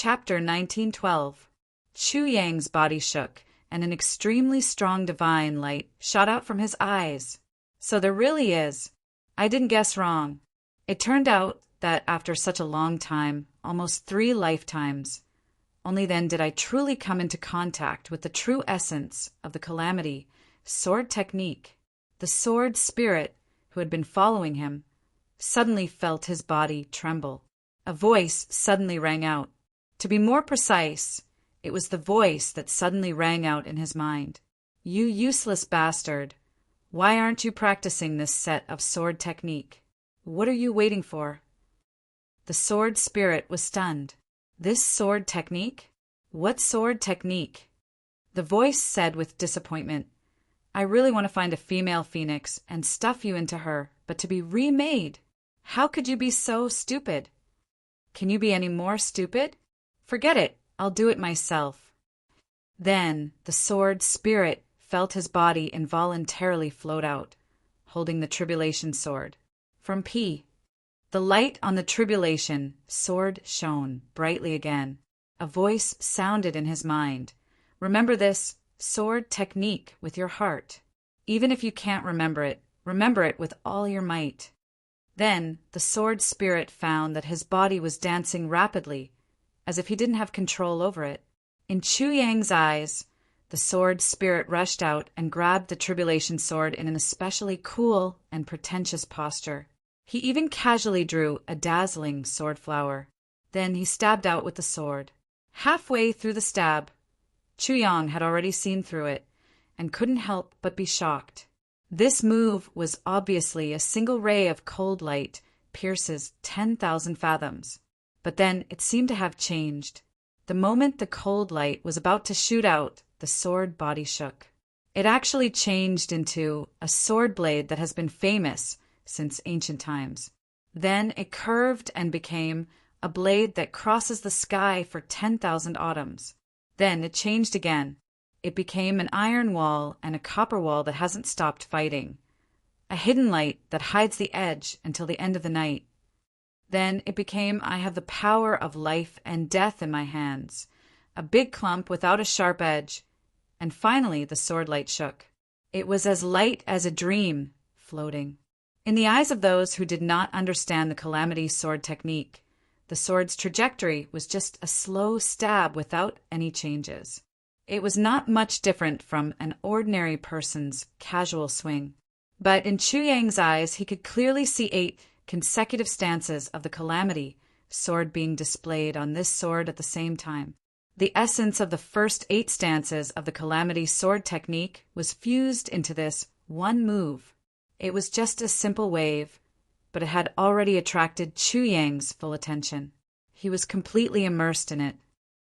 Chapter 1912. Chu Yang's body shook, and an extremely strong divine light shot out from his eyes. So there really is. I didn't guess wrong. It turned out that after such a long time, almost 3 lifetimes, only then did I truly come into contact with the true essence of the calamity sword technique. The sword spirit, who had been following him, suddenly felt his body tremble. A voice suddenly rang out. To be more precise, it was the voice that suddenly rang out in his mind. You useless bastard! Why aren't you practicing this set of sword technique? What are you waiting for? The sword spirit was stunned. This sword technique? What sword technique? The voice said with disappointment, I really want to find a female phoenix and stuff you into her, but to be remade? How could you be so stupid? Can you be any more stupid? Forget it, I'll do it myself. Then the sword spirit felt his body involuntarily float out, holding the tribulation sword. From P. The light on the tribulation sword shone brightly again. A voice sounded in his mind. Remember this sword technique with your heart. Even if you can't remember it with all your might. Then the sword spirit found that his body was dancing rapidly, as if he didn't have control over it. In Chu Yang's eyes, the sword spirit rushed out and grabbed the tribulation sword in an especially cool and pretentious posture. He even casually drew a dazzling sword flower. Then he stabbed out with the sword. Halfway through the stab, Chu Yang had already seen through it and couldn't help but be shocked. This move was obviously a single ray of cold light pierces 10,000 fathoms. But then it seemed to have changed. The moment the cold light was about to shoot out, the sword body shook. It actually changed into a sword blade that has been famous since ancient times. Then it curved and became a blade that crosses the sky for 10,000 autumns. Then it changed again. It became an iron wall and a copper wall that hasn't stopped fighting. A hidden light that hides the edge until the end of the night. Then it became I have the power of life and death in my hands, a big clump without a sharp edge, and finally the sword light shook. It was as light as a dream, floating. In the eyes of those who did not understand the calamity sword technique, the sword's trajectory was just a slow stab without any changes. It was not much different from an ordinary person's casual swing. But in Chu Yang's eyes, he could clearly see 8 consecutive stances of the calamity sword being displayed on this sword at the same time. The essence of the first 8 stances of the calamity sword technique was fused into this one move. It was just a simple wave, but it had already attracted Chu Yang's full attention. He was completely immersed in it,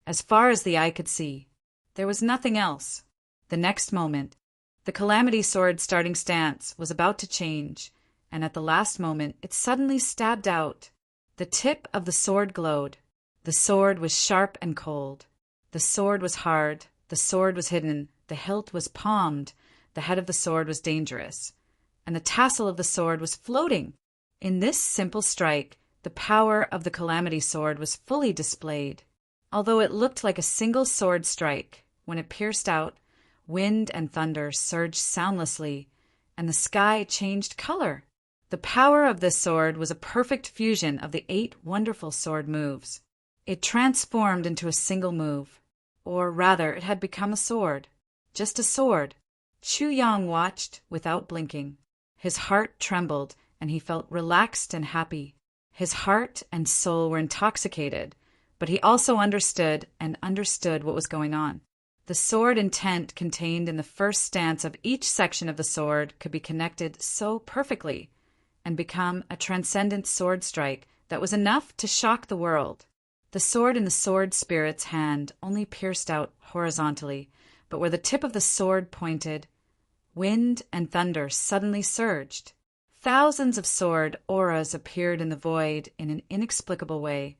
as far as the eye could see. There was nothing else. The next moment, the calamity sword starting stance was about to change, and at the last moment it suddenly stabbed out. The tip of the sword glowed. The sword was sharp and cold. The sword was hard. The sword was hidden. The hilt was palmed. The head of the sword was dangerous. And the tassel of the sword was floating. In this simple strike, the power of the calamity sword was fully displayed. Although it looked like a single sword strike, when it pierced out, wind and thunder surged soundlessly, and the sky changed color. The power of this sword was a perfect fusion of the 8 wonderful sword moves. It transformed into a single move. Or rather, it had become a sword. Just a sword. Chu Yang watched without blinking. His heart trembled, and he felt relaxed and happy. His heart and soul were intoxicated, but he also understood what was going on. The sword intent contained in the first stance of each section of the sword could be connected so perfectly and become a transcendent sword strike that was enough to shock the world. The sword in the sword spirit's hand only pierced out horizontally, but where the tip of the sword pointed, wind and thunder suddenly surged. Thousands of sword auras appeared in the void in an inexplicable way,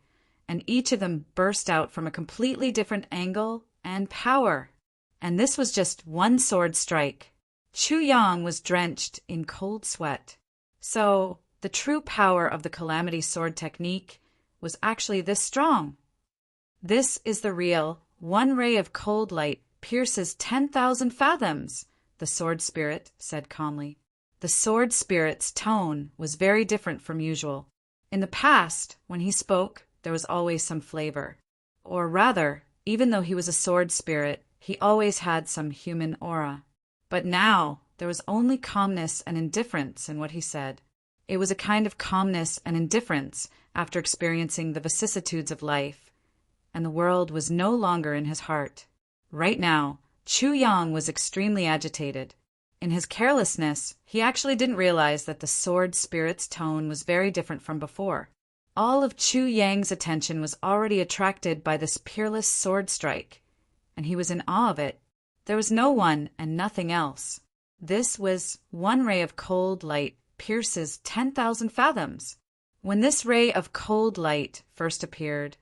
and each of them burst out from a completely different angle and power. And this was just one sword strike. Chu Yang was drenched in cold sweat. So, the true power of the calamity sword technique was actually this strong. This is the real. One ray of cold light pierces 10,000 fathoms, the sword spirit said calmly. The sword spirit's tone was very different from usual. In the past, when he spoke, there was always some flavor. Or rather, even though he was a sword spirit, he always had some human aura. But now, there was only calmness and indifference in what he said. It was a kind of calmness and indifference after experiencing the vicissitudes of life, and the world was no longer in his heart. Right now, Chu Yang was extremely agitated. In his carelessness, he actually didn't realize that the sword spirit's tone was very different from before. All of Chu Yang's attention was already attracted by this peerless sword strike, and he was in awe of it. There was no one and nothing else. This was one ray of cold light pierces 10,000 fathoms. When this ray of cold light first appeared,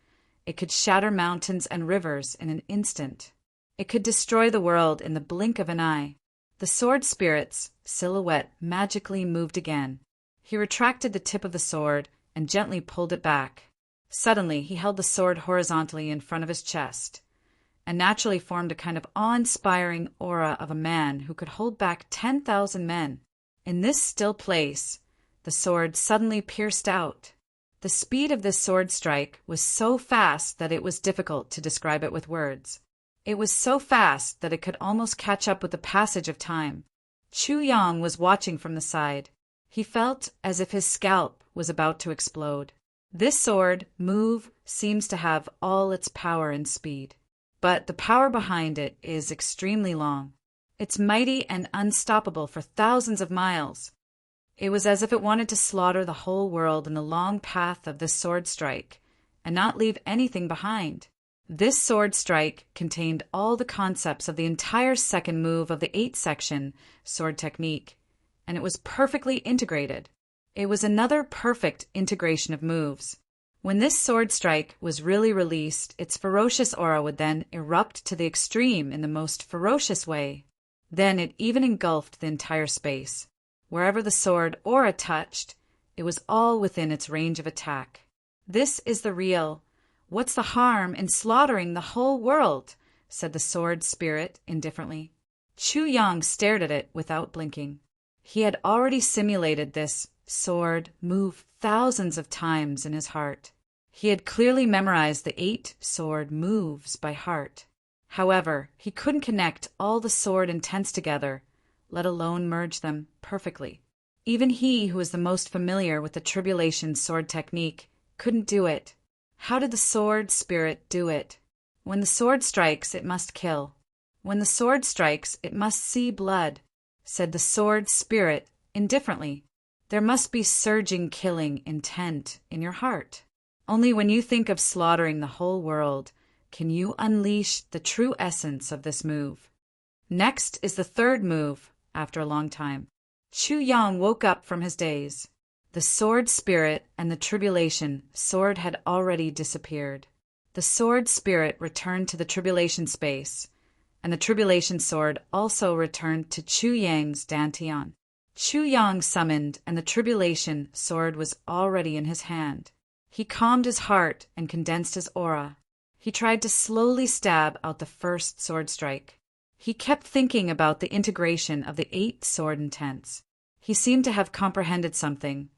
it could shatter mountains and rivers in an instant. It could destroy the world in the blink of an eye. The sword spirit's silhouette magically moved again. He retracted the tip of the sword and gently pulled it back. Suddenly, he held the sword horizontally in front of his chest, and naturally formed a kind of awe-inspiring aura of a man who could hold back 10,000 men. In this still place, the sword suddenly pierced out. The speed of this sword strike was so fast that it was difficult to describe it with words. It was so fast that it could almost catch up with the passage of time. Chu Yang was watching from the side. He felt as if his scalp was about to explode. This sword move seems to have all its power and speed, but the power behind it is extremely long. It's mighty and unstoppable for thousands of miles. It was as if it wanted to slaughter the whole world in the long path of this sword strike, and not leave anything behind. This sword strike contained all the concepts of the entire second move of the 8-section sword technique, and it was perfectly integrated. It was another perfect integration of moves. When this sword strike was really released, its ferocious aura would then erupt to the extreme in the most ferocious way. Then it even engulfed the entire space. Wherever the sword aura touched, it was all within its range of attack. This is the real. What's the harm in slaughtering the whole world? Said the sword spirit indifferently. Chu Yang stared at it without blinking. He had already simulated this sword move thousands of times in his heart. He had clearly memorized the 8 sword moves by heart. However, he couldn't connect all the sword intents together, let alone merge them perfectly. Even he who was the most familiar with the tribulation sword technique couldn't do it. How did the sword spirit do it? When the sword strikes, it must kill. When the sword strikes, it must see blood, said the sword spirit indifferently. There must be surging killing intent in your heart. Only when you think of slaughtering the whole world can you unleash the true essence of this move. Next is the third move, after a long time. Chu Yang woke up from his daze. The sword spirit and the tribulation sword had already disappeared. The sword spirit returned to the tribulation space, and the tribulation sword also returned to Chu Yang's dantian. Chu Yang summoned, and the tribulation sword was already in his hand. He calmed his heart and condensed his aura. He tried to slowly stab out the first sword strike. He kept thinking about the integration of the 8 sword intents. He seemed to have comprehended something,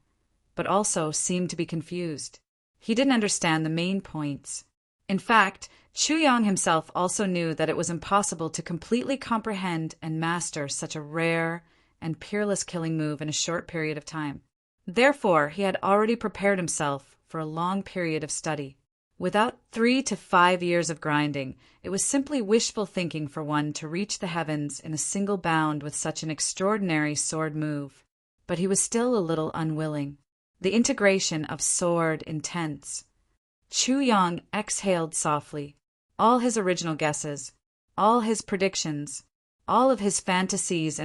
but also seemed to be confused. He didn't understand the main points. In fact, Chu Yang himself also knew that it was impossible to completely comprehend and master such a rare and peerless killing move in a short period of time. Therefore, he had already prepared himself for a long period of study. Without 3 to 5 years of grinding, it was simply wishful thinking for one to reach the heavens in a single bound with such an extraordinary sword move. But he was still a little unwilling. The integration of sword intents. Chu Yang exhaled softly. All his original guesses, all his predictions, all of his fantasies,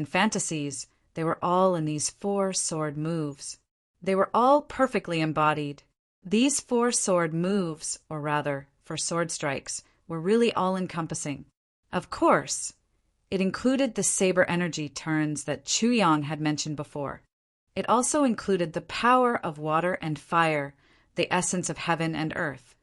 they were all in these 4 sword moves. They were all perfectly embodied. These 4 sword moves, or rather, for sword strikes, were really all-encompassing. Of course, it included the saber energy turns that Chu Yang had mentioned before. It also included the power of water and fire, the essence of heaven and earth,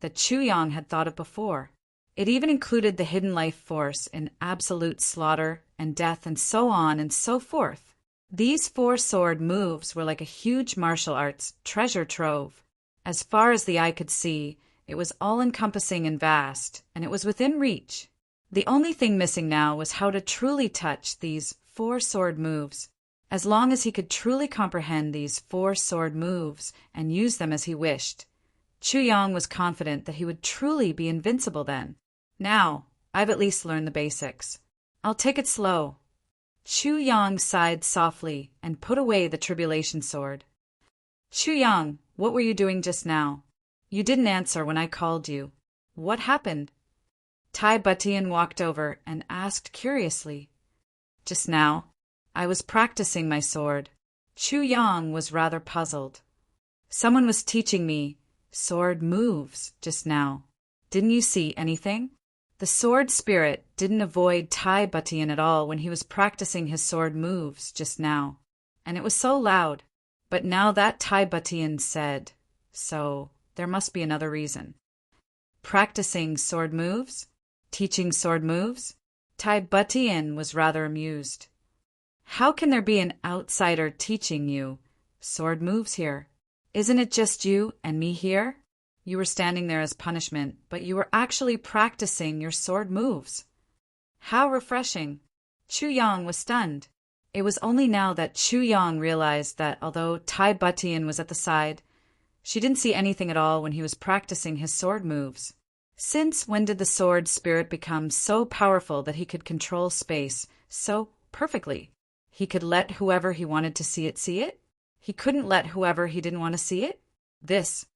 that Chu Yang had thought of before. It even included the hidden life force in absolute slaughter and death and so on and so forth. These four sword moves were like a huge martial arts treasure trove. As far as the eye could see, it was all-encompassing and vast, and it was within reach. The only thing missing now was how to truly touch these four sword moves. As long as he could truly comprehend these four sword moves and use them as he wished, Chu Yang was confident that he would truly be invincible then. Now, I've at least learned the basics. I'll take it slow. Chu Yang sighed softly and put away the tribulation sword. Chu Yang, what were you doing just now? You didn't answer when I called you. What happened? Tai Butian walked over and asked curiously. Just now, I was practicing my sword. Chu Yang was rather puzzled. Someone was teaching me sword moves just now. Didn't you see anything? The sword spirit didn't avoid Tai Butian at all when he was practicing his sword moves just now. And it was so loud. But now that Tai Butian said so, there must be another reason. Practicing sword moves? Teaching sword moves? Tai Butian was rather amused. How can there be an outsider teaching you sword moves here? Isn't it just you and me here? You were standing there as punishment, but you were actually practicing your sword moves. How refreshing! Chu Yang was stunned. It was only now that Chu Yang realized that although Tai Butian was at the side, she didn't see anything at all when he was practicing his sword moves. Since when did the sword spirit become so powerful that he could control space so perfectly? He could let whoever he wanted to see it? He couldn't let whoever he didn't want to see it? This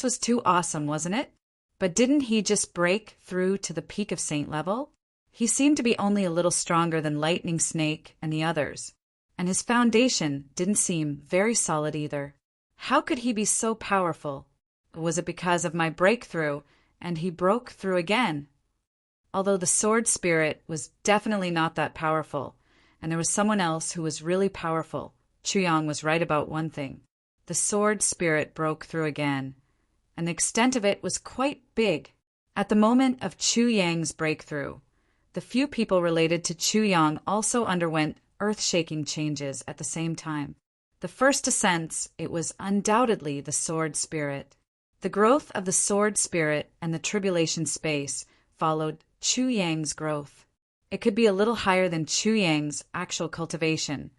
was too awesome, wasn't it? But didn't he just break through to the peak of saint level? He seemed to be only a little stronger than Lightning Snake and the others, and his foundation didn't seem very solid either. How could he be so powerful? Was it because of my breakthrough, and he broke through again? Although the sword spirit was definitely not that powerful, and there was someone else who was really powerful, Chu Yang was right about one thing. The sword spirit broke through again, and the extent of it was quite big. At the moment of Chu Yang's breakthrough, the few people related to Chu Yang also underwent earth-shaking changes at the same time. The first to sense it was undoubtedly the sword spirit. The growth of the sword spirit and the tribulation space followed Chu Yang's growth. It could be a little higher than Chu Yang's actual cultivation,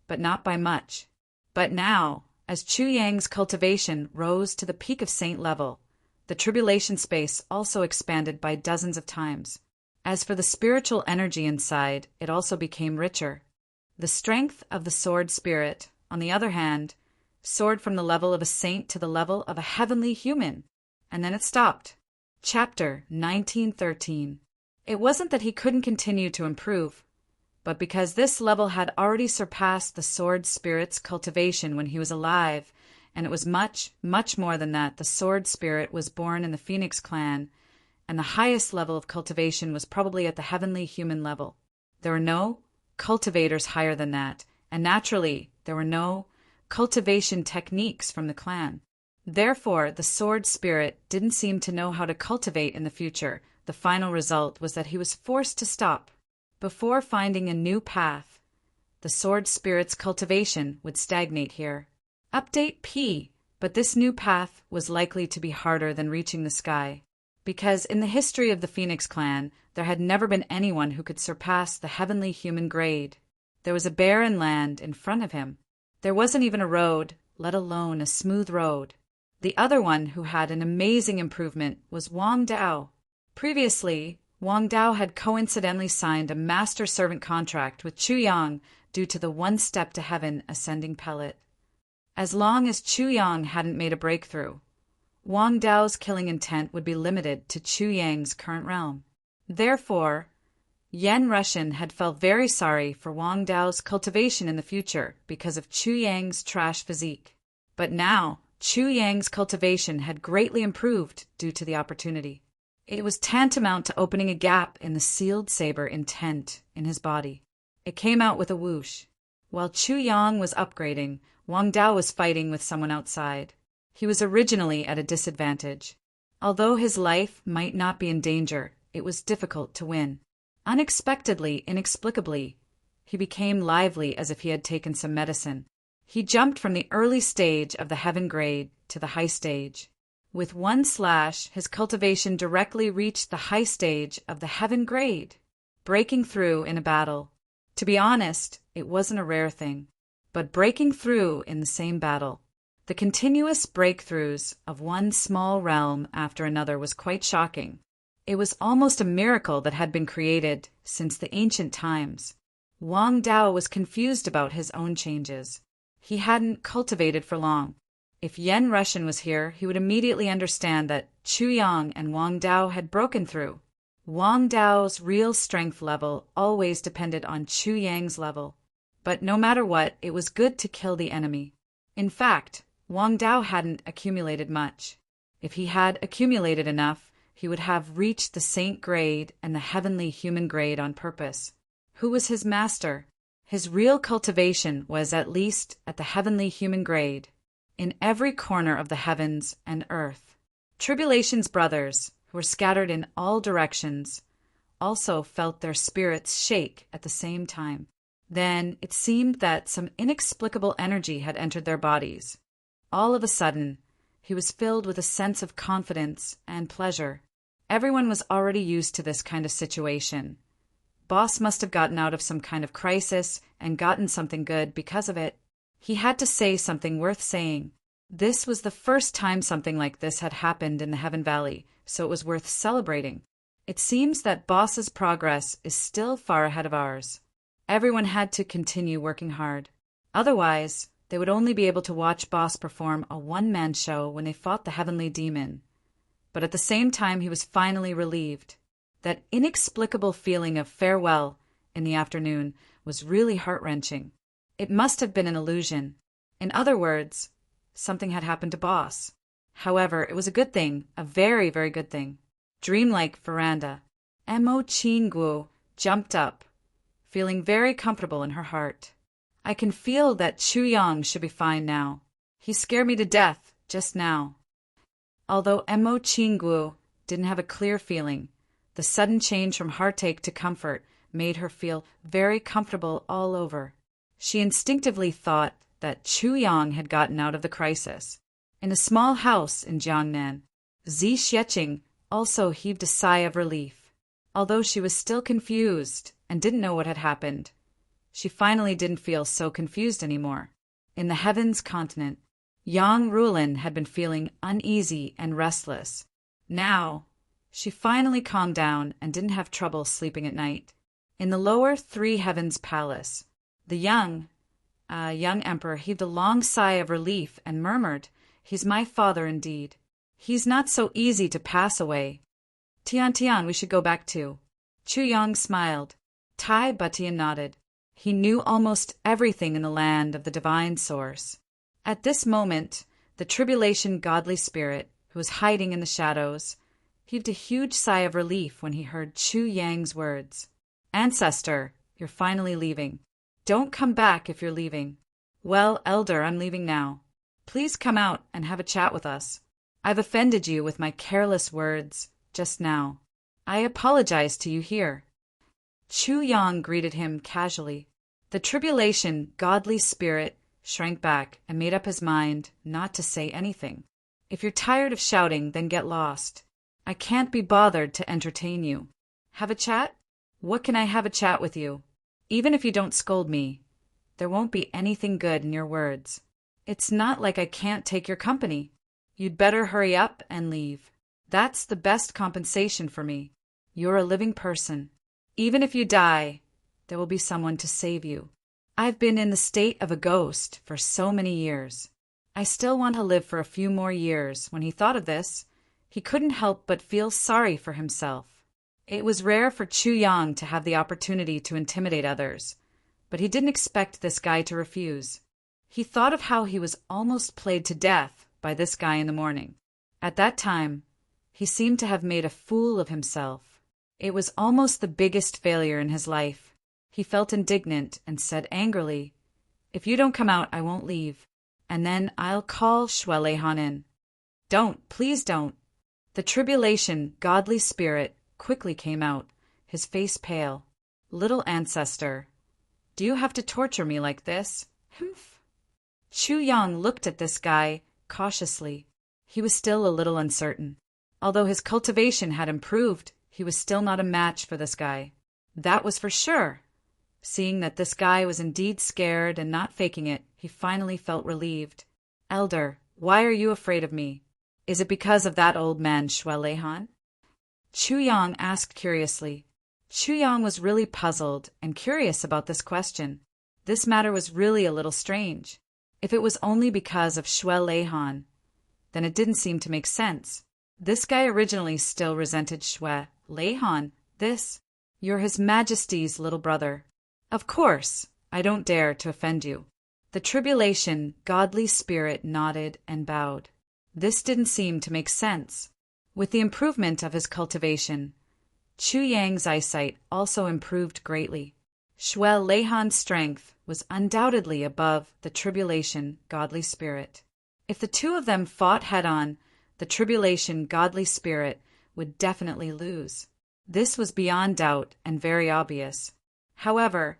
but not by much. But now, as Chu Yang's cultivation rose to the peak of saint level, the tribulation space also expanded by dozens of times. As for the spiritual energy inside, it also became richer. The strength of the sword spirit, on the other hand, soared from the level of a saint to the level of a heavenly human, and then it stopped. Chapter 1913. It wasn't that he couldn't continue to improve, but because this level had already surpassed the sword spirit's cultivation when he was alive, and it was much, much more than that. The sword spirit was born in the Phoenix clan, and the highest level of cultivation was probably at the heavenly human level. There were no cultivators higher than that, and naturally, there were no cultivation techniques from the clan. Therefore, the sword spirit didn't seem to know how to cultivate in the future. The final result was that he was forced to stop. Before finding a new path, the sword spirit's cultivation would stagnate here. Update P. But this new path was likely to be harder than reaching the sky, because in the history of the Phoenix clan, there had never been anyone who could surpass the heavenly human grade. There was a barren land in front of him. There wasn't even a road, let alone a smooth road. The other one who had an amazing improvement was Wang Dao. Previously, Wang Dao had coincidentally signed a master-servant contract with Chu Yang due to the one step to heaven ascending pellet. As long as Chu Yang hadn't made a breakthrough, Wang Dao's killing intent would be limited to Chu Yang's current realm. Therefore, Yen Russian had felt very sorry for Wang Dao's cultivation in the future because of Chu Yang's trash physique. But now, Chu Yang's cultivation had greatly improved due to the opportunity. It was tantamount to opening a gap in the sealed saber intent in his body. It came out with a whoosh. While Chu Yang was upgrading, Wang Dao was fighting with someone outside. He was originally at a disadvantage. Although his life might not be in danger, it was difficult to win. Unexpectedly, inexplicably, he became lively as if he had taken some medicine. He jumped from the early stage of the heaven grade to the high stage. With one slash, his cultivation directly reached the high stage of the heaven grade, breaking through in a battle. To be honest, it wasn't a rare thing, but breaking through in the same battle. The continuous breakthroughs of one small realm after another was quite shocking. It was almost a miracle that had been created since the ancient times. Wang Dao was confused about his own changes. He hadn't cultivated for long. If Yen Russian was here, he would immediately understand that Chu Yang and Wang Dao had broken through. Wang Dao's real strength level always depended on Chu Yang's level. But no matter what, it was good to kill the enemy. In fact, Wang Dao hadn't accumulated much. If he had accumulated enough, he would have reached the saint grade and the heavenly human grade on purpose. Who was his master? His real cultivation was at least at the heavenly human grade, in every corner of the heavens and earth. Tribulation's brothers, who were scattered in all directions, also felt their spirits shake at the same time. Then it seemed that some inexplicable energy had entered their bodies. All of a sudden, he was filled with a sense of confidence and pleasure. Everyone was already used to this kind of situation. Boss must have gotten out of some kind of crisis and gotten something good because of it. He had to say something worth saying. This was the first time something like this had happened in the Heaven Valley, so it was worth celebrating. It seems that Boss's progress is still far ahead of ours. Everyone had to continue working hard. Otherwise, they would only be able to watch Boss perform a one-man show when they fought the heavenly demon. But at the same time, he was finally relieved. That inexplicable feeling of farewell in the afternoon was really heart-wrenching. It must have been an illusion. In other words, something had happened to Boss. However, it was a good thing, a very, very good thing. Dreamlike veranda. Mo Chin-gu jumped up, feeling very comfortable in her heart. I can feel that Chu Yang should be fine now. He scared me to death just now. Although Mo Chin-gu didn't have a clear feeling, the sudden change from heartache to comfort made her feel very comfortable all over. She instinctively thought that Chu Yang had gotten out of the crisis. In a small house in Jiangnan, Zi Xieching also heaved a sigh of relief. Although she was still confused and didn't know what had happened, she finally didn't feel so confused anymore. In the Heavens continent, Yang Rulin had been feeling uneasy and restless. Now, she finally calmed down and didn't have trouble sleeping at night. In the lower three heavens palace, the young emperor heaved a long sigh of relief and murmured, "He's my father indeed. He's not so easy to pass away. Tian, we should go back too." Chu Yang smiled. Tai Butian nodded. He knew almost everything in the land of the divine source. At this moment, the tribulation godly spirit, who was hiding in the shadows, heaved a huge sigh of relief when he heard Chu Yang's words. "Ancestor, you're finally leaving. Don't come back if you're leaving." "Well, Elder, I'm leaving now. Please come out and have a chat with us. I've offended you with my careless words just now. I apologize to you here." Chu Yang greeted him casually. The tribulation godly spirit shrank back and made up his mind not to say anything. "If you're tired of shouting, then get lost. I can't be bothered to entertain you. Have a chat? What can I have a chat with you? Even if you don't scold me, there won't be anything good in your words. It's not like I can't take your company. You'd better hurry up and leave. That's the best compensation for me. You're a living person. Even if you die, there will be someone to save you. I've been in the state of a ghost for so many years. I still want to live for a few more years." When he thought of this, he couldn't help but feel sorry for himself. It was rare for Chu Yang to have the opportunity to intimidate others, but he didn't expect this guy to refuse. He thought of how he was almost played to death by this guy in the morning. At that time, he seemed to have made a fool of himself. It was almost the biggest failure in his life. He felt indignant and said angrily, "If you don't come out, I won't leave, and then I'll call Shuele Han in." "Don't, please don't." The tribulation, godly spirit quickly came out, his face pale. Little ancestor, do you have to torture me like this? Humph. Chu Yang looked at this guy cautiously. He was still a little uncertain. Although his cultivation had improved, he was still not a match for this guy. That was for sure. Seeing that this guy was indeed scared and not faking it, he finally felt relieved. Elder, why are you afraid of me? Is it because of that old man Xue Leihan? Chu Yang asked curiously. Chu Yang was really puzzled and curious about this question. This matter was really a little strange. If it was only because of Xue Leihan, then it didn't seem to make sense. This guy originally still resented Xue Leihan. You're His Majesty's little brother. Of course, I don't dare to offend you. The tribulation, godly spirit nodded and bowed. This didn't seem to make sense. With the improvement of his cultivation, Chu Yang's eyesight also improved greatly. Xue Leihan's strength was undoubtedly above the tribulation, godly spirit. If the two of them fought head-on, the tribulation, godly spirit would definitely lose. This was beyond doubt and very obvious. However,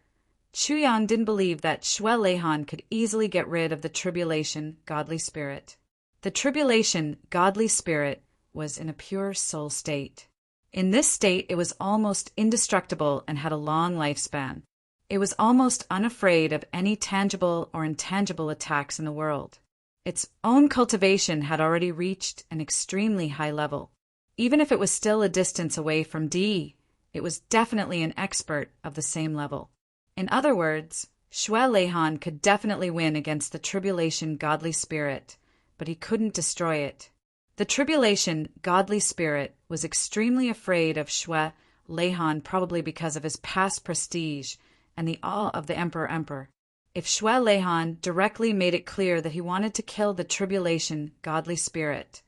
Chu Yang didn't believe that Xue Leihan could easily get rid of the tribulation, godly spirit. The tribulation, godly spirit was in a pure soul state. In this state, it was almost indestructible and had a long lifespan. It was almost unafraid of any tangible or intangible attacks in the world. Its own cultivation had already reached an extremely high level. Even if it was still a distance away from D, it was definitely an expert of the same level. In other words, Xue Leihan could definitely win against the tribulation, godly spirit, but he couldn't destroy it. The tribulation, godly spirit was extremely afraid of Xue Leihan, probably because of his past prestige and the awe of the emperor. If Xue Leihan directly made it clear that he wanted to kill the tribulation, godly spirit,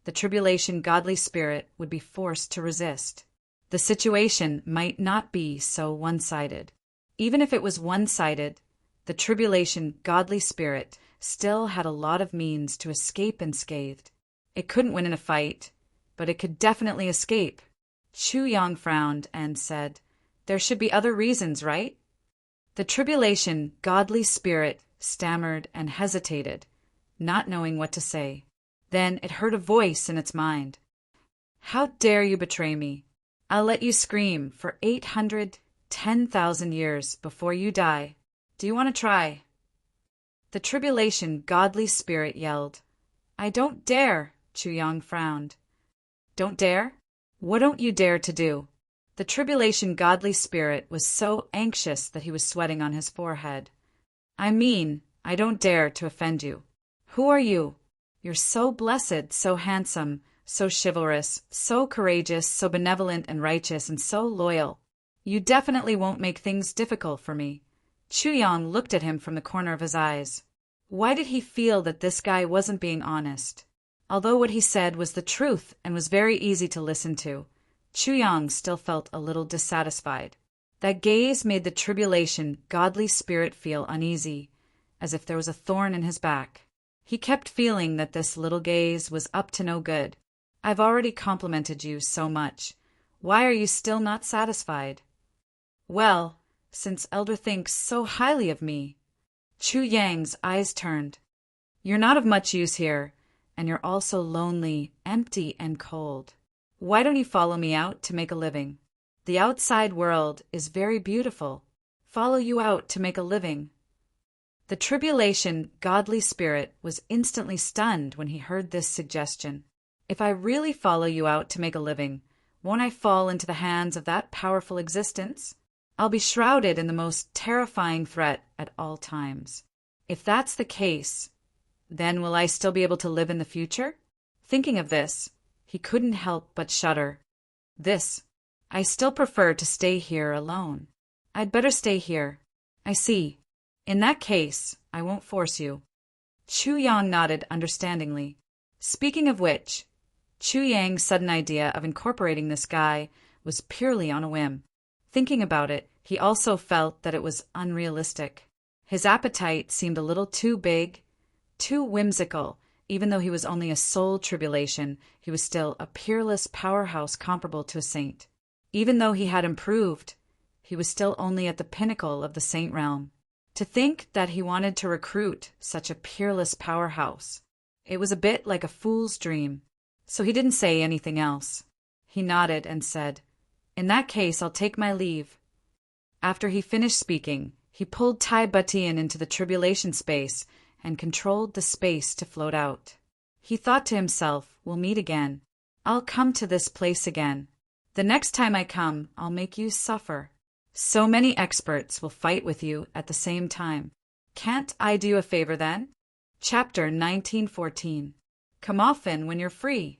the tribulation, godly spirit would be forced to resist. The situation might not be so one-sided. Even if it was one-sided, the tribulation, godly spirit still had a lot of means to escape unscathed. It couldn't win in a fight, but it could definitely escape. Chu Yang frowned and said, "There should be other reasons, right?" The tribulation, godly spirit stammered and hesitated, not knowing what to say. Then it heard a voice in its mind. "How dare you betray me? I'll let you scream for 810,000 years before you die. Do you want to try?" The tribulation, godly spirit yelled. "I don't dare," Chu Yang frowned. "Don't dare? What don't you dare to do?" The tribulation, godly spirit was so anxious that he was sweating on his forehead. "I mean, I don't dare to offend you. Who are you? You're so blessed, so handsome, so chivalrous, so courageous, so benevolent and righteous, and so loyal. You definitely won't make things difficult for me." Chu Yang looked at him from the corner of his eyes. Why did he feel that this guy wasn't being honest? Although what he said was the truth and was very easy to listen to, Chu Yang still felt a little dissatisfied. That gaze made the tribulation, godly spirit feel uneasy, as if there was a thorn in his back. He kept feeling that this little gaze was up to no good. "I've already complimented you so much. Why are you still not satisfied?" "Well, since Elder thinks so highly of me." Chu Yang's eyes turned. "You're not of much use here, and you're also lonely, empty, and cold. Why don't you follow me out to make a living? The outside world is very beautiful. Follow you out to make a living." The tribulation, godly spirit was instantly stunned when he heard this suggestion. "If I really follow you out to make a living, won't I fall into the hands of that powerful existence? I'll be shrouded in the most terrifying threat at all times. If that's the case, then will I still be able to live in the future?" Thinking of this, he couldn't help but shudder. I still prefer to stay here alone. I'd better stay here. I see. In that case, I won't force you." Chu Yang nodded understandingly. Speaking of which, Chu Yang's sudden idea of incorporating this guy was purely on a whim. Thinking about it, he also felt that it was unrealistic. His appetite seemed a little too big, too whimsical, Even though he was only a soul tribulation, he was still a peerless powerhouse comparable to a saint. Even though he had improved, he was still only at the pinnacle of the saint realm. To think that he wanted to recruit such a peerless powerhouse, it was a bit like a fool's dream. So he didn't say anything else. He nodded and said, "In that case, I'll take my leave." After he finished speaking, he pulled Tai Butian into the tribulation space and controlled the space to float out. He thought to himself, "We'll meet again. I'll come to this place again. The next time I come, I'll make you suffer. So many experts will fight with you at the same time. Can't I do you a favor then?" Chapter 1914. Come often when you're free.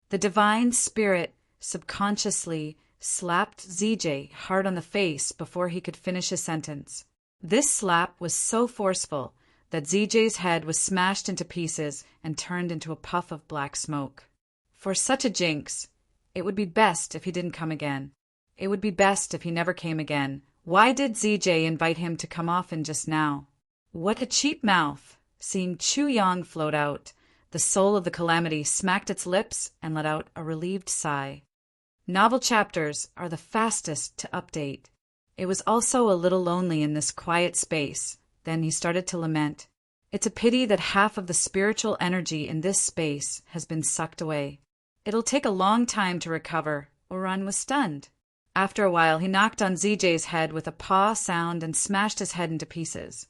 The divine spirit subconsciously slapped ZJ hard on the face before he could finish his sentence. This slap was so forceful that ZJ's head was smashed into pieces and turned into a puff of black smoke. For such a jinx, it would be best if he didn't come again. It would be best if he never came again. Why did ZJ invite him to come often just now? What a cheap mouth! Seeing Chu Yang float out, the soul of the calamity smacked its lips and let out a relieved sigh. Novel chapters are the fastest to update. It was also a little lonely in this quiet space. Then he started to lament. It's a pity that half of the spiritual energy in this space has been sucked away. It'll take a long time to recover. Oran was stunned. After a while, he knocked on ZJ's head with a paw sound and smashed his head into pieces.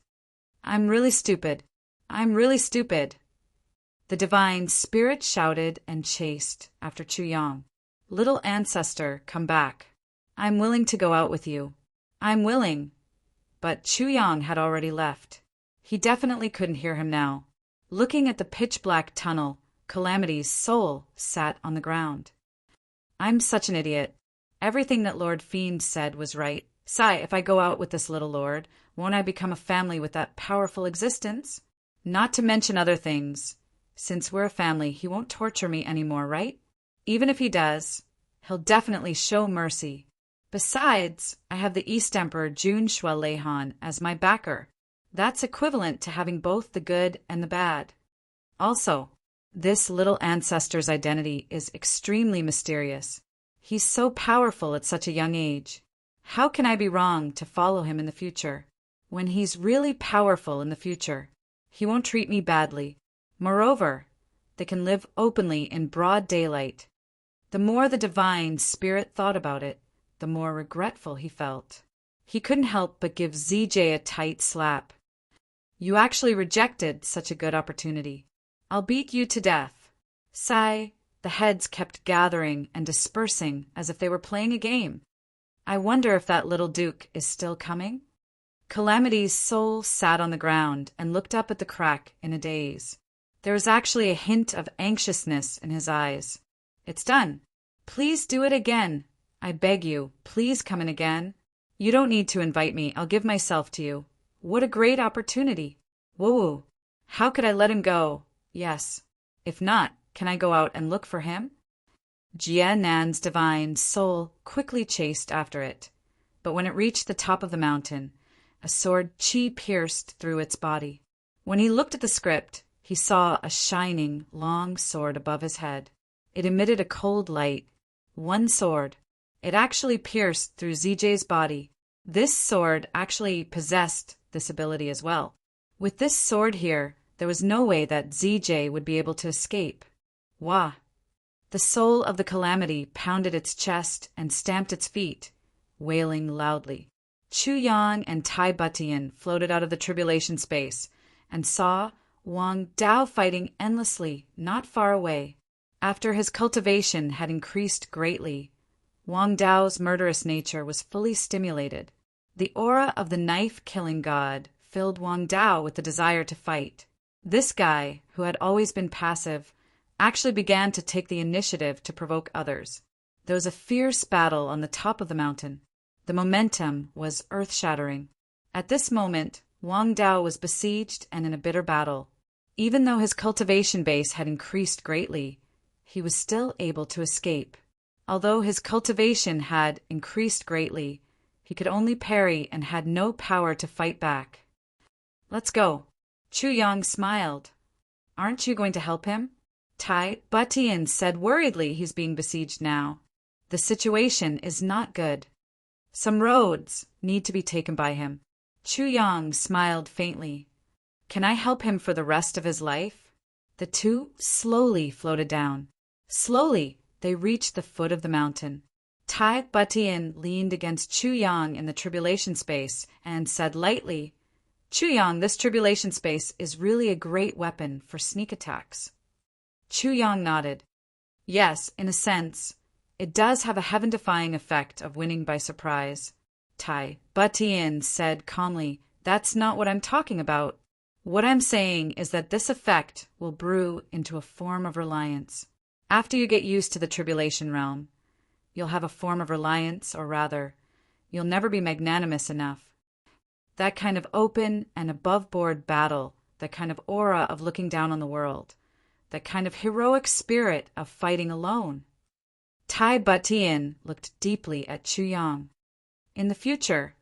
"I'm really stupid. I'm really stupid." The divine spirit shouted and chased after Chu Yang. "Little ancestor, come back. I'm willing to go out with you. I'm willing." But Chu Yang had already left. He definitely couldn't hear him now. Looking at the pitch-black tunnel, Calamity's soul sat on the ground. "I'm such an idiot. Everything that Lord Fiend said was right. Sigh, if I go out with this little lord, won't I become a family with that powerful existence? Not to mention other things. Since we're a family, he won't torture me anymore, right? Even if he does, he'll definitely show mercy. Besides, I have the East Emperor Jun Shualehan as my backer. That's equivalent to having both the good and the bad. Also, this little ancestor's identity is extremely mysterious. He's so powerful at such a young age. How can I be wrong to follow him in the future? When he's really powerful in the future, he won't treat me badly. Moreover, they can live openly in broad daylight." The more the divine spirit thought about it, the more regretful he felt. He couldn't help but give ZJ a tight slap. "You actually rejected such a good opportunity. I'll beat you to death." Sigh, the heads kept gathering and dispersing as if they were playing a game. I wonder if that little duke is still coming? Calamity's soul sat on the ground and looked up at the crack in a daze. There was actually a hint of anxiousness in his eyes. "It's done. Please do it again. I beg you, please come in again. You don't need to invite me. I'll give myself to you. What a great opportunity. Woo-woo. How could I let him go? Yes. If not, can I go out and look for him?" Jie Nan's divine soul quickly chased after it. But when it reached the top of the mountain, a sword chi pierced through its body. When he looked at the script, he saw a shining, long sword above his head. It emitted a cold light. One sword. It actually pierced through ZJ's body. This sword actually possessed this ability as well. With this sword here, there was no way that ZJ would be able to escape. Wah! The soul of the calamity pounded its chest and stamped its feet, wailing loudly. Chu Yang and Tai Butian floated out of the tribulation space and saw Wang Dao fighting endlessly not far away. After his cultivation had increased greatly, Wang Dao's murderous nature was fully stimulated. The aura of the knife-killing god filled Wang Dao with the desire to fight. This guy, who had always been passive, actually began to take the initiative to provoke others. There was a fierce battle on the top of the mountain. The momentum was earth-shattering. At this moment, Wang Dao was besieged and in a bitter battle. Even though his cultivation base had increased greatly, he was still able to escape. Although his cultivation had increased greatly, he could only parry and had no power to fight back. "Let's go." Chu Yang smiled. Aren't you going to help him? Tai Butian said worriedly. He's being besieged now. The situation is not good. Some roads need to be taken by him. Chu Yang smiled faintly. Can I help him for the rest of his life? The two slowly floated down. Slowly, they reached the foot of the mountain. Tai Butian leaned against Chu Yang in the tribulation space and said lightly, Chu Yang, this tribulation space is really a great weapon for sneak attacks. Chu Yang nodded. Yes, in a sense. It does have a heaven-defying effect of winning by surprise. Tai Butian said calmly, That's not what I'm talking about. What I'm saying is that this effect will brew into a form of reliance. After you get used to the tribulation realm, you'll have a form of reliance, or rather, you'll never be magnanimous enough. That kind of open and above-board battle, that kind of aura of looking down on the world, that kind of heroic spirit of fighting alone. Tai Butian looked deeply at Chu Yang. In the future,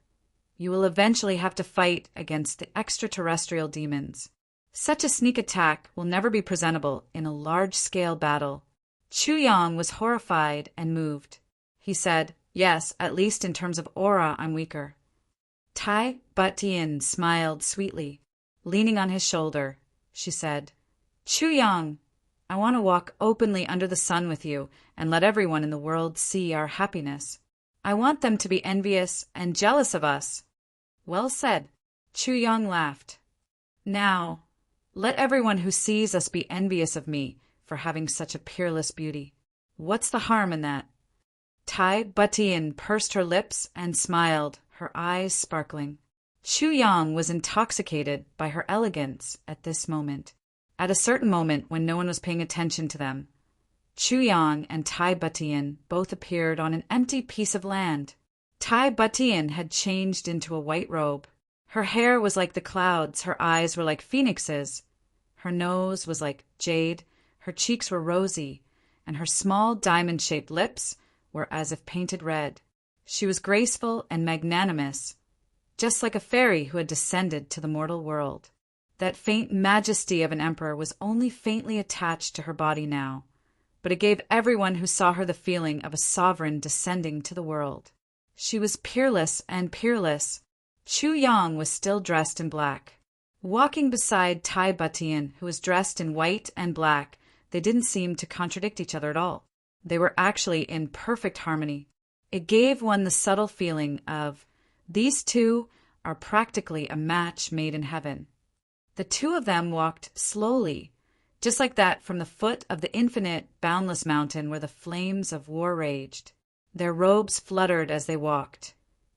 you will eventually have to fight against the extraterrestrial demons. Such a sneak attack will never be presentable in a large-scale battle. Chu Yang was horrified and moved. He said, Yes, at least in terms of aura, I'm weaker. Tai Butian smiled sweetly. Leaning on his shoulder, she said, Chu Yang, I want to walk openly under the sun with you and let everyone in the world see our happiness. I want them to be envious and jealous of us. Well said. Chu Yang laughed. Now, let everyone who sees us be envious of me for having such a peerless beauty. What's the harm in that? Tai Butian pursed her lips and smiled, her eyes sparkling. Chu Yang was intoxicated by her elegance at this moment. At a certain moment when no one was paying attention to them, Chu Yang and Tai Butian both appeared on an empty piece of land. Tai Butian had changed into a white robe. Her hair was like the clouds, her eyes were like phoenixes. Her nose was like jade, her cheeks were rosy, and her small diamond-shaped lips were as if painted red. She was graceful and magnanimous, just like a fairy who had descended to the mortal world. That faint majesty of an emperor was only faintly attached to her body now, but it gave everyone who saw her the feeling of a sovereign descending to the world. She was peerless and peerless. Chu Yang was still dressed in black. Walking beside Tai Butian, who was dressed in white and black, they didn't seem to contradict each other at all. They were actually in perfect harmony. It gave one the subtle feeling of, these two are practically a match made in heaven. The two of them walked slowly, just like that from the foot of the infinite, boundless mountain where the flames of war raged. Their robes fluttered as they walked,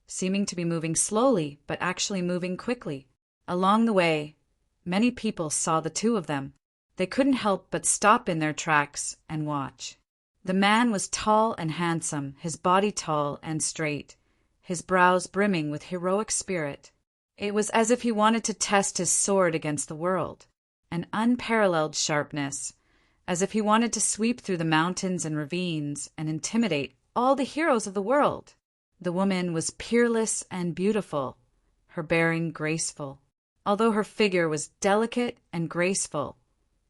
seeming to be moving slowly, but actually moving quickly. Along the way, many people saw the two of them. They couldn't help but stop in their tracks and watch. The man was tall and handsome, his body tall and straight, his brows brimming with heroic spirit. It was as if he wanted to test his sword against the world, an unparalleled sharpness, as if he wanted to sweep through the mountains and ravines and intimidate all the heroes of the world. The woman was peerless and beautiful, her bearing graceful. Although her figure was delicate and graceful,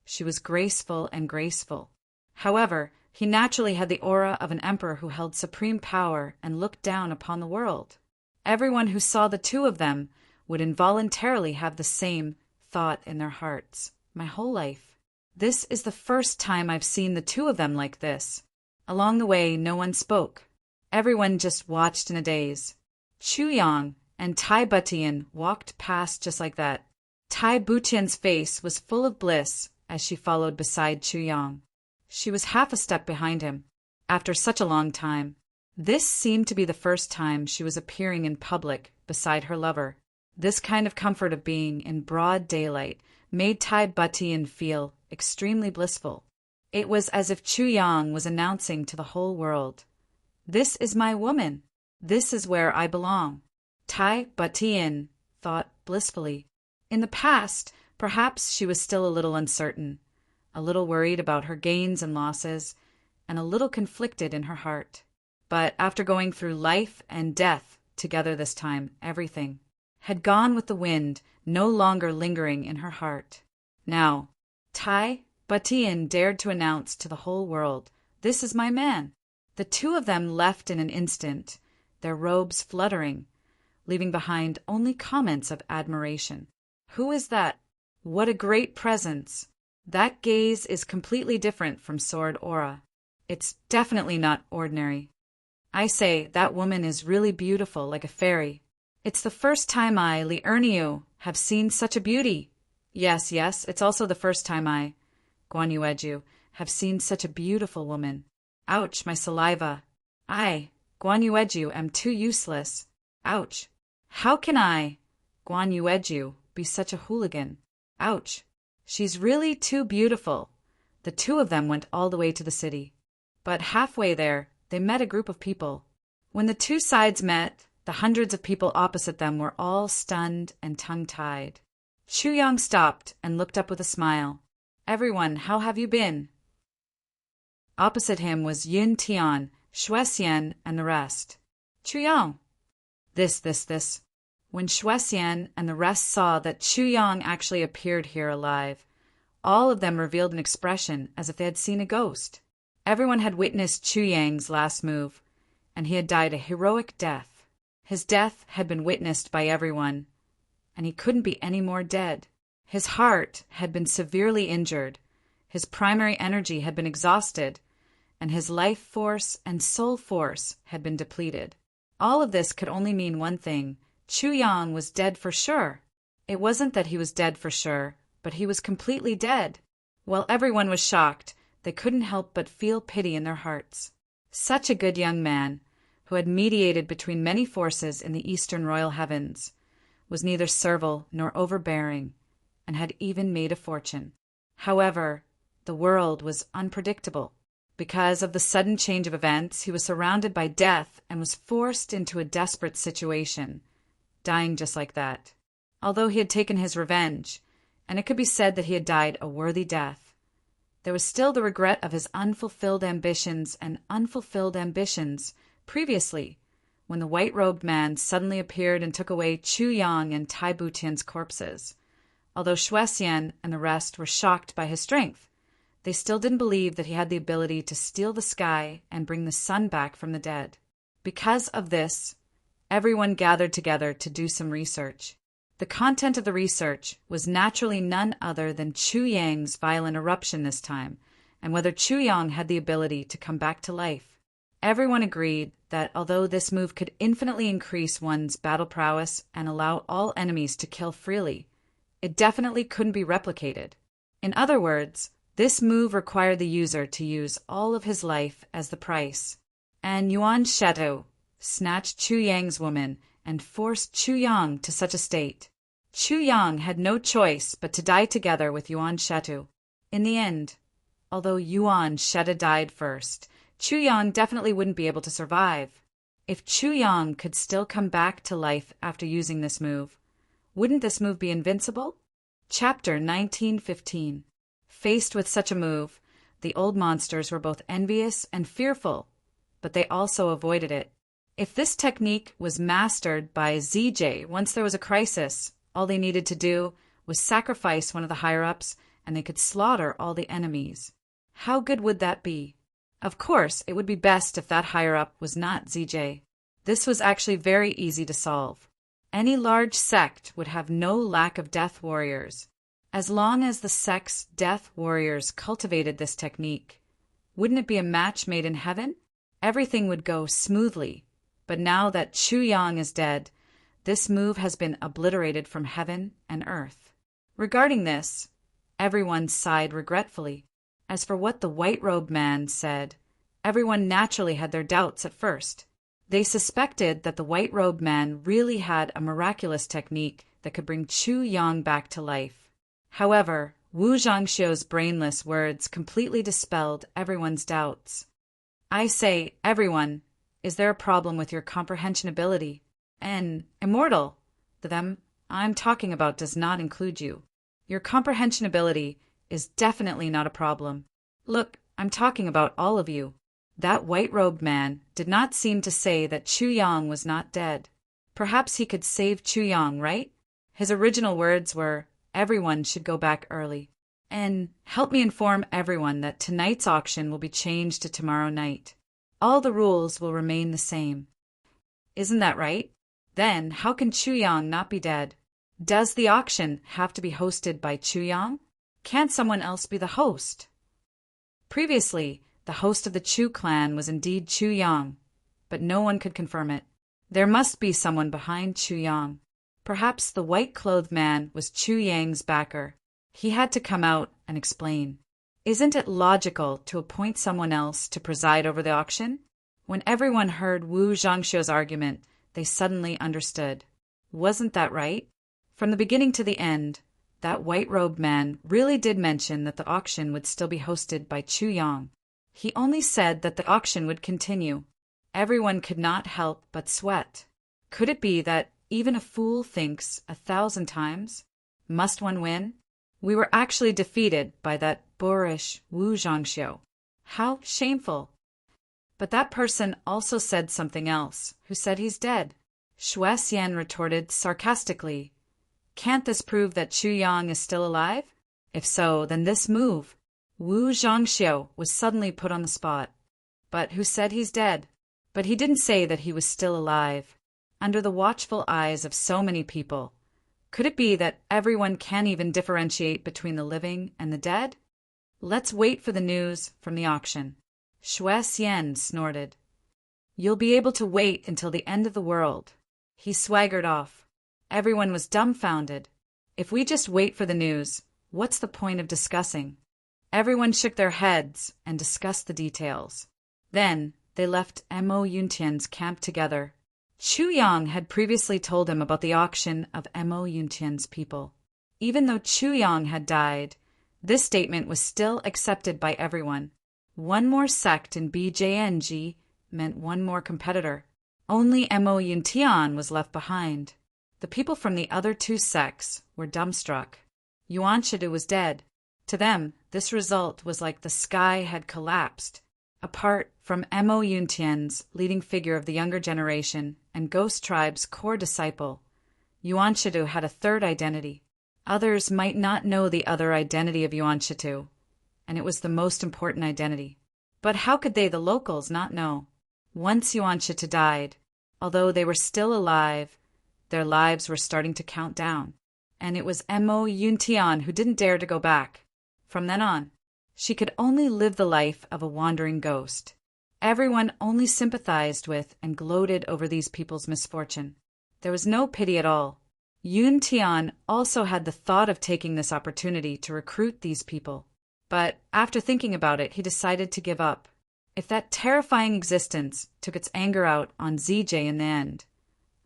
she was graceful and graceful. However, he naturally had the aura of an emperor who held supreme power and looked down upon the world. Everyone who saw the two of them would involuntarily have the same thought in their hearts. My whole life. This is the first time I've seen the two of them like this. Along the way, no one spoke. Everyone just watched in a daze. Chu Yang and Tai Butian walked past just like that. Tai Butian's face was full of bliss as she followed beside Chu Yang. She was half a step behind him. After such a long time, this seemed to be the first time she was appearing in public beside her lover. This kind of comfort of being in broad daylight made Tai Butian feel extremely blissful. It was as if Chu Yang was announcing to the whole world, "This is my woman. This is where I belong." Tai Butian thought blissfully. In the past, perhaps she was still a little uncertain, a little worried about her gains and losses, and a little conflicted in her heart. But after going through life and death together this time, everything had gone with the wind, no longer lingering in her heart. Now, Tai Batian dared to announce to the whole world, "This is my man." The two of them left in an instant, their robes fluttering, leaving behind only comments of admiration. "Who is that? What a great presence! That gaze is completely different from sword aura. It's definitely not ordinary. I say, that woman is really beautiful, like a fairy. It's the first time I, Liurniu, have seen such a beauty. Yes, it's also the first time I, Guanyueju, have seen such a beautiful woman. Ouch, my saliva. I, Guanyueju, am too useless. Ouch. How can I, Guanyueju, be such a hooligan? Ouch. She's really too beautiful." The two of them went all the way to the city. But halfway there, they met a group of people. When the two sides met, the hundreds of people opposite them were all stunned and tongue-tied. Chuyang stopped and looked up with a smile. "Everyone, how have you been?" Opposite him was Yun Tian, Shuexian, and the rest. "Chuyang." This. When Shuexian and the rest saw that Chuyang actually appeared here alive, all of them revealed an expression as if they had seen a ghost. Everyone had witnessed Chuyang's last move, and he had died a heroic death. His death had been witnessed by everyone, and he couldn't be any more dead. His heart had been severely injured, his primary energy had been exhausted, and his life force and soul force had been depleted. All of this could only mean one thing: Chuyang was dead for sure. It wasn't that he was dead for sure, but he was completely dead. While everyone was shocked, they couldn't help but feel pity in their hearts. Such a good young man, who had mediated between many forces in the eastern royal heavens, was neither servile nor overbearing, and had even made a fortune. However, the world was unpredictable. Because of the sudden change of events, he was surrounded by death and was forced into a desperate situation, dying just like that. Although he had taken his revenge, and it could be said that he had died a worthy death, there was still the regret of his unfulfilled ambitions previously, when the white-robed man suddenly appeared and took away Chuyang and Tai Butian's corpses. Although Shuexian and the rest were shocked by his strength, they still didn't believe that he had the ability to steal the sky and bring the sun back from the dead. Because of this, everyone gathered together to do some research. The content of the research was naturally none other than Chuyang's violent eruption this time, and whether Chuyang had the ability to come back to life. Everyone agreed that although this move could infinitely increase one's battle prowess and allow all enemies to kill freely, it definitely couldn't be replicated. In other words, this move required the user to use all of his life as the price. And Yuan Shetu snatched Chuyang's woman and forced Chuyang to such a state. Chuyang had no choice but to die together with Yuan Shetu. In the end, although Yuan Shetu died first, Chuyang definitely wouldn't be able to survive. If Chuyang could still come back to life after using this move, wouldn't this move be invincible? Chapter 1915. Faced with such a move, the old monsters were both envious and fearful, but they also avoided it. If this technique was mastered by ZJ once there was a crisis, all they needed to do was sacrifice one of the higher-ups and they could slaughter all the enemies. How good would that be? Of course, it would be best if that higher-up was not ZJ. This was actually very easy to solve. Any large sect would have no lack of death warriors. As long as the sect's death warriors cultivated this technique, wouldn't it be a match made in heaven? Everything would go smoothly. But now that Chuyang is dead, this move has been obliterated from heaven and earth. Regarding this, everyone sighed regretfully. As for what the white-robed man said, everyone naturally had their doubts at first. They suspected that the white-robed man really had a miraculous technique that could bring Chuyang back to life. However, Wu Zhangxiu's brainless words completely dispelled everyone's doubts. I say, everyone, is there a problem with your comprehension ability? And immortal, the them I'm talking about does not include you. Your comprehension ability is definitely not a problem. Look, I'm talking about all of you. That white-robed man did not seem to say that Chuyang was not dead. Perhaps he could save Chuyang, right? His original words were, everyone should go back early. And help me inform everyone that tonight's auction will be changed to tomorrow night. All the rules will remain the same. Isn't that right? Then how can Chuyang not be dead? Does the auction have to be hosted by Chuyang? Can't someone else be the host? Previously, the host of the Chu clan was indeed Chuyang, but no one could confirm it. There must be someone behind Chuyang. Perhaps the white-clothed man was Chuyang's backer. He had to come out and explain. Isn't it logical to appoint someone else to preside over the auction? When everyone heard Wu Zhangxiu's argument, they suddenly understood. Wasn't that right? From the beginning to the end, that white-robed man really did mention that the auction would still be hosted by Chuyang. He only said that the auction would continue. Everyone could not help but sweat. Could it be that even a fool thinks 1,000 times? Must one win? We were actually defeated by that boorish Wu Zhangxiu. How shameful! But that person also said something else, who said he's dead. Xue Xian retorted sarcastically, "Can't this prove that Chuyang is still alive? If so, then this move." Wu Zhangxiu was suddenly put on the spot. But who said he's dead? But he didn't say that he was still alive. Under the watchful eyes of so many people, could it be that everyone can't even differentiate between the living and the dead? Let's wait for the news from the auction. Xue Xian snorted. You'll be able to wait until the end of the world. He swaggered off. Everyone was dumbfounded. If we just wait for the news, what's the point of discussing? Everyone shook their heads and discussed the details. Then they left Mo Yuntian's camp together. Chuyang had previously told him about the auction of Mo Yuntian's people. Even though Chuyang had died, this statement was still accepted by everyone. One more sect in BJNG meant one more competitor. Only Mo Yuntian was left behind. The people from the other two sects were dumbstruck. Yuan Shidu was dead. To them, this result was like the sky had collapsed. Apart from Mo Yuntian's leading figure of the younger generation and Ghost Tribe's core disciple, Yuan Shidu had a third identity. Others might not know the other identity of Yuan Shidu, and it was the most important identity. But how could they, the locals, not know? Once Yuan Shidu died, although they were still alive, their lives were starting to count down. And it was Mo Yuntian who didn't dare to go back. From then on, she could only live the life of a wandering ghost. Everyone only sympathized with and gloated over these people's misfortune. There was no pity at all. Yun Tian also had the thought of taking this opportunity to recruit these people. But after thinking about it, he decided to give up. If that terrifying existence took its anger out on ZJ in the end,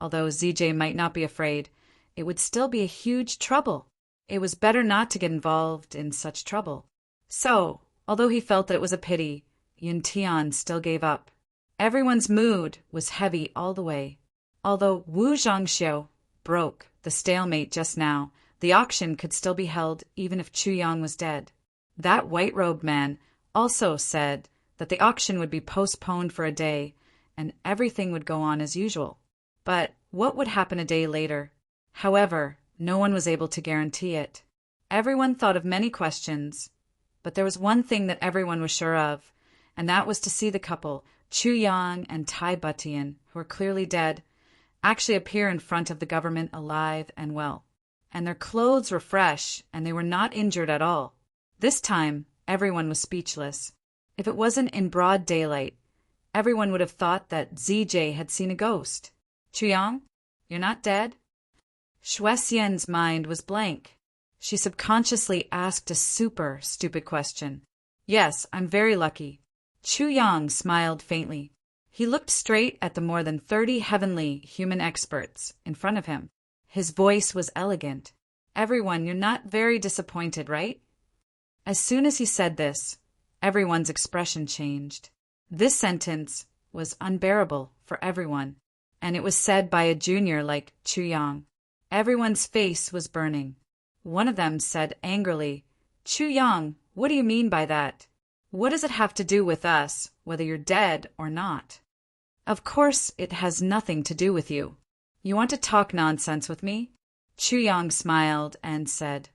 although ZJ might not be afraid, it would still be a huge trouble. It was better not to get involved in such trouble. So, although he felt that it was a pity, Yun Tian still gave up. Everyone's mood was heavy all the way. Although Wu Zhangxiu broke the stalemate just now, the auction could still be held even if Chuyang was dead. That white-robed man also said that the auction would be postponed for a day and everything would go on as usual. But what would happen a day later? However, no one was able to guarantee it. Everyone thought of many questions, but there was one thing that everyone was sure of, and that was to see the couple, Chuyang and Tai Butian, who were clearly dead, actually appear in front of the government alive and well. And their clothes were fresh, and they were not injured at all. This time, everyone was speechless. If it wasn't in broad daylight, everyone would have thought that ZJ had seen a ghost. Chuyang, you're not dead? Xue Xian's mind was blank. She subconsciously asked a super stupid question. Yes, I'm very lucky. Chuyang smiled faintly. He looked straight at the more than 30 heavenly human experts in front of him. His voice was elegant. Everyone, you're not very disappointed, right? As soon as he said this, everyone's expression changed. This sentence was unbearable for everyone, and it was said by a junior like Chuyang. Everyone's face was burning. One of them said angrily, Chuyang, what do you mean by that? What does it have to do with us, whether you're dead or not? Of course it has nothing to do with you. You want to talk nonsense with me? Chuyang smiled and said,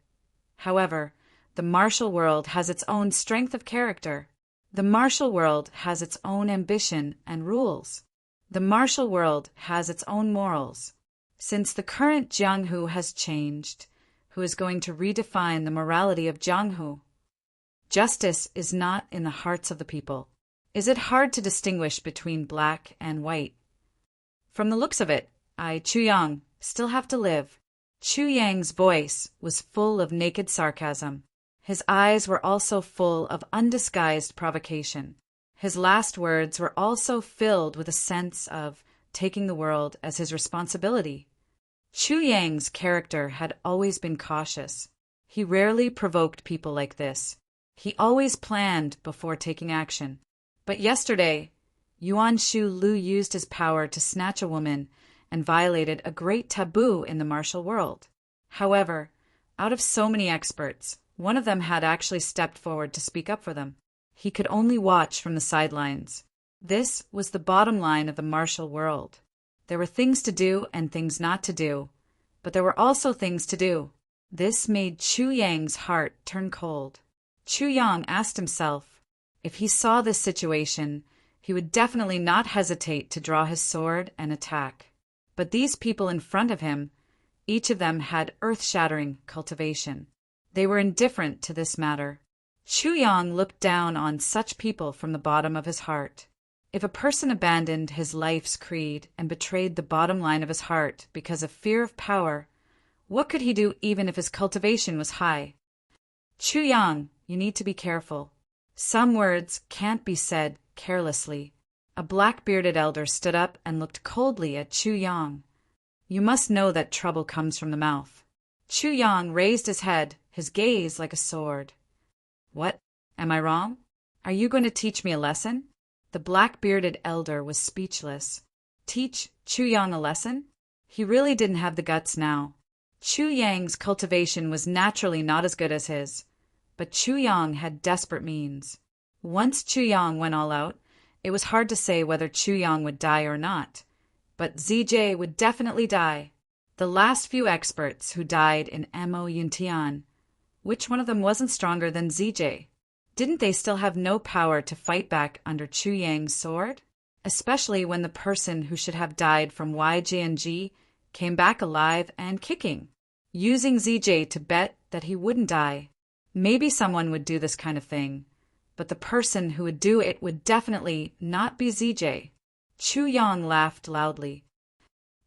however, The martial world has its own strength of character. The martial world has its own ambition and rules. The martial world has its own morals. Since the current Jianghu has changed, who is going to redefine the morality of Jianghu? Justice is not in the hearts of the people. Is it hard to distinguish between black and white? From the looks of it, I, Chu Yang, still have to live. Chu Yang's voice was full of naked sarcasm. His eyes were also full of undisguised provocation. His last words were also filled with a sense of taking the world as his responsibility. Chu Yang's character had always been cautious. He rarely provoked people like this. He always planned before taking action. But yesterday, Yuan Shu Lu used his power to snatch a woman and violated a great taboo in the martial world. However, out of so many experts, one of them had actually stepped forward to speak up for them. He could only watch from the sidelines. This was the bottom line of the martial world. There were things to do and things not to do, but there were also things to do. This made Chu Yang's heart turn cold. Chu Yang asked himself, if he saw this situation, he would definitely not hesitate to draw his sword and attack. But these people in front of him, each of them had earth-shattering cultivation. They were indifferent to this matter. Chu Yang looked down on such people from the bottom of his heart. If a person abandoned his life's creed and betrayed the bottom line of his heart because of fear of power, what could he do even if his cultivation was high? Chu Yang, you need to be careful. Some words can't be said carelessly. A black-bearded elder stood up and looked coldly at Chu Yang. You must know that trouble comes from the mouth. Chu Yang raised his head, his gaze like a sword. What? Am I wrong? Are you going to teach me a lesson? The black-bearded elder was speechless. Teach Chu Yang a lesson? He really didn't have the guts now. Chu Yang's cultivation was naturally not as good as his, but Chu Yang had desperate means. Once Chu Yang went all out, it was hard to say whether Chu Yang would die or not, but ZJ would definitely die. The last few experts who died in Mo Yuntian, which one of them wasn't stronger than ZJ? Didn't they still have no power to fight back under Chu Yang's sword? Especially when the person who should have died from YJNG came back alive and kicking, using ZJ to bet that he wouldn't die. Maybe someone would do this kind of thing, but the person who would do it would definitely not be ZJ. Chu Yang laughed loudly.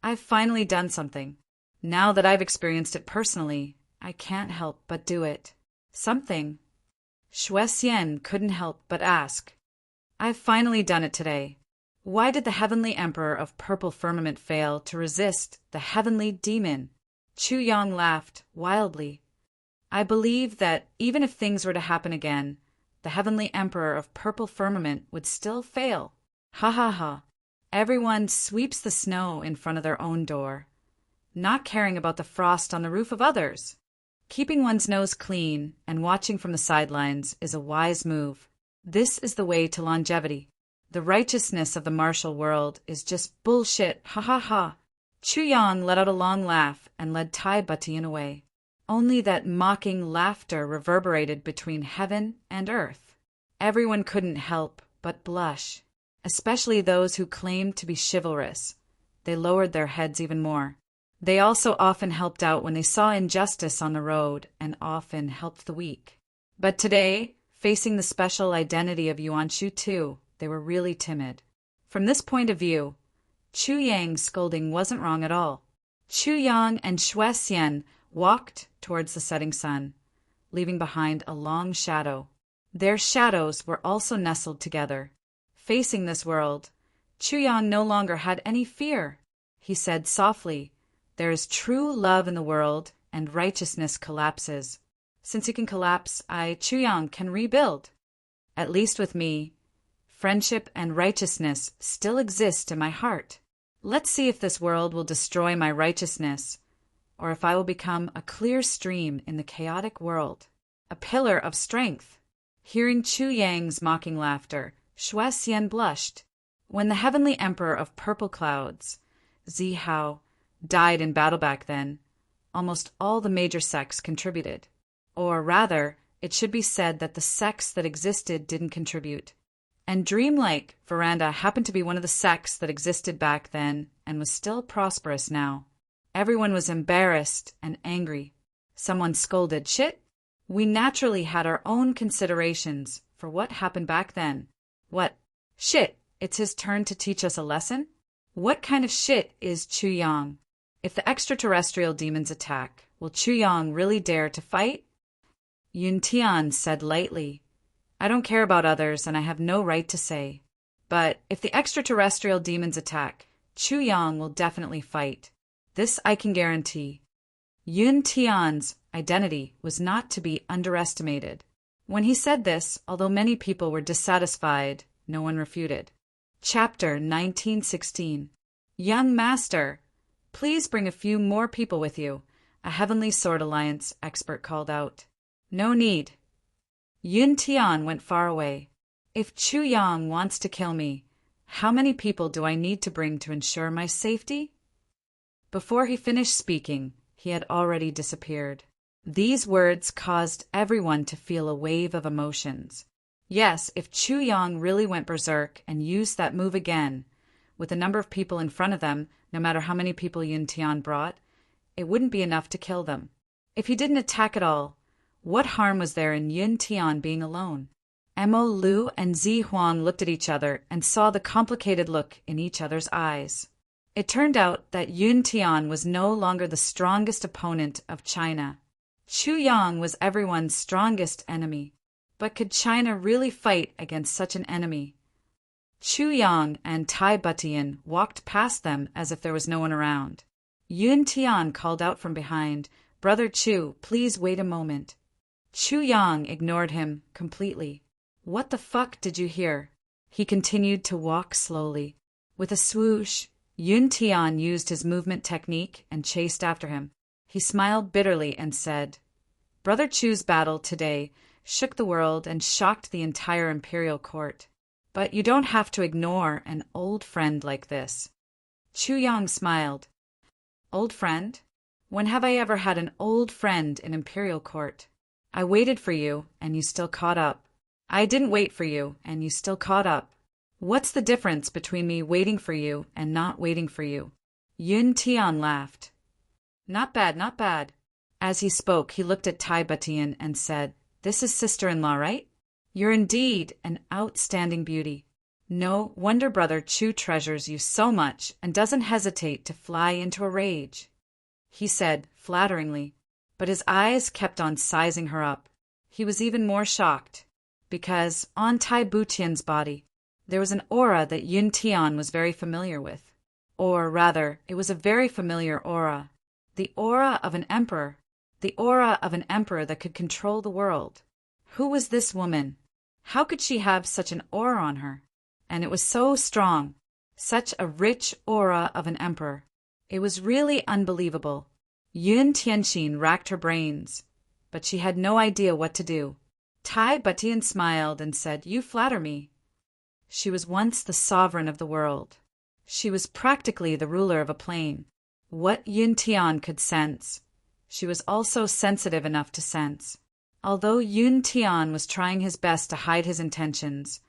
I've finally done something. Now that I've experienced it personally, I can't help but do it. Something. Shui Xian couldn't help but ask. I've finally done it today. Why did the Heavenly Emperor of Purple Firmament fail to resist the Heavenly Demon? Chu Yang laughed wildly. I believe that even if things were to happen again, the Heavenly Emperor of Purple Firmament would still fail. Ha ha ha. Everyone sweeps the snow in front of their own door, not caring about the frost on the roof of others. Keeping one's nose clean and watching from the sidelines is a wise move. This is the way to longevity. The righteousness of the martial world is just bullshit, ha ha ha. Chu Yang let out a long laugh and led Tai Butian away. Only that mocking laughter reverberated between heaven and earth. Everyone couldn't help but blush, especially those who claimed to be chivalrous. They lowered their heads even more. They also often helped out when they saw injustice on the road and often helped the weak. But today, facing the special identity of Yuan Shu too, they were really timid. From this point of view, Chu Yang's scolding wasn't wrong at all. Chu Yang and Shui Xian walked towards the setting sun, leaving behind a long shadow. Their shadows were also nestled together. Facing this world, Chu Yang no longer had any fear. He said softly, "There is true love in the world, and righteousness collapses. Since he can collapse, I, Chu Yang, can rebuild. At least with me, friendship and righteousness still exist in my heart. Let's see if this world will destroy my righteousness, or if I will become a clear stream in the chaotic world, a pillar of strength." Hearing Chu Yang's mocking laughter, Shui Xian blushed. When the Heavenly Emperor of Purple Clouds, Zi Hao, died in battle back then, almost all the major sects contributed. Or rather, it should be said that the sects that existed didn't contribute. And Dreamlike Veranda happened to be one of the sects that existed back then and was still prosperous now. Everyone was embarrassed and angry. Someone scolded, "Shit!" We naturally had our own considerations for what happened back then. What? Shit, it's his turn to teach us a lesson? What kind of shit is Chu Yang? If the extraterrestrial demons attack, will Chu Yang really dare to fight? Yun Tian said lightly, "I don't care about others and I have no right to say. But if the extraterrestrial demons attack, Chu Yang will definitely fight. This I can guarantee." Yun Tian's identity was not to be underestimated. When he said this, although many people were dissatisfied, no one refuted. Chapter 1916. Young Master, please bring a few more people with you, a Heavenly Sword Alliance expert called out. No need. Yun Tian went far away. If Chu Yang wants to kill me, how many people do I need to bring to ensure my safety? Before he finished speaking, he had already disappeared. These words caused everyone to feel a wave of emotions. Yes, if Chu Yang really went berserk and used that move again, with a number of people in front of them, no matter how many people Yun Tian brought, it wouldn't be enough to kill them. If he didn't attack at all, what harm was there in Yun Tian being alone? Mo Lu and Zi Huang looked at each other and saw the complicated look in each other's eyes. It turned out that Yun Tian was no longer the strongest opponent of China. Chu Yang was everyone's strongest enemy. But could China really fight against such an enemy? Chu Yang and Tai Butian walked past them as if there was no one around. Yun Tian called out from behind, "Brother Chu, please wait a moment." Chu Yang ignored him completely. "What the fuck did you hear?" He continued to walk slowly. With a swoosh, Yun Tian used his movement technique and chased after him. He smiled bitterly and said, "Brother Chu's battle today shook the world and shocked the entire imperial court. But you don't have to ignore an old friend like this." Chu Yang smiled. "Old friend? When have I ever had an old friend in imperial court? I waited for you, and you still caught up. I didn't wait for you, and you still caught up. What's the difference between me waiting for you and not waiting for you?" Yun Tian laughed. "Not bad, not bad." As he spoke, he looked at Tai Butian and said, "This is sister-in-law, right? You're indeed an outstanding beauty. No wonder Brother Chu treasures you so much and doesn't hesitate to fly into a rage," he said flatteringly, but his eyes kept on sizing her up. He was even more shocked, because on Tai Butian's body, there was an aura that Yun Tian was very familiar with. Or rather, it was a very familiar aura. The aura of an emperor. The aura of an emperor that could control the world. Who was this woman? How could she have such an aura on her? And it was so strong. Such a rich aura of an emperor. It was really unbelievable. Yun Tianxin racked her brains, but she had no idea what to do. Tai Butian smiled and said, "You flatter me." She was once the sovereign of the world. She was practically the ruler of a plane. What Yun Tian could sense, she was also sensitive enough to sense. Although Yun Tian was trying his best to hide his intentions,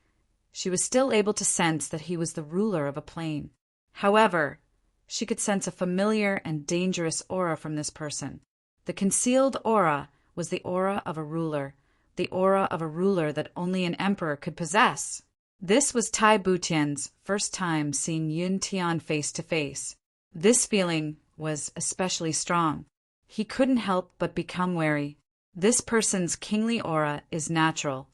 she was still able to sense that he was the ruler of a plane. However, she could sense a familiar and dangerous aura from this person. The concealed aura was the aura of a ruler, the aura of a ruler that only an emperor could possess. This was Tai Butian's first time seeing Yun Tian face to face. This feeling was especially strong. He couldn't help but become wary. This person's kingly aura is natural.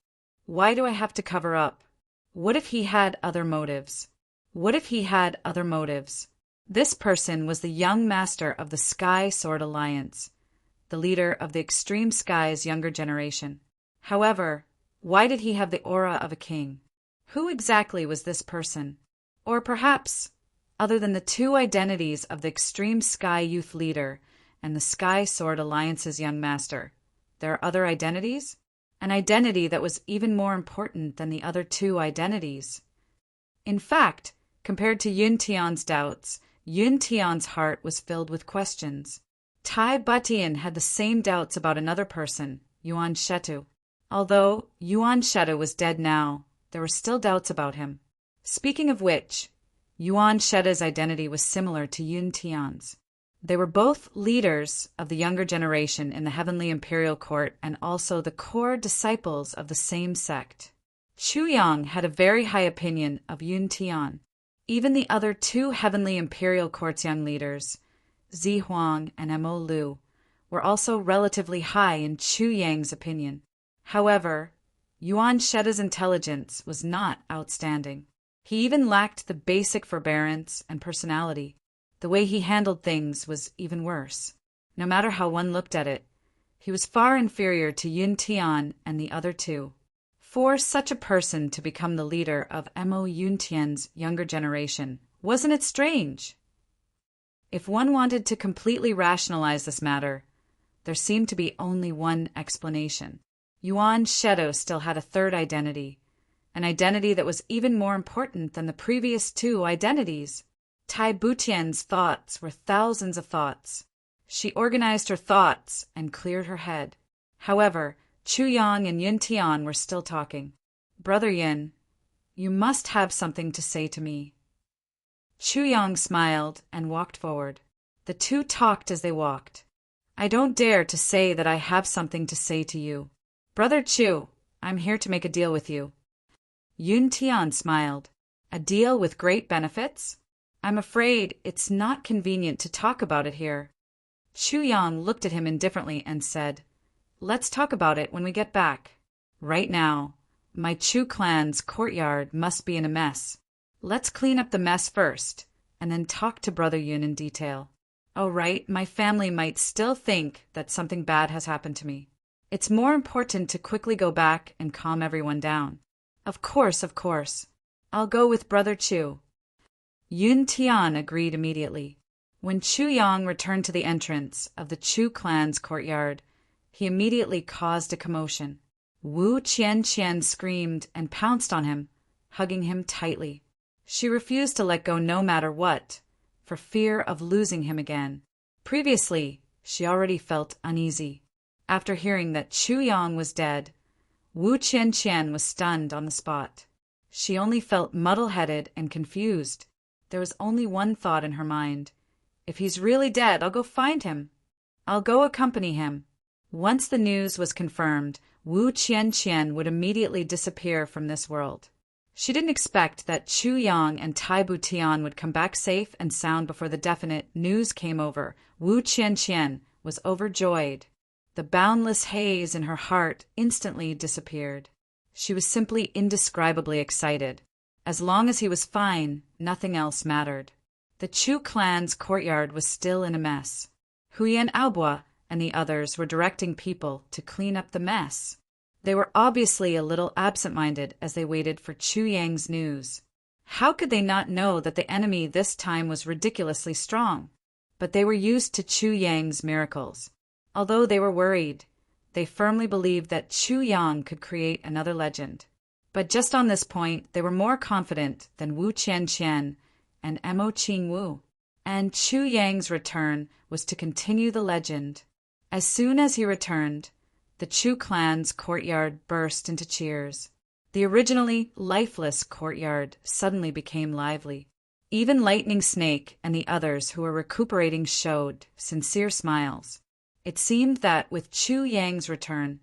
Why do I have to cover up? What if he had other motives? What if he had other motives? This person was the young master of the Sky Sword Alliance, the leader of the Extreme Sky's younger generation. However, why did he have the aura of a king? Who exactly was this person? Or perhaps, other than the two identities of the Extreme Sky Youth leader and the Sky Sword Alliance's young master, there are other identities? An identity that was even more important than the other two identities. In fact, compared to Yun Tian's doubts, Yun Tian's heart was filled with questions. Tai Butian had the same doubts about another person, Yuan Shetu. Although Yuan Sheda was dead now, there were still doubts about him. Speaking of which, Yuan Sheda's identity was similar to Yun Tian's. They were both leaders of the younger generation in the Heavenly Imperial Court and also the core disciples of the same sect. Chu Yang had a very high opinion of Yun Tian. Even the other two Heavenly Imperial Court's young leaders, Zi Huang and Mo Lu, were also relatively high in Chu Yang's opinion. However, Yuan Sheda's intelligence was not outstanding. He even lacked the basic forbearance and personality. The way he handled things was even worse. No matter how one looked at it, he was far inferior to Yun Tian and the other two. For such a person to become the leader of Mo Yuntian's younger generation, wasn't it strange? If one wanted to completely rationalize this matter, there seemed to be only one explanation. Yuan Sheda still had a third identity, an identity that was even more important than the previous two identities. Tai Butian's thoughts were thousands of thoughts. She organized her thoughts and cleared her head. However, Chu Yang and Yun Tian were still talking. Brother Yin, you must have something to say to me. Chu Yang smiled and walked forward. The two talked as they walked. I don't dare to say that I have something to say to you. Brother Chu, I'm here to make a deal with you. Yun Tian smiled. A deal with great benefits? I'm afraid it's not convenient to talk about it here. Chu Yang looked at him indifferently and said, Let's talk about it when we get back. Right now, my Chu clan's courtyard must be in a mess. Let's clean up the mess first, and then talk to Brother Yun in detail. Oh, right, my family might still think that something bad has happened to me. It's more important to quickly go back and calm everyone down. Of course. I'll go with Brother Chu. Yun Tian agreed immediately. When Chu Yang returned to the entrance of the Chu clan's courtyard, he immediately caused a commotion. Wu Qianqian screamed and pounced on him, hugging him tightly. She refused to let go no matter what, for fear of losing him again. Previously, she already felt uneasy. After hearing that Chu Yang was dead, Wu Qianqian was stunned on the spot. She only felt muddle-headed and confused. There was only one thought in her mind. If he's really dead, I'll go find him. I'll go accompany him. Once the news was confirmed, Wu Qianqian would immediately disappear from this world. She didn't expect that Chu Yang and Tai Butian would come back safe and sound before the definite news came over. Wu Qianqian was overjoyed. The boundless haze in her heart instantly disappeared. She was simply indescribably excited. As long as he was fine, nothing else mattered. The Chu clan's courtyard was still in a mess. Huyan Aobua and the others were directing people to clean up the mess. They were obviously a little absent-minded as they waited for Chu Yang's news. How could they not know that the enemy this time was ridiculously strong? But they were used to Chu Yang's miracles. Although they were worried, they firmly believed that Chu Yang could create another legend. But just on this point, they were more confident than Wu Qianqian and Mo Qingwu. And Chu Yang's return was to continue the legend. As soon as he returned, the Chu clan's courtyard burst into cheers. The originally lifeless courtyard suddenly became lively. Even Lightning Snake and the others who were recuperating showed sincere smiles. It seemed that with Chu Yang's return,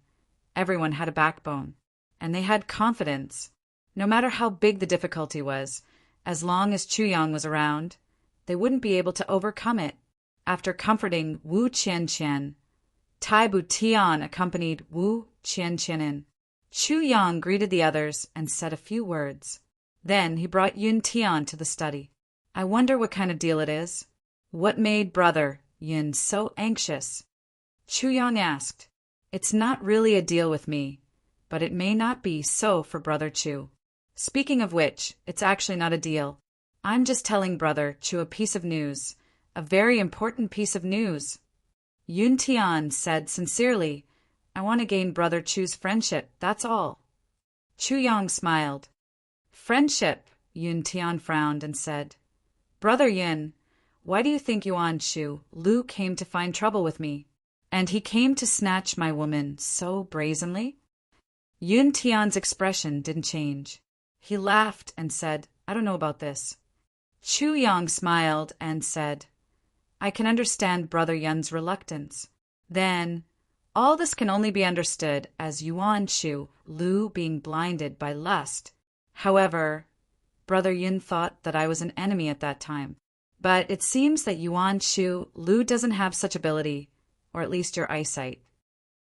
everyone had a backbone, and they had confidence. No matter how big the difficulty was, as long as Chu Yang was around, they wouldn't be able to overcome it. After comforting Wu Qianqian, Tai Butian accompanied Wu Qianqian in. Chu Yang greeted the others and said a few words. Then he brought Yun Tian to the study. I wonder what kind of deal it is. What made Brother Yun so anxious? Chu Yang asked. It's not really a deal with me, but it may not be so for Brother Chu. Speaking of which, it's actually not a deal. I'm just telling Brother Chu a piece of news, a very important piece of news. Yun Tian said sincerely, I want to gain Brother Chu's friendship, that's all. Chu Yang smiled. Friendship, Yun Tian frowned and said. Brother Yin, why do you think Yuan Shu Lu came to find trouble with me? And he came to snatch my woman so brazenly? Yun Tian's expression didn't change. He laughed and said, I don't know about this. Chu Yang smiled and said, I can understand Brother Yun's reluctance. Then, all this can only be understood as Yuan Shu Lu being blinded by lust. However, Brother Yun thought that I was an enemy at that time. But it seems that Yuan Shu Lu doesn't have such ability, or at least your eyesight.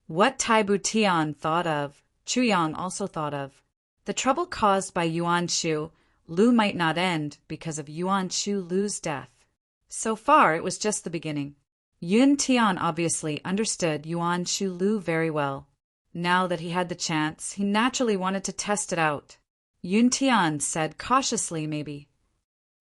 What Tai Bu Tian thought of, Chu Yang also thought of. The trouble caused by Yuan Shu Lu might not end because of Yuan Shu Lu's death. So far, it was just the beginning. Yun Tian obviously understood Yuan Shu Lu very well. Now that he had the chance, he naturally wanted to test it out. Yun Tian said cautiously, maybe.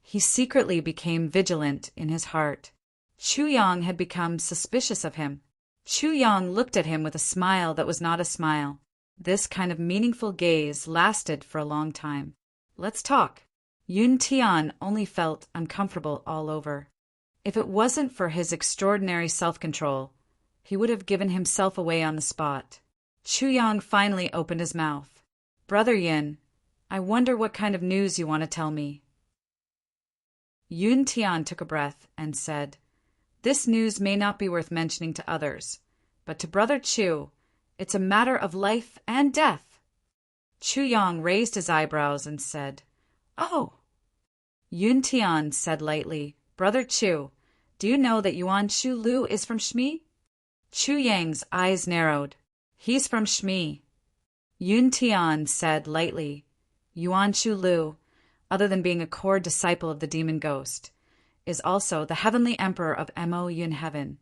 He secretly became vigilant in his heart. Chu Yang had become suspicious of him. Chu Yang looked at him with a smile that was not a smile. This kind of meaningful gaze lasted for a long time. Let's talk. Yun Tian only felt uncomfortable all over. If it wasn't for his extraordinary self-control, he would have given himself away on the spot. Chu Yang finally opened his mouth. Brother Yin, I wonder what kind of news you want to tell me. Yun Tian took a breath and said, This news may not be worth mentioning to others, but to Brother Chu, it's a matter of life and death. Chu Yang raised his eyebrows and said, Oh. Yun Tian said lightly, Brother Chu, do you know that Yuan Shu Lu is from Shmi? Chu Yang's eyes narrowed. He's from Shmi. Yun Tian said lightly, Yuan Shu Lu, other than being a core disciple of the demon ghost, is also the heavenly emperor of Mo Yun Heaven.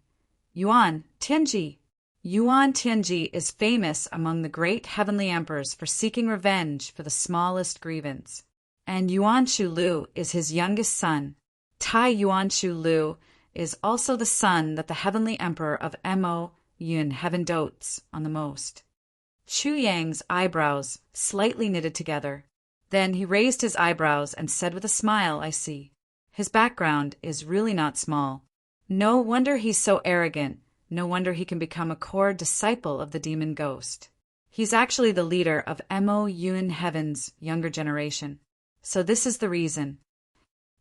Yuan Tianji. Yuan Tianji is famous among the great heavenly emperors for seeking revenge for the smallest grievance. And Yuan Shu Lu is his youngest son. Tai Yuan Shu Lu is also the son that the heavenly emperor of Mo Yun Heaven dotes on the most. Chu Yang's eyebrows slightly knitted together. Then he raised his eyebrows and said with a smile, I see. His background is really not small. No wonder he's so arrogant. No wonder he can become a core disciple of the demon ghost. He's actually the leader of Mo Yun Heaven's younger generation. So this is the reason.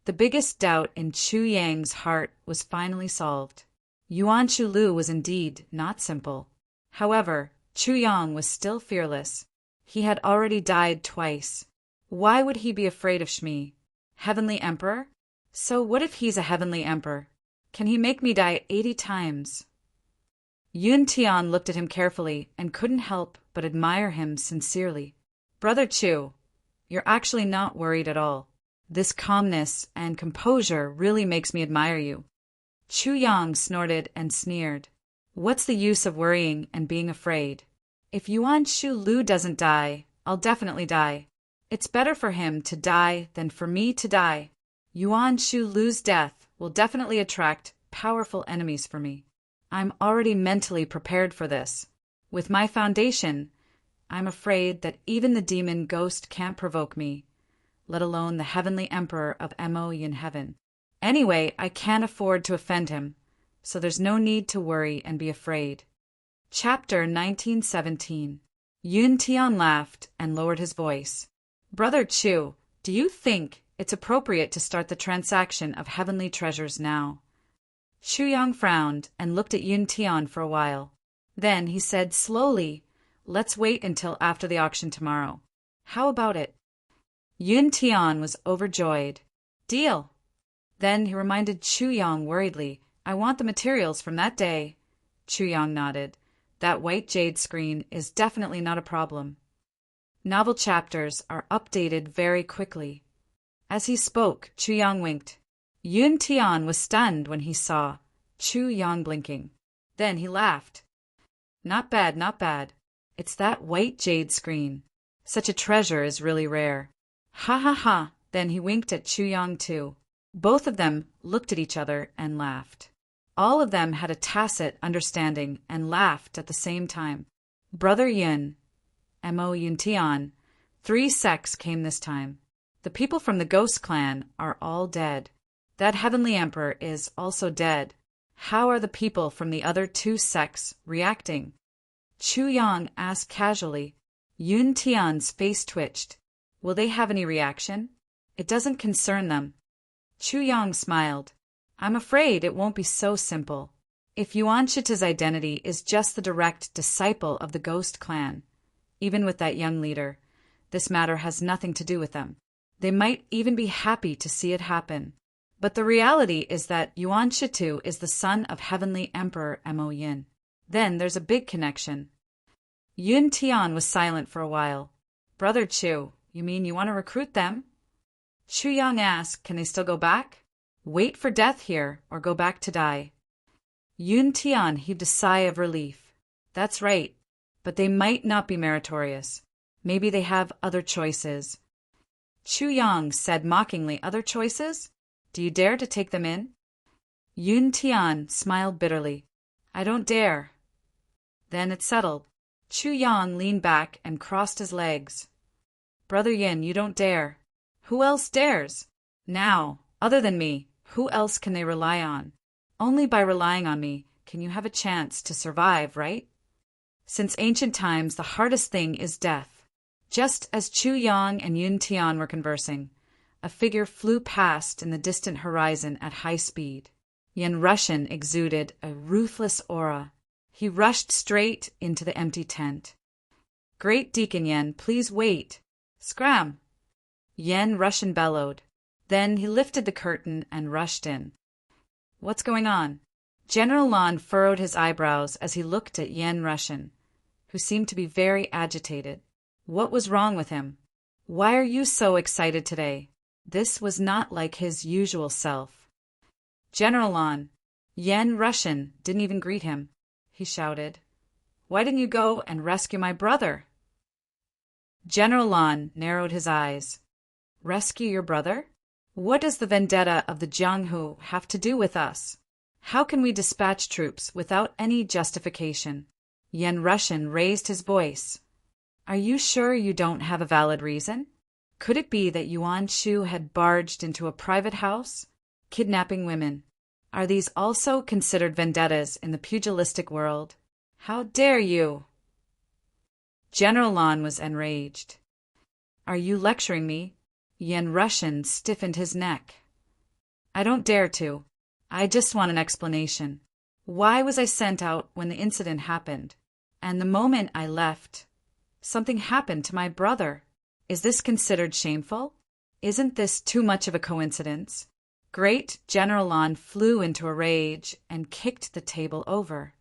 The biggest doubt in Chu Yang's heart was finally solved. Yuan Shu Lu was indeed not simple. However, Chu Yang was still fearless. He had already died twice. Why would he be afraid of Shmi? Heavenly Emperor? So what if he's a heavenly emperor? Can he make me die 80 times? Yun Tian looked at him carefully and couldn't help but admire him sincerely. Brother Chu, you're actually not worried at all. This calmness and composure really makes me admire you. Chu Yang snorted and sneered. What's the use of worrying and being afraid? If Yuan Shu Lu doesn't die, I'll definitely die. It's better for him to die than for me to die. Yuan Shu Lu's death will definitely attract powerful enemies for me. I'm already mentally prepared for this. With my foundation, I'm afraid that even the demon ghost can't provoke me, let alone the heavenly emperor of Mo Yun Heaven. Anyway, I can't afford to offend him, so there's no need to worry and be afraid. Chapter 1917. Yun Tian laughed and lowered his voice. Brother Chu, do you think it's appropriate to start the transaction of heavenly treasures now? Chu Yang frowned and looked at Yun Tian for a while. Then he said slowly, Let's wait until after the auction tomorrow. How about it? Yun Tian was overjoyed. Deal. Then he reminded Chu Yang worriedly, I want the materials from that day. Chu Yang nodded. That white jade screen is definitely not a problem. Novel chapters are updated very quickly. As he spoke, Chu Yang winked. Yun Tian was stunned when he saw Chu Yang blinking. Then he laughed. Not bad, not bad. It's that white jade screen. Such a treasure is really rare. Ha ha ha. Then he winked at Chu Yang too. Both of them looked at each other and laughed. All of them had a tacit understanding and laughed at the same time. Brother Yin, Mo Yun Tian, 3 sects came this time. The people from the Ghost Clan are all dead. That heavenly emperor is also dead. How are the people from the other 2 sects reacting? Chu Yang asked casually. Yun Tian's face twitched. Will they have any reaction? It doesn't concern them. Chu Yang smiled. I'm afraid it won't be so simple. If Yuan Shita's identity is just the direct disciple of the Ghost Clan, even with that young leader, this matter has nothing to do with them. They might even be happy to see it happen. But the reality is that Yuan Shitu is the son of Heavenly Emperor Mo Yin. Then there's a big connection. Yun Tian was silent for a while. Brother Chu, you mean you want to recruit them? Chu Yang asked, can they still go back? Wait for death here, or go back to die. Yun Tian heaved a sigh of relief. That's right, but they might not be meritorious. Maybe they have other choices. Chu Yang said mockingly, other choices? Do you dare to take them in? Yun Tian smiled bitterly. I don't dare. Then it's settled. Chu Yang leaned back and crossed his legs. Brother Yin, you don't dare. Who else dares? Now, other than me, who else can they rely on? Only by relying on me can you have a chance to survive, right? Since ancient times, the hardest thing is death. Just as Chu Yang and Yun Tian were conversing, a figure flew past in the distant horizon at high speed. Yen Russian exuded a ruthless aura. He rushed straight into the empty tent. Great Deacon Yen, please wait. Scram! Yen Russian bellowed. Then he lifted the curtain and rushed in. What's going on? General Lan furrowed his eyebrows as he looked at Yen Russian, who seemed to be very agitated. What was wrong with him? Why are you so excited today? This was not like his usual self. General Lan, Yen Russian didn't even greet him. He shouted. Why didn't you go and rescue my brother? General Lan narrowed his eyes. Rescue your brother? What does the vendetta of the Jianghu have to do with us? How can we dispatch troops without any justification? Yen Russian raised his voice. Are you sure you don't have a valid reason? Could it be that Yuan Shu had barged into a private house, kidnapping women? Are these also considered vendettas in the pugilistic world? How dare you? General Lan was enraged. Are you lecturing me? Yen Russian stiffened his neck. I don't dare to. I just want an explanation. Why was I sent out when the incident happened? And the moment I left, something happened to my brother. Is this considered shameful? Isn't this too much of a coincidence? Great General Lan flew into a rage and kicked the table over.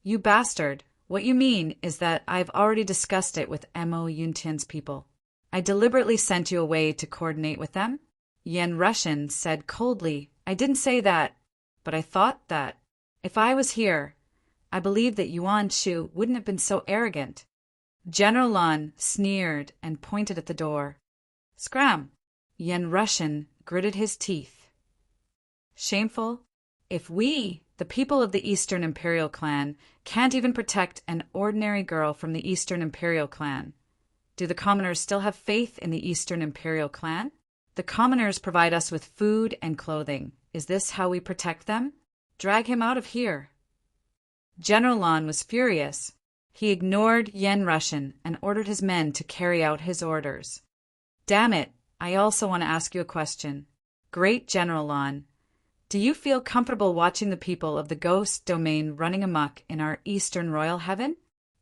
You bastard! What you mean is that I've already discussed it with Mo Yuntian's people. I deliberately sent you away to coordinate with them? Yen Russian said coldly, I didn't say that, but I thought that. If I was here, I believe that Yuan Shu wouldn't have been so arrogant. General Lan sneered and pointed at the door. Scram! Yen Russian gritted his teeth. Shameful? If we, the people of the Eastern Imperial Clan, can't even protect an ordinary girl from the Eastern Imperial Clan, do the commoners still have faith in the Eastern Imperial Clan? The commoners provide us with food and clothing. Is this how we protect them? Drag him out of here. General Lan was furious. He ignored Yen Russian and ordered his men to carry out his orders. Damn it, I also want to ask you a question. Great General Lan, do you feel comfortable watching the people of the Ghost Domain running amok in our Eastern Royal Heaven?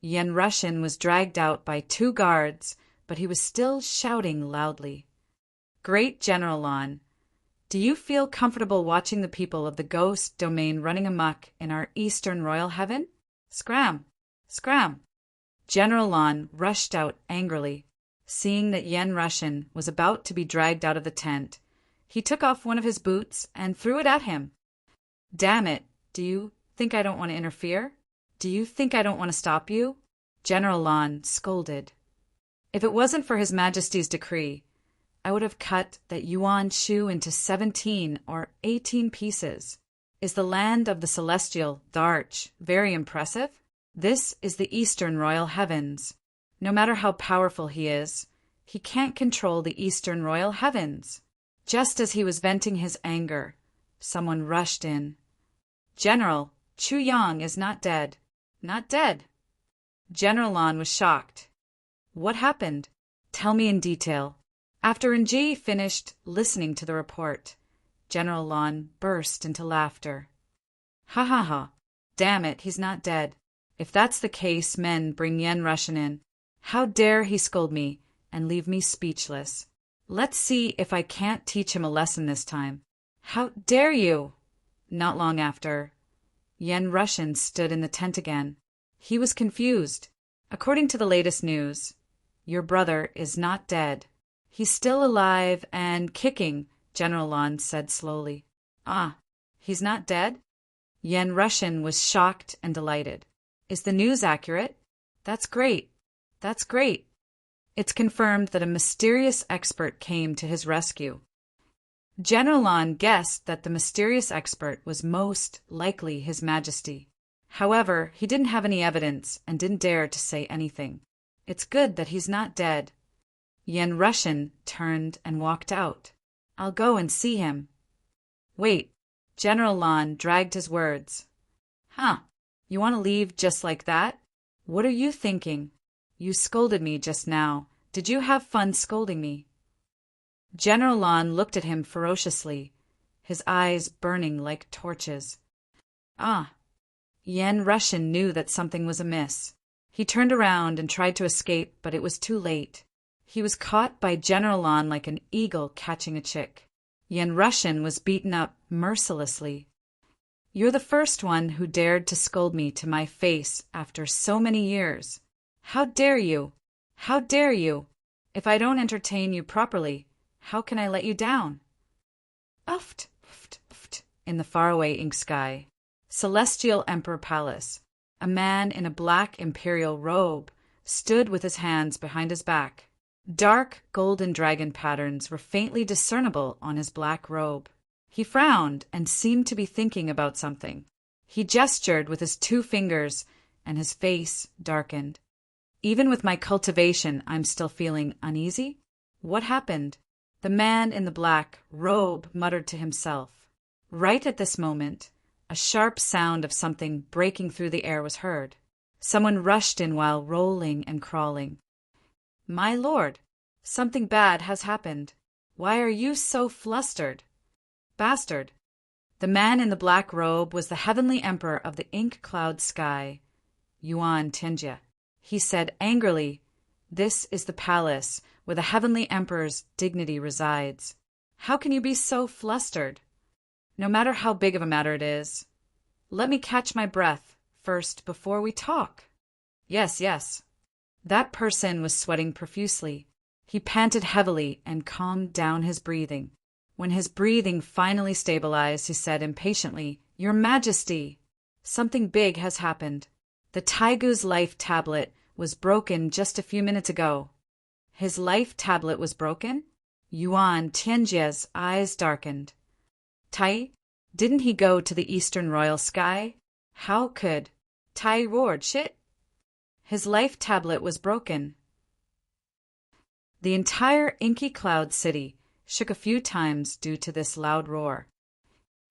Yen Russian was dragged out by 2 guards, but he was still shouting loudly. Great General Lan, do you feel comfortable watching the people of the Ghost Domain running amok in our Eastern Royal Heaven? Scram! Scram! General Lan rushed out angrily. Seeing that Yen Russian was about to be dragged out of the tent, he took off one of his boots and threw it at him. Damn it, do you think I don't want to interfere? Do you think I don't want to stop you? General Lan scolded. If it wasn't for His Majesty's decree, I would have cut that Yuan Shu into 17 or 18 pieces. Is the land of the celestial, the Arch, very impressive? This is the Eastern Royal Heavens. No matter how powerful he is, he can't control the Eastern Royal Heavens. Just as he was venting his anger, someone rushed in. General, Chu Yang is not dead. Not dead. General Lan was shocked. What happened? Tell me in detail. After Nji finished listening to the report, General Lon burst into laughter. Ha ha ha. Damn it, he's not dead. If that's the case, men, bring Yen Russian in. How dare he scold me and leave me speechless. Let's see if I can't teach him a lesson this time. How dare you? Not long after, Yen Russian stood in the tent again. He was confused. According to the latest news, your brother is not dead. He's still alive and kicking, General Lon said slowly. Ah, he's not dead? Yen Russian was shocked and delighted. Is the news accurate? That's great. That's great. It's confirmed that a mysterious expert came to his rescue. General Lon guessed that the mysterious expert was most likely His Majesty. However, he didn't have any evidence and didn't dare to say anything. It's good that he's not dead. Yen Russian turned and walked out. I'll go and see him. Wait. General Lon dragged his words. Huh. You want to leave just like that? What are you thinking? You scolded me just now. Did you have fun scolding me? General Lon looked at him ferociously, his eyes burning like torches. Ah. Yen Russian knew that something was amiss. He turned around and tried to escape, but it was too late. He was caught by General Lon like an eagle catching a chick. Yen Russian was beaten up mercilessly. You're the first one who dared to scold me to my face after so many years. How dare you? How dare you? If I don't entertain you properly, how can I let you down? Uft, uft, uft. In the faraway ink sky, Celestial Emperor Palace, a man in a black imperial robe stood with his hands behind his back. Dark golden dragon patterns were faintly discernible on his black robe. He frowned and seemed to be thinking about something. He gestured with his 2 fingers, and his face darkened. Even with my cultivation, I'm still feeling uneasy. What happened? The man in the black robe muttered to himself. Right at this moment, a sharp sound of something breaking through the air was heard. Someone rushed in while rolling and crawling. My lord, something bad has happened. Why are you so flustered? Bastard. The man in the black robe was the heavenly emperor of the ink cloud sky, Yuan Tinjia. He said angrily, This is the palace where the heavenly emperor's dignity resides. How can you be so flustered? No matter how big of a matter it is. Let me catch my breath first before we talk. Yes, yes. That person was sweating profusely. He panted heavily and calmed down his breathing. When his breathing finally stabilized, he said impatiently, Your Majesty, something big has happened. The Taigu's life tablet was broken just a few minutes ago. His life tablet was broken? Yuan Tianjia's eyes darkened. Tai, didn't he go to the eastern royal sky? How could? Tai roared, Shit. His life tablet was broken. The entire inky cloud city shook a few times due to this loud roar.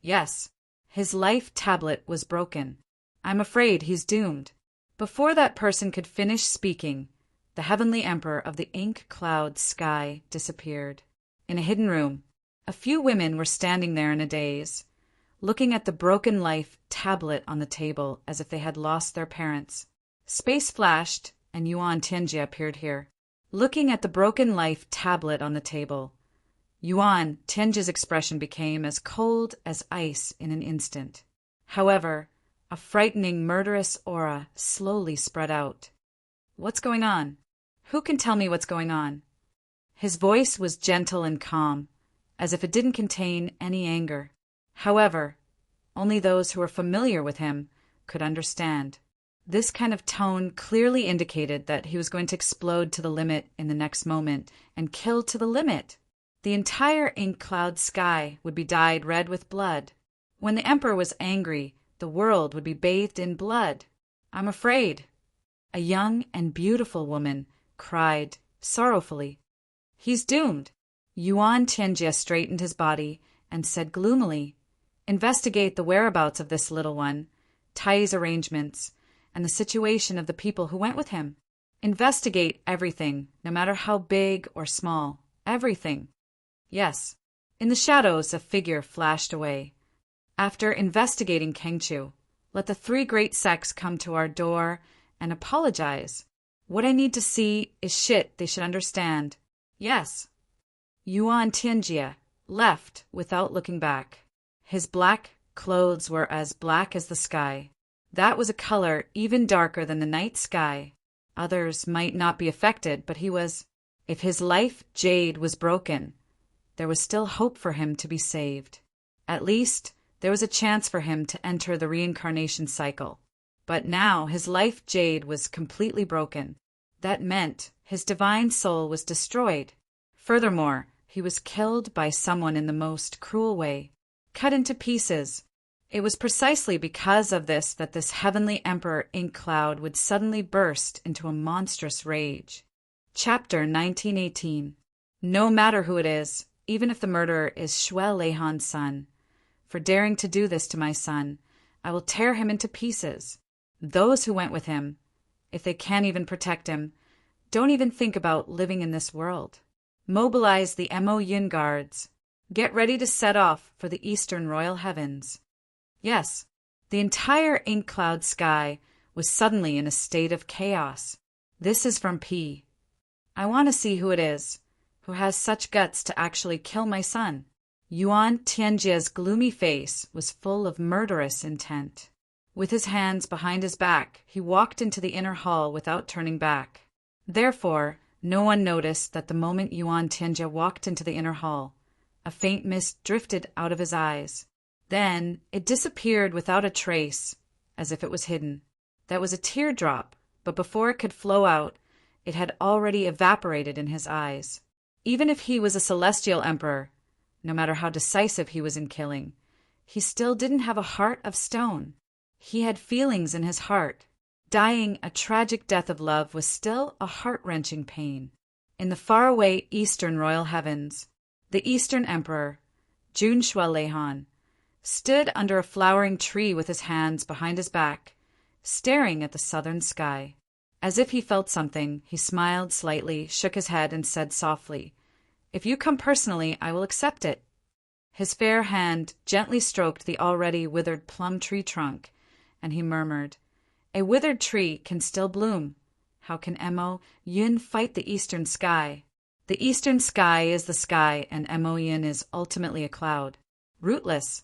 Yes, his life tablet was broken. I'm afraid he's doomed. Before that person could finish speaking, the heavenly emperor of the ink cloud sky disappeared. In a hidden room, a few women were standing there in a daze, looking at the broken life tablet on the table as if they had lost their parents. Space flashed, and Yuan Tianjia appeared here. Looking at the broken life tablet on the table, Yuan Tianjia's expression became as cold as ice in an instant. However, a frightening, murderous aura slowly spread out. What's going on? Who can tell me what's going on? His voice was gentle and calm, as if it didn't contain any anger. However, only those who were familiar with him could understand. This kind of tone clearly indicated that he was going to explode to the limit in the next moment and kill to the limit. The entire ink cloud sky would be dyed red with blood. When the emperor was angry, the world would be bathed in blood. I'm afraid. A young and beautiful woman cried sorrowfully. He's doomed. Yuan Tianjia straightened his body and said gloomily, Investigate the whereabouts of this little one, Tai's arrangements, and the situation of the people who went with him. Investigate everything, no matter how big or small. Everything. Yes. In the shadows, a figure flashed away. After investigating Kengchu, let the three great sects come to our door and apologize. What I need to see is shit they should understand. Yes. Yuan Tianjie left without looking back. His black clothes were as black as the sky. That was a color even darker than the night sky. Others might not be affected, but he was. If his life jade was broken, there was still hope for him to be saved. At least, there was a chance for him to enter the reincarnation cycle. But now his life jade was completely broken. That meant his divine soul was destroyed. Furthermore, he was killed by someone in the most cruel way, cut into pieces. It was precisely because of this that this heavenly emperor ink cloud would suddenly burst into a monstrous rage. Chapter 1918. No matter who it is, even if the murderer is Shuai Leihan's son, for daring to do this to my son, I will tear him into pieces. Those who went with him, if they can't even protect him, don't even think about living in this world. Mobilize the Mo Yin guards. Get ready to set off for the eastern royal heavens. Yes, the entire ink cloud sky was suddenly in a state of chaos. This is from P. I want to see who it is, who has such guts to actually kill my son. Yuan Tianjie's gloomy face was full of murderous intent. With his hands behind his back, he walked into the inner hall without turning back. Therefore, no one noticed that the moment Yuan Tianjie walked into the inner hall, a faint mist drifted out of his eyes. Then it disappeared without a trace, as if it was hidden. That was a teardrop, but before it could flow out, it had already evaporated in his eyes. Even if he was a celestial emperor, no matter how decisive he was in killing, he still didn't have a heart of stone. He had feelings in his heart. Dying a tragic death of love was still a heart-wrenching pain. In the faraway eastern royal heavens, the eastern emperor, Jun Shuai Leihan, stood under a flowering tree with his hands behind his back, staring at the southern sky. As if he felt something, he smiled slightly, shook his head, and said softly, "If you come personally, I will accept it." His fair hand gently stroked the already withered plum tree trunk, and he murmured, "A withered tree can still bloom. How can Mo Yin fight the eastern sky? The eastern sky is the sky, and Mo Yin is ultimately a cloud. Rootless."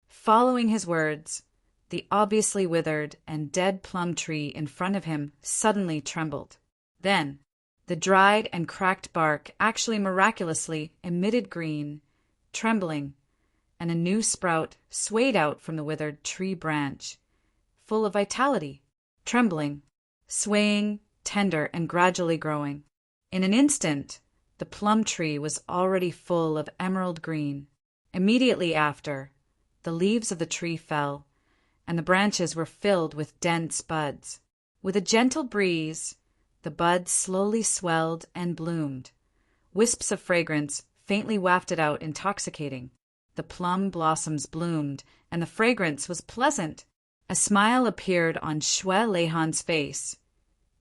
Following his words, the obviously withered and dead plum tree in front of him suddenly trembled. Then, the dried and cracked bark actually miraculously emitted green, trembling, and a new sprout swayed out from the withered tree branch, full of vitality, trembling, swaying, tender, and gradually growing. In an instant, the plum tree was already full of emerald green. Immediately after, the leaves of the tree fell, and the branches were filled with dense buds. With a gentle breeze, the buds slowly swelled and bloomed. Wisps of fragrance faintly wafted out, intoxicating. The plum blossoms bloomed, and the fragrance was pleasant. A smile appeared on Shuai Leihan's face,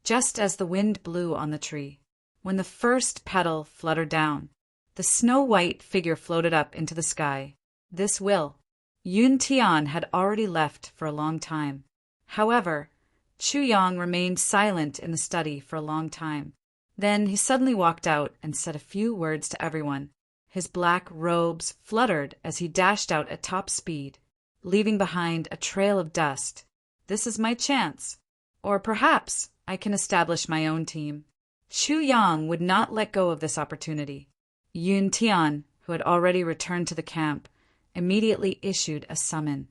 just as the wind blew on the tree. When the first petal fluttered down, the snow-white figure floated up into the sky. This will. Yun Tian had already left for a long time. However, Chu Yang remained silent in the study for a long time. Then he suddenly walked out and said a few words to everyone. His black robes fluttered as he dashed out at top speed, leaving behind a trail of dust. This is my chance. Or perhaps I can establish my own team. Chu Yang would not let go of this opportunity. Yun Tian, who had already returned to the camp, immediately issued a summon.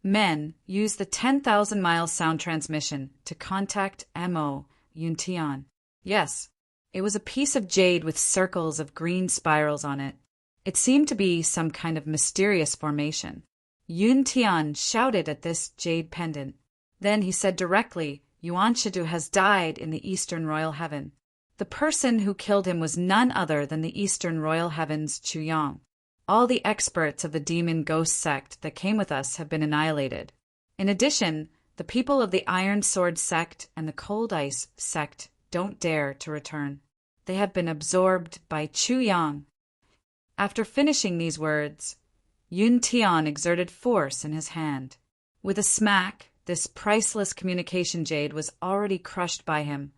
Men used the 10,000-mile sound transmission to contact Mo Yun Tian. Yes, it was a piece of jade with circles of green spirals on it. It seemed to be some kind of mysterious formation. Yun Tian shouted at this jade pendant. Then he said directly, "Yuan Shidu has died in the eastern royal heaven." The person who killed him was none other than the eastern royal heavens Chu Yang. All the experts of the demon ghost sect that came with us have been annihilated. In addition, the people of the Iron Sword sect and the Cold Ice sect don't dare to return. They have been absorbed by Chu Yang. After finishing these words, Yun Tian exerted force in his hand. With a smack, this priceless communication jade was already crushed by him,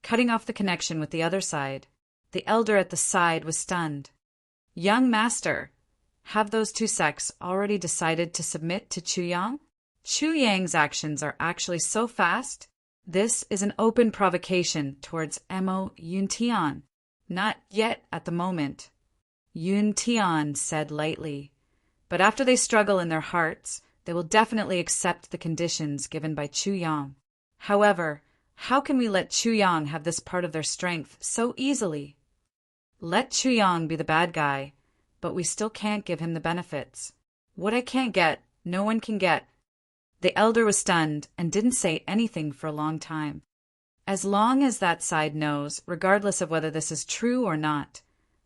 cutting off the connection with the other side. The elder at the side was stunned. Young master, have those two sects already decided to submit to Chu Yang? Chu Yang's actions are actually so fast. This is an open provocation towards Mo Yun Tian. Not yet at the moment, Yun Tian said lightly. But after they struggle in their hearts, they will definitely accept the conditions given by Chu Yang. However, how can we let Chu Yang have this part of their strength so easily? Let Chu Yang be the bad guy, but we still can't give him the benefits. What I can't get, no one can get. The elder was stunned and didn't say anything for a long time. As long as that side knows, regardless of whether this is true or not,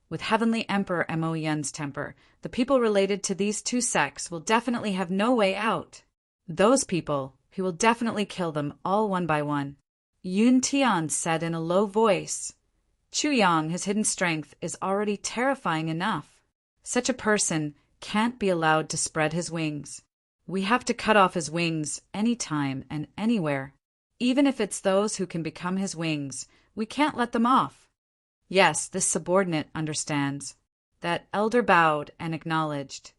with Heavenly Emperor Mo Yun's temper, the people related to these two sects will definitely have no way out. Those people, he will definitely kill them all one by one. Yun Tian said in a low voice. Chu Yang, his hidden strength, is already terrifying enough. Such a person can't be allowed to spread his wings. We have to cut off his wings anytime and anywhere. Even if it's those who can become his wings, we can't let them off. Yes, this subordinate understands. That elder bowed and acknowledged.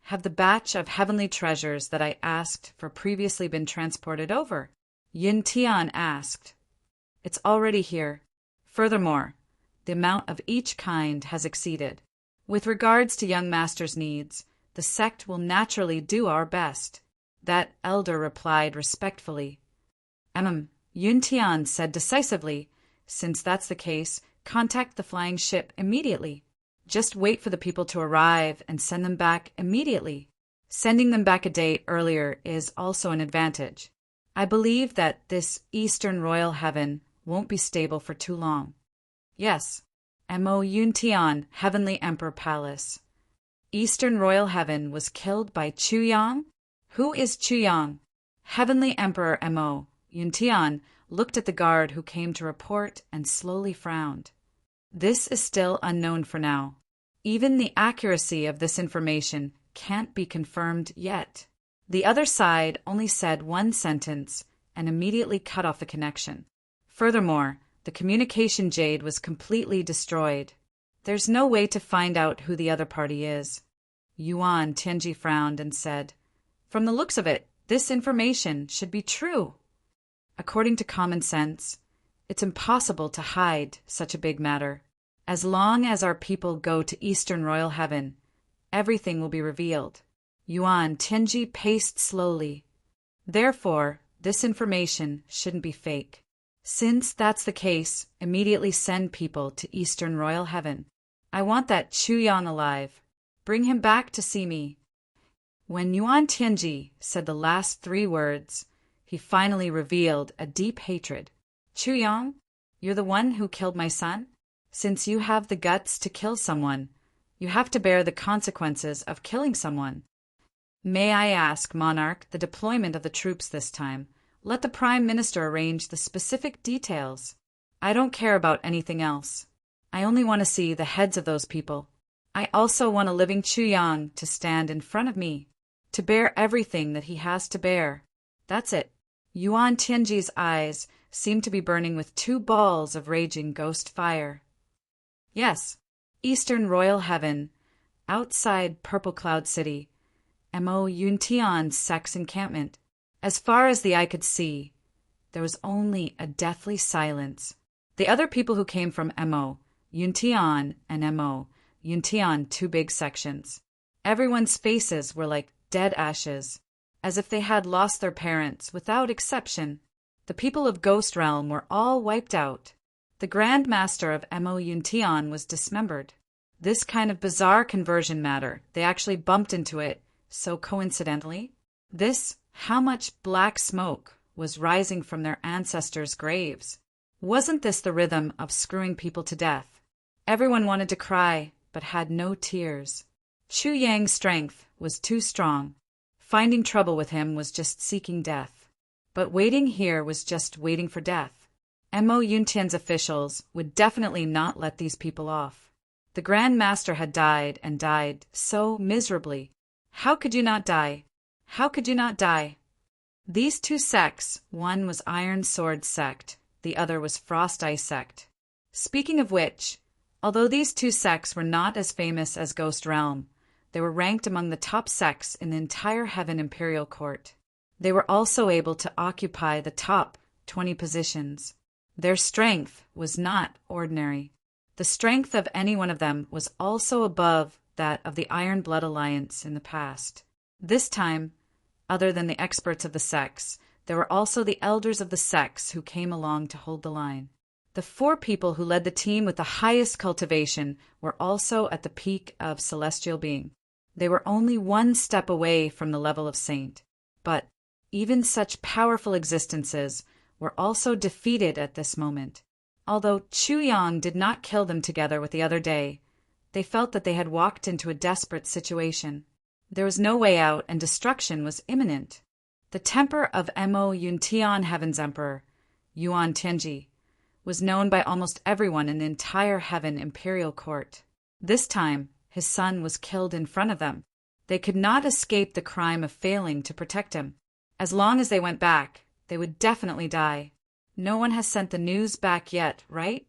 Have the batch of heavenly treasures that I asked for previously been transported over? Yun Tian asked. It's already here. Furthermore, the amount of each kind has exceeded. With regards to young master's needs, the sect will naturally do our best. That elder replied respectfully. Yun Tian said decisively, since that's the case, contact the flying ship immediately. Just wait for the people to arrive and send them back immediately. Sending them back a day earlier is also an advantage. I believe that this Eastern Royal Heaven won't be stable for too long. Yes, Mo Yun Tian, Heavenly Emperor Palace. Eastern Royal Heaven was killed by Chu Yang? Who is Chu Yang? Heavenly Emperor Mo Yun Tian looked at the guard who came to report and slowly frowned. This is still unknown for now. Even the accuracy of this information can't be confirmed yet. The other side only said one sentence and immediately cut off the connection. Furthermore, the communication jade was completely destroyed. There's no way to find out who the other party is. Yuan Tianji frowned and said, From the looks of it, this information should be true. According to common sense, it's impossible to hide such a big matter. As long as our people go to Eastern Royal Heaven, everything will be revealed. Yuan Tianji paced slowly. Therefore, this information shouldn't be fake. Since that's the case, immediately send people to Eastern Royal Heaven. I want that Chu Yang alive. Bring him back to see me. When Yuan Tianji said the last 3 words, he finally revealed a deep hatred. Chu Yang, you're the one who killed my son? Since you have the guts to kill someone, you have to bear the consequences of killing someone. May I ask, Monarch, the deployment of the troops this time? Let the Prime Minister arrange the specific details. I don't care about anything else. I only want to see the heads of those people. I also want a living Chu Yang to stand in front of me, to bear everything that he has to bear. That's it. Yuan Tianji's eyes seemed to be burning with 2 balls of raging ghost fire. Yes, Eastern Royal Heaven, outside Purple Cloud City, Mo Yun Tian's sex encampment. As far as the eye could see, there was only a deathly silence. The other people who came from Mo Yun Tian and Mo Yun Tian, 2 big sections. Everyone's faces were like dead ashes, as if they had lost their parents without exception. The people of Ghost Realm were all wiped out. The Grand Master of Mo Yun Tian was dismembered. This kind of bizarre conversion matter, they actually bumped into it so coincidentally. How much black smoke was rising from their ancestors' graves? Wasn't this the rhythm of screwing people to death? Everyone wanted to cry, but had no tears. Chu Yang's strength was too strong. Finding trouble with him was just seeking death. But waiting here was just waiting for death. Mo Yuntian's officials would definitely not let these people off. The Grand Master had died and died so miserably. How could you not die? How could you not die? These two sects, one was Iron Sword sect, the other was Frost Ice sect. Speaking of which, although these two sects were not as famous as Ghost Realm, they were ranked among the top sects in the entire Heaven Imperial Court. They were also able to occupy the top 20 positions. Their strength was not ordinary. The strength of any one of them was also above that of the Iron Blood Alliance in the past. This time, other than the experts of the sects, there were also the elders of the sects who came along to hold the line. The 4 people who led the team with the highest cultivation were also at the peak of celestial being. They were only 1 step away from the level of saint. But even such powerful existences were also defeated at this moment. Although Chu Yang did not kill them together with the other day, they felt that they had walked into a desperate situation. There was no way out, and destruction was imminent. The temper of Mo Yuntian, Heaven's Emperor, Yuan Tianji, was known by almost everyone in the entire Heaven Imperial Court. This time, his son was killed in front of them. They could not escape the crime of failing to protect him. As long as they went back, they would definitely die. No one has sent the news back yet, right?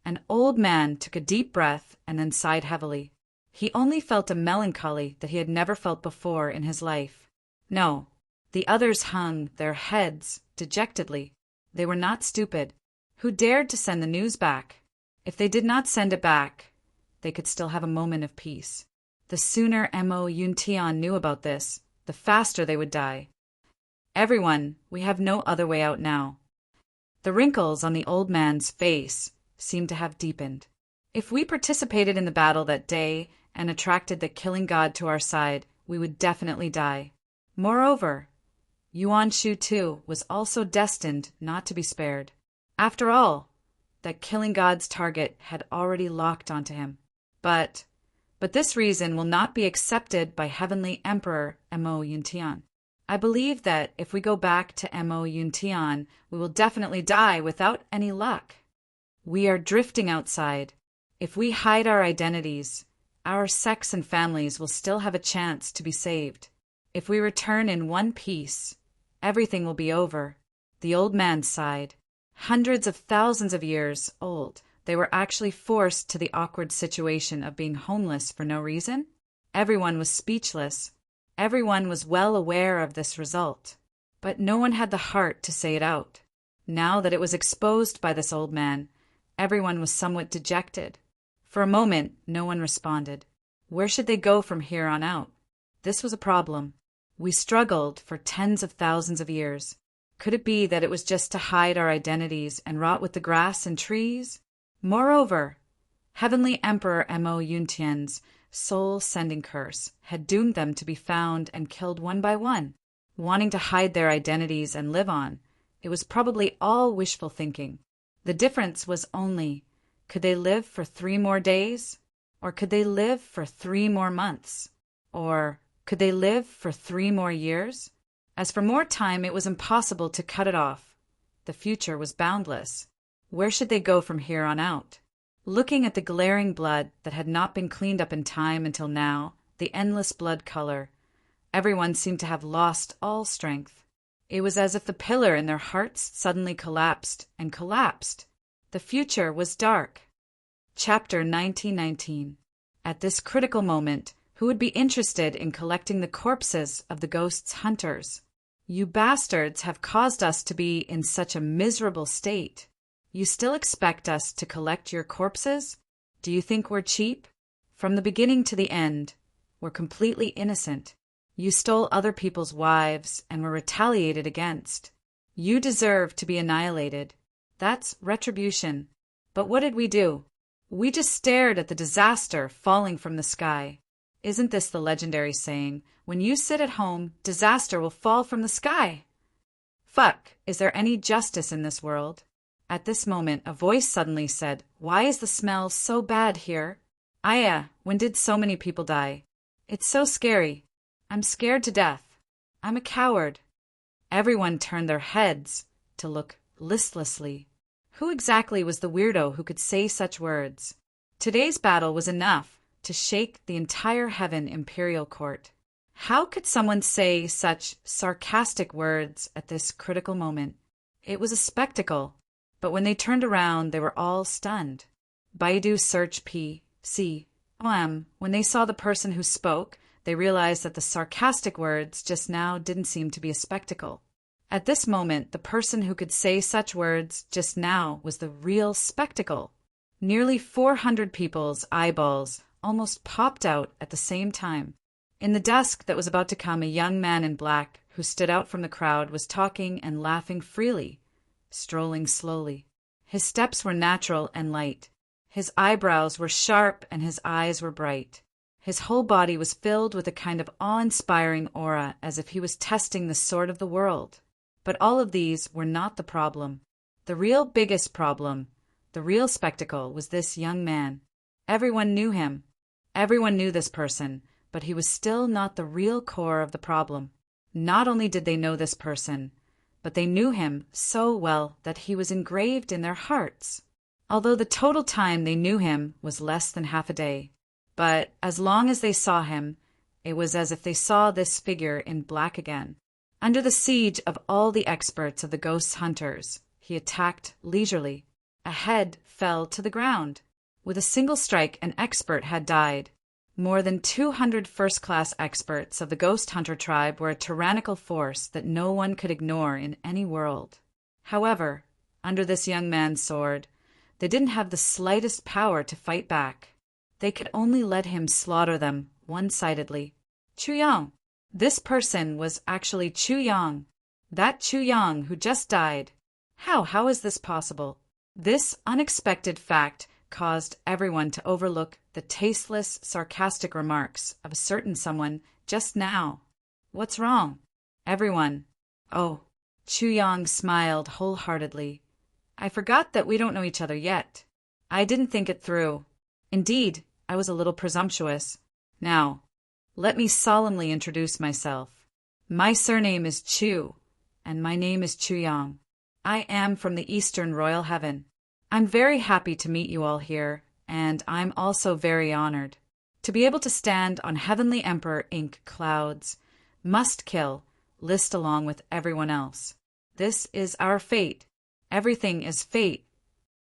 An old man took a deep breath and then sighed heavily. He only felt a melancholy that he had never felt before in his life. No, the others hung their heads dejectedly. They were not stupid. Who dared to send the news back? If they did not send it back, they could still have a moment of peace. The sooner Mo Yuntian knew about this, the faster they would die. Everyone, we have no other way out now. The wrinkles on the old man's face seemed to have deepened. If we participated in the battle that day and attracted the killing god to our side, we would definitely die. Moreover, Yuan Shu too was also destined not to be spared. After all, that killing god's target had already locked onto him. But this reason will not be accepted by Heavenly Emperor Mo Yuntian. I believe that if we go back to Mo Yuntian, we will definitely die without any luck. We are drifting outside. If we hide our identities, our sects and families will still have a chance to be saved. If we return in one piece, everything will be over. The old man sighed. Hundreds of thousands of years old, they were actually forced to the awkward situation of being homeless for no reason? Everyone was speechless. Everyone was well aware of this result. But no one had the heart to say it out. Now that it was exposed by this old man, everyone was somewhat dejected. For a moment, no one responded. Where should they go from here on out? This was a problem. We struggled for tens of thousands of years. Could it be that it was just to hide our identities and rot with the grass and trees? Moreover, Heavenly Emperor Mo Yuntian's soul-sending curse had doomed them to be found and killed one by one. Wanting to hide their identities and live on, it was probably all wishful thinking. The difference was only, could they live for 3 more days? Or could they live for 3 more months? Or could they live for 3 more years? As for more time, it was impossible to cut it off. The future was boundless. Where should they go from here on out? Looking at the glaring blood that had not been cleaned up in time until now, the endless blood color, everyone seemed to have lost all strength. It was as if the pillar in their hearts suddenly collapsed and collapsed. The future was dark. Chapter 1919. At this critical moment, who would be interested in collecting the corpses of the ghosts' hunters? You bastards have caused us to be in such a miserable state. You still expect us to collect your corpses? Do you think we're cheap? From the beginning to the end, we're completely innocent. You stole other people's wives and were retaliated against. You deserve to be annihilated. That's retribution. But what did we do? We just stared at the disaster falling from the sky. Isn't this the legendary saying, when you sit at home, disaster will fall from the sky? Fuck, is there any justice in this world? At this moment, a voice suddenly said, why is the smell so bad here? Aya, when did so many people die? It's so scary. I'm scared to death. I'm a coward. Everyone turned their heads to look listlessly. Who exactly was the weirdo who could say such words? Today's battle was enough to shake the entire Heaven Imperial Court. How could someone say such sarcastic words at this critical moment? It was a spectacle, but when they turned around, they were all stunned. Baidu search P.C.O.M. When they saw the person who spoke, they realized that the sarcastic words just now didn't seem to be a spectacle. At this moment, the person who could say such words just now was the real spectacle. Nearly 400 people's eyeballs almost popped out at the same time. In the dusk that was about to come, a young man in black who stood out from the crowd was talking and laughing freely, strolling slowly. His steps were natural and light. His eyebrows were sharp and his eyes were bright. His whole body was filled with a kind of awe-inspiring aura, as if he was testing the sword of the world. But all of these were not the problem. The real biggest problem, the real spectacle, was this young man. Everyone knew him. Everyone knew this person, but he was still not the real core of the problem. Not only did they know this person, but they knew him so well that he was engraved in their hearts. Although the total time they knew him was less than half a day. But as long as they saw him, it was as if they saw this figure in black again. Under the siege of all the experts of the ghost hunters, he attacked leisurely. A head fell to the ground. With a single strike, an expert had died. More than 200 first-class experts of the ghost hunter tribe were a tyrannical force that no one could ignore in any world. However, under this young man's sword, they didn't have the slightest power to fight back. They could only let him slaughter them one-sidedly. Chu Yang. This person was actually Chu Yang. That Chu Yang who just died. How is this possible? This unexpected fact caused everyone to overlook the tasteless, sarcastic remarks of a certain someone just now. What's wrong? Everyone. Oh, Chu Yang smiled wholeheartedly. I forgot that we don't know each other yet. I didn't think it through. Indeed, I was a little presumptuous. Now, let me solemnly introduce myself. My surname is Chu, and my name is Chu Yang. I am from the Eastern Royal Heaven. I'm very happy to meet you all here, and I'm also very honored. To be able to stand on Heavenly Emperor ink clouds, must kill, list along with everyone else. This is our fate. Everything is fate.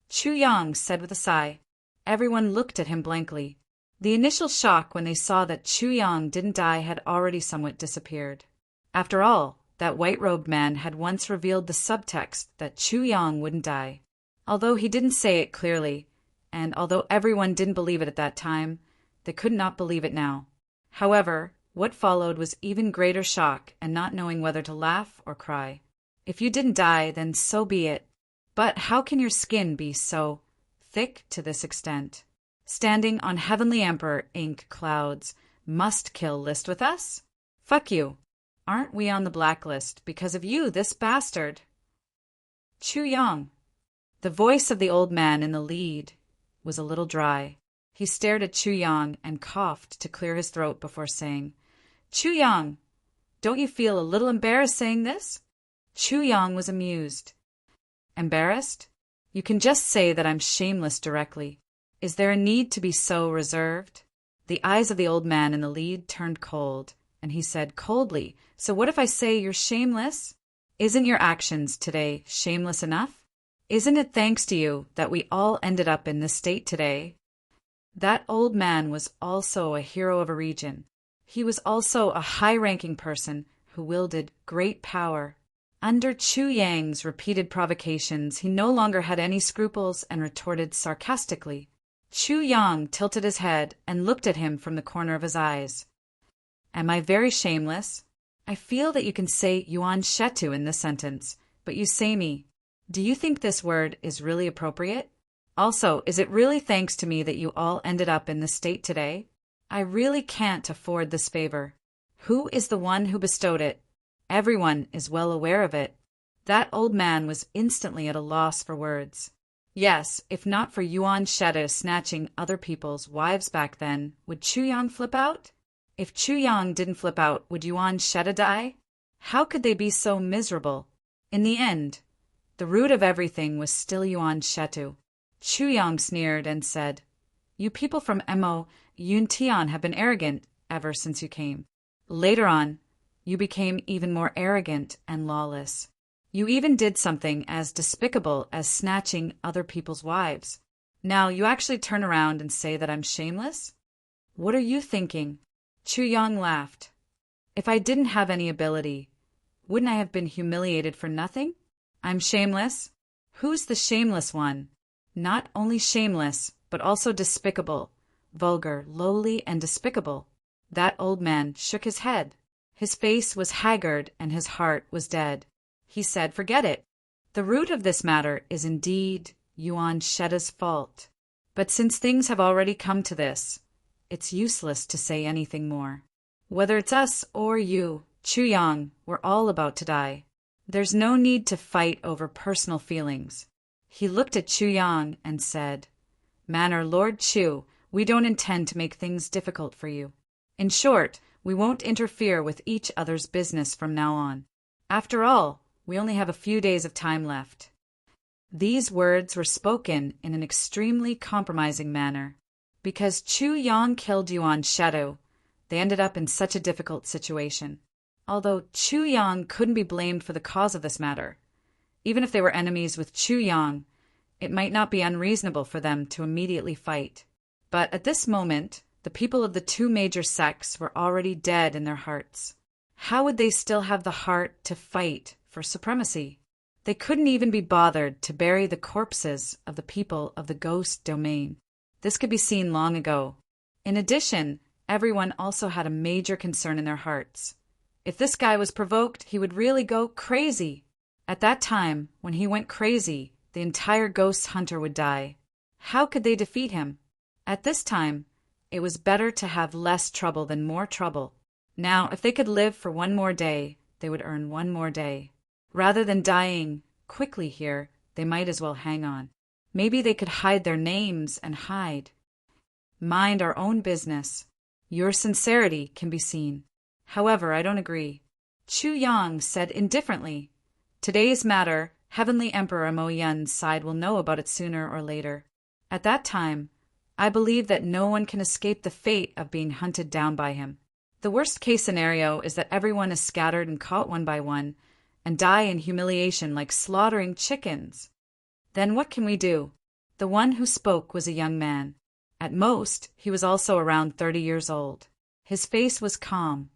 Chu Yang said with a sigh. Everyone looked at him blankly. The initial shock when they saw that Chu Yang didn't die had already somewhat disappeared. After all, that white-robed man had once revealed the subtext that Chu Yang wouldn't die. Although he didn't say it clearly, and although everyone didn't believe it at that time, they could not believe it now. However, what followed was even greater shock and not knowing whether to laugh or cry. If you didn't die, then so be it. But how can your skin be so thick to this extent? Standing on Heavenly Emperor ink clouds, must kill list with us? Fuck you. Aren't we on the blacklist because of you, this bastard? Chu Yang. The voice of the old man in the lead was a little dry. He stared at Chu Yang and coughed to clear his throat before saying, Chu Yang, don't you feel a little embarrassed saying this? Chu Yang was amused. Embarrassed? You can just say that I'm shameless directly. Is there a need to be so reserved? The eyes of the old man in the lead turned cold, and he said coldly, So what if I say you're shameless? Isn't your actions today shameless enough? Isn't it thanks to you that we all ended up in this state today? That old man was also a hero of a region. He was also a high-ranking person who wielded great power. Under Chu Yang's repeated provocations, he no longer had any scruples and retorted sarcastically. Chu Yang tilted his head and looked at him from the corner of his eyes. Am I very shameless? I feel that you can say Yuan Shetu in this sentence, but you say me. Do you think this word is really appropriate? Also, is it really thanks to me that you all ended up in this state today? I really can't afford this favor. Who is the one who bestowed it? Everyone is well aware of it. That old man was instantly at a loss for words. Yes, if not for Yuan Shetu snatching other people's wives back then, would Chu Yang flip out? If Chu Yang didn't flip out, would Yuan Shetu die? How could they be so miserable? In the end, The root of everything was still Yuan Shetu. Chu Yang sneered and said, "You people from Mo Yuntian have been arrogant ever since you came. Later on, you became even more arrogant and lawless. You even did something as despicable as snatching other people's wives. Now you actually turn around and say that I'm shameless? What are you thinking?" Chu Yang laughed. "If I didn't have any ability, wouldn't I have been humiliated for nothing? I'm shameless? Who's the shameless one? Not only shameless, but also despicable, vulgar, lowly, and despicable." That old man shook his head. His face was haggard and his heart was dead. He said, "Forget it. The root of this matter is indeed Yuan Sheda's fault. But since things have already come to this, it's useless to say anything more. Whether it's us or you, Chu Yang, we're all about to die. There's no need to fight over personal feelings." He looked at Chu Yang and said, "Manor Lord Chu, we don't intend to make things difficult for you. In short, we won't interfere with each other's business from now on. After all, we only have a few days of time left." These words were spoken in an extremely compromising manner. Because Chu Yang killed Yuan Shetu, they ended up in such a difficult situation. Although Chu Yang couldn't be blamed for the cause of this matter. Even if they were enemies with Chu Yang, it might not be unreasonable for them to immediately fight. But at this moment, the people of the two major sects were already dead in their hearts. How would they still have the heart to fight for supremacy? They couldn't even be bothered to bury the corpses of the people of the ghost domain. This could be seen long ago. In addition, everyone also had a major concern in their hearts. If this guy was provoked, he would really go crazy. At that time, when he went crazy, the entire ghost hunter would die. How could they defeat him? At this time, it was better to have less trouble than more trouble. Now, if they could live for one more day, they would earn one more day. Rather than dying quickly here, they might as well hang on. Maybe they could hide their names and hide. Mind our own business. Your sincerity can be seen. However, I don't agree. Chu Yang said indifferently, "Today's matter, Heavenly Emperor Mo Yun's side will know about it sooner or later. At that time, I believe that no one can escape the fate of being hunted down by him. The worst-case scenario is that everyone is scattered and caught one by one, and die in humiliation like slaughtering chickens. Then what can we do?" The one who spoke was a young man. At most, he was also around 30 years old. His face was calm,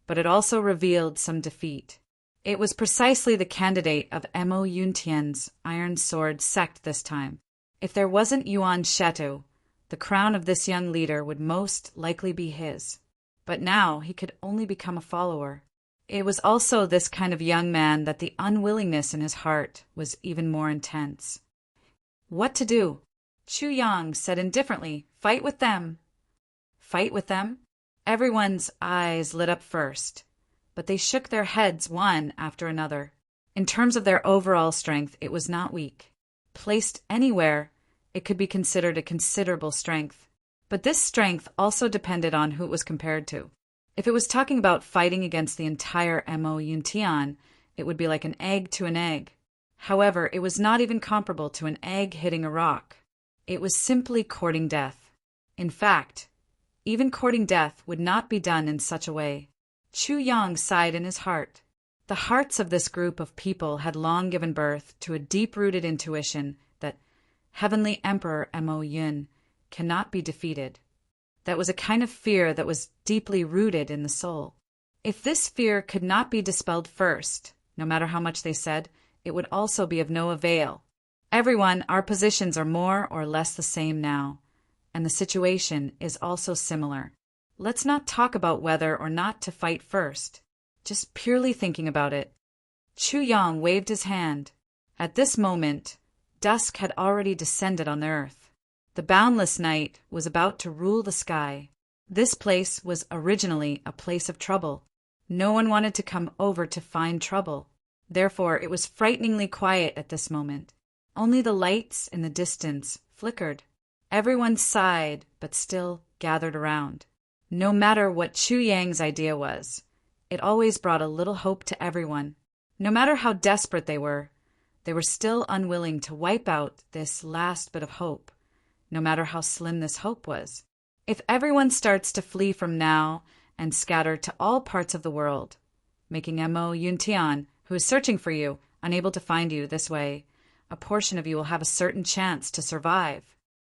but it also revealed some defeat. It was precisely the candidate of Mo Yuntian's Iron Sword sect this time. If there wasn't Yuan Shetu, the crown of this young leader would most likely be his. But now he could only become a follower. It was also this kind of young man that the unwillingness in his heart was even more intense. What to do? Chu Yang said indifferently, "Fight with them." Fight with them? Everyone's eyes lit up first, but they shook their heads one after another. In terms of their overall strength, it was not weak. Placed anywhere, it could be considered a considerable strength. But this strength also depended on who it was compared to. If it was talking about fighting against the entire Mo Yuntian, it would be like an egg to an egg. However, it was not even comparable to an egg hitting a rock. It was simply courting death. In fact, even courting death would not be done in such a way. Chu Yang sighed in his heart. The hearts of this group of people had long given birth to a deep-rooted intuition that Heavenly Emperor Mo Yun cannot be defeated. That was a kind of fear that was deeply rooted in the soul. If this fear could not be dispelled first, no matter how much they said, it would also be of no avail. Everyone, our positions are more or less the same now, and the situation is also similar. Let's not talk about whether or not to fight first, just purely thinking about it. Chu Yang waved his hand. At this moment, dusk had already descended on the earth. The boundless night was about to rule the sky. This place was originally a place of trouble. No one wanted to come over to find trouble. Therefore, it was frighteningly quiet at this moment. Only the lights in the distance flickered. Everyone sighed, but still gathered around. No matter what Chu Yang's idea was, it always brought a little hope to everyone. No matter how desperate they were, They were still unwilling to wipe out this last bit of hope, no matter how slim this hope was. If everyone starts to flee from now and scatter to all parts of the world, making Mo Yuntian, who is searching for you, unable to find you this way, a portion of you will have a certain chance to survive.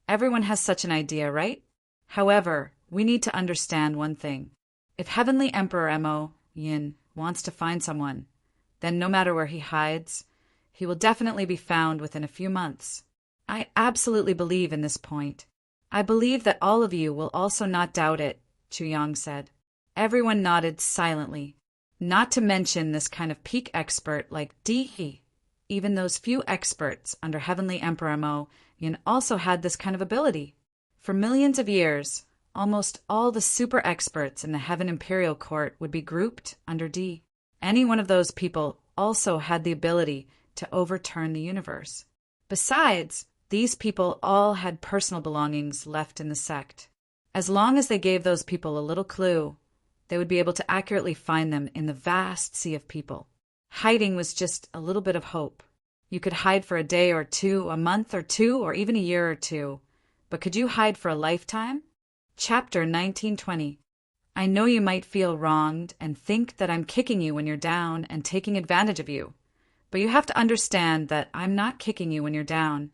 Everyone has such an idea, right? However, we need to understand one thing. If Heavenly Emperor Mo Yin wants to find someone, then no matter where he hides, he will definitely be found within a few months. I absolutely believe in this point. I believe that all of you will also not doubt it, Chu Yang said. Everyone nodded silently. Not to mention this kind of peak expert like Di. Even those few experts under Heavenly Emperor Mo Yin also had this kind of ability. For millions of years, almost all the super experts in the Heaven Imperial Court would be grouped under Di. Any one of those people also had the ability to overturn the universe. Besides, these people all had personal belongings left in the sect. As long as they gave those people a little clue, they would be able to accurately find them in the vast sea of people. Hiding was just a little bit of hope. You could hide for a day or two, a month or two, or even a year or two. But could you hide for a lifetime? Chapter 1920. I know you might feel wronged and think that I'm kicking you when you're down and taking advantage of you. But you have to understand that I'm not kicking you when you're down,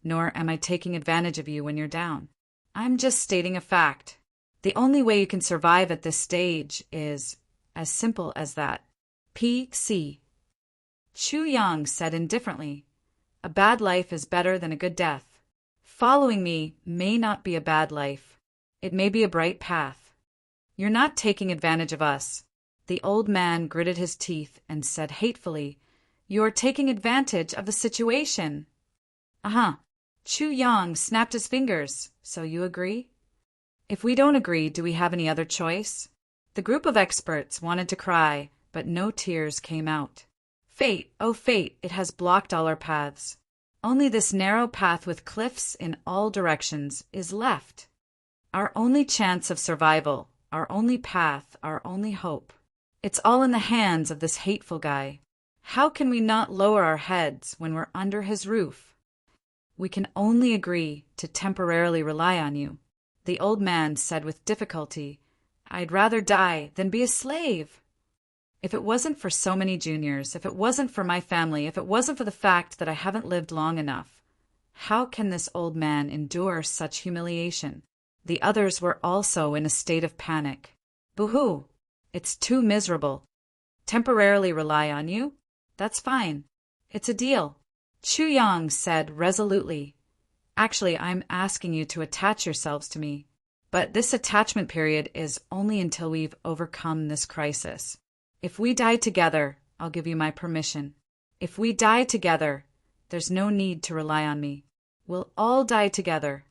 nor am I taking advantage of you when you're down. I'm just stating a fact. The only way you can survive at this stage is as simple as that. P.C. Chu Yang said indifferently, "A bad life is better than a good death. Following me may not be a bad life. It may be a bright path. You're not taking advantage of us." The old man gritted his teeth and said hatefully, "You're taking advantage of the situation." Uh-huh. Chu Yang snapped his fingers. So you agree? If we don't agree, do we have any other choice? The group of experts wanted to cry, but no tears came out. Fate, oh fate, it has blocked all our paths. Only this narrow path with cliffs in all directions is left. Our only chance of survival, our only path, our only hope. It's all in the hands of this hateful guy. How can we not lower our heads when we're under his roof? We can only agree to temporarily rely on you. The old man said with difficulty, "I'd rather die than be a slave." If it wasn't for so many juniors, if it wasn't for my family, if it wasn't for the fact that I haven't lived long enough, how can this old man endure such humiliation? The others were also in a state of panic. Boo-hoo! It's too miserable. Temporarily rely on you? That's fine. It's a deal. Chu Yang said resolutely, "Actually, I'm asking you to attach yourselves to me. But this attachment period is only until we've overcome this crisis. If we die together, I'll give you my permission. If we die together, there's no need to rely on me. We'll all die together.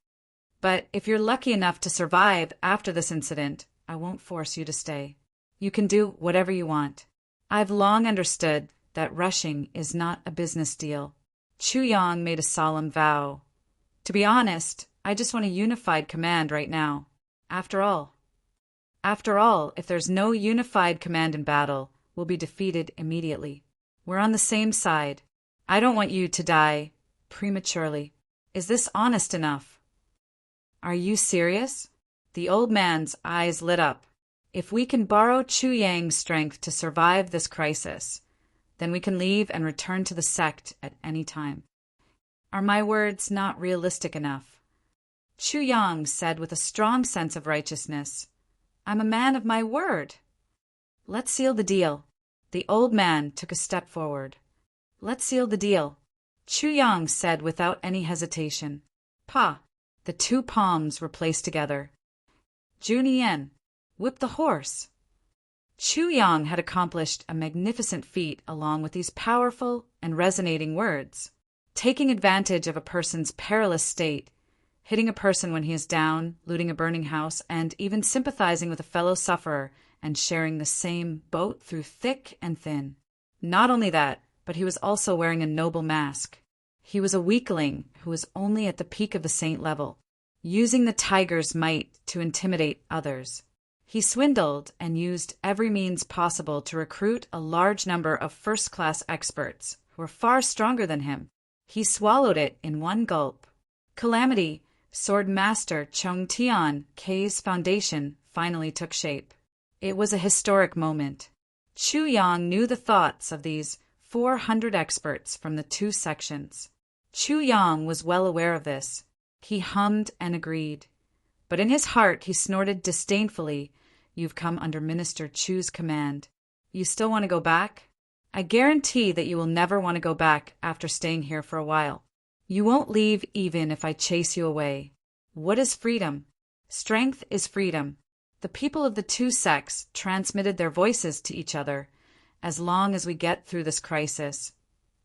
But if you're lucky enough to survive after this incident, I won't force you to stay. You can do whatever you want. I've long understood that rushing is not a business deal." Chu Yang made a solemn vow. "To be honest, I just want a unified command right now. After all, if there's no unified command in battle, we'll be defeated immediately. We're on the same side. I don't want you to die prematurely. Is this honest enough?" "Are you serious?" The old man's eyes lit up. "If we can borrow Chu Yang's strength to survive this crisis, then we can leave and return to the sect at any time. Are my words not realistic enough?" Chu Yang said with a strong sense of righteousness, "I'm a man of my word." "Let's seal the deal." The old man took a step forward. "Let's seal the deal," Chu Yang said without any hesitation. "Pa." The two palms were placed together. "Junien, whip the horse." Chu Yang had accomplished a magnificent feat along with these powerful and resonating words. Taking advantage of a person's perilous state, hitting a person when he is down, looting a burning house, and even sympathizing with a fellow sufferer and sharing the same boat through thick and thin. Not only that, but he was also wearing a noble mask. He was a weakling who was only at the peak of the saint level, using the tiger's might to intimidate others. He swindled and used every means possible to recruit a large number of first-class experts, who were far stronger than him. He swallowed it in one gulp. Calamity, Sword Master Chung Tian K's foundation finally took shape. It was a historic moment. Chu Yang knew the thoughts of these 400 experts from the two sections. Chu Yang was well aware of this. He hummed and agreed. But in his heart he snorted disdainfully, "You've come under Minister Chu's command. You still want to go back? I guarantee that you will never want to go back after staying here for a while. You won't leave even if I chase you away. What is freedom? Strength is freedom." The people of the two sects transmitted their voices to each other. "As long as we get through this crisis,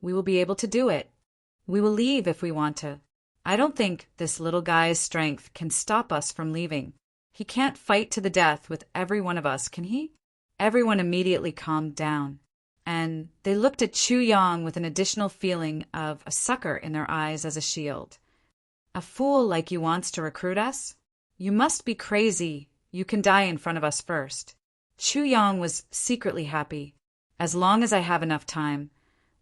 we will be able to do it. We will leave if we want to. I don't think this little guy's strength can stop us from leaving. He can't fight to the death with every one of us, can he?" Everyone immediately calmed down, and they looked at Chu Yang with an additional feeling of a sucker in their eyes as a shield. "A fool like you wants to recruit us? You must be crazy. You can die in front of us first." Chu Yang was secretly happy. "As long as I have enough time,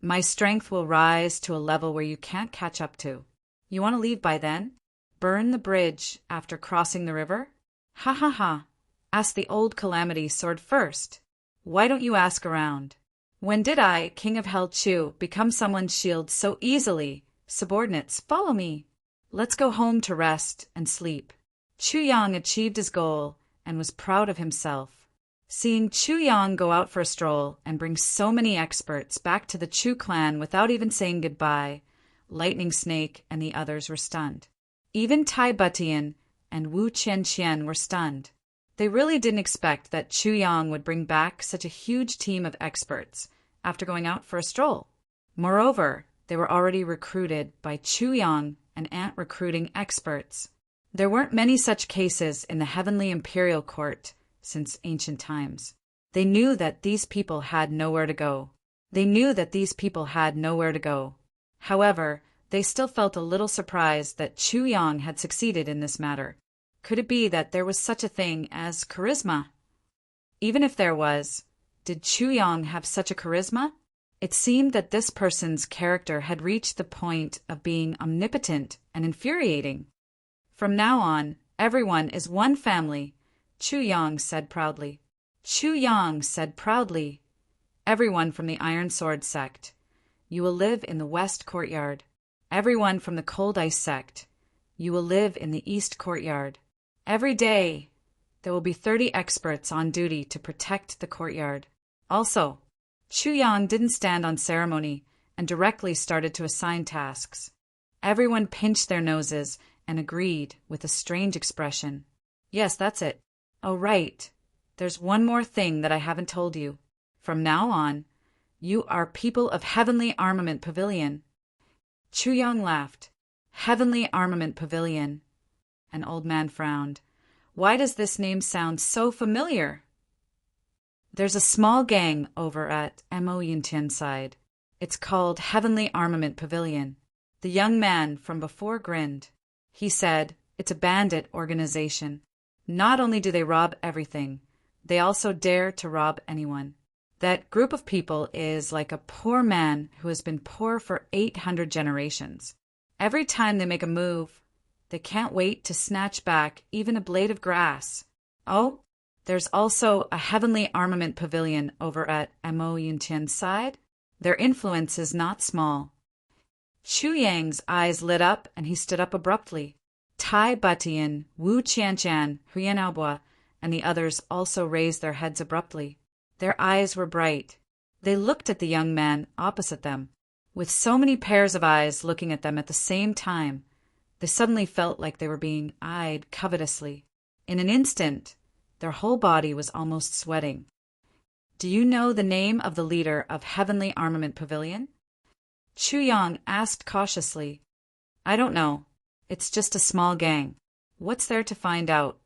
my strength will rise to a level where you can't catch up to. You want to leave by then? Burn the bridge after crossing the river?" "Ha ha ha. Ask the old Calamity Sword first. Why don't you ask around? When did I, King of Hell Chu, become someone's shield so easily? Subordinates, follow me. Let's go home to rest and sleep." Chu Yang achieved his goal and was proud of himself. Seeing Chu Yang go out for a stroll and bring so many experts back to the Chu clan without even saying goodbye, Lightning Snake and the others were stunned. Even Tai Butian and Wu Qianqian were stunned. They really didn't expect that Chu Yang would bring back such a huge team of experts after going out for a stroll. Moreover, they were already recruited by Chu Yang and Ant recruiting experts. There weren't many such cases in the Heavenly Imperial Court since ancient times. They knew that these people had nowhere to go. However, they still felt a little surprised that Chu Yang had succeeded in this matter. Could it be that there was such a thing as charisma? Even if there was, did Chu Yang have such a charisma? It seemed that this person's character had reached the point of being omnipotent and infuriating. "From now on, everyone is one family," Chu Yang said proudly. "Everyone from the Iron Sword sect. You will live in the West Courtyard. Everyone from the Cold Ice sect. You will live in the East Courtyard. Every day, there will be 30 experts on duty to protect the courtyard. Also," Chu Yang didn't stand on ceremony and directly started to assign tasks. Everyone pinched their noses and agreed with a strange expression. "Yes, that's it. Oh, right. There's one more thing that I haven't told you. From now on, you are people of Heavenly Armament Pavilion." Chu Yang laughed. "Heavenly Armament Pavilion." An old man frowned. "Why does this name sound so familiar?" "There's a small gang over at Mo Yintian's side. It's called Heavenly Armament Pavilion." The young man from before grinned. He said, "It's a bandit organization. Not only do they rob everything, they also dare to rob anyone. That group of people is like a poor man who has been poor for 800 generations. Every time they make a move, they can't wait to snatch back even a blade of grass. Oh, there's also a Heavenly Armament Pavilion over at Mo Yintian's side. Their influence is not small." Chu Yang's eyes lit up and he stood up abruptly. Tai Butian, Wu Qianqian, Huyan Aobua, and the others also raised their heads abruptly. Their eyes were bright. They looked at the young man opposite them. With so many pairs of eyes looking at them at the same time, they suddenly felt like they were being eyed covetously. In an instant, their whole body was almost sweating. "Do you know the name of the leader of Heavenly Armament Pavilion?" Chu Yang asked cautiously. "I don't know. It's just a small gang. What's there to find out?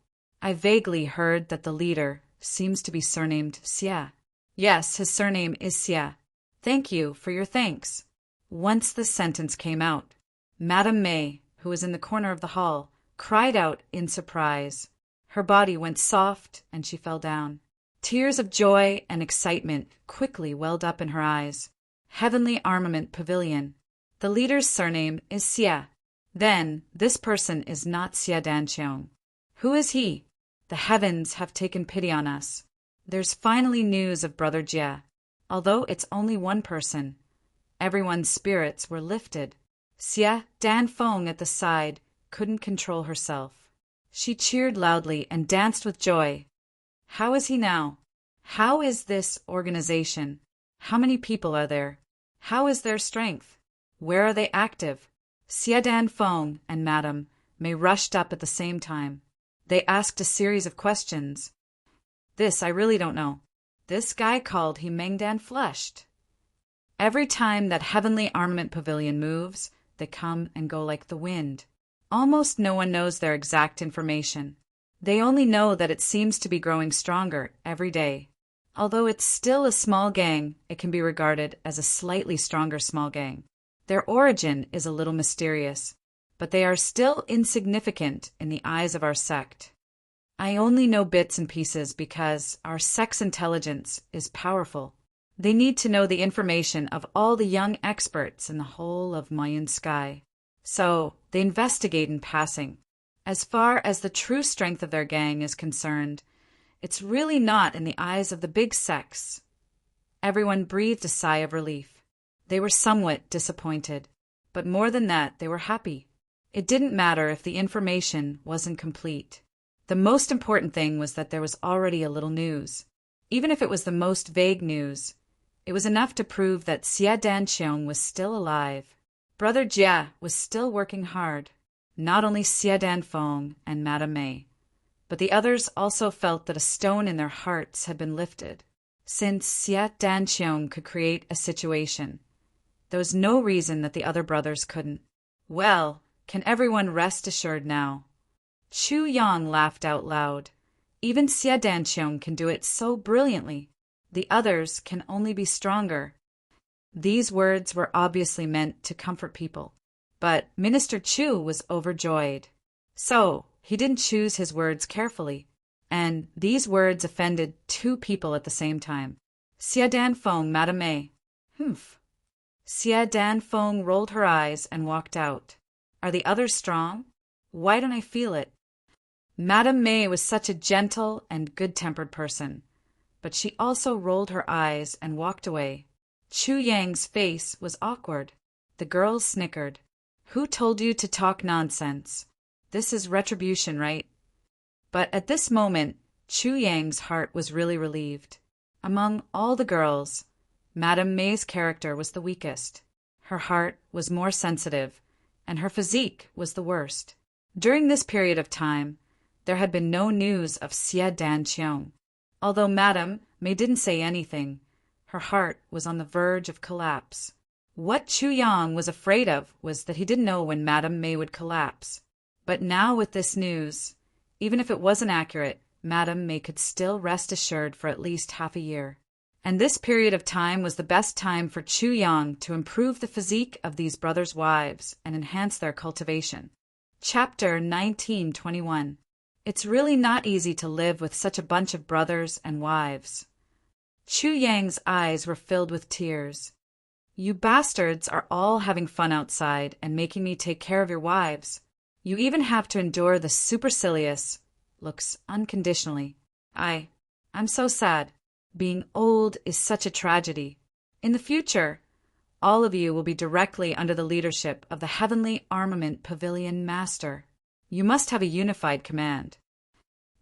I vaguely heard that the leader seems to be surnamed Xia." "Yes, his surname is Xia. Thank you for your thanks." Once the sentence came out, Madame May, who was in the corner of the hall, cried out in surprise. Her body went soft and she fell down. Tears of joy and excitement quickly welled up in her eyes. Heavenly Armament Pavilion. The leader's surname is Xie. Then, this person is not Xie Danqiong. Who is he? The heavens have taken pity on us. There's finally news of Brother Jie. Although it's only one person, everyone's spirits were lifted. Xie Danfeng at the side couldn't control herself. She cheered loudly and danced with joy. How is he now? How is this organization? How many people are there? How is their strength? Where are they active? Xie Danfeng and Madame May rushed up at the same time. They asked a series of questions. This I really don't know. This guy called he Mengdan flushed. Every time that Heavenly Armament Pavilion moves, they come and go like the wind. Almost no one knows their exact information. They only know that it seems to be growing stronger every day. Although it's still a small gang, it can be regarded as a slightly stronger small gang. Their origin is a little mysterious, but they are still insignificant in the eyes of our sect. I only know bits and pieces because our sect's intelligence is powerful. They need to know the information of all the young experts in the whole of Mayan sky. So, they investigate in passing. As far as the true strength of their gang is concerned, it's really not in the eyes of the big sects. Everyone breathed a sigh of relief. They were somewhat disappointed, but more than that, they were happy. It didn't matter if the information wasn't complete. The most important thing was that there was already a little news. Even if it was the most vague news, it was enough to prove that Xie Danqiong was still alive. Brother Jie was still working hard. Not only Xie Danfeng and Madame May, but the others also felt that a stone in their hearts had been lifted. Since Xie Danqiong could create a situation, there was no reason that the other brothers couldn't. Well, can everyone rest assured now? Chu Yang laughed out loud. Even Xie Danqiong can do it so brilliantly. The others can only be stronger. These words were obviously meant to comfort people, but Minister Chu was overjoyed. So, he didn't choose his words carefully, and these words offended two people at the same time. Xie Danfeng, Madame May. Humph. Xie Danfeng rolled her eyes and walked out. Are the others strong? Why don't I feel it? Madame May was such a gentle and good-tempered person, but she also rolled her eyes and walked away. Chu Yang's face was awkward. The girls snickered. Who told you to talk nonsense? This is retribution, right? But at this moment, Chu Yang's heart was really relieved. Among all the girls, Madame May's character was the weakest. Her heart was more sensitive, and her physique was the worst. During this period of time, there had been no news of Xie Danqiong. Although Madame May didn't say anything, her heart was on the verge of collapse. What Chu Yang was afraid of was that he didn't know when Madame May would collapse. But now with this news, even if it wasn't accurate, Madame May could still rest assured for at least half a year. And this period of time was the best time for Chu Yang to improve the physique of these brothers' wives and enhance their cultivation. Chapter 1921. It's really not easy to live with such a bunch of brothers and wives. Chu Yang's eyes were filled with tears. You bastards are all having fun outside and making me take care of your wives. You even have to endure the supercilious looks unconditionally. I'm so sad. Being old is such a tragedy. In the future, all of you will be directly under the leadership of the Heavenly Armament Pavilion Master. You must have a unified command.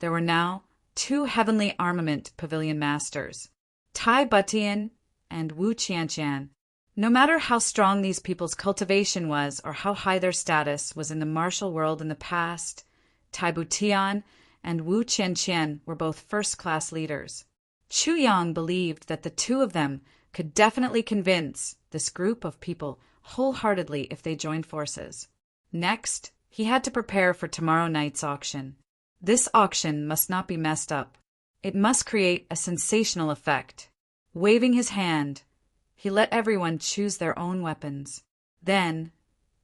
There were now 2 Heavenly Armament Pavilion Masters, Tai Butian and Wu Qianqian. No matter how strong these people's cultivation was or how high their status was in the martial world in the past, Tai Butian and Wu Qianqian were both first-class leaders. Chu Yang believed that the 2 of them could definitely convince this group of people wholeheartedly if they joined forces. Next, he had to prepare for tomorrow night's auction. This auction must not be messed up. It must create a sensational effect. Waving his hand, he let everyone choose their own weapons. Then,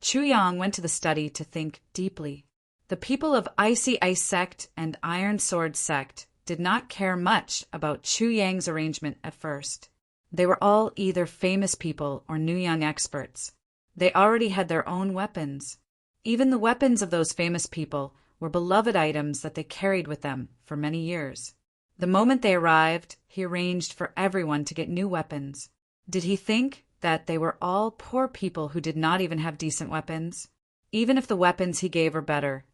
Chu Yang went to the study to think deeply. The people of Icy Ice Sect and Iron Sword Sect did not care much about Chu Yang's arrangement at first. They were all either famous people or new young experts. They already had their own weapons. Even the weapons of those famous people were beloved items that they carried with them for many years. The moment they arrived, he arranged for everyone to get new weapons. Did he think that they were all poor people who did not even have decent weapons? Even if the weapons he gave were better,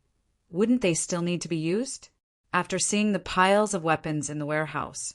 wouldn't they still need to be used? After seeing the piles of weapons in the warehouse,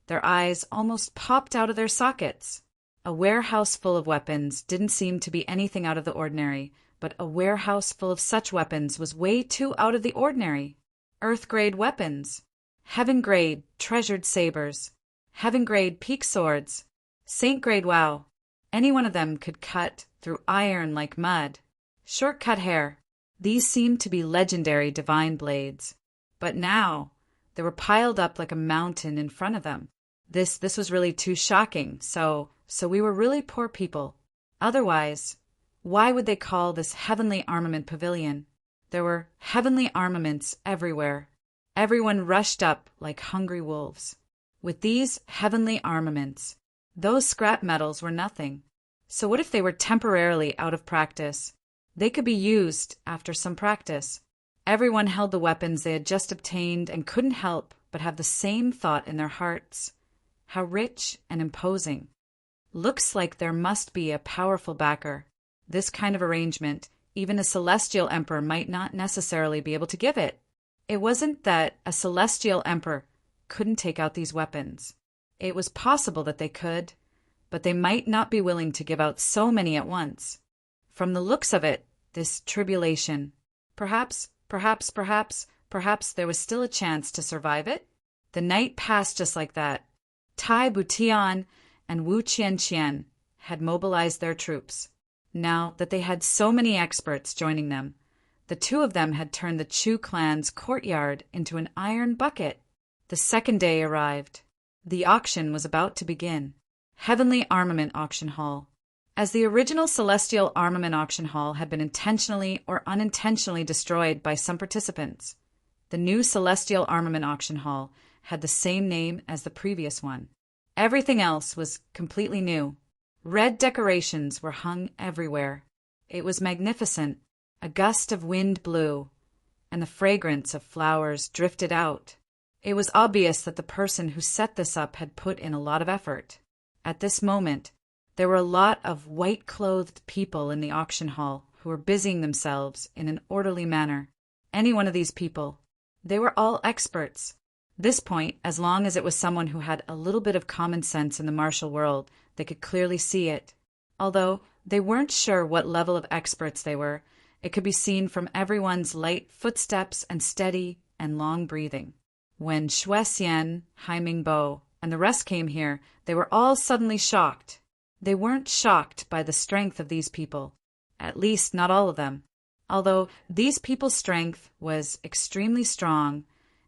their eyes almost popped out of their sockets. A warehouse full of weapons didn't seem to be anything out of the ordinary, but a warehouse full of such weapons was way too out of the ordinary. Earth-grade weapons, heaven-grade treasured sabers, heaven-grade peak swords, saint-grade wow. Any one of them could cut through iron like mud. Short-cut hair. These seemed to be legendary divine blades. But now, they were piled up like a mountain in front of them. This was really too shocking, so we were really poor people. Otherwise, why would they call this heavenly armament pavilion? There were heavenly armaments everywhere. Everyone rushed up like hungry wolves. With these heavenly armaments, those scrap metals were nothing. So what if they were temporarily out of practice? They could be used after some practice. Everyone held the weapons they had just obtained and couldn't help but have the same thought in their hearts. How rich and imposing. Looks like there must be a powerful backer. This kind of arrangement, even a celestial emperor might not necessarily be able to give it. It wasn't that a celestial emperor couldn't take out these weapons. It was possible that they could, but they might not be willing to give out so many at once. From the looks of it, this tribulation, perhaps there was still a chance to survive it. The night passed just like that. Tai Butian and Wu Qianqian had mobilized their troops. Now that they had so many experts joining them, the two of them had turned the Chu clan's courtyard into an iron bucket. The second day arrived. The auction was about to begin. Heavenly Armament Auction Hall. As the original Celestial Armament Auction Hall had been intentionally or unintentionally destroyed by some participants, the new Celestial Armament Auction Hall had the same name as the previous one. Everything else was completely new. Red decorations were hung everywhere. It was magnificent. A gust of wind blew, and the fragrance of flowers drifted out. It was obvious that the person who set this up had put in a lot of effort. At this moment, there were a lot of white-clothed people in the auction hall who were busying themselves in an orderly manner. Any one of these people. They were all experts. This point, as long as it was someone who had a little bit of common sense in the martial world, they could clearly see it. Although they weren't sure what level of experts they were, it could be seen from everyone's light footsteps and steady and long breathing. When Xue Xian, Hai Mingbo, and the rest came here, they were all suddenly shocked. They weren't shocked by the strength of these people. At least not all of them. Although these people's strength was extremely strong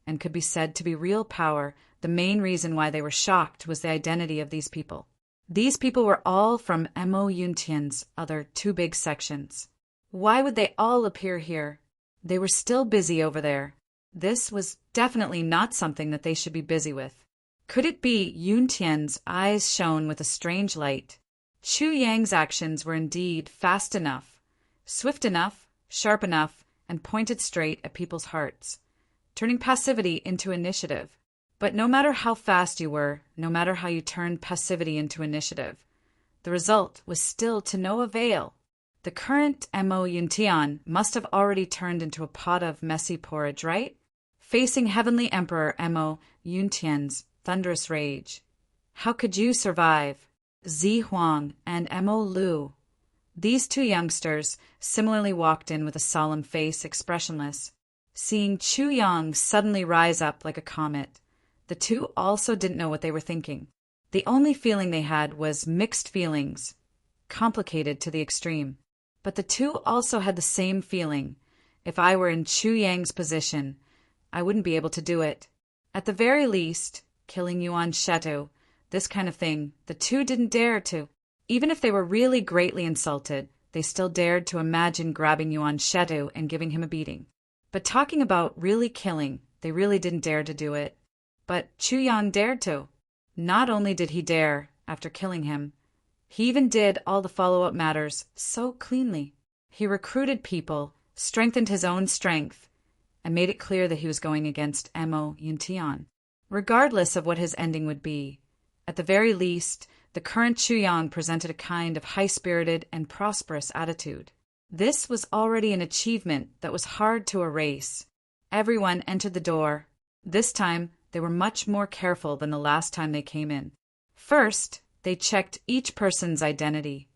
and could be said to be real power, the main reason why they were shocked was the identity of these people. These people were all from Mo Yuntian's other two big sections. Why would they all appear here? They were still busy over there. This was definitely not something that they should be busy with. Could it be Yuntian's eyes shone with a strange light? Chu Yang's actions were indeed fast enough, swift enough, sharp enough, and pointed straight at people's hearts, turning passivity into initiative. But no matter how fast you were, no matter how you turned passivity into initiative, the result was still to no avail. The current Mo Yuntian must have already turned into a pot of messy porridge, right? Facing Heavenly Emperor Mo Yuntian's thunderous rage. How could you survive? Zi Huang and Mo Lu. These two youngsters similarly walked in with a solemn face, expressionless. Seeing Chu Yang suddenly rise up like a comet, the two also didn't know what they were thinking. The only feeling they had was mixed feelings, complicated to the extreme. But the two also had the same feeling. If I were in Chu Yang's position, I wouldn't be able to do it. At the very least, killing Yuan Shetu, this kind of thing, the two didn't dare to. Even if they were really greatly insulted, they still dared to imagine grabbing Yuan Shetu and giving him a beating. But talking about really killing, they really didn't dare to do it. But Chu Yang dared to. Not only did he dare, after killing him. He even did all the follow-up matters so cleanly. He recruited people, strengthened his own strength, and made it clear that he was going against Mo Yuntian. Regardless of what his ending would be, at the very least, the current Chuyang presented a kind of high-spirited and prosperous attitude. This was already an achievement that was hard to erase. Everyone entered the door. This time, they were much more careful than the last time they came in. First, they checked each person's identity.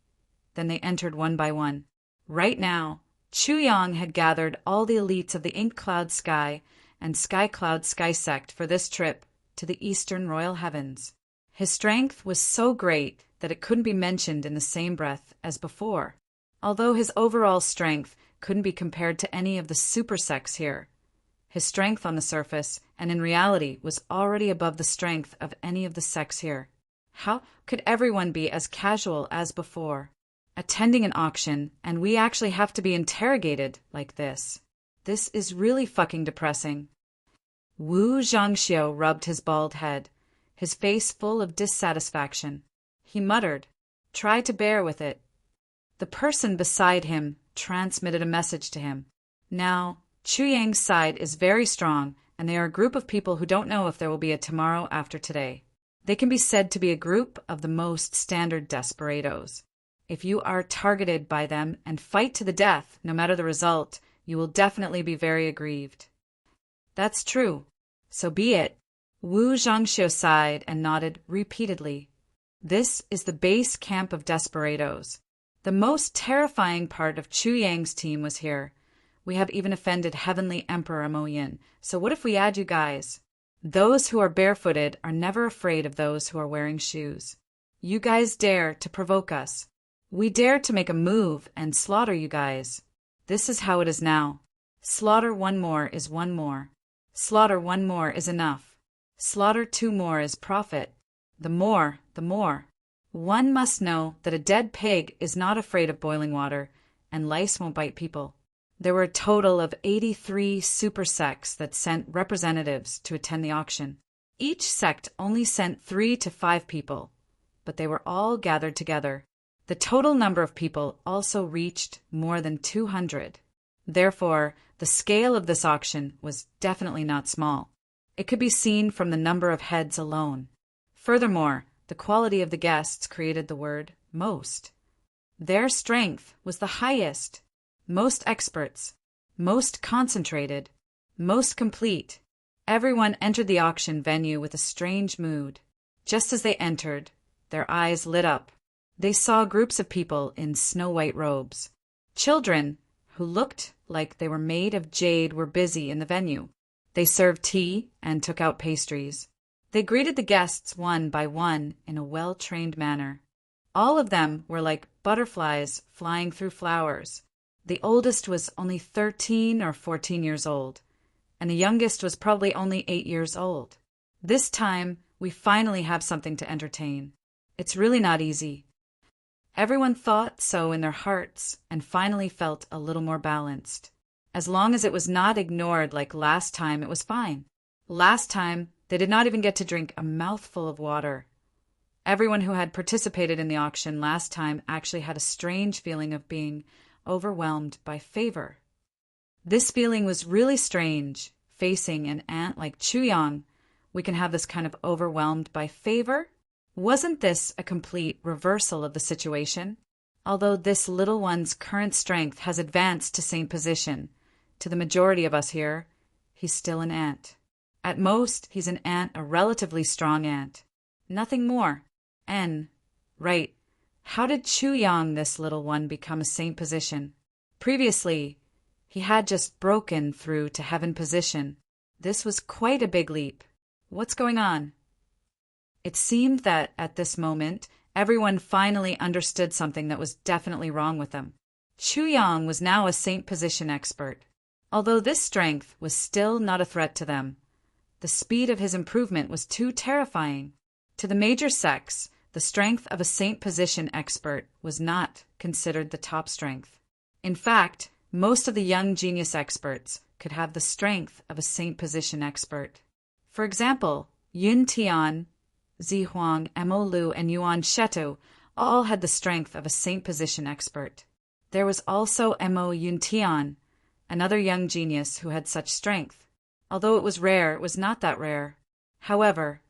Then they entered one by one. Right now, Chuyang had gathered all the elites of the Ink Cloud Sky and Sky Cloud Sky Sect for this trip to the Eastern Royal Heavens. His strength was so great that it couldn't be mentioned in the same breath as before, although his overall strength couldn't be compared to any of the super sects here. His strength on the surface, and in reality, was already above the strength of any of the sects here. How could everyone be as casual as before? Attending an auction, and we actually have to be interrogated like this. This is really fucking depressing. Wu Zhangxiu rubbed his bald head, his face full of dissatisfaction. He muttered, "Try to bear with it." The person beside him transmitted a message to him. Now, Chuyang's side is very strong, and they are a group of people who don't know if there will be a tomorrow after today. They can be said to be a group of the most standard desperados. If you are targeted by them and fight to the death, no matter the result, you will definitely be very aggrieved. That's true. So be it. Wu Zhangxiu sighed and nodded repeatedly. This is the base camp of desperados. The most terrifying part of Chuyang's team was here. We have even offended Heavenly Emperor Mo Yin, so what if we add you guys? Those who are barefooted are never afraid of those who are wearing shoes. You guys dare to provoke us. We dare to make a move and slaughter you guys. This is how it is now. Slaughter one more is one more. Slaughter one more is enough. Slaughter two more is profit. The more, the more. One must know that a dead pig is not afraid of boiling water, and lice won't bite people. There were a total of 83 super sects that sent representatives to attend the auction. Each sect only sent 3 to 5 people, but they were all gathered together. The total number of people also reached more than 200. Therefore, the scale of this auction was definitely not small. It could be seen from the number of heads alone. Furthermore, the quality of the guests created the word most. Their strength was the highest, most experts, most concentrated, most complete. Everyone entered the auction venue with a strange mood. Just as they entered, their eyes lit up. They saw groups of people in snow-white robes. Children, who looked like they were made of jade, were busy in the venue. They served tea and took out pastries. They greeted the guests one by one in a well-trained manner. All of them were like butterflies flying through flowers. The oldest was only 13 or 14 years old, and the youngest was probably only 8 years old. This time, we finally have something to entertain. It's really not easy. Everyone thought so in their hearts and finally felt a little more balanced. As long as it was not ignored like last time, it was fine. Last time, they did not even get to drink a mouthful of water. Everyone who had participated in the auction last time actually had a strange feeling of being overwhelmed by favor. This feeling was really strange. Facing an ant like Chuyang, we can have this kind of overwhelmed by favor? Wasn't this a complete reversal of the situation? Although this little one's current strength has advanced to same position, to the majority of us here, he's still an ant. At most, he's an ant, a relatively strong ant. Nothing more. Right. How did Chuyang, this little one, become a saint position? Previously, he had just broken through to heaven position. This was quite a big leap. What's going on? It seemed that, at this moment, everyone finally understood something that was definitely wrong with them. Chuyang was now a saint position expert. Although this strength was still not a threat to them, the speed of his improvement was too terrifying. To the major sects, the strength of a saint position expert was not considered the top strength. In fact, most of the young genius experts could have the strength of a saint position expert. For example, Yun Tian, Zihuang, Mo Lu, and Yuan Shetu all had the strength of a saint position expert. There was also Mo Yuntian, another young genius who had such strength. Although it was rare, it was not that rare. However,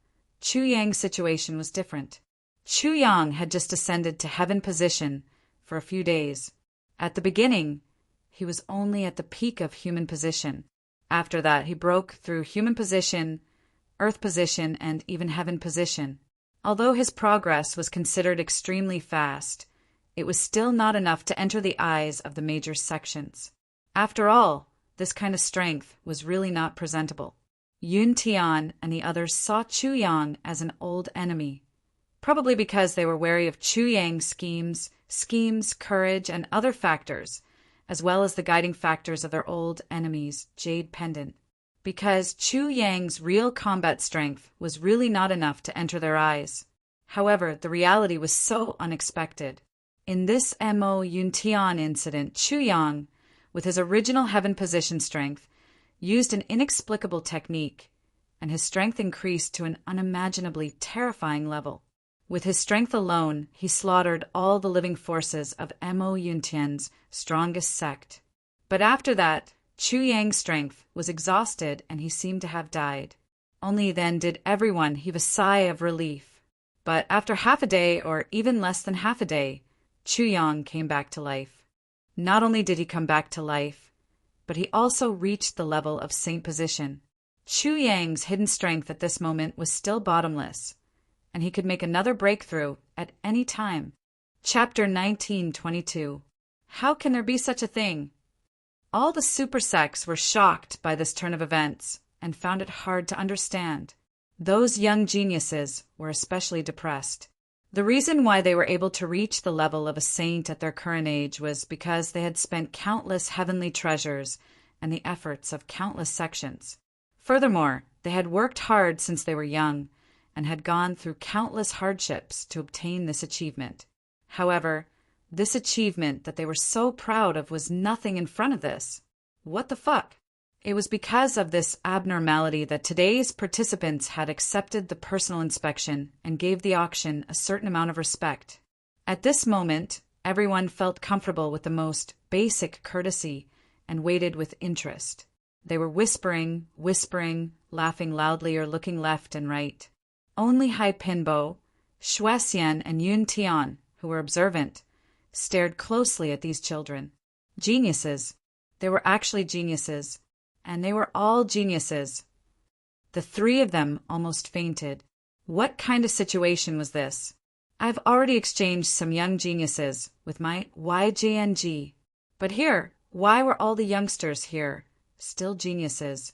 Chu Yang's situation was different. Chu Yang had just ascended to heaven position for a few days. At the beginning, he was only at the peak of human position. After that, he broke through human position, earth position, and even heaven position. Although his progress was considered extremely fast, it was still not enough to enter the eyes of the major sections. After all, this kind of strength was really not presentable. Yun Tian and the others saw Chu Yang as an old enemy, probably because they were wary of Chu Yang's schemes, courage, and other factors, as well as the guiding factors of their old enemy's Jade Pendant. Because Chu Yang's real combat strength was really not enough to enter their eyes. However, the reality was so unexpected. In this Mo Yuntian incident, Chu Yang, with his original heaven position strength, used an inexplicable technique, and his strength increased to an unimaginably terrifying level. With his strength alone, he slaughtered all the living forces of Mo Yuntian's strongest sect. But after that, Chu Yang's strength was exhausted and he seemed to have died. Only then did everyone heave a sigh of relief. But after half a day, or even less than half a day, Chu Yang came back to life. Not only did he come back to life, but he also reached the level of saint position. Chu Yang's hidden strength at this moment was still bottomless, and he could make another breakthrough at any time. Chapter 1922. How can there be such a thing? All the super sects were shocked by this turn of events and found it hard to understand. Those young geniuses were especially depressed. The reason why they were able to reach the level of a saint at their current age was because they had spent countless heavenly treasures and the efforts of countless sections. Furthermore, they had worked hard since they were young and had gone through countless hardships to obtain this achievement. However, this achievement that they were so proud of was nothing in front of this. What the fuck? It was because of this abnormality that today's participants had accepted the personal inspection and gave the auction a certain amount of respect. At this moment, everyone felt comfortable with the most basic courtesy and waited with interest. They were whispering, laughing loudly or looking left and right. Only Hai Pinbo, Shuexian, and Yun Tian, who were observant, stared closely at these children. Geniuses. They were actually geniuses. And they were all geniuses. The three of them almost fainted. What kind of situation was this? I've already exchanged some young geniuses with my YJNG. But here, why were all the youngsters here still geniuses?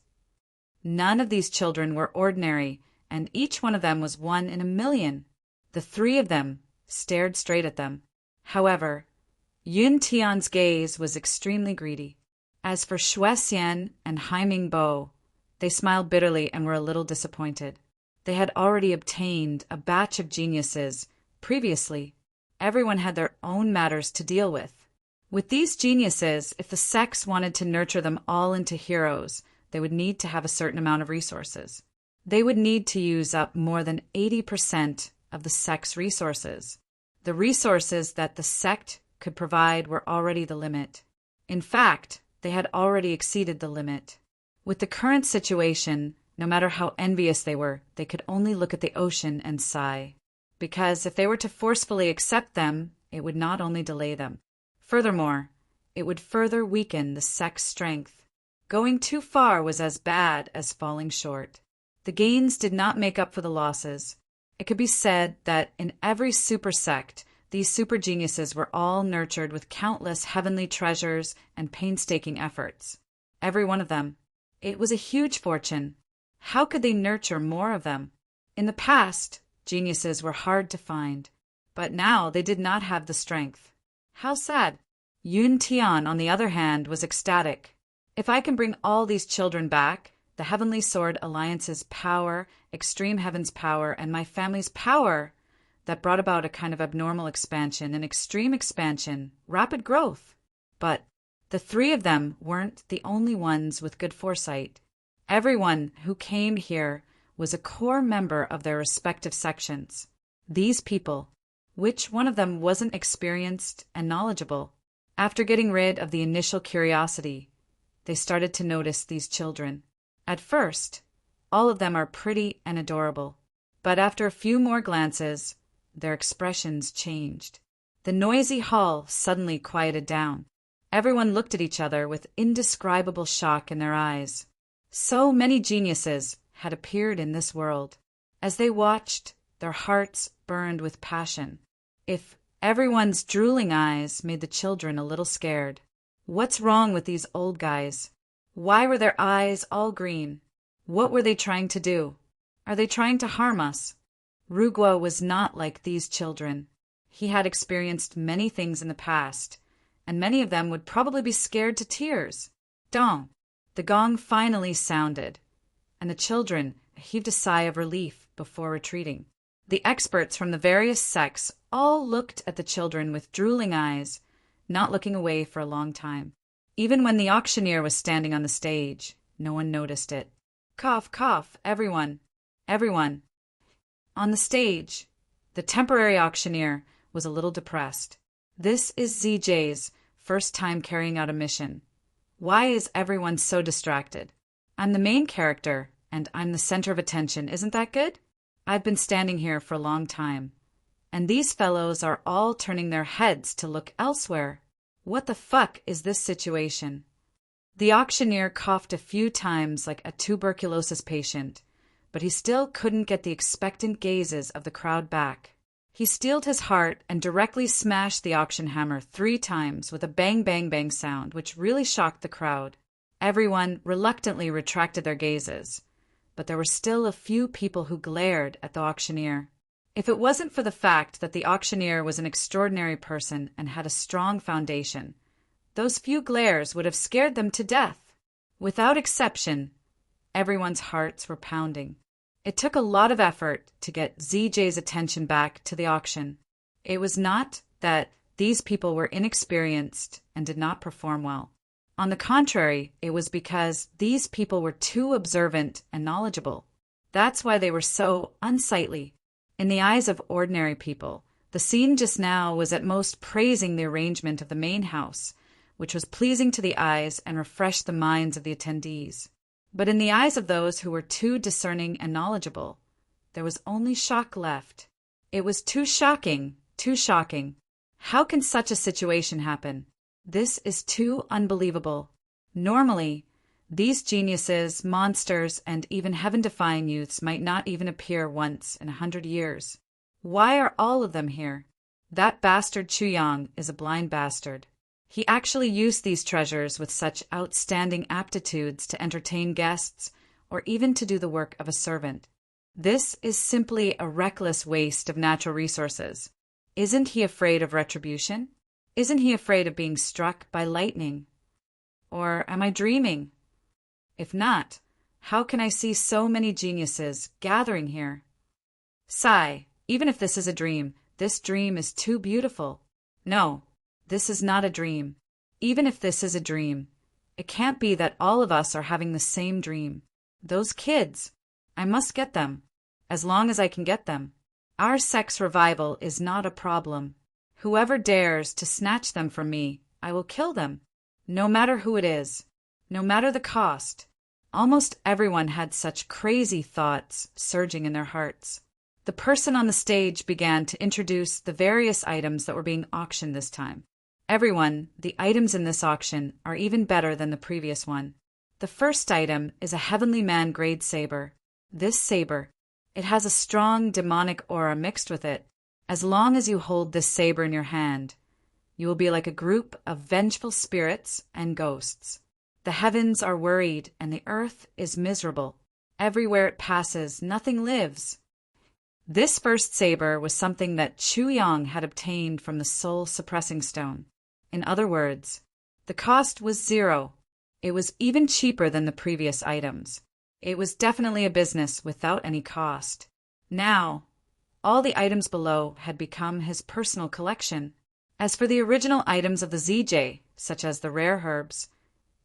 None of these children were ordinary, and each one of them was 1 in a million. The three of them stared straight at them. However, Yun Tian's gaze was extremely greedy. As for Shuexian and Haiming Bo, they smiled bitterly and were a little disappointed. They had already obtained a batch of geniuses previously. Everyone had their own matters to deal with. With these geniuses, if the sects wanted to nurture them all into heroes, they would need to have a certain amount of resources. They would need to use up more than 80% of the sect's resources. The resources that the sect could provide were already the limit. In fact, they had already exceeded the limit. With the current situation, no matter how envious they were, they could only look at the ocean and sigh. Because if they were to forcefully accept them, it would not only delay them. Furthermore, it would further weaken the sect's strength. Going too far was as bad as falling short. The gains did not make up for the losses. It could be said that in every super sect, these super geniuses were all nurtured with countless heavenly treasures and painstaking efforts. Every one of them. It was a huge fortune. How could they nurture more of them? In the past, geniuses were hard to find, but now they did not have the strength. How sad. Yun Tian, on the other hand, was ecstatic. If I can bring all these children back, the Heavenly Sword Alliance's power, Extreme Heaven's power, and my family's power, that brought about a kind of abnormal expansion, an extreme expansion, rapid growth. But the three of them weren't the only ones with good foresight. Everyone who came here was a core member of their respective sections. These people, which one of them wasn't experienced and knowledgeable? After getting rid of the initial curiosity, they started to notice these children. At first, all of them are pretty and adorable, but after a few more glances, their expressions changed. The noisy hall suddenly quieted down. Everyone looked at each other with indescribable shock in their eyes. So many geniuses had appeared in this world. As they watched, their hearts burned with passion. If everyone's drooling eyes made the children a little scared. What's wrong with these old guys? Why were their eyes all green? What were they trying to do? Are they trying to harm us? Rugwa was not like these children. He had experienced many things in the past, and many of them would probably be scared to tears. Dong! The gong finally sounded, and the children heaved a sigh of relief before retreating. The experts from the various sects all looked at the children with drooling eyes, not looking away for a long time. Even when the auctioneer was standing on the stage, no one noticed it. Cough, cough, everyone. Everyone. On the stage, the temporary auctioneer was a little depressed. This is ZJ's first time carrying out a mission. Why is everyone so distracted? I'm the main character, and I'm the center of attention. Isn't that good? I've been standing here for a long time, and these fellows are all turning their heads to look elsewhere. What the fuck is this situation? The auctioneer coughed a few times like a tuberculosis patient, but he still couldn't get the expectant gazes of the crowd back. He steeled his heart and directly smashed the auction hammer 3 times with a bang bang bang sound, which really shocked the crowd. Everyone reluctantly retracted their gazes, but there were still a few people who glared at the auctioneer. If it wasn't for the fact that the auctioneer was an extraordinary person and had a strong foundation, those few glares would have scared them to death. Without exception, everyone's hearts were pounding. It took a lot of effort to get ZJ's attention back to the auction. It was not that these people were inexperienced and did not perform well. On the contrary, it was because these people were too observant and knowledgeable. That's why they were so unsightly. In the eyes of ordinary people, the scene just now was at most praising the arrangement of the main house, which was pleasing to the eyes and refreshed the minds of the attendees. But in the eyes of those who were too discerning and knowledgeable, there was only shock left. It was too shocking, too shocking. How can such a situation happen? This is too unbelievable. Normally, these geniuses, monsters, and even heaven-defying youths might not even appear once in 100 years. Why are all of them here? That bastard Chuyang is a blind bastard. He actually used these treasures with such outstanding aptitudes to entertain guests or even to do the work of a servant. This is simply a reckless waste of natural resources. Isn't he afraid of retribution? Isn't he afraid of being struck by lightning? Or am I dreaming? If not, how can I see so many geniuses gathering here? Sigh, even if this is a dream, this dream is too beautiful. No, this is not a dream. Even if this is a dream, it can't be that all of us are having the same dream. Those kids, I must get them, as long as I can get them. Our sex revival is not a problem. Whoever dares to snatch them from me, I will kill them. No matter who it is, no matter the cost. Almost everyone had such crazy thoughts surging in their hearts. The person on the stage began to introduce the various items that were being auctioned this time. Everyone, the items in this auction are even better than the previous one. The first item is a Heavenly Man grade saber. This saber, it has a strong demonic aura mixed with it. As long as you hold this saber in your hand, you will be like a group of vengeful spirits and ghosts. The heavens are worried and the earth is miserable. Everywhere it passes, nothing lives. This first saber was something that Chuyang had obtained from the soul-suppressing stone. In other words, the cost was 0. It was even cheaper than the previous items. It was definitely a business without any cost. Now, all the items below had become his personal collection. As for the original items of the ZJ, such as the rare herbs,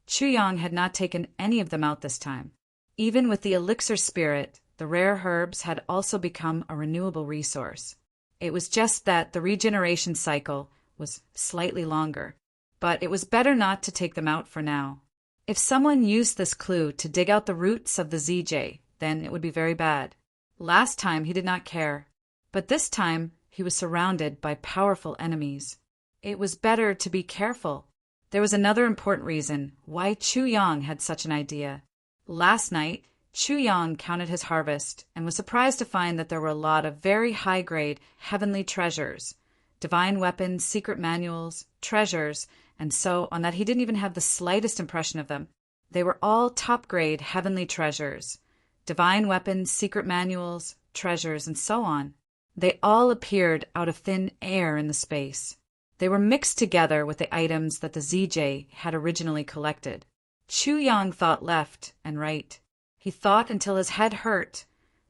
Chuyang had not taken any of them out this time. Even with the elixir spirit, the rare herbs had also become a renewable resource. It was just that the regeneration cycle was slightly longer. But it was better not to take them out for now. If someone used this clue to dig out the roots of the ZJ, then it would be very bad. Last time he did not care, but this time he was surrounded by powerful enemies. It was better to be careful. There was another important reason why Chu Yang had such an idea. Last night, Chu Yang counted his harvest and was surprised to find that there were a lot of very high-grade heavenly treasures, divine weapons, secret manuals, treasures, and so on that he didn't even have the slightest impression of them. They were all top-grade heavenly treasures, divine weapons, secret manuals, treasures, and so on. They all appeared out of thin air in the space. They were mixed together with the items that the ZJ had originally collected. Chu Yang thought left and right. He thought until his head hurt,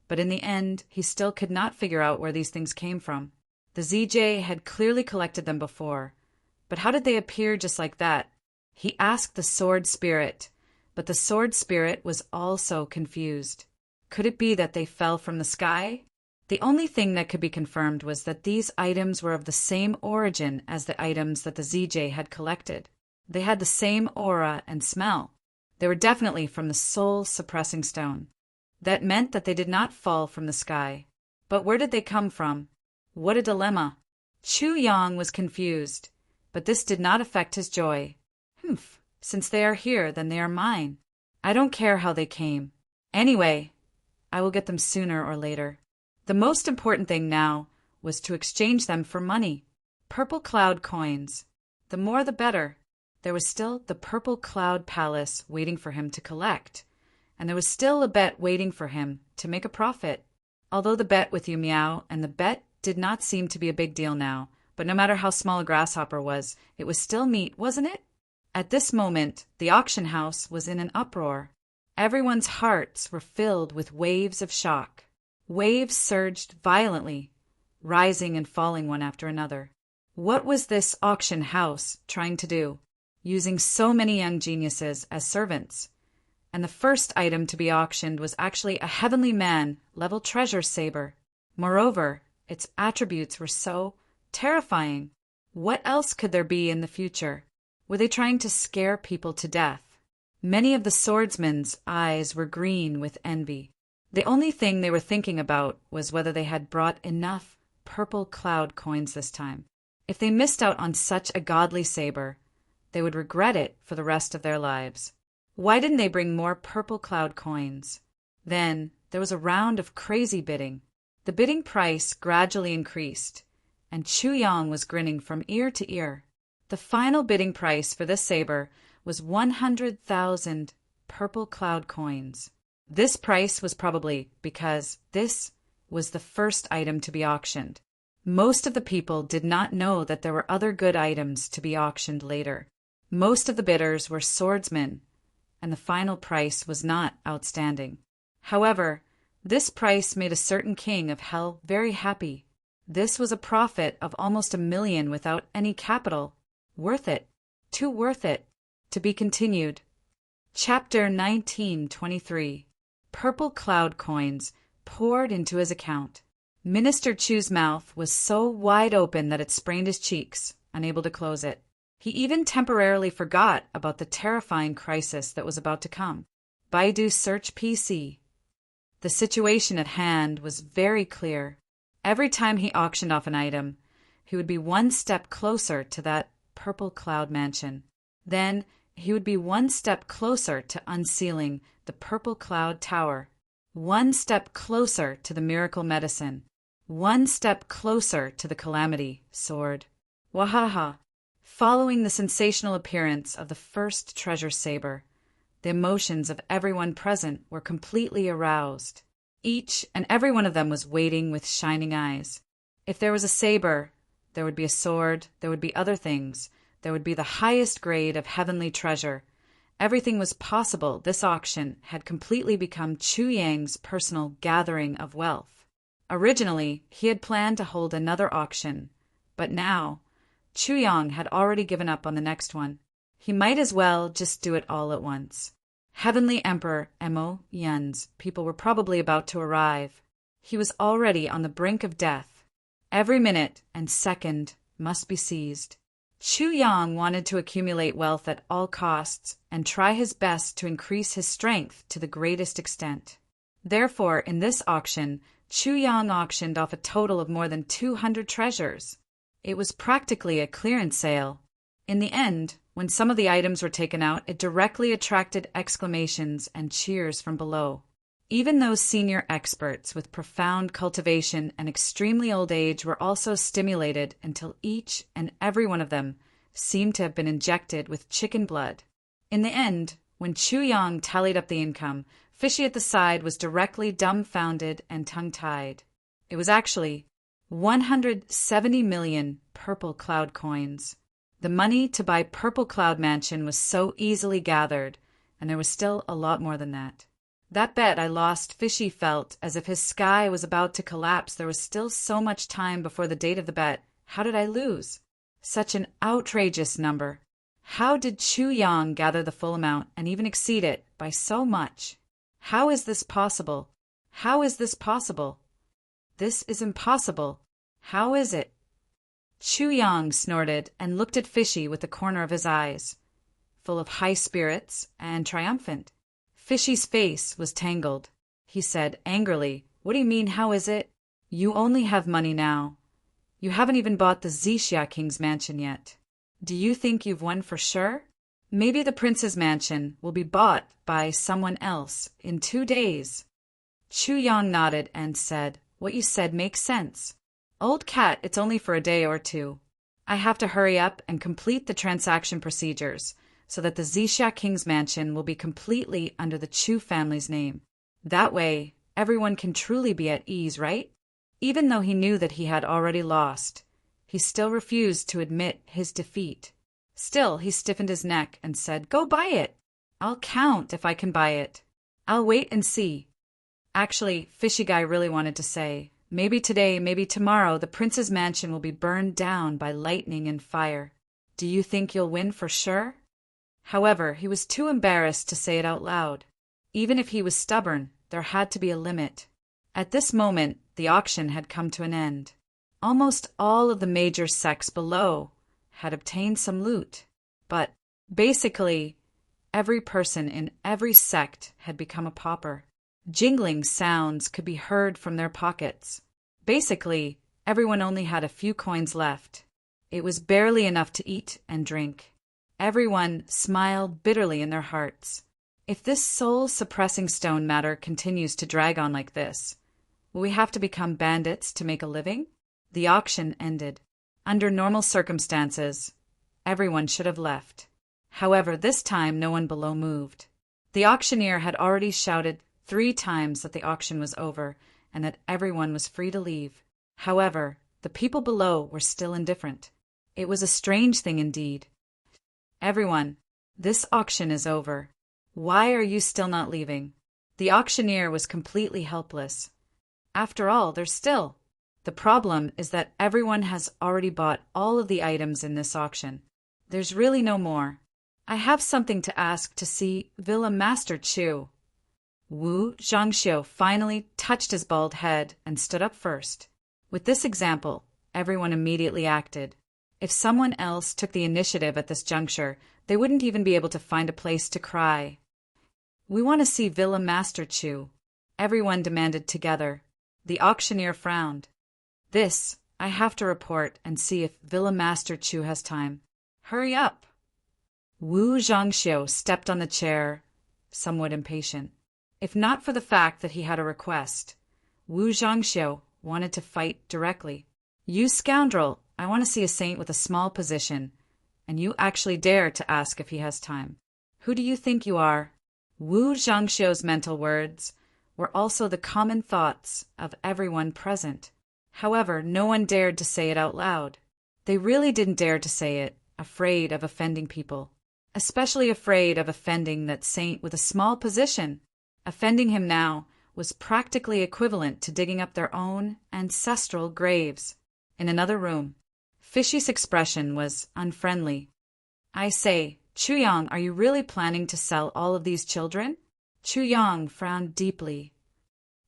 but in the end he still could not figure out where these things came from. The ZJ had clearly collected them before, but how did they appear just like that? He asked the sword spirit, but the sword spirit was also confused. Could it be that they fell from the sky? The only thing that could be confirmed was that these items were of the same origin as the items that the ZJ had collected. They had the same aura and smell. They were definitely from the soul-suppressing stone. That meant that they did not fall from the sky. But where did they come from? What a dilemma. Chu Yang was confused, but this did not affect his joy. Since they are here, then they are mine. I don't care how they came. Anyway, I will get them sooner or later. The most important thing now was to exchange them for money. Purple cloud coins. The more the better. There was still the Purple Cloud Palace waiting for him to collect, and there was still a bet waiting for him to make a profit. Although the bet with Yu Miao and the bet did not seem to be a big deal now, but no matter how small a grasshopper was, it was still meat, wasn't it? At this moment, the auction house was in an uproar. Everyone's hearts were filled with waves of shock. Waves surged violently, rising and falling one after another. What was this auction house trying to do? Using so many young geniuses as servants. And the first item to be auctioned was actually a heavenly man-level treasure saber. Moreover, its attributes were so terrifying. What else could there be in the future? Were they trying to scare people to death? Many of the swordsmen's eyes were green with envy. The only thing they were thinking about was whether they had brought enough purple cloud coins this time. If they missed out on such a godly saber, they would regret it for the rest of their lives. Why didn't they bring more purple cloud coins? Then there was a round of crazy bidding. The bidding price gradually increased, and Chu Yang was grinning from ear to ear. The final bidding price for this saber was 100,000 purple cloud coins. This price was probably because this was the first item to be auctioned. Most of the people did not know that there were other good items to be auctioned later. Most of the bidders were swordsmen, and the final price was not outstanding. However, this price made a certain king of hell very happy. This was a profit of almost 1 million without any capital. Worth it. Too worth it. To be continued. Chapter 1923. Purple cloud coins poured into his account. Minister Chu's mouth was so wide open that it sprained his cheeks, unable to close it. He even temporarily forgot about the terrifying crisis that was about to come. Baidu Search PC. The situation at hand was very clear. Every time he auctioned off an item, he would be one step closer to that purple cloud mansion. Then he would be one step closer to unsealing the purple cloud tower. One step closer to the miracle medicine. One step closer to the calamity sword. Wahaha! Following the sensational appearance of the first treasure saber, the emotions of everyone present were completely aroused. Each and every one of them was waiting with shining eyes. If there was a saber, there would be a sword, there would be other things, there would be the highest grade of heavenly treasure. Everything was possible. This auction had completely become Chu Yang's personal gathering of wealth. Originally, he had planned to hold another auction, but now Chu Yang had already given up on the next one. He might as well just do it all at once. Heavenly Emperor Mo Yun's people were probably about to arrive. He was already on the brink of death. Every minute and second must be seized. Chu Yang wanted to accumulate wealth at all costs and try his best to increase his strength to the greatest extent. Therefore, in this auction, Chu Yang auctioned off a total of more than 200 treasures. It was practically a clearance sale. In the end, when some of the items were taken out, it directly attracted exclamations and cheers from below. Even those senior experts with profound cultivation and extremely old age were also stimulated until each and every one of them seemed to have been injected with chicken blood. In the end, when Chu Yang tallied up the income, Fishy at the side was directly dumbfounded and tongue-tied. It was actually 170 million purple cloud coins. The money to buy Purple Cloud Mansion was so easily gathered, and there was still a lot more than that. That bet I lost, Fishy felt as if his sky was about to collapse. There was still so much time before the date of the bet. How did I lose? Such an outrageous number. How did Chu Yang gather the full amount and even exceed it by so much? How is this possible? How is this possible? This is impossible. How is it? Chu Yang snorted and looked at Fishy with the corner of his eyes, full of high spirits and triumphant. Fishy's face was tangled. He said angrily, "What do you mean, how is it? You only have money now. You haven't even bought the Xixia King's mansion yet. Do you think you've won for sure? Maybe the prince's mansion will be bought by someone else in 2 days." Chu Yang nodded and said, "What you said makes sense. Old cat, it's only for a day or two. I have to hurry up and complete the transaction procedures so that the Xixia King's mansion will be completely under the Chu family's name. That way, everyone can truly be at ease, right?" Even though he knew that he had already lost, he still refused to admit his defeat. Still, he stiffened his neck and said, "Go buy it. I'll count if I can buy it. I'll wait and see." Actually, Fishy Guy really wanted to say, "Maybe today, maybe tomorrow, the prince's mansion will be burned down by lightning and fire. Do you think you'll win for sure?" However, he was too embarrassed to say it out loud. Even if he was stubborn, there had to be a limit. At this moment, the auction had come to an end. Almost all of the major sects below had obtained some loot, but basically, every person in every sect had become a pauper. Jingling sounds could be heard from their pockets. Basically, everyone only had a few coins left. It was barely enough to eat and drink. Everyone smiled bitterly in their hearts. If this soul-suppressing stone matter continues to drag on like this, will we have to become bandits to make a living? The auction ended. Under normal circumstances, everyone should have left. However, this time no one below moved. The auctioneer had already shouted 3 times that the auction was over and that everyone was free to leave. However, the people below were still indifferent. It was a strange thing indeed. "Everyone, this auction is over. Why are you still not leaving?" The auctioneer was completely helpless. After all, there's still. The problem is that everyone has already bought all of the items in this auction. There's really no more. I have something to ask to see Villa Master Chu. Wu Zhangxiu finally touched his bald head and stood up first. With this example, everyone immediately acted. If someone else took the initiative at this juncture, they wouldn't even be able to find a place to cry. "We want to see Villa Master Chu," everyone demanded together. The auctioneer frowned. "This, I have to report and see if Villa Master Chu has time. Hurry up." Wu Zhangxiu stepped on the chair, somewhat impatient. If not for the fact that he had a request, Wu Zhangxiu wanted to fight directly. "You scoundrel, I want to see a saint with a small position, and you actually dare to ask if he has time. Who do you think you are?" Wu Zhangxiu's mental words were also the common thoughts of everyone present. However, no one dared to say it out loud. They really didn't dare to say it, afraid of offending people, especially afraid of offending that saint with a small position. Offending him now was practically equivalent to digging up their own ancestral graves. In another room, Fishy's expression was unfriendly. "I say, Chuyang, are you really planning to sell all of these children? Chuyang frowned deeply.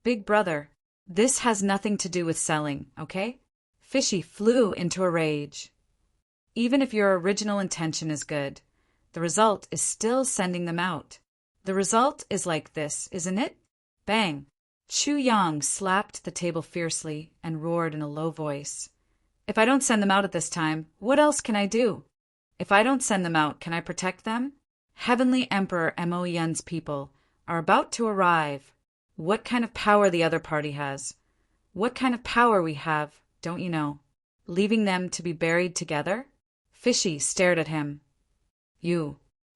Big brother, this has nothing to do with selling, okay? Fishy flew into a rage. Even if your original intention is good, the result is still sending them out. The result is like this, isn't it? Bang! Chuyang slapped the table fiercely and roared in a low voice. If I don't send them out at this time, what else can I do? If I don't send them out, can I protect them? Heavenly Emperor Mo Yun's people are about to arrive. What kind of power the other party has? What kind of power we have, don't you know? Leaving them to be buried together? Fishy stared at him.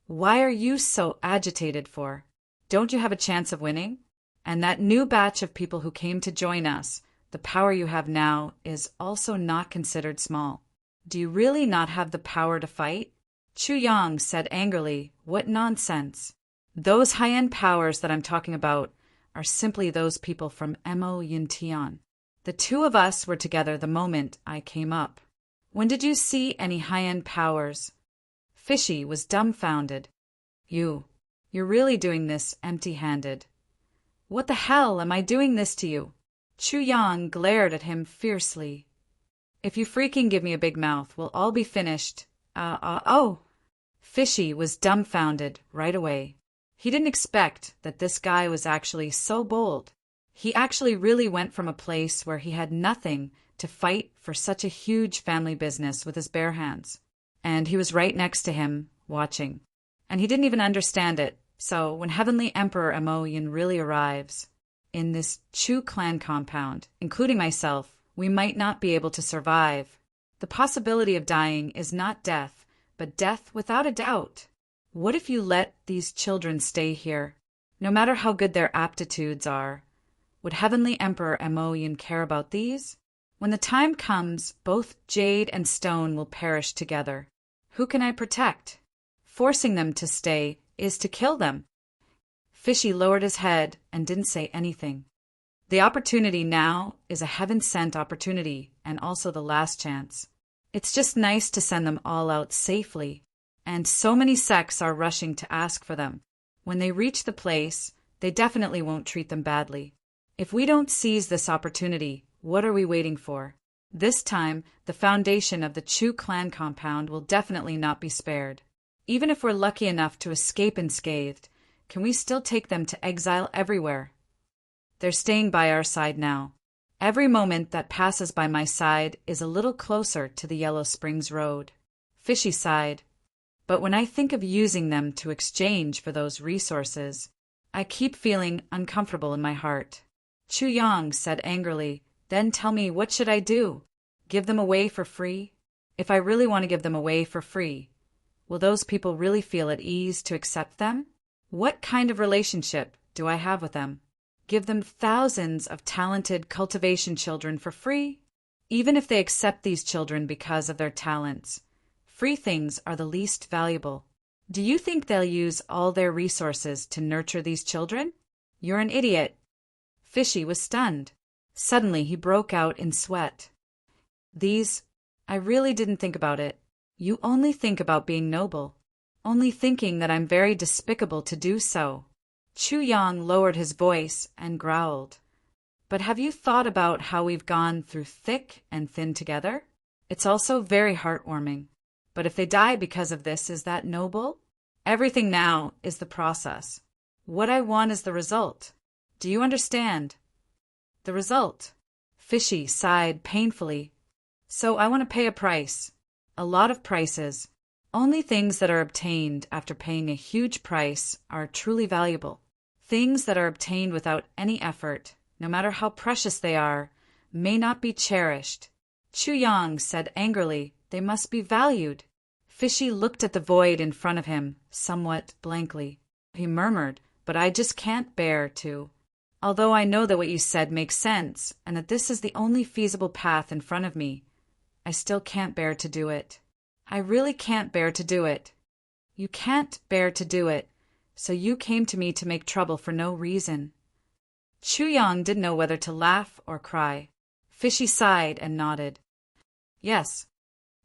Why are you so agitated for? Don't you have a chance of winning? And that new batch of people who came to join us, the power you have now is also not considered small. Do you really not have the power to fight? Chuyang said angrily, what nonsense. Those high-end powers that I'm talking about are simply those people from Mo Yuntian. The two of us were together the moment I came up. When did you see any high-end powers? Fishy was dumbfounded. You're really doing this empty-handed. What the hell am I doing this to you? Chuyang glared at him fiercely. If you freaking give me a big mouth, we'll all be finished. Oh! Fishy was dumbfounded right away. He didn't expect that this guy was actually so bold. He actually really went from a place where he had nothing to fight for such a huge family business with his bare hands. And he was right next to him, watching. And he didn't even understand it. So when Heavenly Emperor Mo Yun really arrives, in this Chu clan compound, including myself, we might not be able to survive. The possibility of dying is not death, but death without a doubt. What if you let these children stay here? No matter how good their aptitudes are, would Heavenly Emperor Mo Yun care about these? When the time comes, both jade and stone will perish together. Who can I protect? Forcing them to stay is to kill them. Fishy lowered his head and didn't say anything. The opportunity now is a heaven-sent opportunity and also the last chance. It's just nice to send them all out safely, and so many sects are rushing to ask for them. When they reach the place, they definitely won't treat them badly. If we don't seize this opportunity, what are we waiting for? This time, the foundation of the Chu clan compound will definitely not be spared. Even if we're lucky enough to escape unscathed, can we still take them to exile everywhere? They're staying by our side now. Every moment that passes by my side is a little closer to the Yellow Springs Road. Fishy sighed. But when I think of using them to exchange for those resources, I keep feeling uncomfortable in my heart. Chuyang said angrily, then tell me, what should I do? Give them away for free? If I really want to give them away for free, will those people really feel at ease to accept them? What kind of relationship do I have with them? Give them thousands of talented cultivation children for free? Even if they accept these children because of their talents, free things are the least valuable. Do you think they'll use all their resources to nurture these children? You're an idiot. Fishy was stunned. Suddenly he broke out in sweat. I really didn't think about it. You only think about being noble. Only thinking that I'm very despicable to do so. Chuyang lowered his voice and growled. But have you thought about how we've gone through thick and thin together? It's also very heartwarming. But if they die because of this, is that noble? Everything now is the process. What I want is the result. Do you understand? The result. Fishy sighed painfully. So I want to pay a price. A lot of prices. Only things that are obtained after paying a huge price are truly valuable. Things that are obtained without any effort, no matter how precious they are, may not be cherished. Chuyang said angrily, they must be valued. Fishy looked at the void in front of him, somewhat blankly. He murmured, but I just can't bear to. Although I know that what you said makes sense, and that this is the only feasible path in front of me, I still can't bear to do it. I really can't bear to do it. You can't bear to do it, so you came to me to make trouble for no reason. Chuyang didn't know whether to laugh or cry. Fishy sighed and nodded. Yes.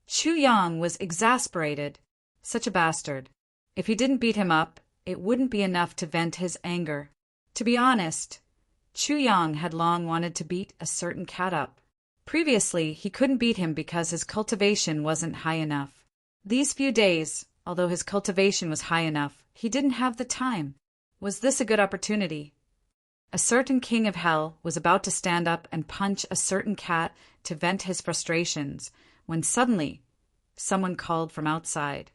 Chuyang was exasperated. Such a bastard. If he didn't beat him up, it wouldn't be enough to vent his anger. To be honest, Chu Yang had long wanted to beat a certain cat up. Previously, he couldn't beat him because his cultivation wasn't high enough. These few days, although his cultivation was high enough, he didn't have the time. Was this a good opportunity? A certain king of hell was about to stand up and punch a certain cat to vent his frustrations, when suddenly, someone called from outside.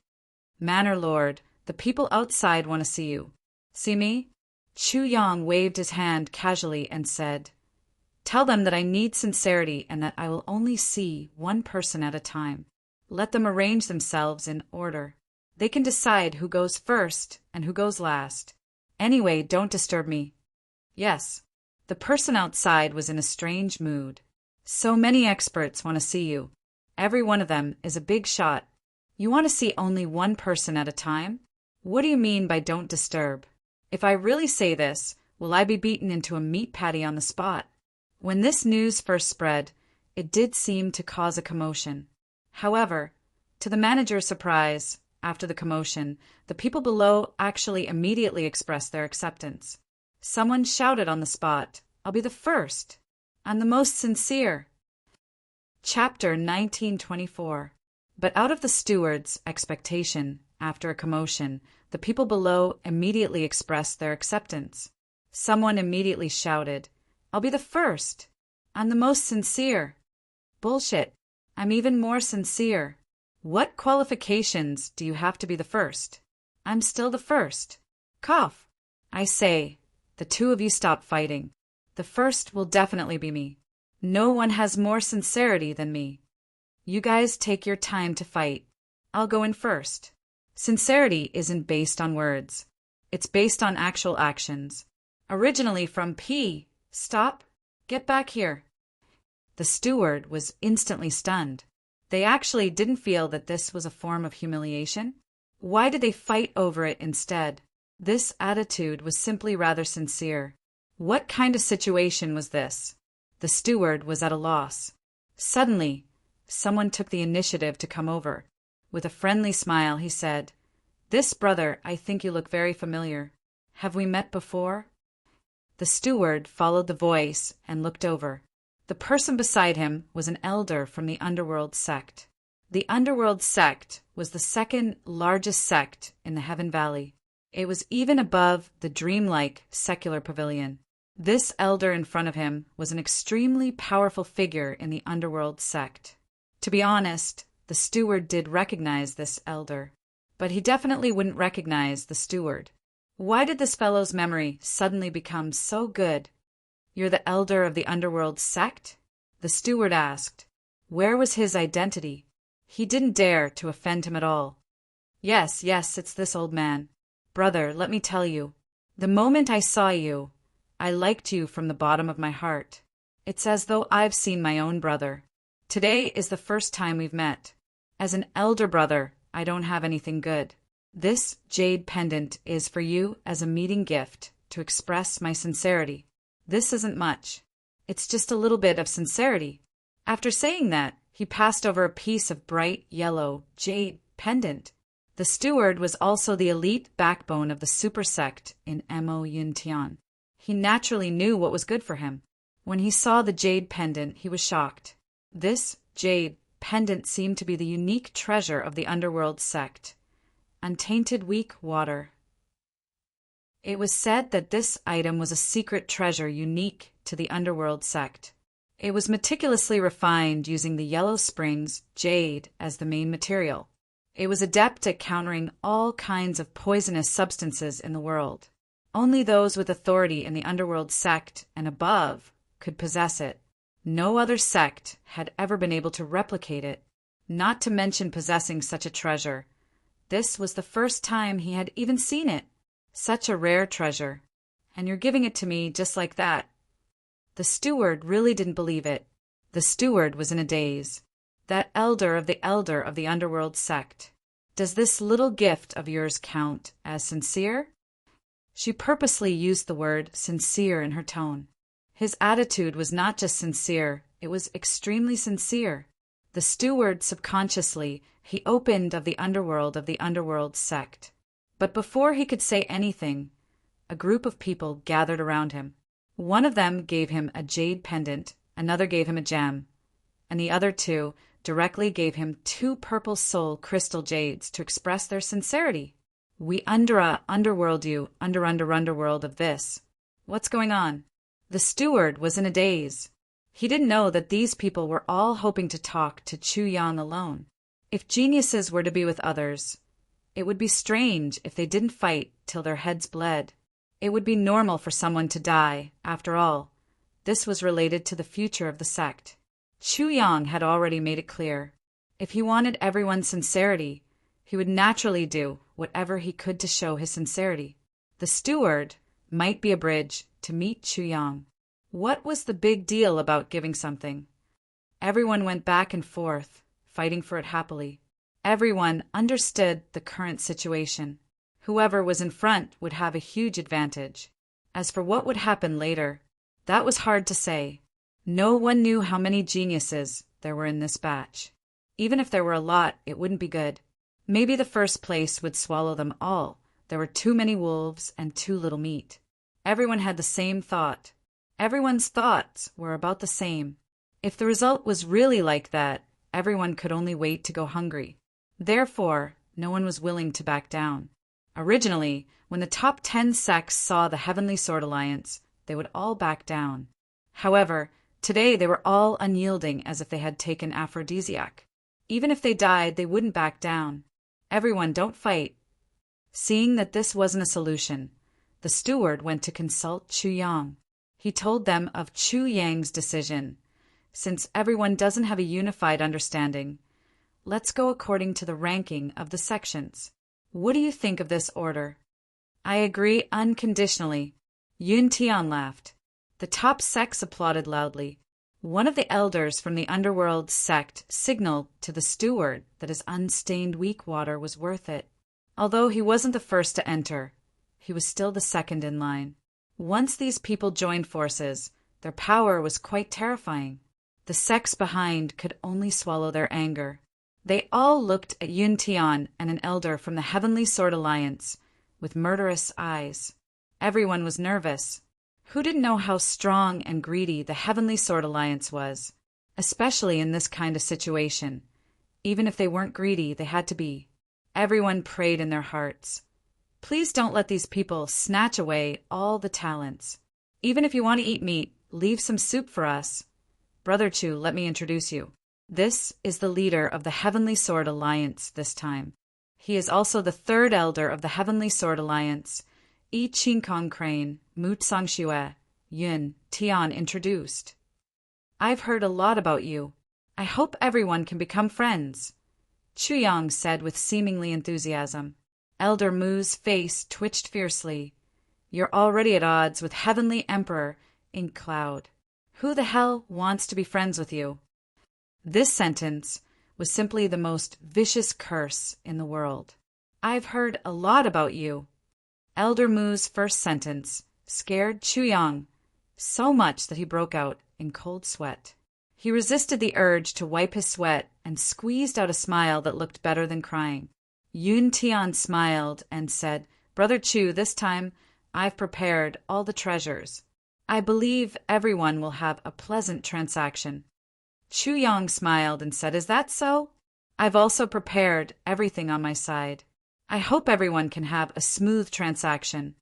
"Manor Lord, the people outside want to see you." "See me?" Chu Yang waved his hand casually and said, "Tell them that I need sincerity and that I will only see one person at a time. Let them arrange themselves in order. They can decide who goes first and who goes last. Anyway, don't disturb me." Yes. The person outside was in a strange mood. "So many experts want to see you. Every one of them is a big shot. You want to see only one person at a time? What do you mean by don't disturb? If I really say this, will I be beaten into a meat patty on the spot?" When this news first spread, it did seem to cause a commotion. However, to the manager's surprise, after the commotion, the people below actually immediately expressed their acceptance. Someone shouted on the spot, "I'll be the first and the most sincere." Chapter 1924. But out of the steward's expectation, after a commotion, the people below immediately expressed their acceptance. Someone immediately shouted, "I'll be the first and the most sincere." Bullshit. I'm even more sincere. What qualifications do you have to be the first? I'm still the first. Cough. I say, the two of you stop fighting. The first will definitely be me. No one has more sincerity than me. You guys take your time to fight. I'll go in first. Sincerity isn't based on words. It's based on actual actions. Originally from P. Stop. Get back here. The steward was instantly stunned. They actually didn't feel that this was a form of humiliation. Why did they fight over it instead? This attitude was simply rather sincere. What kind of situation was this? The steward was at a loss. Suddenly, someone took the initiative to come over. With a friendly smile, he said, "This brother, I think you look very familiar. Have we met before?" The steward followed the voice and looked over. The person beside him was an elder from the underworld sect. The underworld sect was the second largest sect in the Heaven Valley. It was even above the dreamlike secular pavilion. This elder in front of him was an extremely powerful figure in the underworld sect. To be honest, the steward did recognize this elder, but he definitely wouldn't recognize the steward. Why did this fellow's memory suddenly become so good? "You're the elder of the underworld sect?" The steward asked. Where was his identity? He didn't dare to offend him at all. Yes, it's this old man. Brother, let me tell you, the moment I saw you, I liked you from the bottom of my heart. It's as though I've seen my own brother. Today is the first time we've met. As an elder brother, I don't have anything good. This jade pendant is for you as a meeting gift to express my sincerity. This isn't much. It's just a little bit of sincerity. After saying that, he passed over a piece of bright yellow jade pendant. The steward was also the elite backbone of the super sect in Mo Yun Tian. He naturally knew what was good for him. When he saw the jade pendant, he was shocked. This jade pendant seemed to be the unique treasure of the underworld sect. Untainted weak water. It was said that this item was a secret treasure unique to the underworld sect. It was meticulously refined using the yellow springs jade as the main material. It was adept at countering all kinds of poisonous substances in the world. Only those with authority in the underworld sect and above could possess it. No other sect had ever been able to replicate it, not to mention possessing such a treasure. This was the first time he had even seen it. Such a rare treasure. And you're giving it to me just like that. The steward really didn't believe it. The steward was in a daze. That elder of the underworld sect. Does this little gift of yours count as sincere? She purposely used the word sincere in her tone. His attitude was not just sincere, it was extremely sincere. The steward subconsciously, he opened of the underworld sect. But before he could say anything, a group of people gathered around him. One of them gave him a jade pendant, another gave him a gem, and the other two directly gave him 2 purple soul crystal jades to express their sincerity. We underworld you, underworld of this. What's going on? The steward was in a daze. He didn't know that these people were all hoping to talk to Chu Yang alone. If geniuses were to be with others, it would be strange if they didn't fight till their heads bled. It would be normal for someone to die, after all. This was related to the future of the sect. Chu Yang had already made it clear. If he wanted everyone's sincerity, he would naturally do whatever he could to show his sincerity. The steward might be a bridge to meet Chu Yang. What was the big deal about giving something? Everyone went back and forth, fighting for it happily. Everyone understood the current situation. Whoever was in front would have a huge advantage. As for what would happen later, that was hard to say. No one knew how many geniuses there were in this batch. Even if there were a lot, it wouldn't be good. Maybe the first place would swallow them all. There were too many wolves and too little meat. Everyone had the same thought. Everyone's thoughts were about the same. If the result was really like that, everyone could only wait to go hungry. Therefore, no one was willing to back down. Originally, when the top 10 sects saw the Heavenly Sword Alliance, they would all back down. However, today they were all unyielding as if they had taken aphrodisiac. Even if they died, they wouldn't back down. Everyone, don't fight. Seeing that this wasn't a solution, the steward went to consult Chu Yang. He told them of Chu Yang's decision. Since everyone doesn't have a unified understanding, let's go according to the ranking of the sections. What do you think of this order? I agree unconditionally. Yun Tian laughed. The top sects applauded loudly. One of the elders from the underworld sect signaled to the steward that his unstained weak water was worth it. Although he wasn't the first to enter, he was still the second in line. Once these people joined forces, their power was quite terrifying. The sects behind could only swallow their anger. They all looked at Yun Tian and an elder from the Heavenly Sword Alliance with murderous eyes. Everyone was nervous. Who didn't know how strong and greedy the Heavenly Sword Alliance was? Especially in this kind of situation. Even if they weren't greedy, they had to be. Everyone prayed in their hearts. Please don't let these people snatch away all the talents. Even if you want to eat meat, leave some soup for us. Brother Chu, let me introduce you. This is the leader of the Heavenly Sword Alliance this time. He is also the 3rd elder of the Heavenly Sword Alliance. Yi Qingkong Crane, Mu Tsangxue, Yun Tian introduced. I've heard a lot about you. I hope everyone can become friends, Chu Yang said with seemingly enthusiasm. Elder Mu's face twitched fiercely. You're already at odds with Heavenly Emperor Ink Cloud. Who the hell wants to be friends with you? This sentence was simply the most vicious curse in the world. I've heard a lot about you. Elder Mu's first sentence scared Chu Yang so much that he broke out in cold sweat. He resisted the urge to wipe his sweat and squeezed out a smile that looked better than crying. Yun Tian smiled and said, Brother Chu, this time I've prepared all the treasures. I believe everyone will have a pleasant transaction. Chu Yang smiled and said, Is that so? I've also prepared everything on my side. I hope everyone can have a smooth transaction.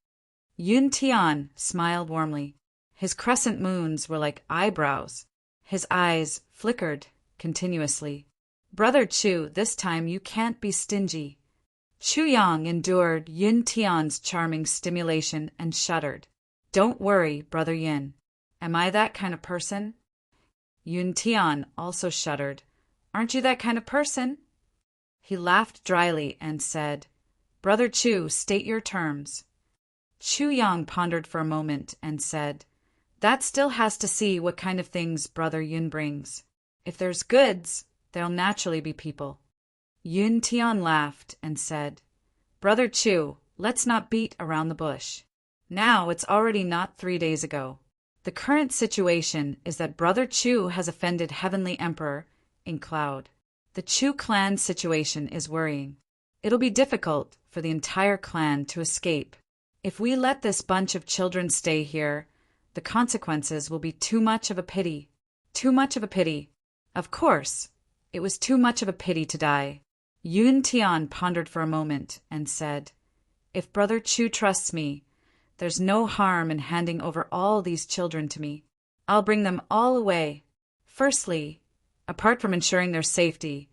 Yun Tian smiled warmly. His crescent moons were like eyebrows. His eyes flickered continuously. Brother Chu, this time you can't be stingy. Chu Yang endured Yun Tian's charming stimulation and shuddered. Don't worry, Brother Yin. Am I that kind of person? Yun Tian also shuddered. Aren't you that kind of person? He laughed dryly and said, Brother Chu, state your terms. Chu Yang pondered for a moment and said, That still has to see what kind of things Brother Yun brings. If there's goods, there'll naturally be people. Yun Tian laughed and said, Brother Chu, let's not beat around the bush. Now it's already not 3 days ago. The current situation is that Brother Chu has offended Heavenly Emperor in Cloud. The Chu clan situation is worrying. It'll be difficult for the entire clan to escape. If we let this bunch of children stay here, the consequences will be too much of a pity. Too much of a pity. Of course, it was too much of a pity to die. Yun Tian pondered for a moment and said, "If Brother Chu trusts me, there's no harm in handing over all these children to me. I'll bring them all away. Firstly, apart from ensuring their safety,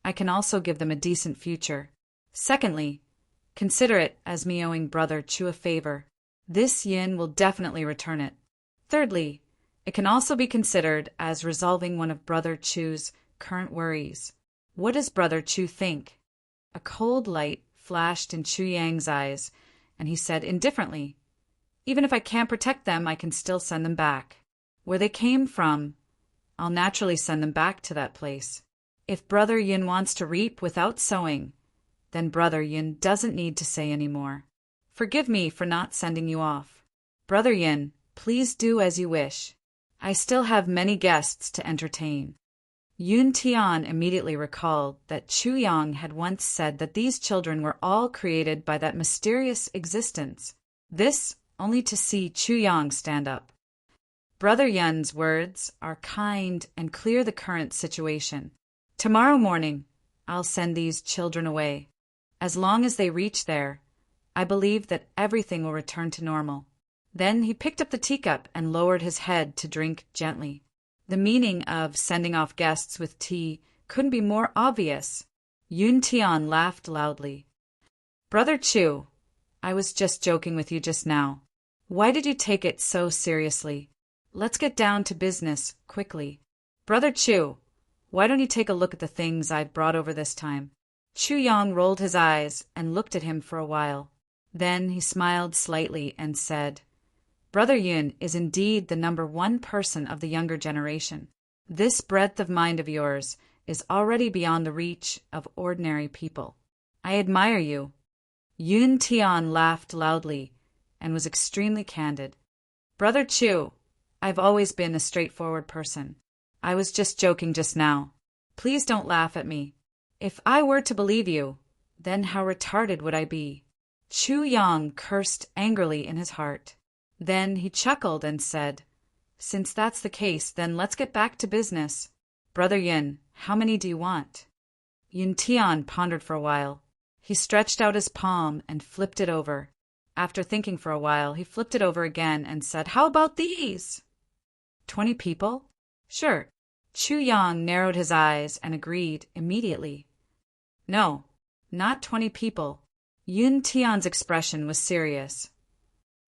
I can also give them a decent future. Secondly, consider it as me owing Brother Chu a favor. This yin will definitely return it. Thirdly, it can also be considered as resolving one of Brother Chu's current worries. What does Brother Chu think?" A cold light flashed in Chu Yang's eyes, and he said indifferently, "Even if I can't protect them, I can still send them back. Where they came from, I'll naturally send them back to that place. If Brother Yin wants to reap without sowing, then Brother Yin doesn't need to say any more. Forgive me for not sending you off. Brother Yin, please do as you wish. I still have many guests to entertain." Yun Tian immediately recalled that Chu Yang had once said that these children were all created by that mysterious existence. This only to see Chu Yang stand up. Brother Yun's words are kind and clear the current situation. Tomorrow morning, I'll send these children away. As long as they reach there, I believe that everything will return to normal. Then he picked up the teacup and lowered his head to drink gently. The meaning of sending off guests with tea couldn't be more obvious. Yun Tian laughed loudly. "Brother Chu, I was just joking with you just now. Why did you take it so seriously? Let's get down to business quickly. Brother Chu, why don't you take a look at the things I've brought over this time?" Chu Yang rolled his eyes and looked at him for a while. Then he smiled slightly and said, "Brother Yun is indeed the #1 person of the younger generation. This breadth of mind of yours is already beyond the reach of ordinary people. I admire you." Yun Tian laughed loudly and was extremely candid. "Brother Chu, I've always been a straightforward person. I was just joking just now. Please don't laugh at me. If I were to believe you, then how retarded would I be?" Chu Yang cursed angrily in his heart. Then he chuckled and said, "Since that's the case, then let's get back to business. Brother Yin, how many do you want?" Yun Tian pondered for a while. He stretched out his palm and flipped it over. After thinking for a while, he flipped it over again and said, "How about these?" 20 people? Sure. Chu Yang narrowed his eyes and agreed immediately. "No, not 20 people." Yun Tian's expression was serious.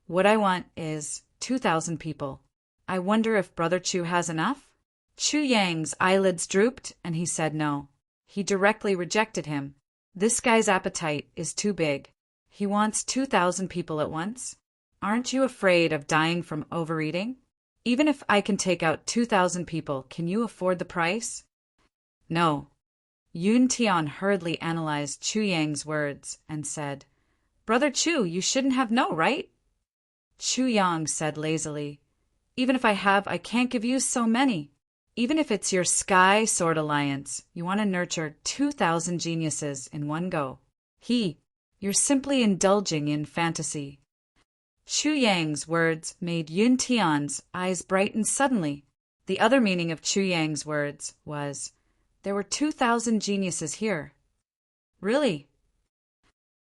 "What I want is 2,000 people. I wonder if Brother Chu has enough?" Chu Yang's eyelids drooped and he said no. He directly rejected him. This guy's appetite is too big. He wants 2,000 people at once. Aren't you afraid of dying from overeating? Even if I can take out 2,000 people, can you afford the price? No. Yun Tian hurriedly analyzed Chu Yang's words and said, "Brother Chu, you shouldn't have no, right?" Chu Yang said lazily, "Even if I have, I can't give you so many. Even if it's your Sky Sword Alliance, you want to nurture 2,000 geniuses in one go. You're simply indulging in fantasy." Chu Yang's words made Yun Tian's eyes brighten suddenly. The other meaning of Chu Yang's words was, there were 2,000 geniuses here. Really?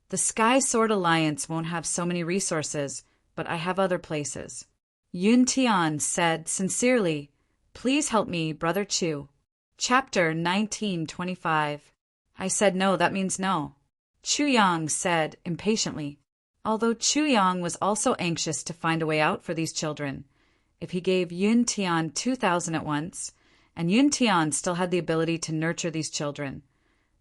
The Sky Sword Alliance won't have so many resources, but I have other places. Yun Tian said sincerely, "Please help me, Brother Chu." Chapter 1925. I said no, that means no. Chu Yang said impatiently. Although Chu Yang was also anxious to find a way out for these children, if he gave Yun Tian 2,000 at once, and Yun Tian still had the ability to nurture these children,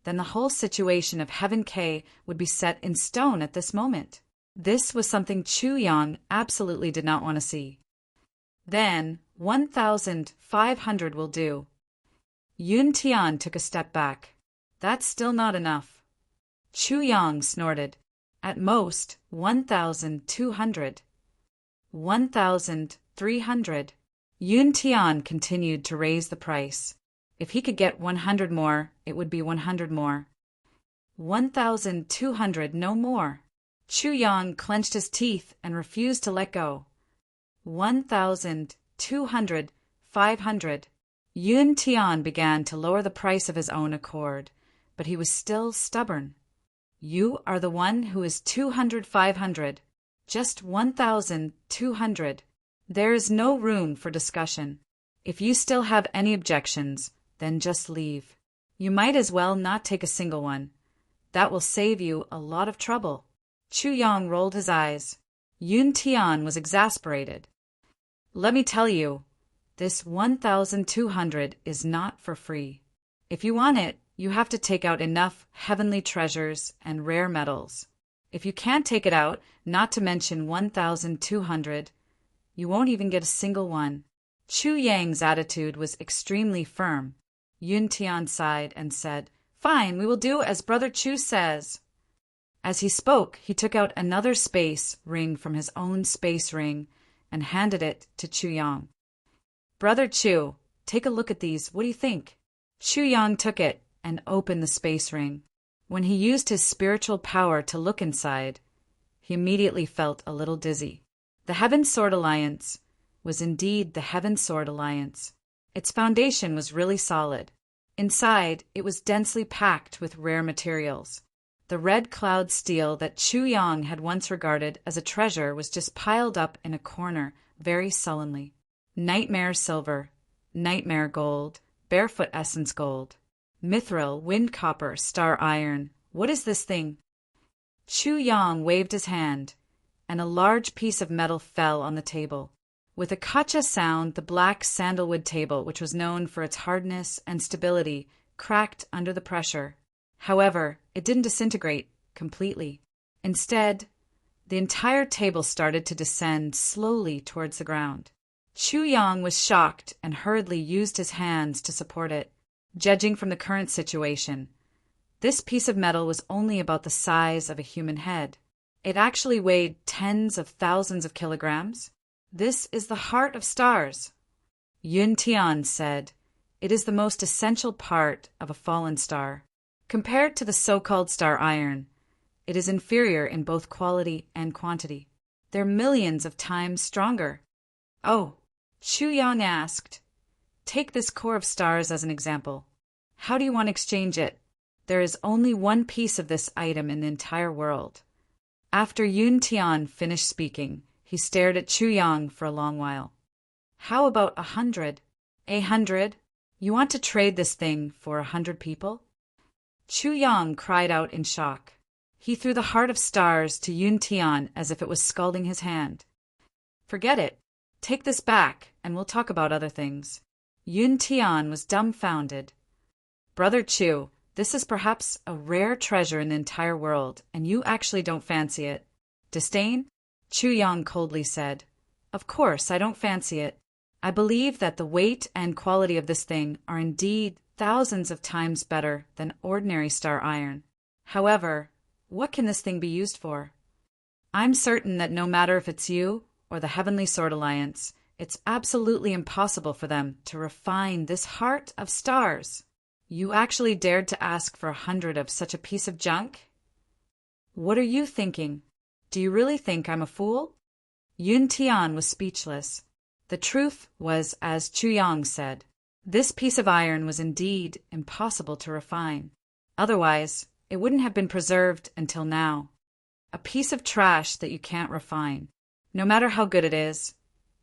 then the whole situation of Heaven K would be set in stone at this moment. This was something Chu Yang absolutely did not want to see. Then 1,500 will do. Yun Tian took a step back. That's still not enough. Chu Yang snorted. At most, 1,200. 1,300. Yun Tian continued to raise the price. If he could get 100 more, it would be 100 more. 1,200, no more. Chu Yang clenched his teeth and refused to let go. 1,200, 500. Yun Tian began to lower the price of his own accord, but he was still stubborn. You are the one who is 200, 500. Just 1,200. There is no room for discussion. If you still have any objections, then just leave. You might as well not take a single one. That will save you a lot of trouble. Chu Yang rolled his eyes. Yun Tian was exasperated. Let me tell you, this 1,200 is not for free. If you want it, you have to take out enough heavenly treasures and rare metals. If you can't take it out, not to mention 1,200, you won't even get a single one. Chu Yang's attitude was extremely firm. Yun Tian sighed and said, Fine, we will do as Brother Chu says. As he spoke, he took out another space ring from his own space ring and handed it to Chu Yang. Brother Chu, take a look at these. What do you think? Chu Yang took it and opened the space ring. When he used his spiritual power to look inside, he immediately felt a little dizzy. The Heaven Sword Alliance was indeed the Heaven Sword Alliance. Its foundation was really solid. Inside, it was densely packed with rare materials. The red cloud steel that Chu Yang had once regarded as a treasure was just piled up in a corner very sullenly. Nightmare silver, nightmare gold, barefoot essence gold, mithril, wind copper, star iron. What is this thing? Chu Yang waved his hand, and a large piece of metal fell on the table. With a kacha sound, the black sandalwood table, which was known for its hardness and stability, cracked under the pressure. However, it didn't disintegrate completely. Instead, the entire table started to descend slowly towards the ground. Chu Yang was shocked and hurriedly used his hands to support it. Judging from the current situation, this piece of metal was only about the size of a human head. It actually weighed tens of thousands of kilograms. This is the heart of stars. Yun Tian said, It is the most essential part of a fallen star. Compared to the so-called star iron, it is inferior in both quality and quantity. They're millions of times stronger. Oh, Chu Yang asked, Take this core of stars as an example. How do you want to exchange it? There is only one piece of this item in the entire world. After Yun Tian finished speaking, he stared at Chu Yang for a long while. How about 100? 100? You want to trade this thing for 100 people? Chu Yang cried out in shock. He threw the heart of stars to Yun Tian as if it was scalding his hand. Forget it. Take this back, and we'll talk about other things. Yun Tian was dumbfounded. Brother Chu, this is perhaps a rare treasure in the entire world, and you actually don't fancy it. Disdain? Chu Yang coldly said, Of course, I don't fancy it. I believe that the weight and quality of this thing are indeed thousands of times better than ordinary star iron. However, what can this thing be used for? I'm certain that no matter if it's you or the Heavenly Sword Alliance, it's absolutely impossible for them to refine this heart of stars. You actually dared to ask for 100 of such a piece of junk? What are you thinking? Do you really think I'm a fool? Yun Tian was speechless. The truth was as Chu Yang said. This piece of iron was indeed impossible to refine. Otherwise, it wouldn't have been preserved until now. A piece of trash that you can't refine. No matter how good it is,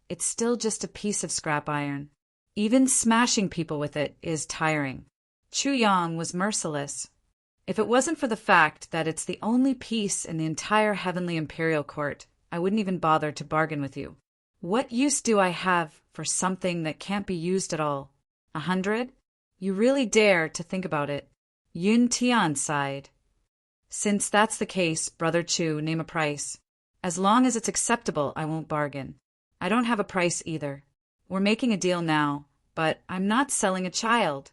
it's still just a piece of scrap iron. Even smashing people with it is tiring. Chu Yang was merciless. If it wasn't for the fact that it's the only piece in the entire Heavenly Imperial Court, I wouldn't even bother to bargain with you. What use do I have for something that can't be used at all? 100? You really dare to think about it. Yun Tian sighed. Since that's the case, Brother Chu, name a price. As long as it's acceptable, I won't bargain. I don't have a price either. We're making a deal now, but I'm not selling a child.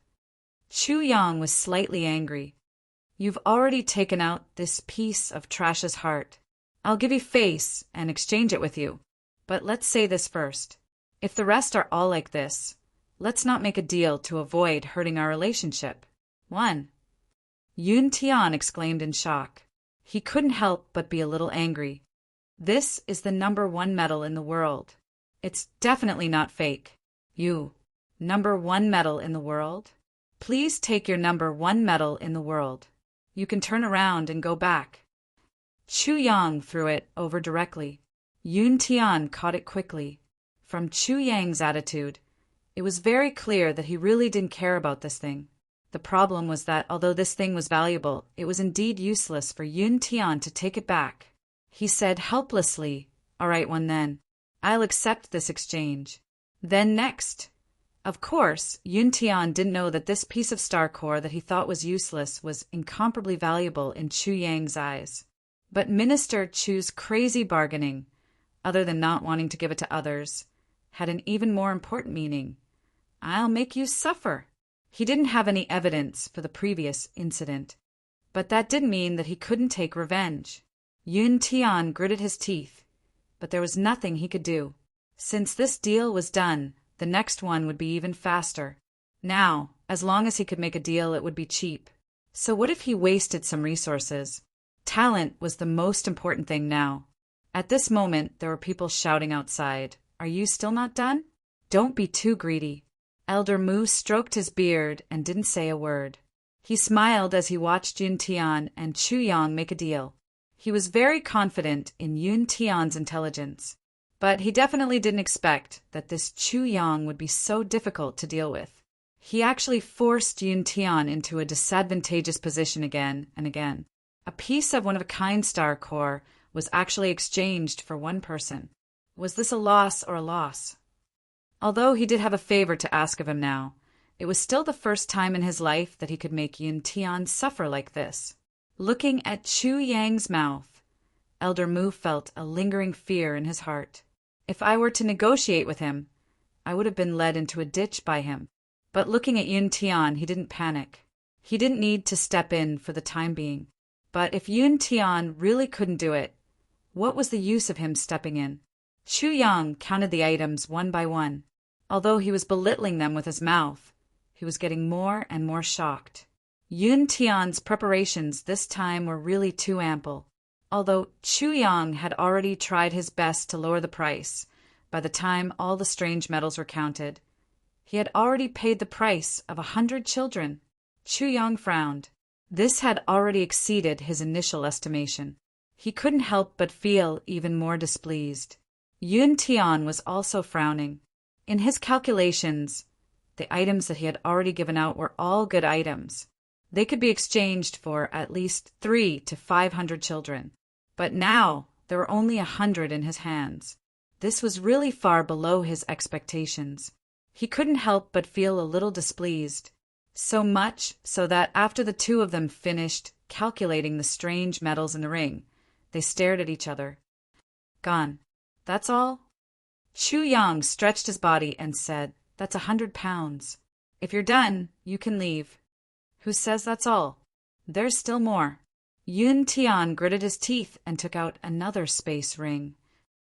Chu Yang was slightly angry. You've already taken out this piece of trash's heart. I'll give you face and exchange it with you. But let's say this first. If the rest are all like this, let's not make a deal to avoid hurting our relationship. 1. Yun Tian exclaimed in shock. He couldn't help but be a little angry. This is the #1 medal in the world. It's definitely not fake. You, #1 medal in the world? Please take your #1 medal in the world. You can turn around and go back. Chu Yang threw it over directly. Yun Tian caught it quickly. From Chu Yang's attitude, it was very clear that he really didn't care about this thing. The problem was that although this thing was valuable, it was indeed useless for Yun Tian to take it back. He said helplessly, "All right, one then. I'll accept this exchange." Then next. Of course, Yun Tian didn't know that this piece of star core that he thought was useless was incomparably valuable in Chu Yang's eyes. But Minister Chu's crazy bargaining, other than not wanting to give it to others, had an even more important meaning. I'll make you suffer. He didn't have any evidence for the previous incident, but that didn't mean that he couldn't take revenge. Yun Tian gritted his teeth, but there was nothing he could do. Since this deal was done, the next one would be even faster. Now, as long as he could make a deal, it would be cheap. So what if he wasted some resources? Talent was the most important thing now. At this moment, there were people shouting outside, "Are you still not done? Don't be too greedy." Elder Mu stroked his beard and didn't say a word. He smiled as he watched Yun Tian and Chu Yang make a deal. He was very confident in Yun Tian's intelligence, but he definitely didn't expect that this Chu Yang would be so difficult to deal with. He actually forced Yun Tian into a disadvantageous position again and again. A piece of one-of-a-kind star core was actually exchanged for one person. Was this a loss or a loss? Although he did have a favor to ask of him now, it was still the first time in his life that he could make Yun Tian suffer like this. Looking at Chu Yang's mouth, Elder Mu felt a lingering fear in his heart. If I were to negotiate with him, I would have been led into a ditch by him. But looking at Yun Tian, he didn't panic. He didn't need to step in for the time being. But if Yun Tian really couldn't do it, what was the use of him stepping in? Chu Yang counted the items one by one. Although he was belittling them with his mouth, he was getting more and more shocked. Yun Tian's preparations this time were really too ample. Although Chu Yang had already tried his best to lower the price, by the time all the strange metals were counted, he had already paid the price of 100 children. Chu Yang frowned. This had already exceeded his initial estimation. He couldn't help but feel even more displeased. Yun Tian was also frowning. In his calculations, the items that he had already given out were all good items. They could be exchanged for at least 300 to 500 children. But now there were only 100 in his hands. This was really far below his expectations. He couldn't help but feel a little displeased. So much so that after the two of them finished calculating the strange metals in the ring, they stared at each other. "Gone. That's all?" Chu Yang stretched his body and said, "That's 100 pounds. If you're done, you can leave." "Who says that's all? There's still more." Yun Tian gritted his teeth and took out another space ring.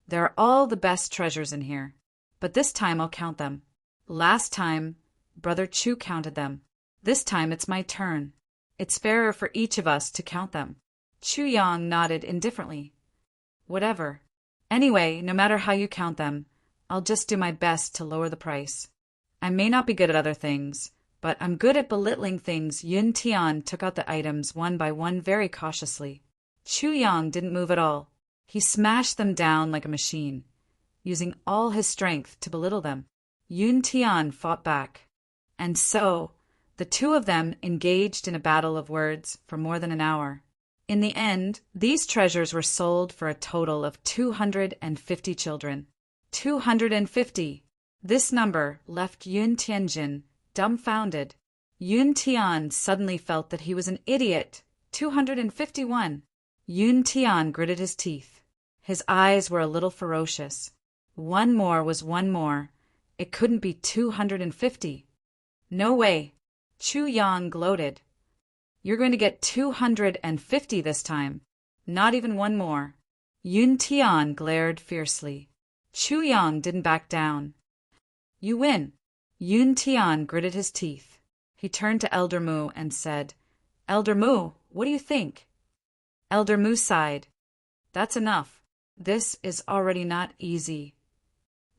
"There are all the best treasures in here, but this time I'll count them. Last time, Brother Chu counted them. This time it's my turn. It's fairer for each of us to count them." Chu Yang nodded indifferently. "Whatever. Anyway, no matter how you count them, I'll just do my best to lower the price. I may not be good at other things, but I'm good at belittling things." Yun Tian took out the items one by one very cautiously. Chu Yang didn't move at all. He smashed them down like a machine, using all his strength to belittle them. Yun Tian fought back. And so, the two of them engaged in a battle of words for more than an hour. In the end, these treasures were sold for a total of 250 children. 250! This number left Yun Tianjin dumbfounded. Yun Tian suddenly felt that he was an idiot. 251! Yun Tian gritted his teeth. His eyes were a little ferocious. One more was one more. It couldn't be 250. "No way!" Chu Yang gloated. "You're going to get 250 this time. Not even one more." Yun Tian glared fiercely. Chu Yang didn't back down. "You win." Yun Tian gritted his teeth. He turned to Elder Mu and said, Elder Mu, what do you think? Elder Mu sighed. That's enough. This is already not easy.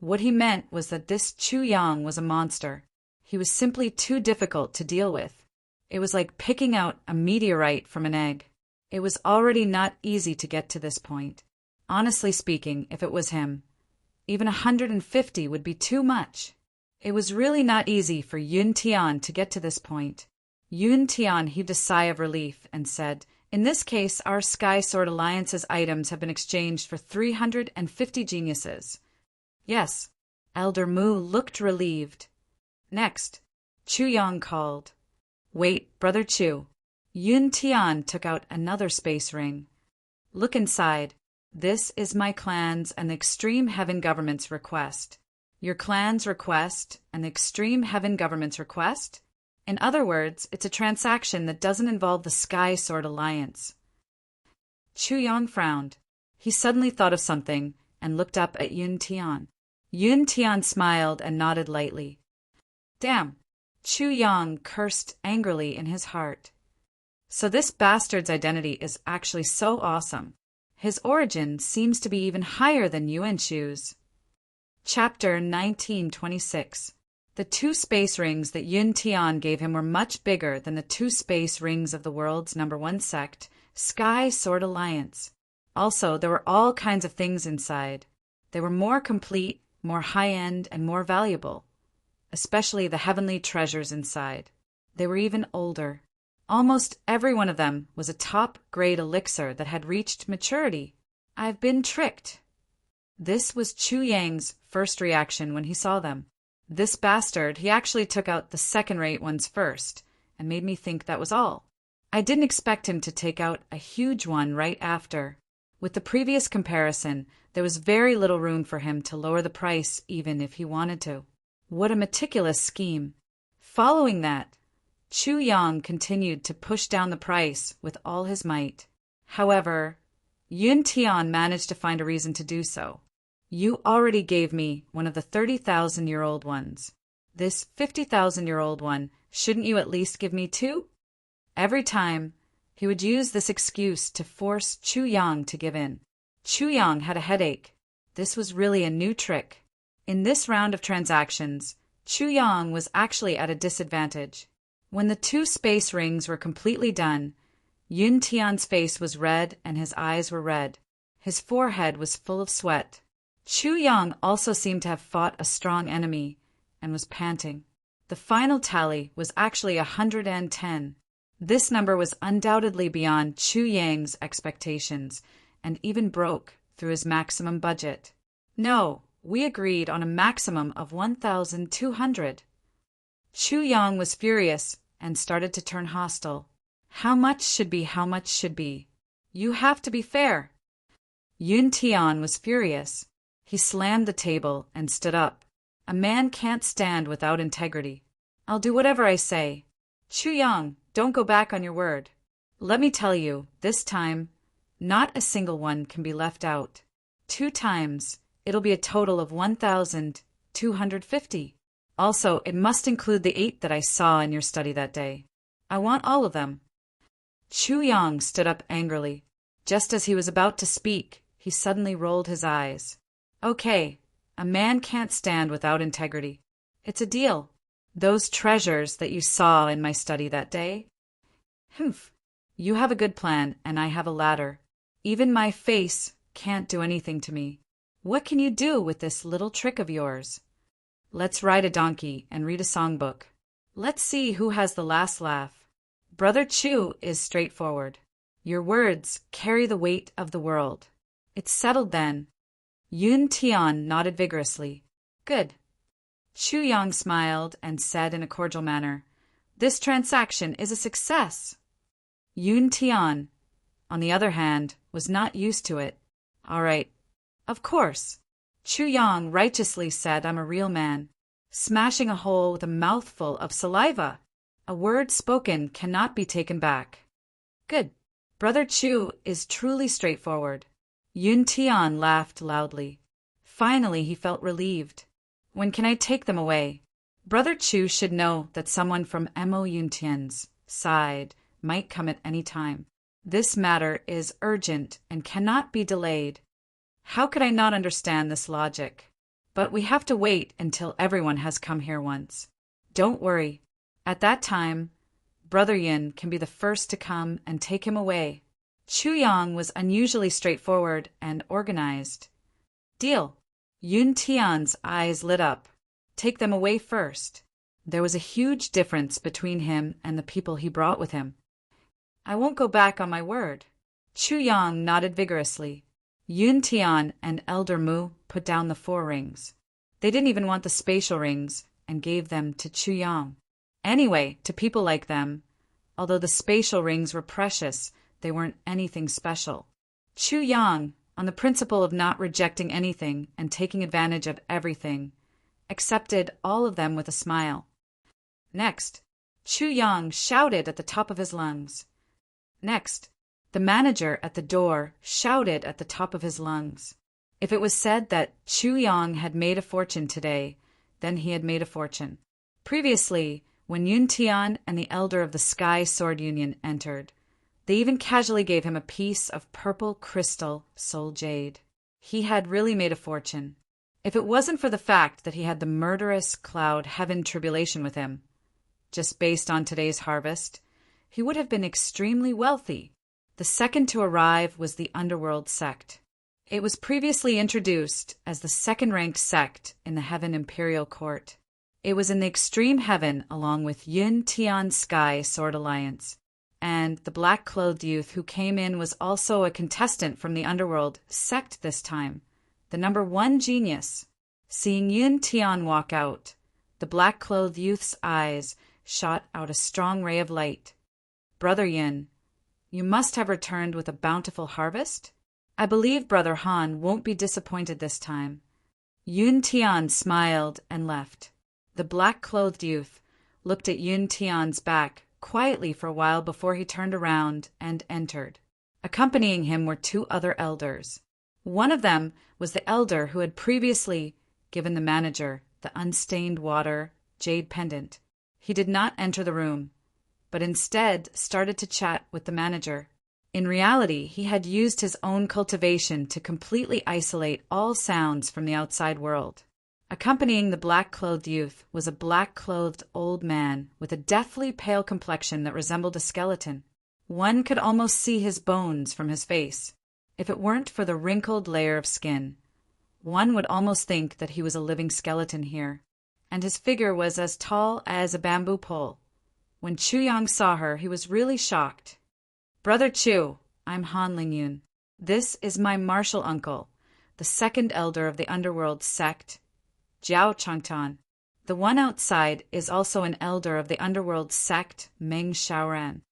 What he meant was that this Chu Yang was a monster. He was simply too difficult to deal with. It was like picking out a meteorite from an egg. It was already not easy to get to this point. Honestly speaking, if it was him, even 150 would be too much. It was really not easy for Yun Tian to get to this point. Yun Tian heaved a sigh of relief and said, "In this case, our Sky Sword Alliance's items have been exchanged for 350 geniuses." Yes, Elder Mu looked relieved. Next, Chu Yang called. "Wait, Brother Chu." Yun Tian took out another space ring. "Look inside. This is my clan's and the Extreme Heaven Government's request." Your clan's request and the Extreme Heaven Government's request? In other words, it's a transaction that doesn't involve the Sky Sword Alliance. Chu Yang frowned. He suddenly thought of something and looked up at Yun Tian. Yun Tian smiled and nodded lightly. Damn! Chu Yang cursed angrily in his heart. So this bastard's identity is actually so awesome. His origin seems to be even higher than Yuan Chu's. Chapter 1926. The 2 space rings that Yun Tian gave him were much bigger than the 2 space rings of the world's #1 sect, Sky Sword Alliance. Also, there were all kinds of things inside. They were more complete, more high-end, and more valuable. Especially the heavenly treasures inside. They were even older. Almost every one of them was a top-grade elixir that had reached maturity. I've been tricked. This was Chu Yang's first reaction when he saw them. This bastard, he actually took out the second-rate ones first, and made me think that was all. I didn't expect him to take out a huge one right after. With the previous comparison, there was very little room for him to lower the price even if he wanted to. What a meticulous scheme. Following that, Chu Yang continued to push down the price with all his might. However, Yun Tian managed to find a reason to do so. You already gave me one of the 30,000-year-old ones. This 50,000-year-old one, shouldn't you at least give me 2? Every time, he would use this excuse to force Chu Yang to give in. Chu Yang had a headache. This was really a new trick. In this round of transactions, Chu Yang was actually at a disadvantage. When the 2 space rings were completely done, Yun Tian's face was red and his eyes were red. His forehead was full of sweat. Chu Yang also seemed to have fought a strong enemy and was panting. The final tally was actually 110. This number was undoubtedly beyond Chu Yang's expectations and even broke through his maximum budget. No, we agreed on a maximum of 1,200. Chu Yang was furious and started to turn hostile. How much should be how much should be? You have to be fair. Yun Tian was furious. He slammed the table and stood up. A man can't stand without integrity. I'll do whatever I say. Chu Yang, don't go back on your word. Let me tell you, this time, not a single one can be left out. 2 times, it'll be a total of 1,250. Also, it must include the 8 that I saw in your study that day. I want all of them. Chu Yang stood up angrily. Just as he was about to speak, he suddenly rolled his eyes. Okay, a man can't stand without integrity. It's a deal. Those treasures that you saw in my study that day? Humph. You have a good plan, and I have a ladder. Even my face can't do anything to me. What can you do with this little trick of yours? Let's ride a donkey and read a songbook. Let's see who has the last laugh. Brother Chu is straightforward. Your words carry the weight of the world. It's settled then. Yun Tian nodded vigorously. Good. Chu Yang smiled and said in a cordial manner, This transaction is a success. Yun Tian, on the other hand, was not used to it. All right. Of course. Chu Yang righteously said I'm a real man, smashing a hole with a mouthful of saliva. A word spoken cannot be taken back. Good. Brother Chu is truly straightforward. Yun Tian laughed loudly. Finally, he felt relieved. When can I take them away? Brother Chu should know that someone from Mo Yun Tian's side might come at any time. This matter is urgent and cannot be delayed. How could I not understand this logic? But we have to wait until everyone has come here once. Don't worry. At that time, Brother Yin can be the first to come and take him away. Chu Yang was unusually straightforward and organized. Deal. Yun Tian's eyes lit up. Take them away first. There was a huge difference between him and the people he brought with him. I won't go back on my word. Chu Yang nodded vigorously. Yun Tian and Elder Mu put down the 4 rings. They didn't even want the spatial rings and gave them to Chu Yang. Anyway, to people like them, although the spatial rings were precious, they weren't anything special. Chu Yang, on the principle of not rejecting anything and taking advantage of everything, accepted all of them with a smile. Next, Chu Yang shouted at the top of his lungs. Next, the manager at the door shouted at the top of his lungs. If it was said that Chu Yang had made a fortune today, then he had made a fortune. Previously, when Yun Tian and the elder of the Sky Sword Union entered, they even casually gave him a piece of purple crystal soul jade. He had really made a fortune. If it wasn't for the fact that he had the murderous cloud heaven tribulation with him, just based on today's harvest, he would have been extremely wealthy. The second to arrive was the Underworld sect. It was previously introduced as the second-ranked sect in the Heaven Imperial Court. It was in the extreme heaven along with Yun Tian Sky Sword Alliance, and the black-clothed youth who came in was also a contestant from the Underworld sect this time, the number 1 genius. Seeing Yun Tian walk out, the black-clothed youth's eyes shot out a strong ray of light. Brother Yin, you must have returned with a bountiful harvest? I believe Brother Han won't be disappointed this time. Yun Tian smiled and left. The black-clothed youth looked at Yun Tian's back quietly for a while before he turned around and entered. Accompanying him were 2 other elders. One of them was the elder who had previously given the manager the unstained water jade pendant. He did not enter the room, but instead started to chat with the manager. In reality, he had used his own cultivation to completely isolate all sounds from the outside world. Accompanying the black-clothed youth was a black-clothed old man with a deathly pale complexion that resembled a skeleton. One could almost see his bones from his face. If it weren't for the wrinkled layer of skin, one would almost think that he was a living skeleton here, and his figure was as tall as a bamboo pole. When Chu Yang saw her, he was really shocked. Brother Chu, I'm Han Lingyun. This is my martial uncle, the second elder of the Underworld sect, Jiao Changtan. The one outside is also an elder of the Underworld sect, Meng Shaoran.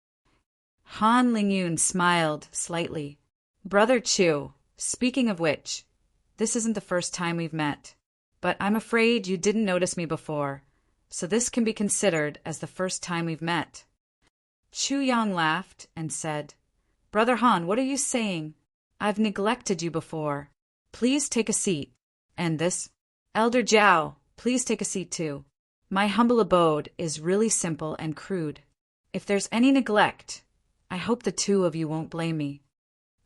Han Lingyun smiled slightly. Brother Chu, speaking of which, this isn't the first time we've met, but I'm afraid you didn't notice me before, so this can be considered as the first time we've met. Chu Yang laughed and said, Brother Han, what are you saying? I've neglected you before. Please take a seat. And this? Elder Jiao, please take a seat too. My humble abode is really simple and crude. If there's any neglect, I hope the 2 of you won't blame me.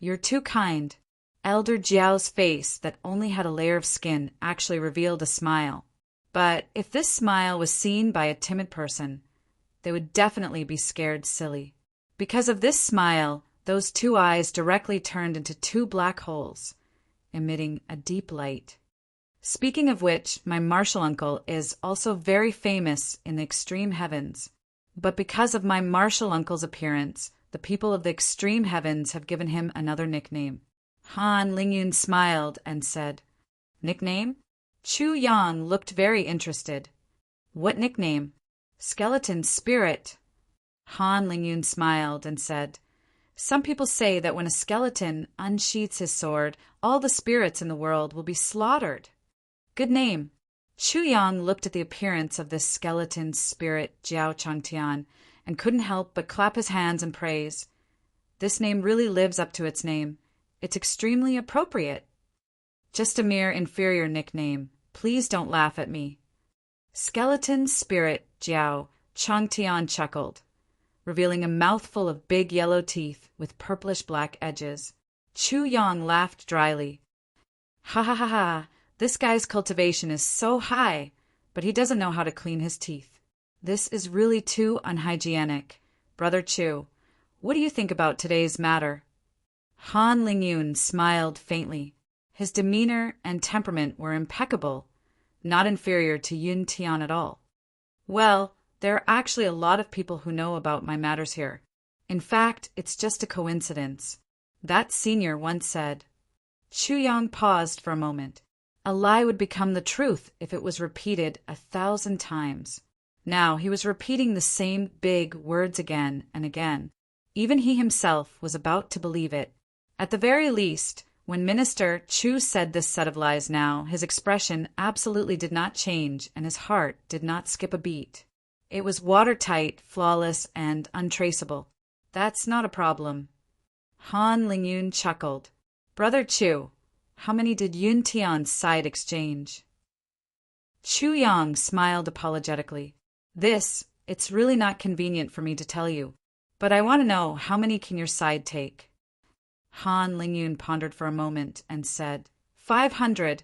You're too kind. Elder Jiao's face that only had a layer of skin actually revealed a smile. But if this smile was seen by a timid person, they would definitely be scared silly. Because of this smile, those 2 eyes directly turned into 2 black holes, emitting a deep light. Speaking of which, my martial uncle is also very famous in the extreme heavens. But because of my martial uncle's appearance, the people of the extreme heavens have given him another nickname. Han Lingyun smiled and said, Nickname? Chu Yang looked very interested. What nickname? Skeleton Spirit. Han Lingyun smiled and said, Some people say that when a skeleton unsheathes his sword, all the spirits in the world will be slaughtered. Good name. Chu Yang looked at the appearance of this skeleton spirit Jiao Changtian and couldn't help but clap his hands in praise. This name really lives up to its name. It's extremely appropriate. Just a mere inferior nickname. Please don't laugh at me. Skeleton Spirit Jiao Changtian chuckled. revealing a mouthful of big yellow teeth with purplish-black edges. Chu Yang laughed dryly. Ha ha ha ha, this guy's cultivation is so high, but he doesn't know how to clean his teeth. This is really too unhygienic. Brother Chu, what do you think about today's matter? Han Lingyun smiled faintly. His demeanor and temperament were impeccable, not inferior to Yun Tian at all. Well, there are actually a lot of people who know about my matters here. In fact, it's just a coincidence. That senior once said. Chu Yang paused for a moment. A lie would become the truth if it was repeated 1,000 times. Now he was repeating the same big words again and again. Even he himself was about to believe it. At the very least, when Minister Chu said this set of lies now, his expression absolutely did not change and his heart did not skip a beat. It was watertight, flawless, and untraceable. That's not a problem. Han Lingyun chuckled. Brother Chu, how many did Yun Tian's side exchange? Chu Yang smiled apologetically. It's really not convenient for me to tell you, but I want to know how many can your side take? Han Lingyun pondered for a moment and said, 500.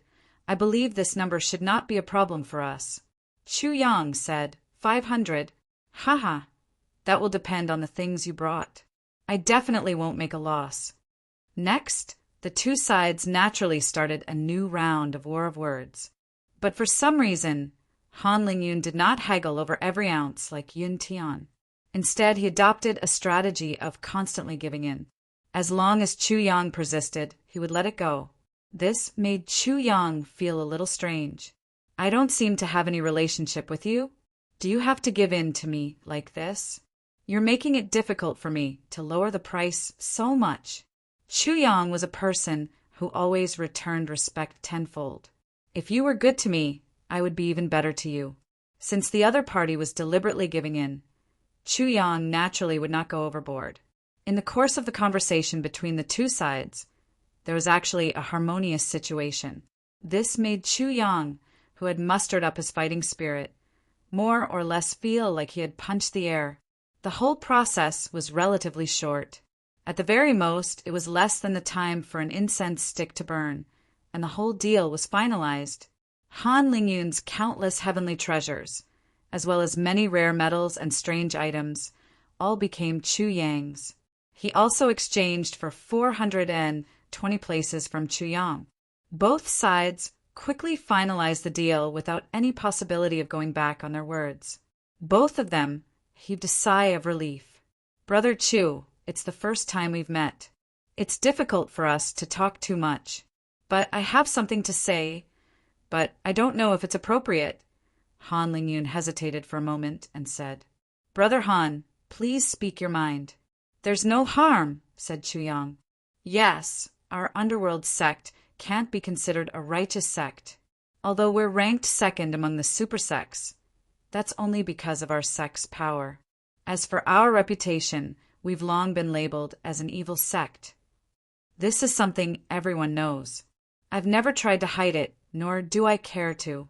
I believe this number should not be a problem for us. Chu Yang said, 500. Haha, that will depend on the things you brought. I definitely won't make a loss. Next, the two sides naturally started a new round of war of words. But for some reason, Han Lingyun did not haggle over every ounce like Yun Tian. Instead, he adopted a strategy of constantly giving in. As long as Chu Yang persisted, he would let it go. This made Chu Yang feel a little strange. I don't seem to have any relationship with you. Do you have to give in to me like this? You're making it difficult for me to lower the price so much. Chu Yang was a person who always returned respect tenfold. If you were good to me, I would be even better to you. Since the other party was deliberately giving in, Chu Yang naturally would not go overboard. In the course of the conversation between the two sides, there was actually a harmonious situation. This made Chu Yang, who had mustered up his fighting spirit, more or less feel like he had punched the air. The whole process was relatively short. At the very most, it was less than the time for an incense stick to burn, and the whole deal was finalized. Han Lingyun's countless heavenly treasures, as well as many rare metals and strange items, all became Chu Yang's. He also exchanged for 420 places from Chu Yang. Both sides quickly finalized the deal without any possibility of going back on their words. Both of them heaved a sigh of relief. Brother Chu, it's the first time we've met. It's difficult for us to talk too much. But I have something to say, but I don't know if it's appropriate. Han Lingyun hesitated for a moment and said, Brother Han, please speak your mind. There's no harm, said Chu Yang. Yes, our underworld sect can't be considered a righteous sect. Although we're ranked second among the super sects, that's only because of our sect's power. As for our reputation, we've long been labeled as an evil sect. This is something everyone knows. I've never tried to hide it, nor do I care to.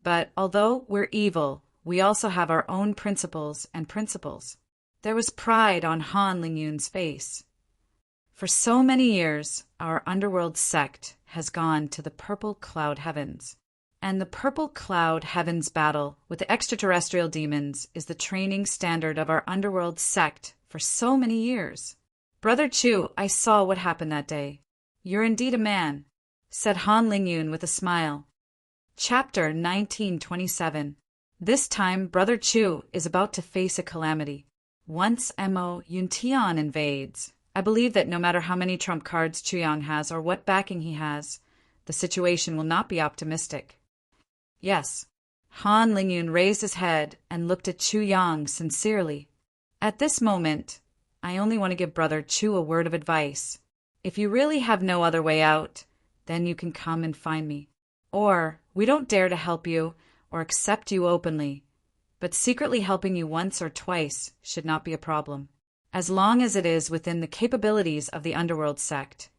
But although we're evil, we also have our own principles and principles. There was pride on Han Lingyun's face. For so many years, our underworld sect has gone to the purple cloud heavens. And the purple cloud heavens battle with the extraterrestrial demons is the training standard of our underworld sect for so many years. Brother Chu, I saw what happened that day. You're indeed a man, said Han Lingyun with a smile. Chapter 1927. This time, Brother Chu is about to face a calamity. Once Mo Yun Tian invades, I believe that no matter how many trump cards Chu Yang has or what backing he has, the situation will not be optimistic. Yes. Han Lingyun raised his head and looked at Chu Yang sincerely. At this moment, I only want to give Brother Chu a word of advice. If you really have no other way out, then you can come and find me. Or, we don't dare to help you or accept you openly, but secretly helping you once or twice should not be a problem. As long as it is within the capabilities of the underworld sect,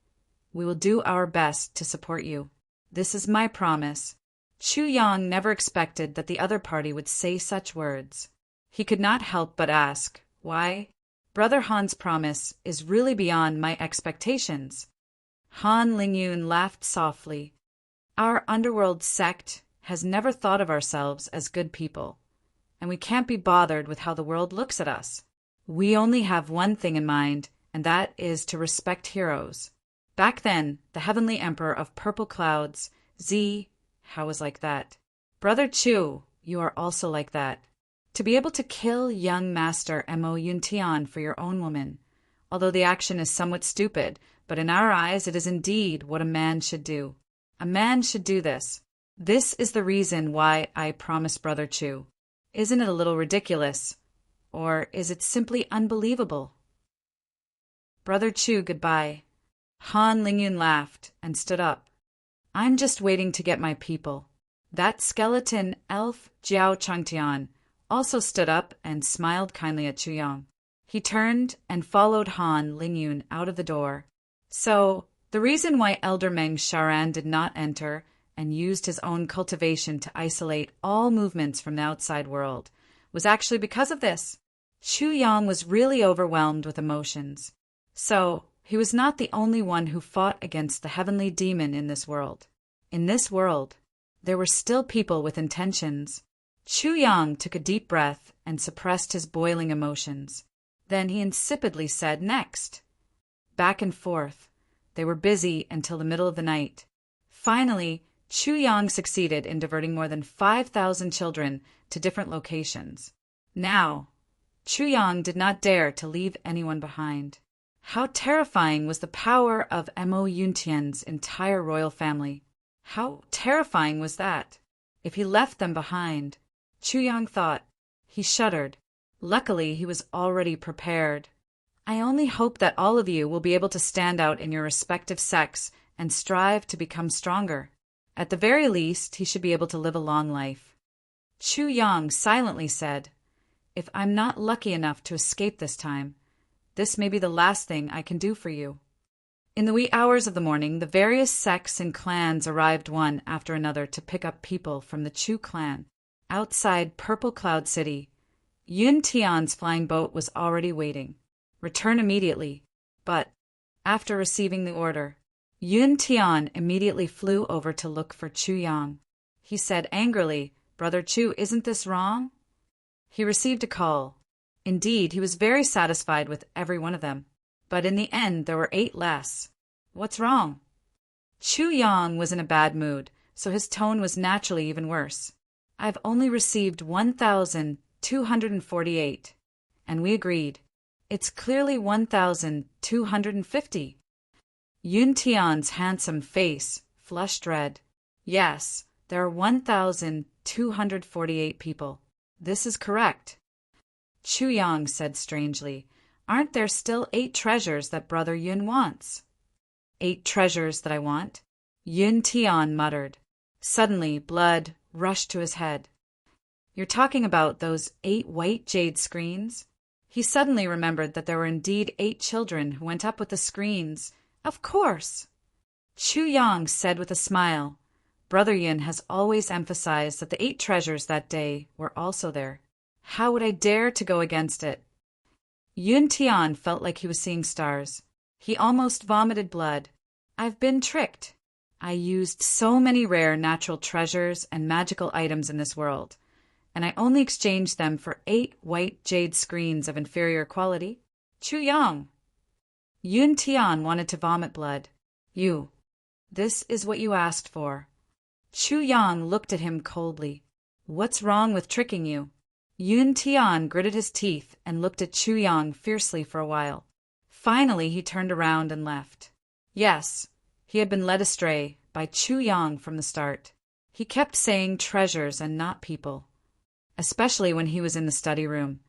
we will do our best to support you. This is my promise. Chu Yang never expected that the other party would say such words. He could not help but ask, Why? Brother Han's promise is really beyond my expectations. Han Lingyun laughed softly. Our underworld sect has never thought of ourselves as good people, and we can't be bothered with how the world looks at us. We only have one thing in mind, and that is to respect heroes. Back then, the heavenly emperor of purple clouds, How was like that. Brother Chu, you are also like that. To be able to kill young Master Mo Yuntian for your own woman, although the action is somewhat stupid, but in our eyes it is indeed what a man should do. A man should do this. This is the reason why I promised Brother Chu. Isn't it a little ridiculous? Or is it simply unbelievable? Brother Chu, goodbye. Han Lingyun laughed and stood up. I'm just waiting to get my people. That skeleton elf Jiao Changtian also stood up and smiled kindly at Chuyang. He turned and followed Han Lingyun out of the door. So, the reason why Elder Meng Sharan did not enter and used his own cultivation to isolate all movements from the outside world was actually because of this. Chuyang was really overwhelmed with emotions. So, he was not the only one who fought against the heavenly demon in this world. In this world, there were still people with intentions. Chuyang took a deep breath and suppressed his boiling emotions. Then he insipidly said, next. Back and forth. They were busy until the middle of the night. Finally, Chuyang succeeded in diverting more than 5,000 children to different locations. Now, Chuyang did not dare to leave anyone behind. How terrifying was the power of Mo Yuntian's entire royal family. How terrifying was that? If he left them behind, Chuyang thought. He shuddered. Luckily, he was already prepared. I only hope that all of you will be able to stand out in your respective sects and strive to become stronger. At the very least, he should be able to live a long life. Chuyang silently said, if I'm not lucky enough to escape this time, this may be the last thing I can do for you. In the wee hours of the morning, the various sects and clans arrived one after another to pick up people from the Chu clan. Outside Purple Cloud City, Yun Tian's flying boat was already waiting. Return immediately. But, after receiving the order, Yun Tian immediately flew over to look for Chuyang. He said angrily, Brother Chu, isn't this wrong? He received a call. Indeed, he was very satisfied with every one of them. But in the end, there were 8 less. What's wrong? Chuyang was in a bad mood, so his tone was naturally even worse. I've only received 1,248. And we agreed. It's clearly 1,250. Yun Tian's handsome face flushed red. Yes, there are 1,248 people. This is correct. Chuyang said strangely, aren't there still 8 treasures that Brother Yun wants? 8 treasures that I want? Yun Tian muttered. Suddenly, blood rushed to his head. You're talking about those 8 white jade screens? He suddenly remembered that there were indeed 8 children who went up with the screens. Of course! Chuyang said with a smile. Brother Yun has always emphasized that the 8 treasures that day were also there. How would I dare to go against it? Yun Tian felt like he was seeing stars. He almost vomited blood. I've been tricked. I used so many rare natural treasures and magical items in this world, and I only exchanged them for 8 white jade screens of inferior quality. Chuyang! Yun Tian wanted to vomit blood. This is what you asked for. Chuyang looked at him coldly. What's wrong with tricking you? Yun Tian gritted his teeth and looked at Chuyang fiercely for a while. Finally, he turned around and left. Yes, he had been led astray by Chuyang from the start. He kept saying treasures and not people. Especially when he was in the study room.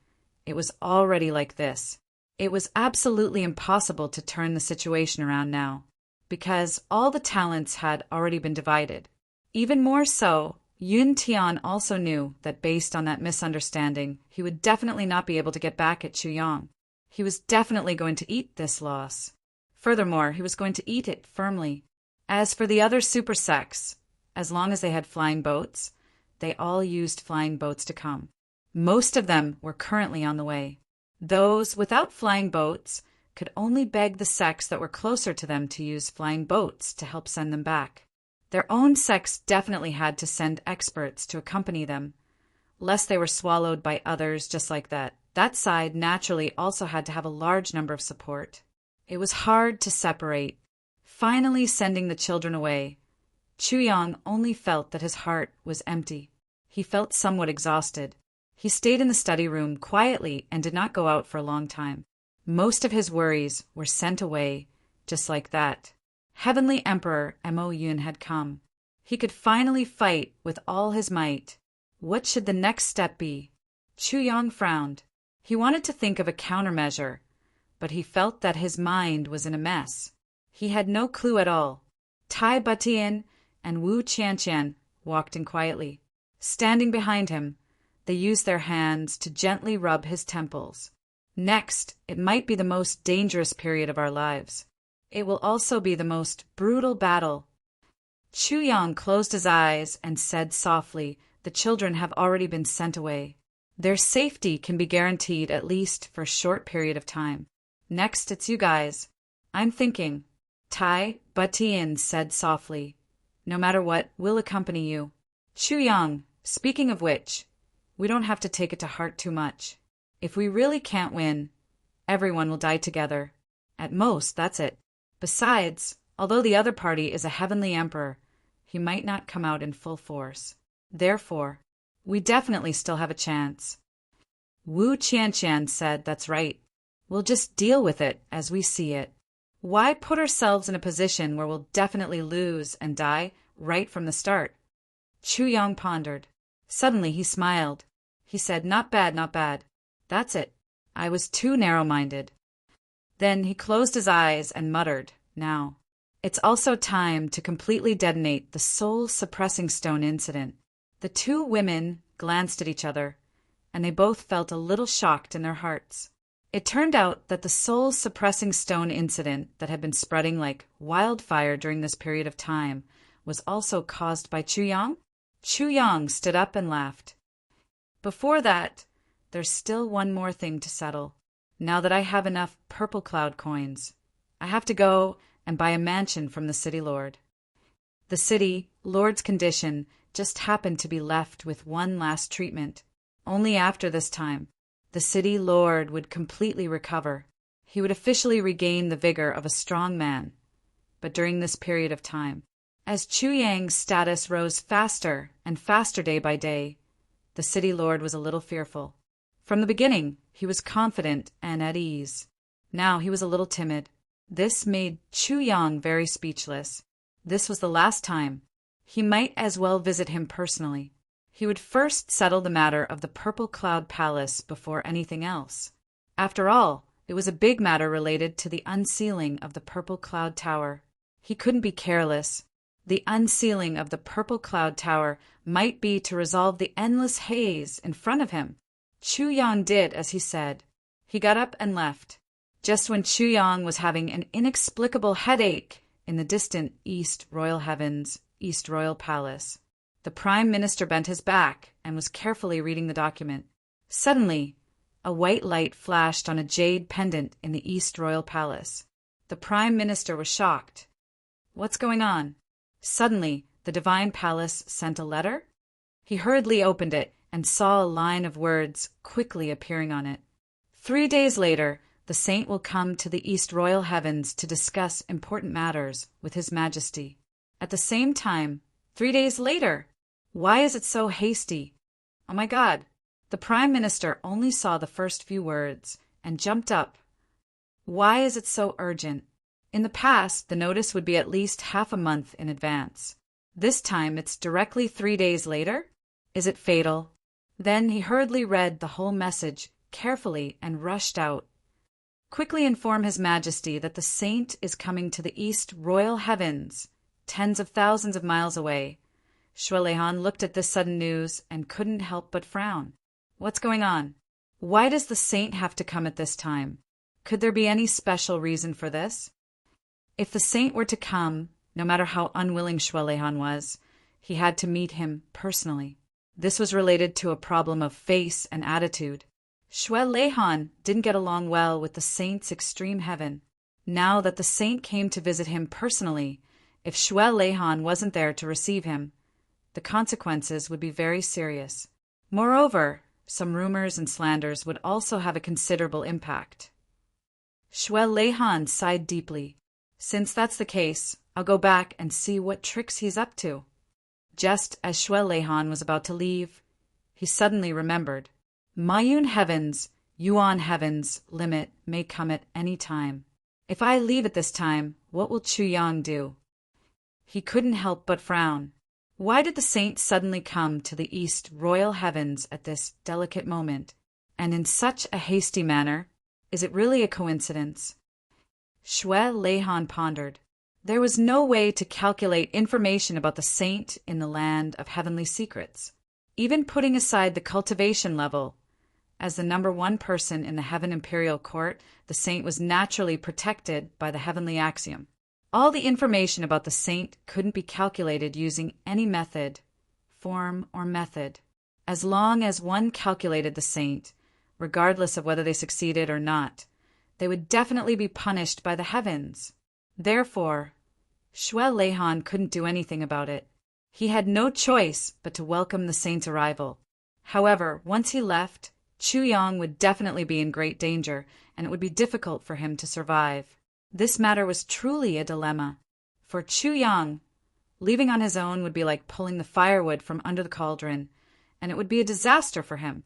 It was already like this. It was absolutely impossible to turn the situation around now, because all the talents had already been divided. Even more so, Yun Tian also knew that based on that misunderstanding, he would definitely not be able to get back at Chuyang. He was definitely going to eat this loss. Furthermore, he was going to eat it firmly. As for the other super sects, as long as they had flying boats, they all used flying boats to come. Most of them were currently on the way. Those without flying boats could only beg the sects that were closer to them to use flying boats to help send them back. Their own sects definitely had to send experts to accompany them, lest they were swallowed by others just like that. That side naturally also had to have a large number of support. It was hard to separate. Finally sending the children away, Chuyang only felt that his heart was empty. He felt somewhat exhausted. He stayed in the study room quietly and did not go out for a long time. Most of his worries were sent away just like that. Heavenly Emperor Mo Yun had come. He could finally fight with all his might. What should the next step be? Chuyang frowned. He wanted to think of a countermeasure, but he felt that his mind was in a mess. He had no clue at all. Tai Batian and Wu Qianqian walked in quietly. Standing behind him, they used their hands to gently rub his temples. Next, it might be the most dangerous period of our lives. It will also be the most brutal battle. Chuyang closed his eyes and said softly, "The children have already been sent away. Their safety can be guaranteed at least for a short period of time. Next, it's you guys. I'm thinking." Tai Batian said softly, "No matter what, we'll accompany you." Chuyang, speaking of which, we don't have to take it to heart too much. If we really can't win, everyone will die together. At most, that's it. Besides, although the other party is a heavenly emperor, he might not come out in full force. Therefore, we definitely still have a chance. Wu Qianqian said, "That's right. We'll just deal with it as we see it. Why put ourselves in a position where we'll definitely lose and die right from the start?" Chuyang pondered. Suddenly he smiled. He said, "Not bad, not bad. That's it. I was too narrow-minded." Then he closed his eyes and muttered, "Now, it's also time to completely detonate the soul-suppressing stone incident." The two women glanced at each other, and they both felt a little shocked in their hearts. It turned out that the soul-suppressing stone incident that had been spreading like wildfire during this period of time was also caused by Chuyang. Chuyang stood up and laughed. "Before that, there's still one more thing to settle. Now that I have enough purple cloud coins, I have to go and buy a mansion from the city lord." The city lord's condition just happened to be left with one last treatment. Only after this time, the city lord would completely recover. He would officially regain the vigor of a strong man. But during this period of time, as Chuyang's status rose faster and faster day by day, the city lord was a little fearful. From the beginning, he was confident and at ease. Now he was a little timid. This made Chuyang very speechless. This was the last time. He might as well visit him personally. He would first settle the matter of the Purple Cloud Palace before anything else. After all, it was a big matter related to the unsealing of the Purple Cloud Tower. He couldn't be careless. The unsealing of the Purple Cloud Tower might be to resolve the endless haze in front of him. Chuyang did as he said. He got up and left. Just when Chuyang was having an inexplicable headache in the distant East Royal Heavens, East Royal Palace, the Prime Minister bent his back and was carefully reading the document. Suddenly, a white light flashed on a jade pendant in the East Royal Palace. The Prime Minister was shocked. "What's going on?" Suddenly, the Divine Palace sent a letter. He hurriedly opened it and saw a line of words quickly appearing on it. 3 days later, the saint will come to the East Royal Heavens to discuss important matters with His Majesty. At the same time, 3 days later! Why is it so hasty? Oh my God! The Prime Minister only saw the first few words and jumped up. Why is it so urgent? In the past, the notice would be at least half a month in advance. This time it's directly 3 days later? Is it fatal? Then he hurriedly read the whole message carefully and rushed out. Quickly inform His Majesty that the saint is coming to the East Royal Heavens, tens of thousands of miles away. Shuelehan looked at this sudden news and couldn't help but frown. What's going on? Why does the saint have to come at this time? Could there be any special reason for this? If the saint were to come, no matter how unwilling Shuelehan was, he had to meet him personally. This was related to a problem of face and attitude. Xue Leihan didn't get along well with the saint's extreme heaven. Now that the saint came to visit him personally, if Xue Leihan wasn't there to receive him, the consequences would be very serious. Moreover, some rumors and slanders would also have a considerable impact. Xue Leihan sighed deeply. Since that's the case, I'll go back and see what tricks he's up to. Just as Xue Leihan was about to leave, he suddenly remembered. Mayun Heaven's, Yuan Heaven's limit may come at any time. If I leave at this time, what will Chu Yang do? He couldn't help but frown. Why did the saint suddenly come to the East Royal Heavens at this delicate moment, and in such a hasty manner? Is it really a coincidence? Xue Leihan pondered. There was no way to calculate information about the saint in the land of heavenly secrets. Even putting aside the cultivation level, as the number one person in the Heaven Imperial Court, the saint was naturally protected by the heavenly axiom. All the information about the saint couldn't be calculated using any method, form, or method. As long as one calculated the saint, regardless of whether they succeeded or not, they would definitely be punished by the heavens. Therefore, Xue Leihan couldn't do anything about it. He had no choice but to welcome the saint's arrival. However, once he left, Chu Yang would definitely be in great danger, and it would be difficult for him to survive. This matter was truly a dilemma. For Chu Yang, leaving on his own would be like pulling the firewood from under the cauldron, and it would be a disaster for him.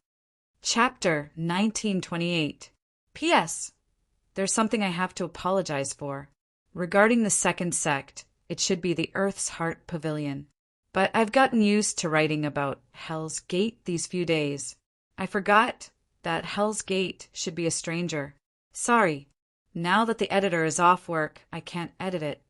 Chapter 1928. P.S. There's something I have to apologize for. Regarding the second sect, it should be the Earth's Heart Pavilion. But I've gotten used to writing about Hell's Gate these few days. I forgot that Hell's Gate should be a stranger. Sorry. Now that the editor is off work, I can't edit it.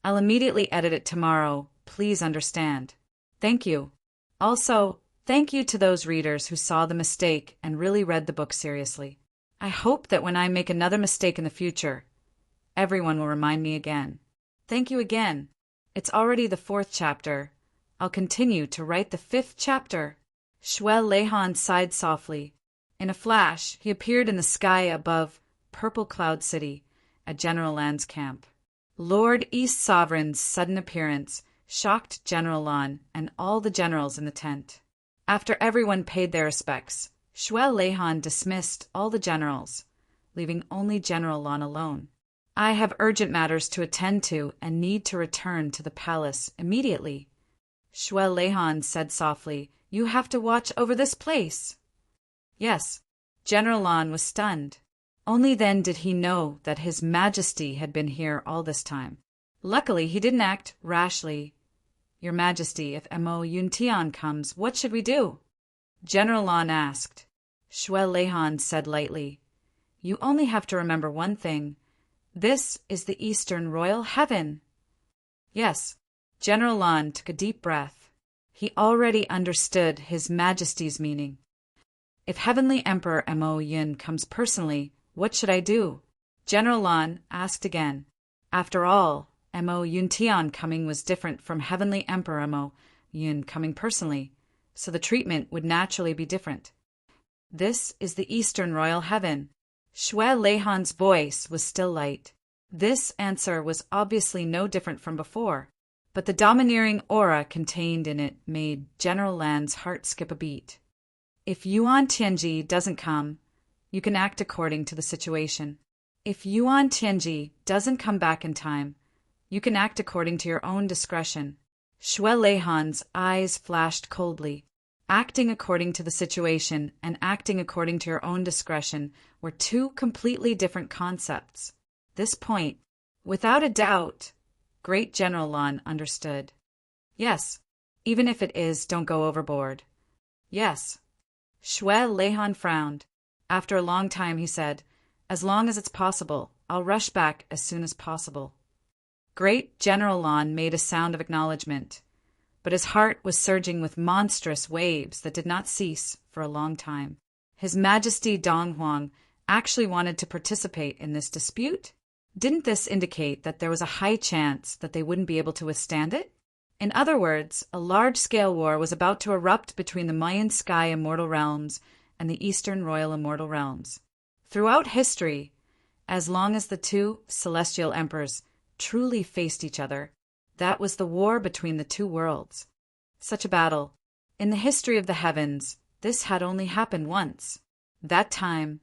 I'll immediately edit it tomorrow. Please understand. Thank you. Also, thank you to those readers who saw the mistake and really read the book seriously. I hope that when I make another mistake in the future, everyone will remind me again. Thank you again. It's already the 4th chapter. I'll continue to write the 5th chapter. Xue Leihan sighed softly. In a flash, he appeared in the sky above Purple Cloud City, at General Lan's camp. Lord East Sovereign's sudden appearance shocked General Lan and all the generals in the tent. After everyone paid their respects, Xue Leihan dismissed all the generals, leaving only General Lan alone. I have urgent matters to attend to and need to return to the palace immediately. Xue Leihan said softly, You have to watch over this place. Yes. General Lan was stunned. Only then did he know that His Majesty had been here all this time. Luckily, he didn't act rashly. Your Majesty, if Mo Yuntian comes, what should we do? General Lan asked. Xue Leihan said lightly, You only have to remember one thing. This is the Eastern Royal Heaven. Yes. General Lan took a deep breath. He already understood His Majesty's meaning. If Heavenly Emperor Mo Yun comes personally, what should I do? General Lan asked again. After all, Mo Yuntian coming was different from Heavenly Emperor Mo Yun coming personally, so the treatment would naturally be different. This is the Eastern Royal Heaven. Xue Leihan's voice was still light. This answer was obviously no different from before, but the domineering aura contained in it made General Lan's heart skip a beat. If Yuan Tianji doesn't come, you can act according to the situation. If Yuan Tianji doesn't come back in time, you can act according to your own discretion. Xue Leihan's eyes flashed coldly. Acting according to the situation and acting according to your own discretion were two completely different concepts. This point, without a doubt, Great General Lan understood. Yes, even if it is, don't go overboard. Yes. Xue Leihan frowned. After a long time he said, As long as it's possible, I'll rush back as soon as possible. Great General Lan made a sound of acknowledgement, but his heart was surging with monstrous waves that did not cease for a long time. His Majesty Dong Huang actually wanted to participate in this dispute? Didn't this indicate that there was a high chance that they wouldn't be able to withstand it? In other words, a large-scale war was about to erupt between the Mayan Sky Immortal Realms and the Eastern Royal Immortal Realms. Throughout history, as long as the two celestial emperors truly faced each other, that was the war between the two worlds. Such a battle. In the history of the heavens, this had only happened once. That time,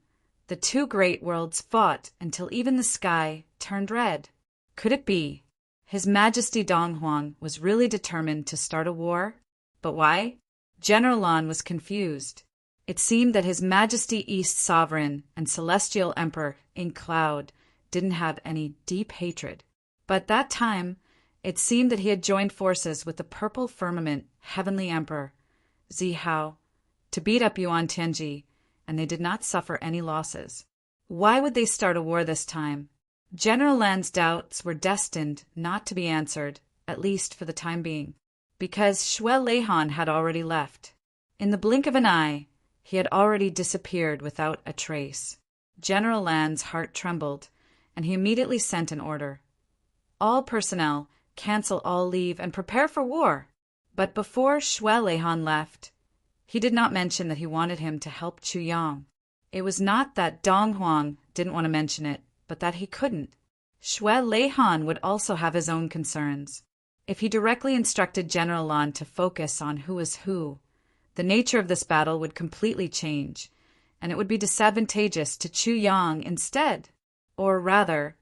the two great worlds fought until even the sky turned red. Could it be? His Majesty Dong Huang was really determined to start a war? But why? General Lan was confused. It seemed that His Majesty East Sovereign and Celestial Emperor in Cloud didn't have any deep hatred. But that time, it seemed that he had joined forces with the Purple Firmament Heavenly Emperor, Zihao, to beat up Yuan Tianji, and they did not suffer any losses. Why would they start a war this time? General Lan's doubts were destined not to be answered, at least for the time being, because Xue Leihan had already left. In the blink of an eye, he had already disappeared without a trace. General Lan's heart trembled, and he immediately sent an order. All personnel, cancel all leave and prepare for war. But before Xue Leihan left, he did not mention that he wanted him to help Chu Yang. It was not that Dong Huang didn't want to mention it, but that he couldn't. Xue Leihan would also have his own concerns. If he directly instructed General Lan to focus on who is who, the nature of this battle would completely change, and it would be disadvantageous to Chu Yang instead. Or rather,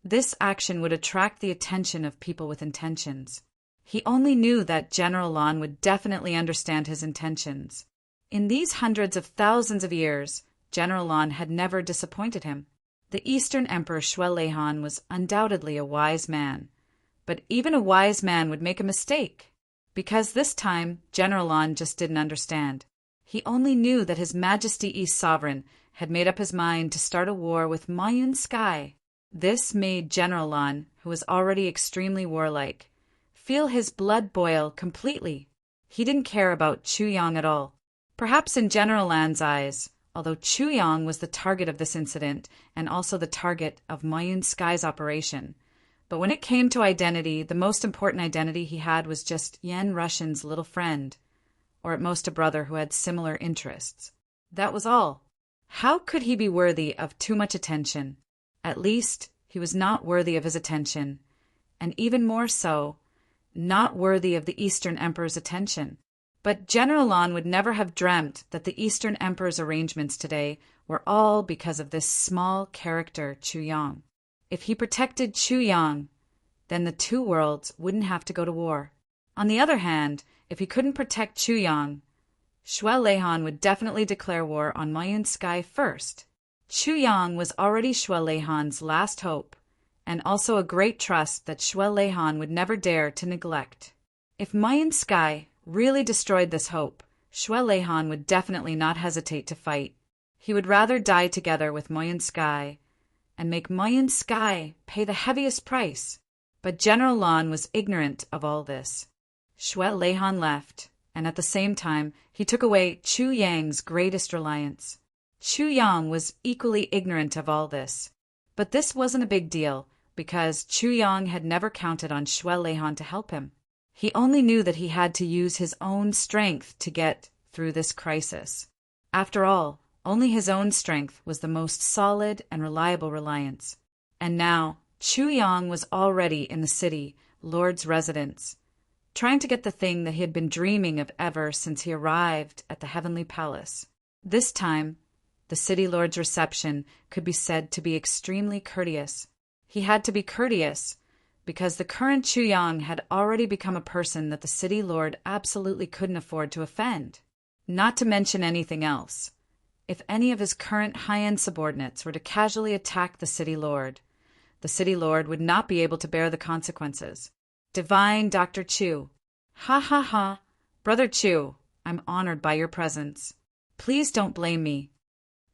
this action would attract the attention of people with intentions. He only knew that General Lan would definitely understand his intentions. In these hundreds of thousands of years, General Lan had never disappointed him. The Eastern Emperor Xue Leihan was undoubtedly a wise man, but even a wise man would make a mistake, because this time General Lan just didn't understand. He only knew that His Majesty East Sovereign had made up his mind to start a war with Mayun Sky. This made General Lan, who was already extremely warlike, feel his blood boil completely. He didn't care about Chu Yang at all. Perhaps in General Lan's eyes, although Chu Yang was the target of this incident and also the target of Mayun Sky's operation. But when it came to identity, the most important identity he had was just Yan Russian's little friend, or at most a brother who had similar interests. That was all. How could he be worthy of too much attention? At least, he was not worthy of his attention, and even more so, not worthy of the Eastern Emperor's attention. But General Lan would never have dreamt that the Eastern Emperor's arrangements today were all because of this small character, Chu Yang. If he protected Chu Yang, then the two worlds wouldn't have to go to war. On the other hand, if he couldn't protect Chu Yang, Xue Leihan would definitely declare war on Mayun Sky first. Chu Yang was already Xue Leihan's last hope, and also a great trust that Xue Leihan would never dare to neglect. If Mayun Sky really destroyed this hope, Xue Leihan would definitely not hesitate to fight. He would rather die together with Mayun Sky and make Mayun Sky pay the heaviest price. But General Lan was ignorant of all this. Xue Leihan left, and at the same time, he took away Chu Yang's greatest reliance. Chu Yang was equally ignorant of all this. But this wasn't a big deal, because Chu Yang had never counted on Xue Leihan to help him. He only knew that he had to use his own strength to get through this crisis. After all, only his own strength was the most solid and reliable reliance. And now, Chu Yang was already in the city, Lord's residence, trying to get the thing that he had been dreaming of ever since he arrived at the Heavenly Palace. This time, the City Lord's reception could be said to be extremely courteous. He had to be courteous because the current Chu Yang had already become a person that the City Lord absolutely couldn't afford to offend. Not to mention anything else. If any of his current high-end subordinates were to casually attack the City Lord would not be able to bear the consequences. Divine Dr. Chu. Ha ha ha. Brother Chu, I'm honored by your presence. Please don't blame me.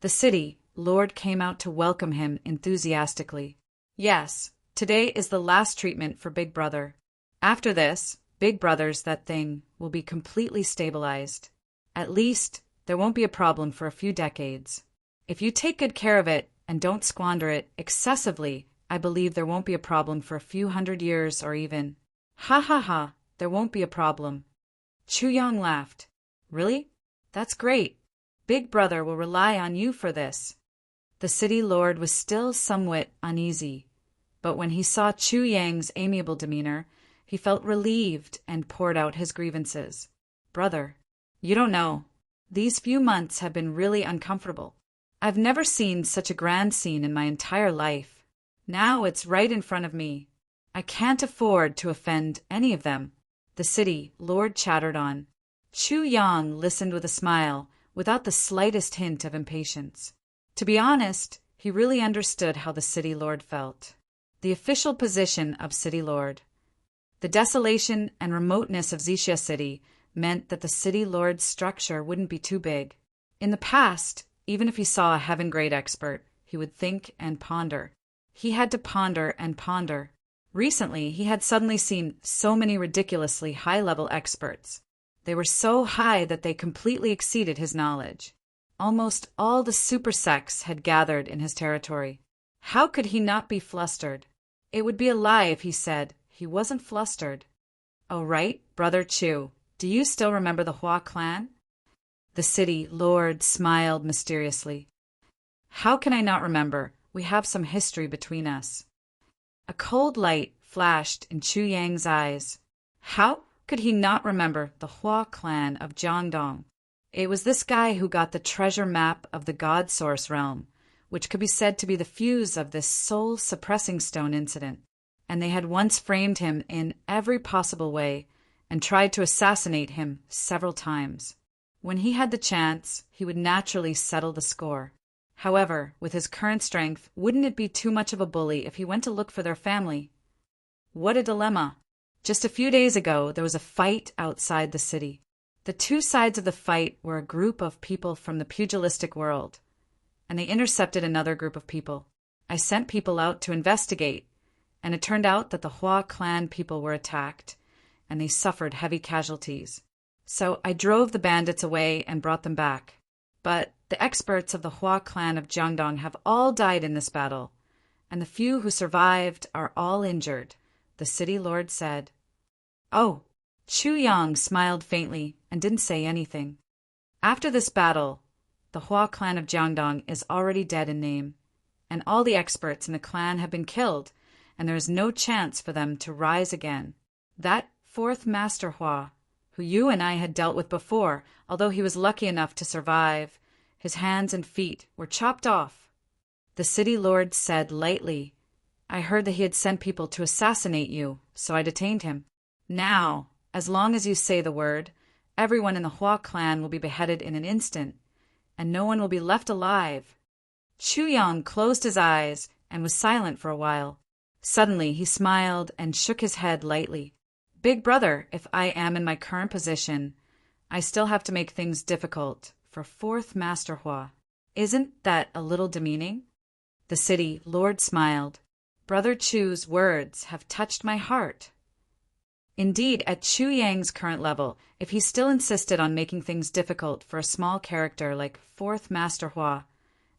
The City Lord came out to welcome him enthusiastically. Yes, today is the last treatment for Big Brother. After this, Big Brother's that thing will be completely stabilized. At least, there won't be a problem for a few decades. If you take good care of it and don't squander it excessively, I believe there won't be a problem for a few 100 years or even. Ha ha ha, there won't be a problem. Chu Yang laughed. Really? That's great. Big Brother will rely on you for this." The city lord was still somewhat uneasy, but when he saw Chu Yang's amiable demeanor, he felt relieved and poured out his grievances. "Brother, you don't know. These few months have been really uncomfortable. I've never seen such a grand scene in my entire life. Now it's right in front of me. I can't afford to offend any of them." The city lord chattered on. Chu Yang listened with a smile, without the slightest hint of impatience. To be honest, he really understood how the city lord felt. The official position of city lord. The desolation and remoteness of Xixia City meant that the city lord's structure wouldn't be too big. In the past, even if he saw a heaven-grade expert, he would think and ponder. He had to ponder and ponder. Recently, he had suddenly seen so many ridiculously high-level experts. They were so high that they completely exceeded his knowledge. Almost all the super sects had gathered in his territory. How could he not be flustered? It would be a lie if he said he wasn't flustered. "Oh, right, Brother Chu, do you still remember the Hua clan?" The city lord smiled mysteriously. "How can I not remember? We have some history between us." A cold light flashed in Chu Yang's eyes. How could he not remember the Hua clan of Jiangdong? It was this guy who got the treasure map of the God Source realm, which could be said to be the fuse of this soul-suppressing stone incident, and they had once framed him in every possible way and tried to assassinate him several times. When he had the chance, he would naturally settle the score. However, with his current strength, wouldn't it be too much of a bully if he went to look for their family? What a dilemma! Just a few days ago, there was a fight outside the city. The two sides of the fight were a group of people from the pugilistic world, and they intercepted another group of people. I sent people out to investigate, and it turned out that the Hua clan people were attacked, and they suffered heavy casualties. So I drove the bandits away and brought them back. But the experts of the Hua clan of Jiangdong have all died in this battle, and the few who survived are all injured, the city lord said. "Oh." Chu Yang smiled faintly and didn't say anything. After this battle, the Hua clan of Jiangdong is already dead in name, and all the experts in the clan have been killed, and there is no chance for them to rise again. That fourth Master Hua, who you and I had dealt with before, although he was lucky enough to survive, his hands and feet were chopped off. The city lord said lightly, "I heard that he had sent people to assassinate you, so I detained him. Now, as long as you say the word, everyone in the Hua clan will be beheaded in an instant, and no one will be left alive." Chu Yang closed his eyes and was silent for a while. Suddenly he smiled and shook his head lightly. "Big Brother, if I am in my current position, I still have to make things difficult for fourth Master Hua. Isn't that a little demeaning?" The city lord smiled. "Brother Chu's words have touched my heart." Indeed, at Chu Yang's current level, if he still insisted on making things difficult for a small character like fourth Master Hua,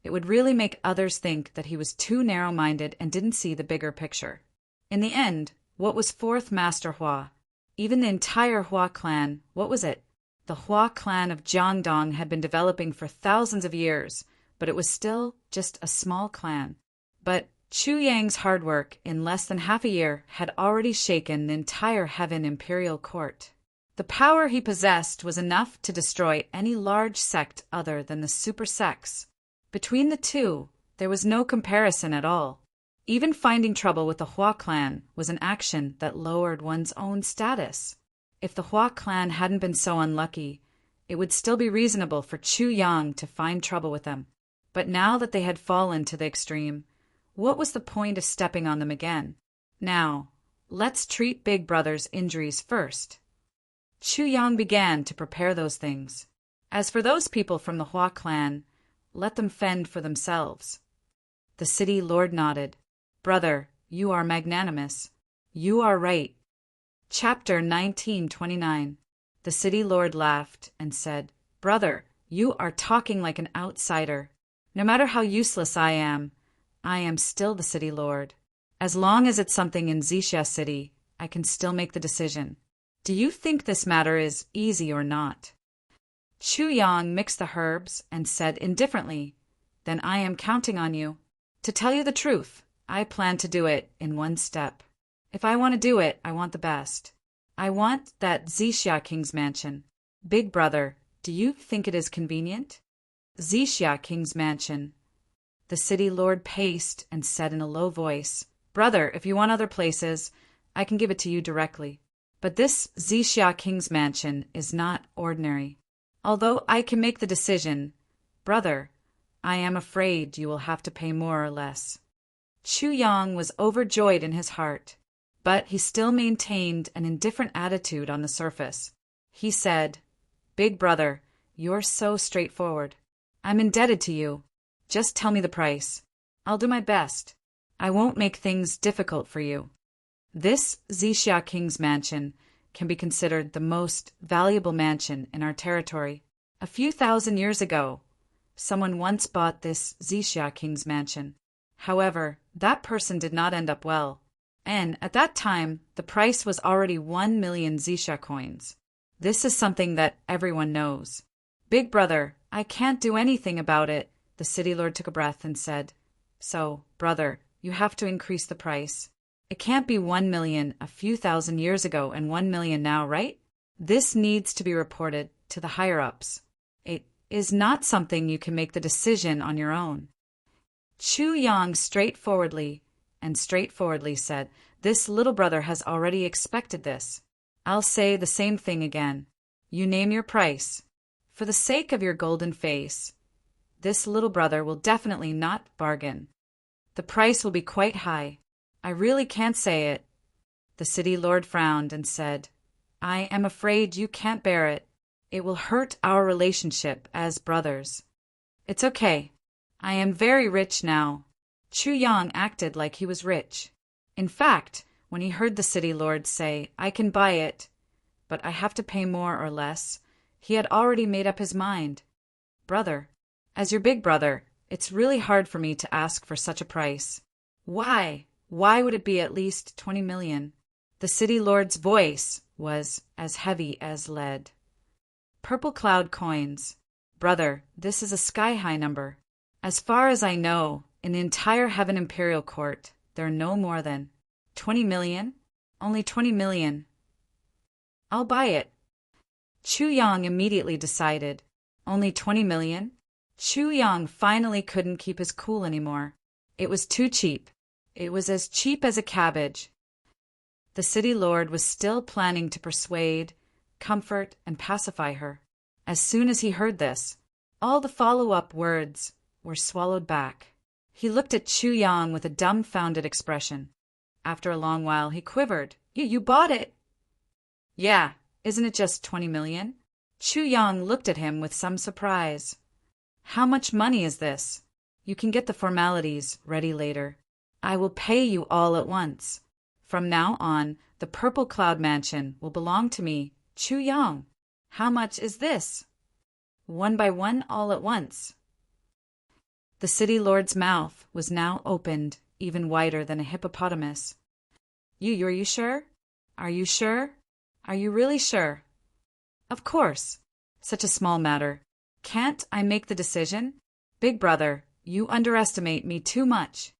it would really make others think that he was too narrow-minded and didn't see the bigger picture. In the end, what was fourth Master Hua? Even the entire Hua clan, what was it? The Hua clan of Jiangdong had been developing for thousands of years, but it was still just a small clan. But Chu Yang's hard work in less than half a year had already shaken the entire Heaven Imperial Court. The power he possessed was enough to destroy any large sect other than the super sects. Between the two, there was no comparison at all. Even finding trouble with the Hua clan was an action that lowered one's own status. If the Hua clan hadn't been so unlucky, it would still be reasonable for Chu Yang to find trouble with them. But now that they had fallen to the extreme, what was the point of stepping on them again? Now, let's treat Big Brother's injuries first. Chu Yang began to prepare those things. As for those people from the Hua clan, let them fend for themselves. The city lord nodded. "Brother, you are magnanimous. You are right." Chapter 1929. The city lord laughed and said, "Brother, you are talking like an outsider. No matter how useless I am still the city lord. As long as it's something in Xixia City, I can still make the decision. Do you think this matter is easy or not?" Chu Yang mixed the herbs and said indifferently, "Then I am counting on you. To tell you the truth, I plan to do it in one step. If I want to do it, I want the best. I want that Zixia King's mansion. Big brother, do you think it is convenient?" Zixia King's mansion. The city lord paced and said in a low voice, "Brother, if you want other places, I can give it to you directly. But this Zixia King's mansion is not ordinary. Although I can make the decision, brother, I am afraid you will have to pay more or less." Chu Yang was overjoyed in his heart, but he still maintained an indifferent attitude on the surface. He said, "Big brother, you're so straightforward. I'm indebted to you. Just tell me the price. I'll do my best. I won't make things difficult for you." This Zixia King's mansion can be considered the most valuable mansion in our territory. A few thousand years ago, someone once bought this Zixia King's mansion. However, that person did not end up well, and at that time, the price was already 1 million Zixia coins. This is something that everyone knows. "Big brother, I can't do anything about it," the city lord took a breath and said. "So, brother, you have to increase the price. It can't be 1 million a few thousand years ago and 1 million now, right? This needs to be reported to the higher-ups. It is not something you can make the decision on your own." Chu Yang straightforwardly said, "This little brother has already expected this. I'll say the same thing again. You name your price. For the sake of your golden face, this little brother will definitely not bargain. The price will be quite high. I really can't say it." The city lord frowned and said, "I am afraid you can't bear it. It will hurt our relationship as brothers." "It's okay. I am very rich now." Chu Yang acted like he was rich. In fact, when he heard the city lord say, "I can buy it, but I have to pay more or less," he had already made up his mind. "Brother, as your big brother, it's really hard for me to ask for such a price." "Why? Why would it be at least 20 million? The city lord's voice was as heavy as lead. "Purple cloud coins. Brother, this is a sky-high number. As far as I know, in the entire Heaven Imperial Court, there are no more than 20 million? Only 20 million. I'll buy it." Chu Yang immediately decided. Only 20 million? Chu Yang finally couldn't keep his cool anymore. It was too cheap. It was as cheap as a cabbage. The city lord was still planning to persuade, comfort, and pacify her. As soon as he heard this, all the follow-up words were swallowed back. He looked at Chu Yang with a dumbfounded expression. After a long while, he quivered. You bought it?" "Yeah, isn't it just 20 million? Chu Yang looked at him with some surprise. "How much money is this? You can get the formalities ready later. I will pay you all at once. From now on, the Purple Cloud Mansion will belong to me, Chu Yang. How much is this?" "One by one, all at once." The city lord's mouth was now opened, even wider than a hippopotamus. Are you sure? Are you sure? Are you really sure?" "Of course. Such a small matter. Can't I make the decision? Big brother, you underestimate me too much."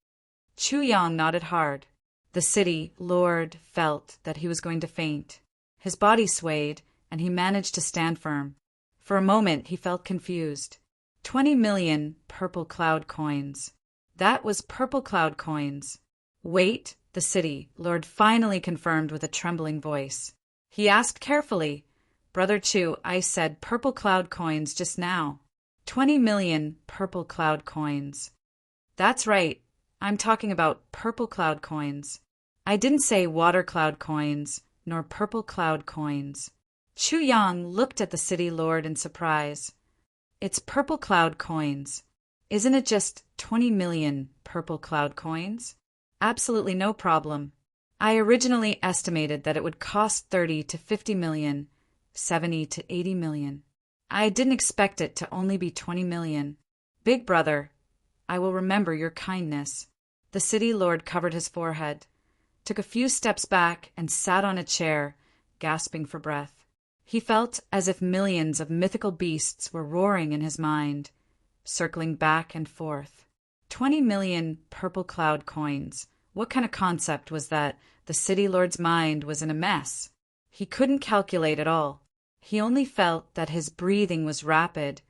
Chu Yang nodded hard. The city lord felt that he was going to faint. His body swayed, and he managed to stand firm. For a moment he felt confused. 20 million purple cloud coins. That was purple cloud coins. "Wait," the city lord finally confirmed with a trembling voice. He asked carefully, "Brother Chu, I said purple cloud coins just now. 20 million purple cloud coins." "That's right. I'm talking about purple cloud coins. I didn't say water cloud coins, nor purple cloud coins." Chu Yang looked at the city lord in surprise. "It's purple cloud coins. Isn't it just 20 million purple cloud coins?" "Absolutely no problem. I originally estimated that it would cost 30 to 50 million, 70 to 80 million. I didn't expect it to only be 20 million. Big brother, I will remember your kindness." The city lord covered his forehead, took a few steps back, and sat on a chair, gasping for breath. He felt as if millions of mythical beasts were roaring in his mind, circling back and forth. 20 million purple cloud coins. What kind of concept was that? The city lord's mind was in a mess. He couldn't calculate at all. He only felt that his breathing was rapid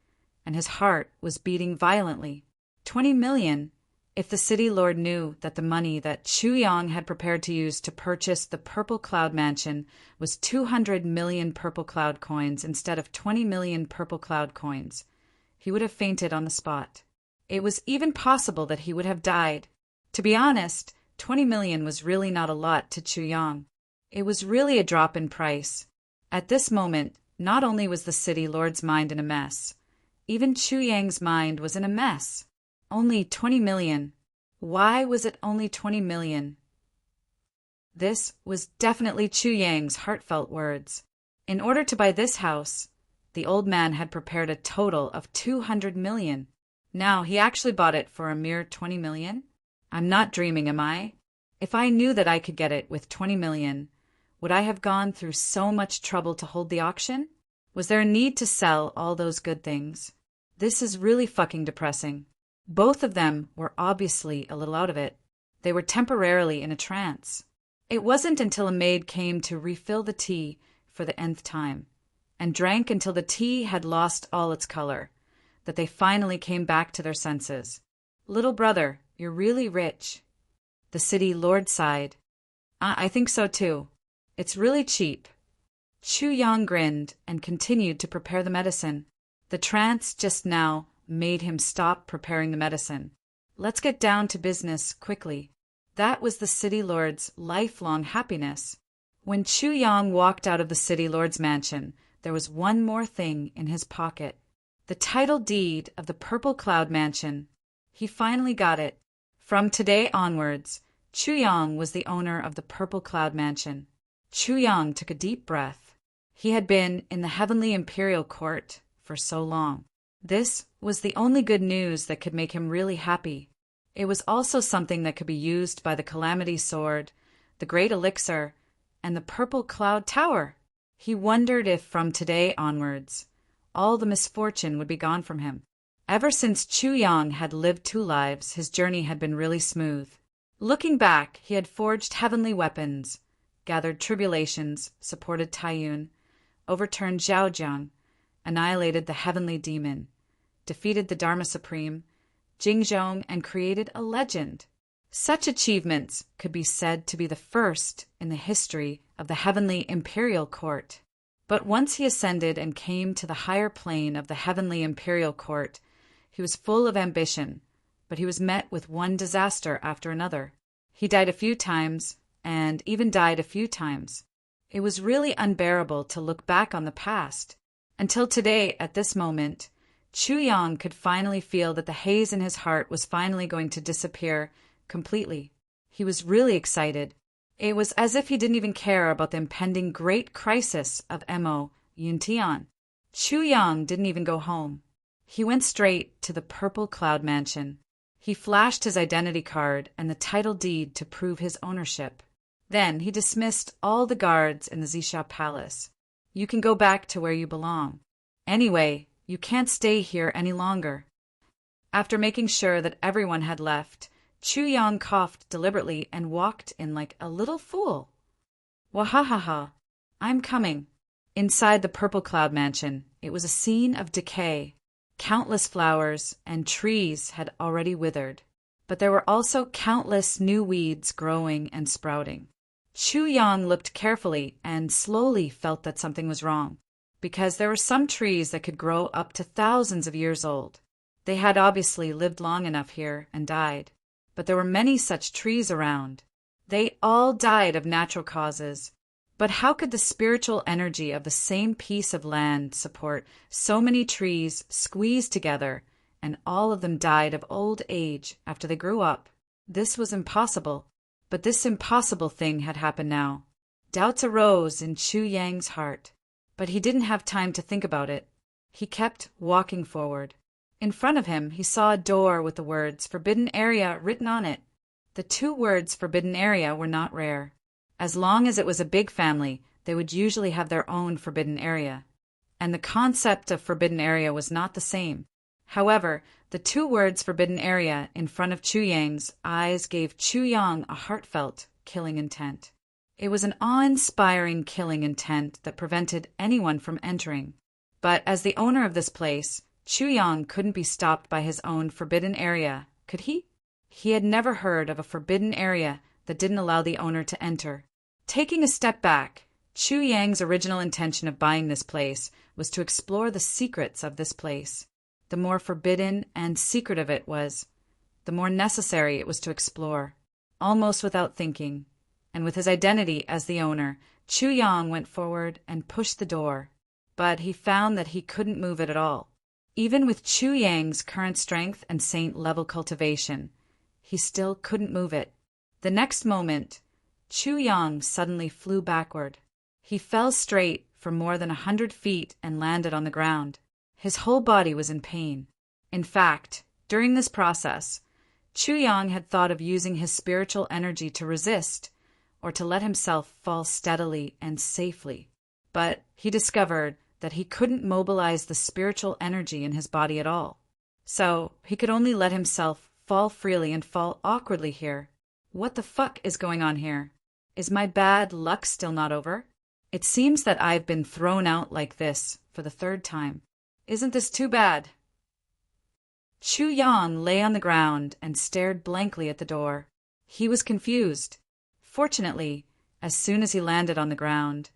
and his heart was beating violently. 20 million? If the city lord knew that the money that Chu Yang had prepared to use to purchase the Purple Cloud Mansion was 200 million purple cloud coins instead of 20 million purple cloud coins, he would have fainted on the spot. It was even possible that he would have died. To be honest, 20 million was really not a lot to Chu Yang. It was really a drop in price. At this moment, not only was the city lord's mind in a mess, even Chu Yang's mind was in a mess. Only 20 million. Why was it only 20 million? This was definitely Chu Yang's heartfelt words. In order to buy this house, the old man had prepared a total of 200 million. Now he actually bought it for a mere 20 million? I'm not dreaming, am I? If I knew that I could get it with 20 million, would I have gone through so much trouble to hold the auction? Was there a need to sell all those good things? This is really fucking depressing. Both of them were obviously a little out of it. They were temporarily in a trance. It wasn't until a maid came to refill the tea for the nth time, and drank until the tea had lost all its color, that they finally came back to their senses. Little brother, you're really rich. The city lord sighed. I think so too. It's really cheap. Chu Yang grinned and continued to prepare the medicine. The trance just now made him stop preparing the medicine. Let's get down to business quickly. That was the city lord's lifelong happiness. When Chu Yang walked out of the city lord's mansion, there was one more thing in his pocket. The title deed of the Purple Cloud Mansion. He finally got it. From today onwards, Chu Yang was the owner of the Purple Cloud Mansion. Chu Yang took a deep breath. He had been in the Heavenly Imperial Court for so long. This was the only good news that could make him really happy. It was also something that could be used by the Calamity Sword, the Great Elixir, and the Purple Cloud Tower. He wondered if from today onwards, all the misfortune would be gone from him. Ever since Chu Yang had lived 2 lives, his journey had been really smooth. Looking back, he had forged heavenly weapons, gathered tribulations, supported Taiyun, overturned Zhaojiang, annihilated the heavenly demon, defeated the Dharma Supreme, Jingzhong, and created a legend. Such achievements could be said to be the first in the history of the Heavenly Imperial Court. But once he ascended and came to the higher plane of the Heavenly Imperial Court, he was full of ambition, but he was met with one disaster after another. He died a few times, and even died a few times. It was really unbearable to look back on the past. Until today, at this moment, Chu Yang could finally feel that the haze in his heart was finally going to disappear completely. He was really excited. It was as if he didn't even care about the impending great crisis of Mo Yuntian. Chu Yang didn't even go home. He went straight to the Purple Cloud Mansion. He flashed his identity card and the title deed to prove his ownership. Then he dismissed all the guards in the Zisha Palace. You can go back to where you belong. Anyway, you can't stay here any longer. After making sure that everyone had left, Chu Yang coughed deliberately and walked in like a little fool. Wahahaha, I'm coming. Inside the Purple Cloud Mansion, it was a scene of decay. Countless flowers and trees had already withered, but there were also countless new weeds growing and sprouting. Chu Yang looked carefully and slowly felt that something was wrong, because there were some trees that could grow up to thousands of years old. They had obviously lived long enough here and died, but there were many such trees around. They all died of natural causes. But how could the spiritual energy of the same piece of land support so many trees squeezed together, and all of them died of old age after they grew up? This was impossible. But this impossible thing had happened now. Doubts arose in Chu Yang's heart, but he didn't have time to think about it. He kept walking forward. In front of him, he saw a door with the words "Forbidden Area" written on it. The 2 words "Forbidden Area" were not rare. As long as it was a big family, they would usually have their own forbidden area. And the concept of forbidden area was not the same. However, the two words forbidden area in front of Chu Yang's eyes gave Chu Yang a heartfelt, killing intent. It was an awe-inspiring killing intent that prevented anyone from entering. But as the owner of this place, Chu Yang couldn't be stopped by his own forbidden area, could he? He had never heard of a forbidden area that didn't allow the owner to enter. Taking a step back, Chu Yang's original intention of buying this place was to explore the secrets of this place. The more forbidden and secretive it was, the more necessary it was to explore. Almost without thinking, and with his identity as the owner, Chu Yang went forward and pushed the door. But he found that he couldn't move it at all. Even with Chu Yang's current strength and saint-level cultivation, he still couldn't move it. The next moment, Chu Yang suddenly flew backward. He fell straight for more than 100 feet and landed on the ground. His whole body was in pain. In fact, during this process, Chu Yang had thought of using his spiritual energy to resist, or to let himself fall steadily and safely. But he discovered that he couldn't mobilize the spiritual energy in his body at all. So he could only let himself fall freely and fall awkwardly here. What the fuck is going on here? Is my bad luck still not over? It seems that I've been thrown out like this for the third time. Isn't this too bad? Chu Yang lay on the ground and stared blankly at the door. He was confused. Fortunately, as soon as he landed on the ground,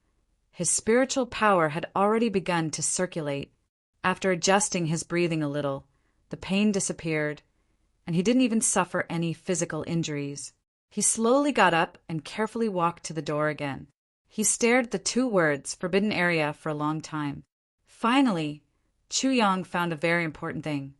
his spiritual power had already begun to circulate. After adjusting his breathing a little, the pain disappeared, and he didn't even suffer any physical injuries. He slowly got up and carefully walked to the door again. He stared at the two words, forbidden area, for a long time. Finally, Chu Yang found a very important thing.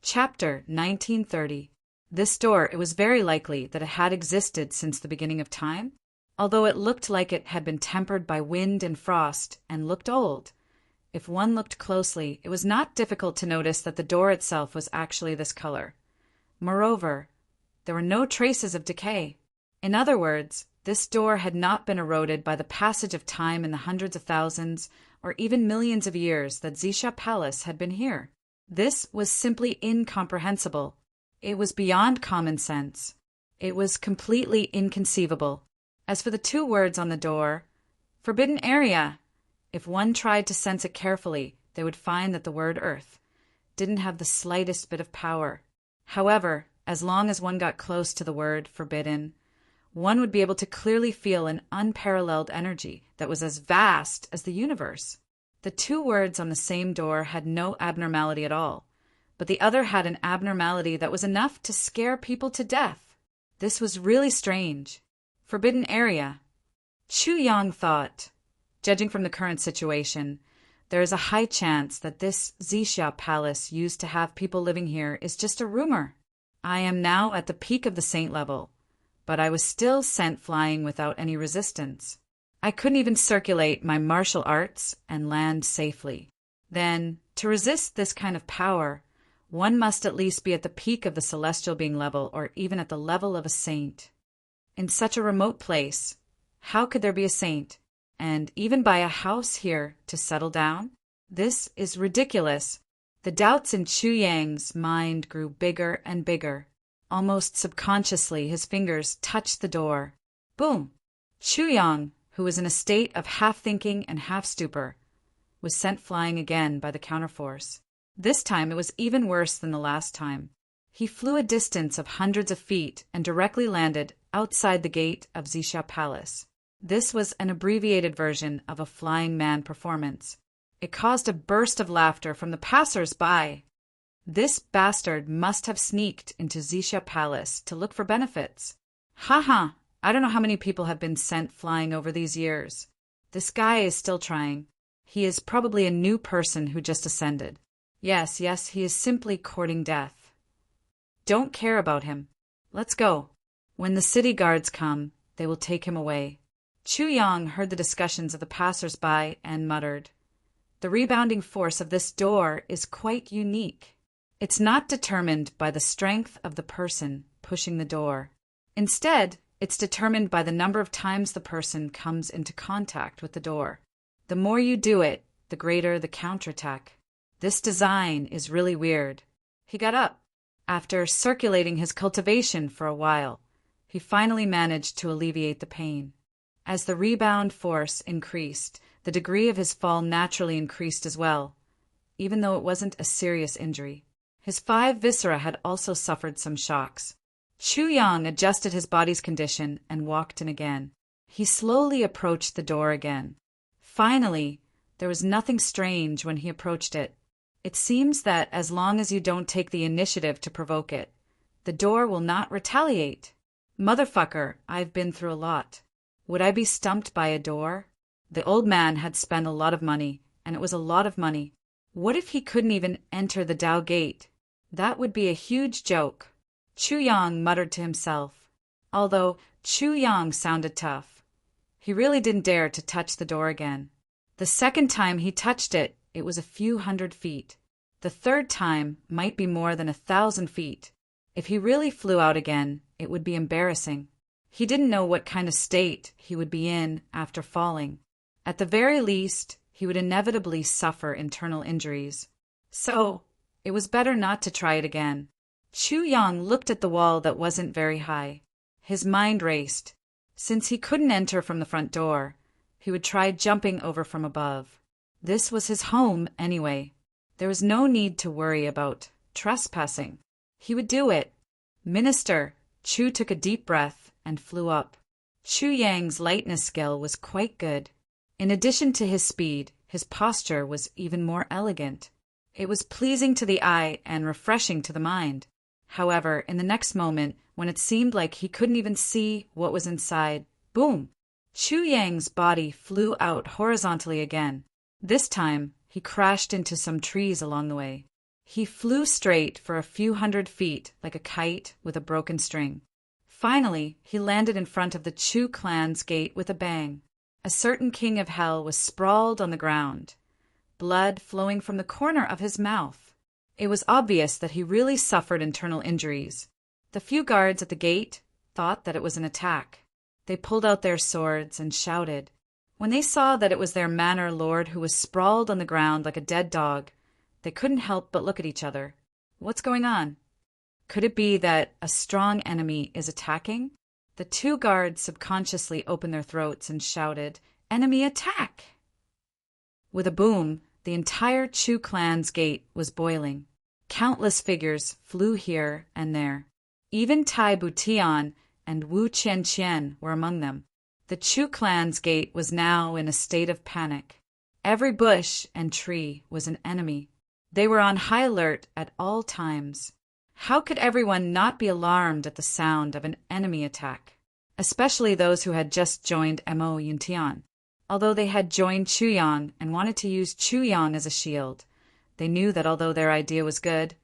Chapter 1930. This door, it was very likely that it had existed since the beginning of time, although it looked like it had been tempered by wind and frost and looked old. If one looked closely, it was not difficult to notice that the door itself was actually this color. Moreover, there were no traces of decay. In other words, this door had not been eroded by the passage of time in the hundreds of thousands or even millions of years that Xixia Palace had been here. This was simply incomprehensible. It was beyond common sense. It was completely inconceivable. As for the two words on the door, forbidden area, if one tried to sense it carefully, they would find that the word earth didn't have the slightest bit of power. However, as long as one got close to the word forbidden, one would be able to clearly feel an unparalleled energy that was as vast as the universe. The two words on the same door had no abnormality at all, but the other had an abnormality that was enough to scare people to death. This was really strange. Forbidden area. Chu Yang thought, judging from the current situation, there is a high chance that this Xixia Palace used to have people living here is just a rumor. I am now at the peak of the saint level, but I was still sent flying without any resistance. I couldn't even circulate my martial arts and land safely. Then, to resist this kind of power, one must at least be at the peak of the celestial being level or even at the level of a saint. In such a remote place, how could there be a saint? And even buy a house here to settle down? This is ridiculous. The doubts in Chu Yang's mind grew bigger and bigger. Almost subconsciously, his fingers touched the door. Boom! Chu Yang, who was in a state of half-thinking and half-stupor, was sent flying again by the counterforce. This time it was even worse than the last time. He flew a distance of hundreds of feet and directly landed outside the gate of Xixia Palace. This was an abbreviated version of a flying man performance. It caused a burst of laughter from the passers-by. This bastard must have sneaked into Xixia Palace to look for benefits. Ha! I don't know how many people have been sent flying over these years. This guy is still trying. He is probably a new person who just ascended. Yes, he is simply courting death. Don't care about him. Let's go. When the city guards come, they will take him away. Chu Yang heard the discussions of the passers-by and muttered, "The rebounding force of this door is quite unique. It's not determined by the strength of the person pushing the door. Instead, It's determined by the number of times the person comes into contact with the door. The more you do it, the greater the counterattack. This design is really weird. He got up. After circulating his cultivation for a while, he finally managed to alleviate the pain. As the rebound force increased, the degree of his fall naturally increased as well, even though it wasn't a serious injury. His 5 viscera had also suffered some shocks. Chu Yang adjusted his body's condition and walked in again. He slowly approached the door again. Finally, there was nothing strange when he approached it. It seems that as long as you don't take the initiative to provoke it, the door will not retaliate. Motherfucker, I've been through a lot. Would I be stumped by a door? The old man had spent a lot of money, and it was a lot of money. What if he couldn't even enter the Dao Gate? That would be a huge joke. Chu Yang muttered to himself. Although Chu Yang sounded tough, he really didn't dare to touch the door again. The second time he touched it, it was a few hundred feet. The third time might be more than 1,000 feet. If he really flew out again, it would be embarrassing. He didn't know what kind of state he would be in after falling. At the very least, he would inevitably suffer internal injuries. So, it was better not to try it again. Chu Yang looked at the wall that wasn't very high. His mind raced. Since he couldn't enter from the front door, he would try jumping over from above. This was his home anyway. There was no need to worry about trespassing. He would do it. Minister, Chu took a deep breath and flew up. Chu Yang's lightness skill was quite good. In addition to his speed, his posture was even more elegant. It was pleasing to the eye and refreshing to the mind. However, in the next moment, when it seemed like he couldn't even see what was inside, boom! Chu Yang's body flew out horizontally again. This time, he crashed into some trees along the way. He flew straight for a few hundred feet like a kite with a broken string. Finally, he landed in front of the Chu clan's gate with a bang. A certain king of hell was sprawled on the ground, blood flowing from the corner of his mouth. It was obvious that he really suffered internal injuries. The few guards at the gate thought that it was an attack. They pulled out their swords and shouted. When they saw that it was their manor lord who was sprawled on the ground like a dead dog, they couldn't help but look at each other. What's going on? Could it be that a strong enemy is attacking? The 2 guards subconsciously opened their throats and shouted, "Enemy attack!" With a boom, the entire Chu clan's gate was boiling. Countless figures flew here and there. Even Tai Butian and Wu Qianqian were among them. The Chu clan's gate was now in a state of panic. Every bush and tree was an enemy. They were on high alert at all times. How could everyone not be alarmed at the sound of an enemy attack? Especially those who had just joined Mo Yuntian. Although they had joined Chu Yang and wanted to use Chu Yang as a shield, they knew that although their idea was good,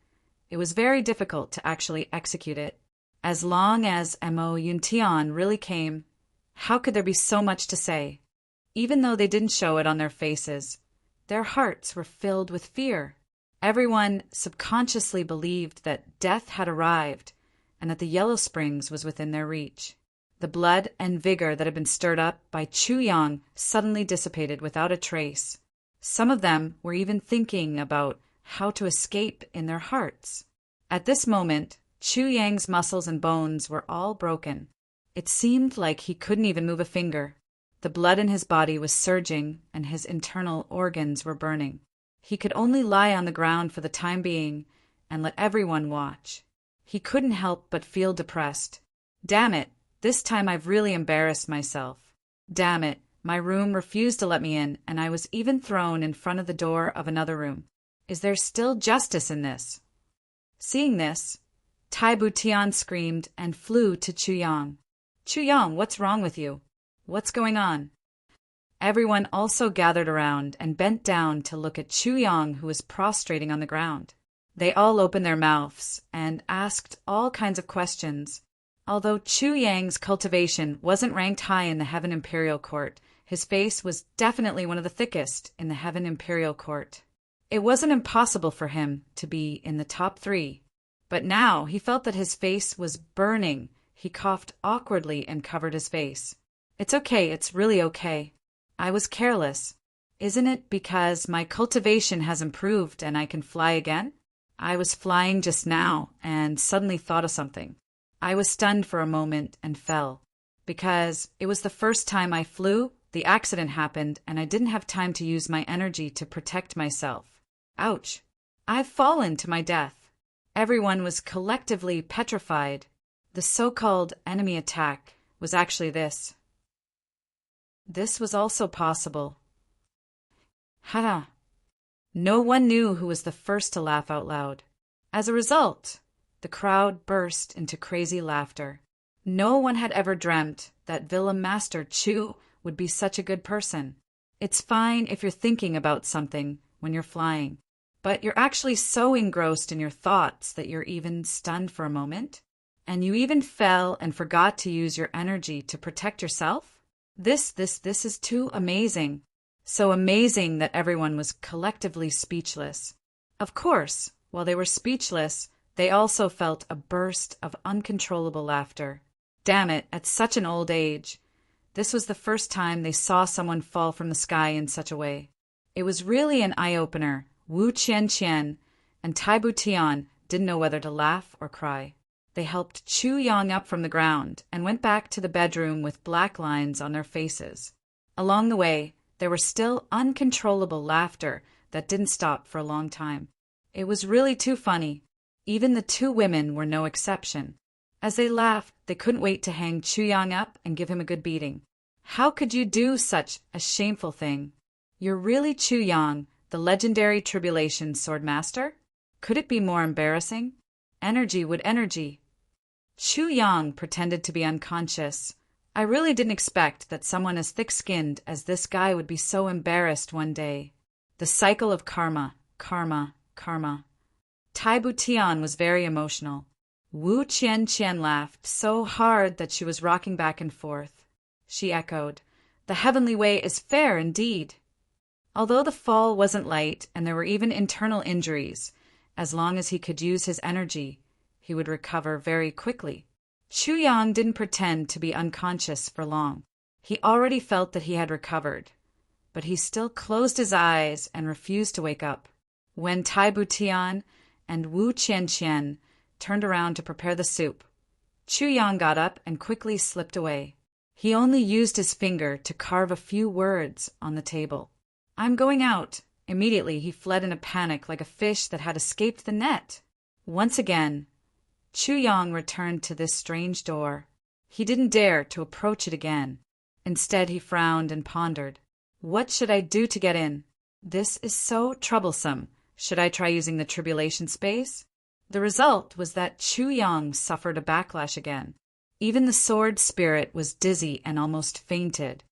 it was very difficult to actually execute it. As long as Mo Yuntian really came, how could there be so much to say? Even though they didn't show it on their faces, their hearts were filled with fear. Everyone subconsciously believed that death had arrived and that the Yellow Springs was within their reach. The blood and vigor that had been stirred up by Chu Yang suddenly dissipated without a trace. Some of them were even thinking about how to escape in their hearts. At this moment, Chu Yang's muscles and bones were all broken. It seemed like he couldn't even move a finger. The blood in his body was surging and his internal organs were burning. He could only lie on the ground for the time being and let everyone watch. He couldn't help but feel depressed. Damn it, this time I've really embarrassed myself. Damn it, my room refused to let me in, and I was even thrown in front of the door of another room. Is there still justice in this? Seeing this, Tai Butian screamed and flew to Chu Yang. Chu Yang, what's wrong with you? What's going on? Everyone also gathered around and bent down to look at Chu Yang, who was prostrating on the ground. They all opened their mouths and asked all kinds of questions. Although Chu Yang's cultivation wasn't ranked high in the Heaven Imperial Court, his face was definitely one of the thickest in the Heaven Imperial Court. It wasn't impossible for him to be in the top 3, but now he felt that his face was burning, He coughed awkwardly and covered his face. It's okay, it's really okay. I was careless. Isn't it because my cultivation has improved and I can fly again? I was flying just now and suddenly thought of something. I was stunned for a moment and fell. Because it was the first time I flew, the accident happened and I didn't have time to use my energy to protect myself. Ouch. I've fallen to my death. Everyone was collectively petrified. The so-called enemy attack was actually this. This was also possible. Haha. No one knew who was the first to laugh out loud. As a result, the crowd burst into crazy laughter. No one had ever dreamt that Villa Master Chu would be such a good person. It's fine if you're thinking about something when you're flying, but you're actually so engrossed in your thoughts that you're even stunned for a moment, and you even fell and forgot to use your energy to protect yourself? This is too amazing. So amazing that everyone was collectively speechless. Of course, while they were speechless, they also felt a burst of uncontrollable laughter. Damn it, at such an old age. This was the first time they saw someone fall from the sky in such a way. It was really an eye-opener. Wu Qianqian and Taibu Tian didn't know whether to laugh or cry. They helped Chu Yang up from the ground and went back to the bedroom with black lines on their faces. Along the way, there was still uncontrollable laughter that didn't stop for a long time. It was really too funny. Even the two women were no exception. As they laughed, they couldn't wait to hang Chu Yang up and give him a good beating. How could you do such a shameful thing? You're really Chu Yang, the legendary Tribulation Sword Master? Could it be more embarrassing? Energy would energy. Chu Yang pretended to be unconscious. I really didn't expect that someone as thick-skinned as this guy would be so embarrassed one day. The cycle of karma, karma, karma. Taibu Tian was very emotional. Wu Qianqian laughed so hard that she was rocking back and forth. She echoed, "The heavenly way is fair indeed." Although the fall wasn't light and there were even internal injuries, as long as he could use his energy, he would recover very quickly. Chu Yang didn't pretend to be unconscious for long. He already felt that he had recovered, but he still closed his eyes and refused to wake up. When Taibu Tian and Wu Qianqian turned around to prepare the soup, Chu Yang got up and quickly slipped away. He only used his finger to carve a few words on the table. "I'm going out." Immediately he fled in a panic like a fish that had escaped the net. Once again, Chu Yang returned to this strange door. He didn't dare to approach it again. Instead, he frowned and pondered. What should I do to get in? This is so troublesome. Should I try using the tribulation space? The result was that Chu Yang suffered a backlash again. Even the sword spirit was dizzy and almost fainted.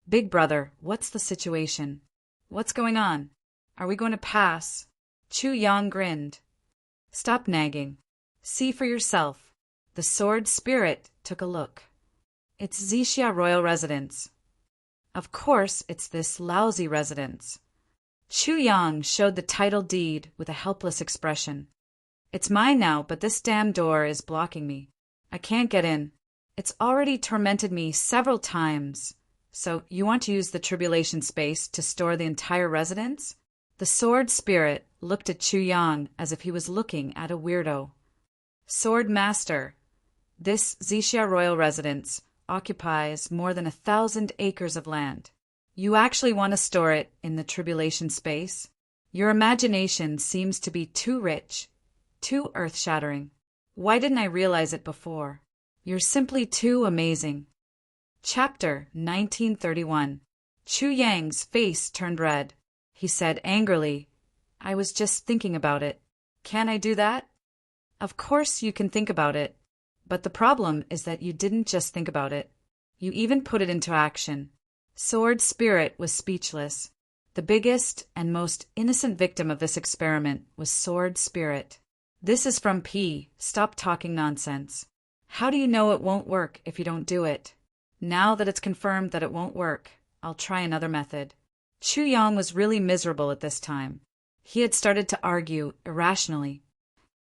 "Big brother, what's the situation? What's going on? Are we going to pass?" Chu Yang grinned. "Stop nagging. See for yourself." The sword spirit took a look. "It's Zixia Royal Residence." "Of course it's this lousy residence." Chu Yang showed the title deed with a helpless expression. "It's mine now, but this damn door is blocking me. I can't get in. It's already tormented me several times. So you want to use the tribulation space to store the entire residence?" The sword spirit looked at Chu Yang as if he was looking at a weirdo. "Sword Master, this Zixia Royal Residence occupies more than 1,000 acres of land. You actually want to store it in the tribulation space? Your imagination seems to be too rich, too earth-shattering. Why didn't I realize it before? You're simply too amazing." Chapter 1931. Chu Yang's face turned red. He said angrily, "I was just thinking about it. Can I do that?" "Of course you can think about it, but the problem is that you didn't just think about it. You even put it into action." Sword Spirit was speechless. The biggest and most innocent victim of this experiment was Sword Spirit. "This is from P. Stop talking nonsense. How do you know it won't work if you don't do it? Now that it's confirmed that it won't work, I'll try another method." Chu Yang was really miserable at this time. He had started to argue irrationally.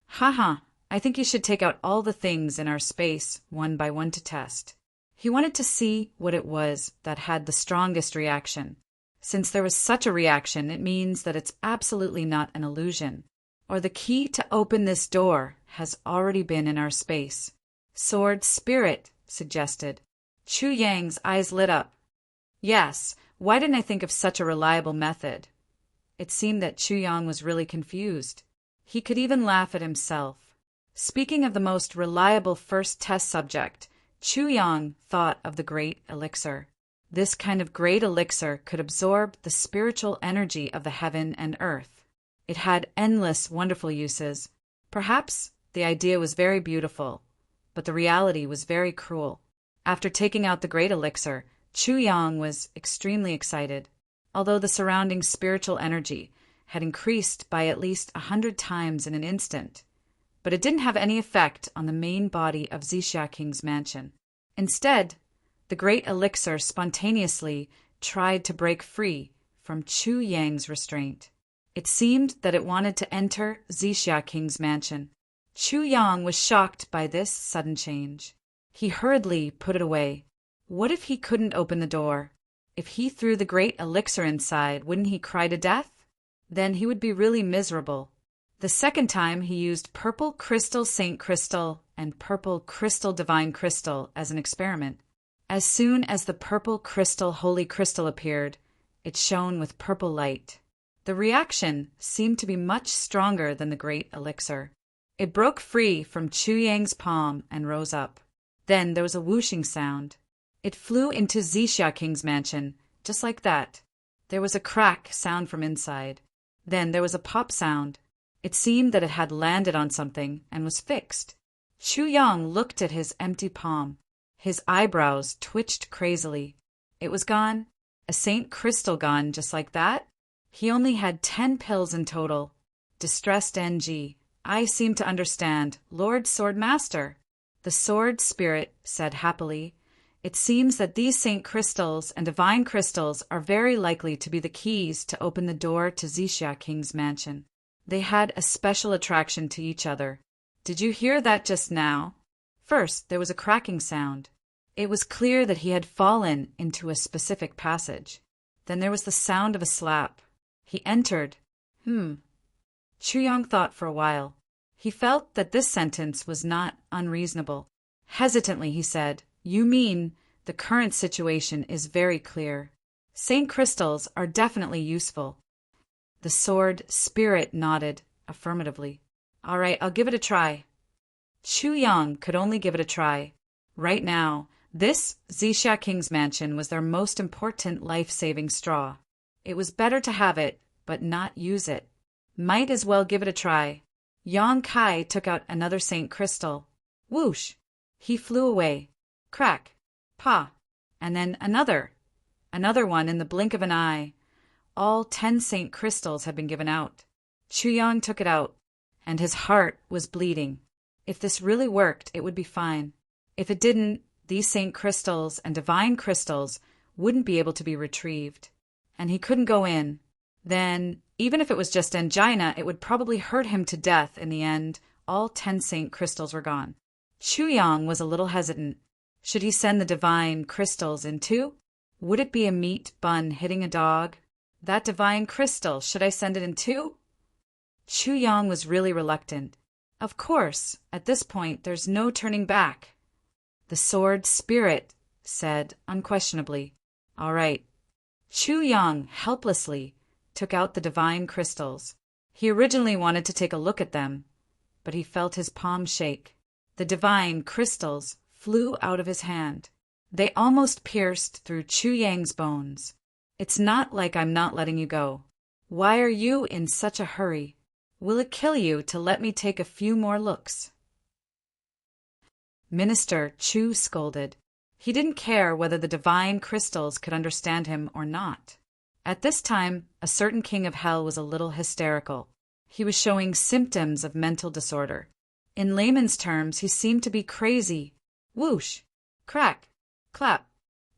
"Haha, I think you should take out all the things in our space one by one to test. He wanted to see what it was that had the strongest reaction. Since there was such a reaction, it means that it's absolutely not an illusion. Or the key to open this door has already been in our space. Sword Spirit suggested. Chu Yang's eyes lit up. Yes, why didn't I think of such a reliable method? It seemed that Chu Yang was really confused. He could even laugh at himself. Speaking of the most reliable first test subject, Chu Yang thought of the Great Elixir. This kind of great elixir could absorb the spiritual energy of the heaven and earth. It had endless wonderful uses. Perhaps the idea was very beautiful, but the reality was very cruel. After taking out the great elixir, Chu Yang was extremely excited, although the surrounding spiritual energy had increased by at least 100 times in an instant. But it didn't have any effect on the main body of Zixia King's mansion. Instead, the great elixir spontaneously tried to break free from Chu Yang's restraint. It seemed that it wanted to enter Zixia King's mansion. Chu Yang was shocked by this sudden change. He hurriedly put it away. What if he couldn't open the door? If he threw the great elixir inside, wouldn't he cry to death? Then he would be really miserable. The second time he used purple crystal saint crystal and purple crystal divine crystal as an experiment. As soon as the purple crystal holy crystal appeared, it shone with purple light. The reaction seemed to be much stronger than the great elixir. It broke free from Chu Yang's palm and rose up. Then there was a whooshing sound. It flew into Zixia King's mansion, just like that. There was a crack sound from inside. Then there was a pop sound. It seemed that it had landed on something and was fixed. Chu Yang looked at his empty palm. His eyebrows twitched crazily. It was gone. A saint crystal gone just like that? He only had 10 pills in total. Distressed NG. I seem to understand, Lord Sword Master. The Sword Spirit said happily. It seems that these saint crystals and divine crystals are very likely to be the keys to open the door to Zixia King's mansion. They had a special attraction to each other. Did you hear that just now? First, there was a cracking sound. It was clear that he had fallen into a specific passage. Then there was the sound of a slap. He entered. Chu Yang thought for a while. He felt that this sentence was not unreasonable. Hesitantly, he said, You mean the current situation is very clear. Saint crystals are definitely useful. The Sword Spirit nodded affirmatively. All right, I'll give it a try. Chu Yang could only give it a try. Right now, this Zixia King's mansion was their most important life-saving straw. It was better to have it, but not use it. Might as well give it a try. Yang Kai took out another saint crystal. Whoosh! He flew away. Crack! Pa! And then another one in the blink of an eye. All 10 saint crystals had been given out. Chu Yang took it out, and his heart was bleeding. If this really worked, it would be fine. If it didn't, these saint crystals and divine crystals wouldn't be able to be retrieved. And he couldn't go in. Then, even if it was just angina, it would probably hurt him to death in the end. All 10 saint crystals were gone. Chu Yang was a little hesitant. Should he send the divine crystals in too? Would it be a meat bun hitting a dog? That divine crystal, should I send it in too? Chu Yang was really reluctant. Of course, at this point, there's no turning back. The Sword Spirit said unquestionably, All right. Chu Yang helplessly took out the divine crystals. He originally wanted to take a look at them, but he felt his palm shake. The divine crystals flew out of his hand. They almost pierced through Chu Yang's bones. It's not like I'm not letting you go. Why are you in such a hurry? Will it kill you to let me take a few more looks? Minister Chu scolded. He didn't care whether the divine crystals could understand him or not. At this time, a certain king of hell was a little hysterical. He was showing symptoms of mental disorder. In layman's terms, he seemed to be crazy. Whoosh! Crack! Clap!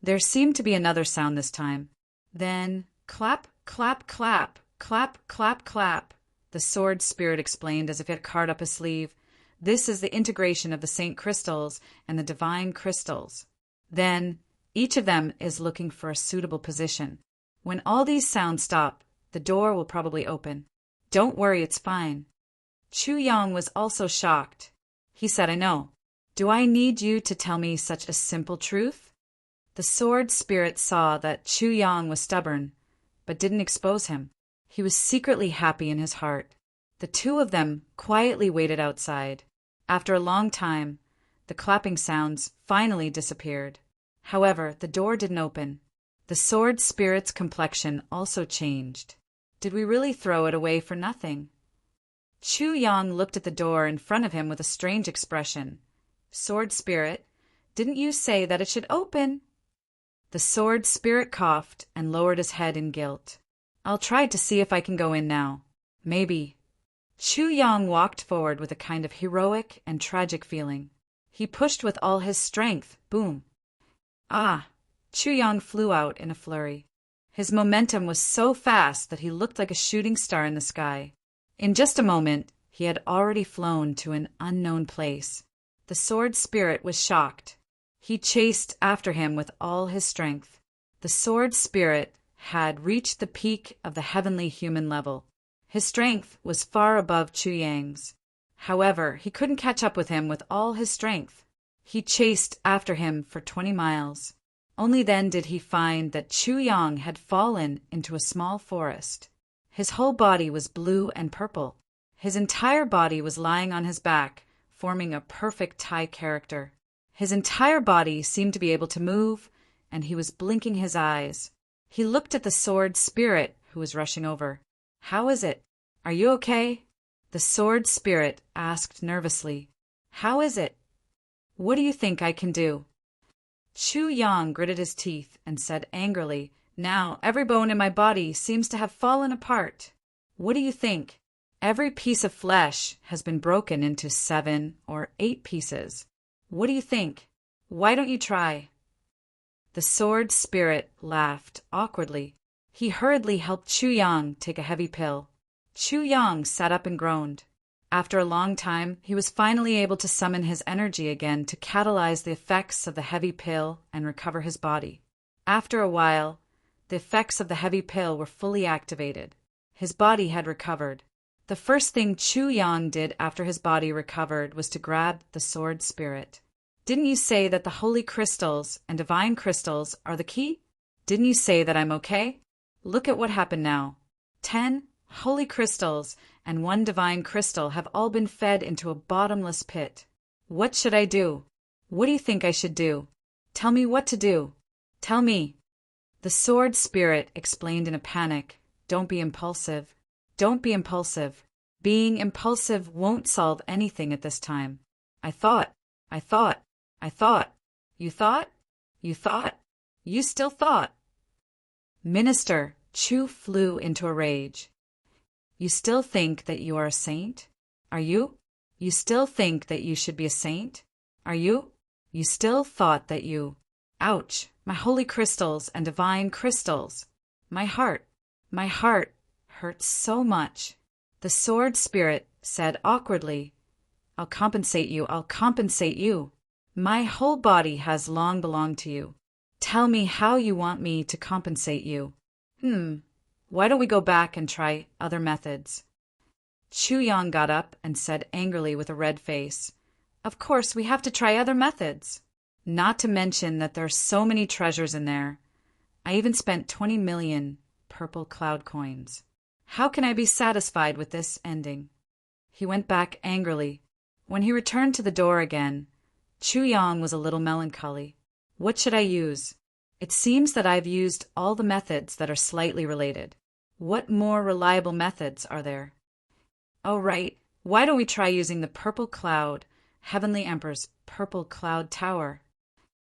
There seemed to be another sound this time. Then, clap, clap, clap, clap, clap, clap. The Sword Spirit explained as if it carved up his sleeve. This is the integration of the saint crystals and the divine crystals. Then, each of them is looking for a suitable position. When all these sounds stop, the door will probably open. Don't worry, it's fine. Chu Yang was also shocked. He said, I know. Do I need you to tell me such a simple truth? The sword spirit saw that Chu Yang was stubborn, but didn't expose him. He was secretly happy in his heart. The two of them quietly waited outside. After a long time, the clapping sounds finally disappeared. However, the door didn't open. The sword spirit's complexion also changed. Did we really throw it away for nothing? Chu Yang looked at the door in front of him with a strange expression. Sword spirit, didn't you say that it should open? The sword spirit coughed and lowered his head in guilt. I'll try to see if I can go in now. Maybe. Chu Yang walked forward with a kind of heroic and tragic feeling. He pushed with all his strength. Boom. Ah! Chu Yang flew out in a flurry. His momentum was so fast that he looked like a shooting star in the sky. In just a moment, he had already flown to an unknown place. The sword spirit was shocked. He chased after him with all his strength. The sword spirit had reached the peak of the heavenly human level. His strength was far above Chu Yang's. However, he couldn't catch up with him with all his strength. He chased after him for 20 miles. Only then did he find that Chu Yang had fallen into a small forest. His whole body was blue and purple. His entire body was lying on his back, forming a perfect Thai character. His entire body seemed to be able to move, and he was blinking his eyes. He looked at the sword spirit who was rushing over. How is it? Are you okay? The sword spirit asked nervously. How is it? What do you think I can do? Chu Yang gritted his teeth and said angrily, Now every bone in my body seems to have fallen apart. What do you think? Every piece of flesh has been broken into 7 or 8 pieces. What do you think? Why don't you try? The sword spirit laughed awkwardly. He hurriedly helped Chu Yang take a heavy pill. Chu Yang sat up and groaned. After a long time, he was finally able to summon his energy again to catalyze the effects of the heavy pill and recover his body. After a while, the effects of the heavy pill were fully activated. His body had recovered. The first thing Chu Yang did after his body recovered was to grab the sword spirit. Didn't you say that the holy crystals and divine crystals are the key? Didn't you say that I'm okay? Look at what happened now. 10 holy crystals and 1 divine crystal have all been fed into a bottomless pit. What should I do? What do you think I should do? Tell me what to do. Tell me. The sword spirit explained in a panic. Don't be impulsive. Don't be impulsive. Being impulsive won't solve anything at this time. I thought. You thought? You thought? You still thought? Minister, Chu flew into a rage. You still think that you are a saint? Are you? You still think that you should be a saint? Are you? You still thought that you... Ouch! My holy crystals and divine crystals! My heart hurts so much. The sword spirit said awkwardly, I'll compensate you. My whole body has long belonged to you. Tell me how you want me to compensate you. Why don't we go back and try other methods? Chu Yang got up and said angrily with a red face, Of course, we have to try other methods. Not to mention that there are so many treasures in there. I even spent 20 million purple cloud coins. How can I be satisfied with this ending? He went back angrily. When he returned to the door again, Chu Yang was a little melancholy. What should I use? It seems that I've used all the methods that are slightly related. What more reliable methods are there? Oh, right. Why don't we try using the purple cloud, Heavenly Emperor's purple cloud tower?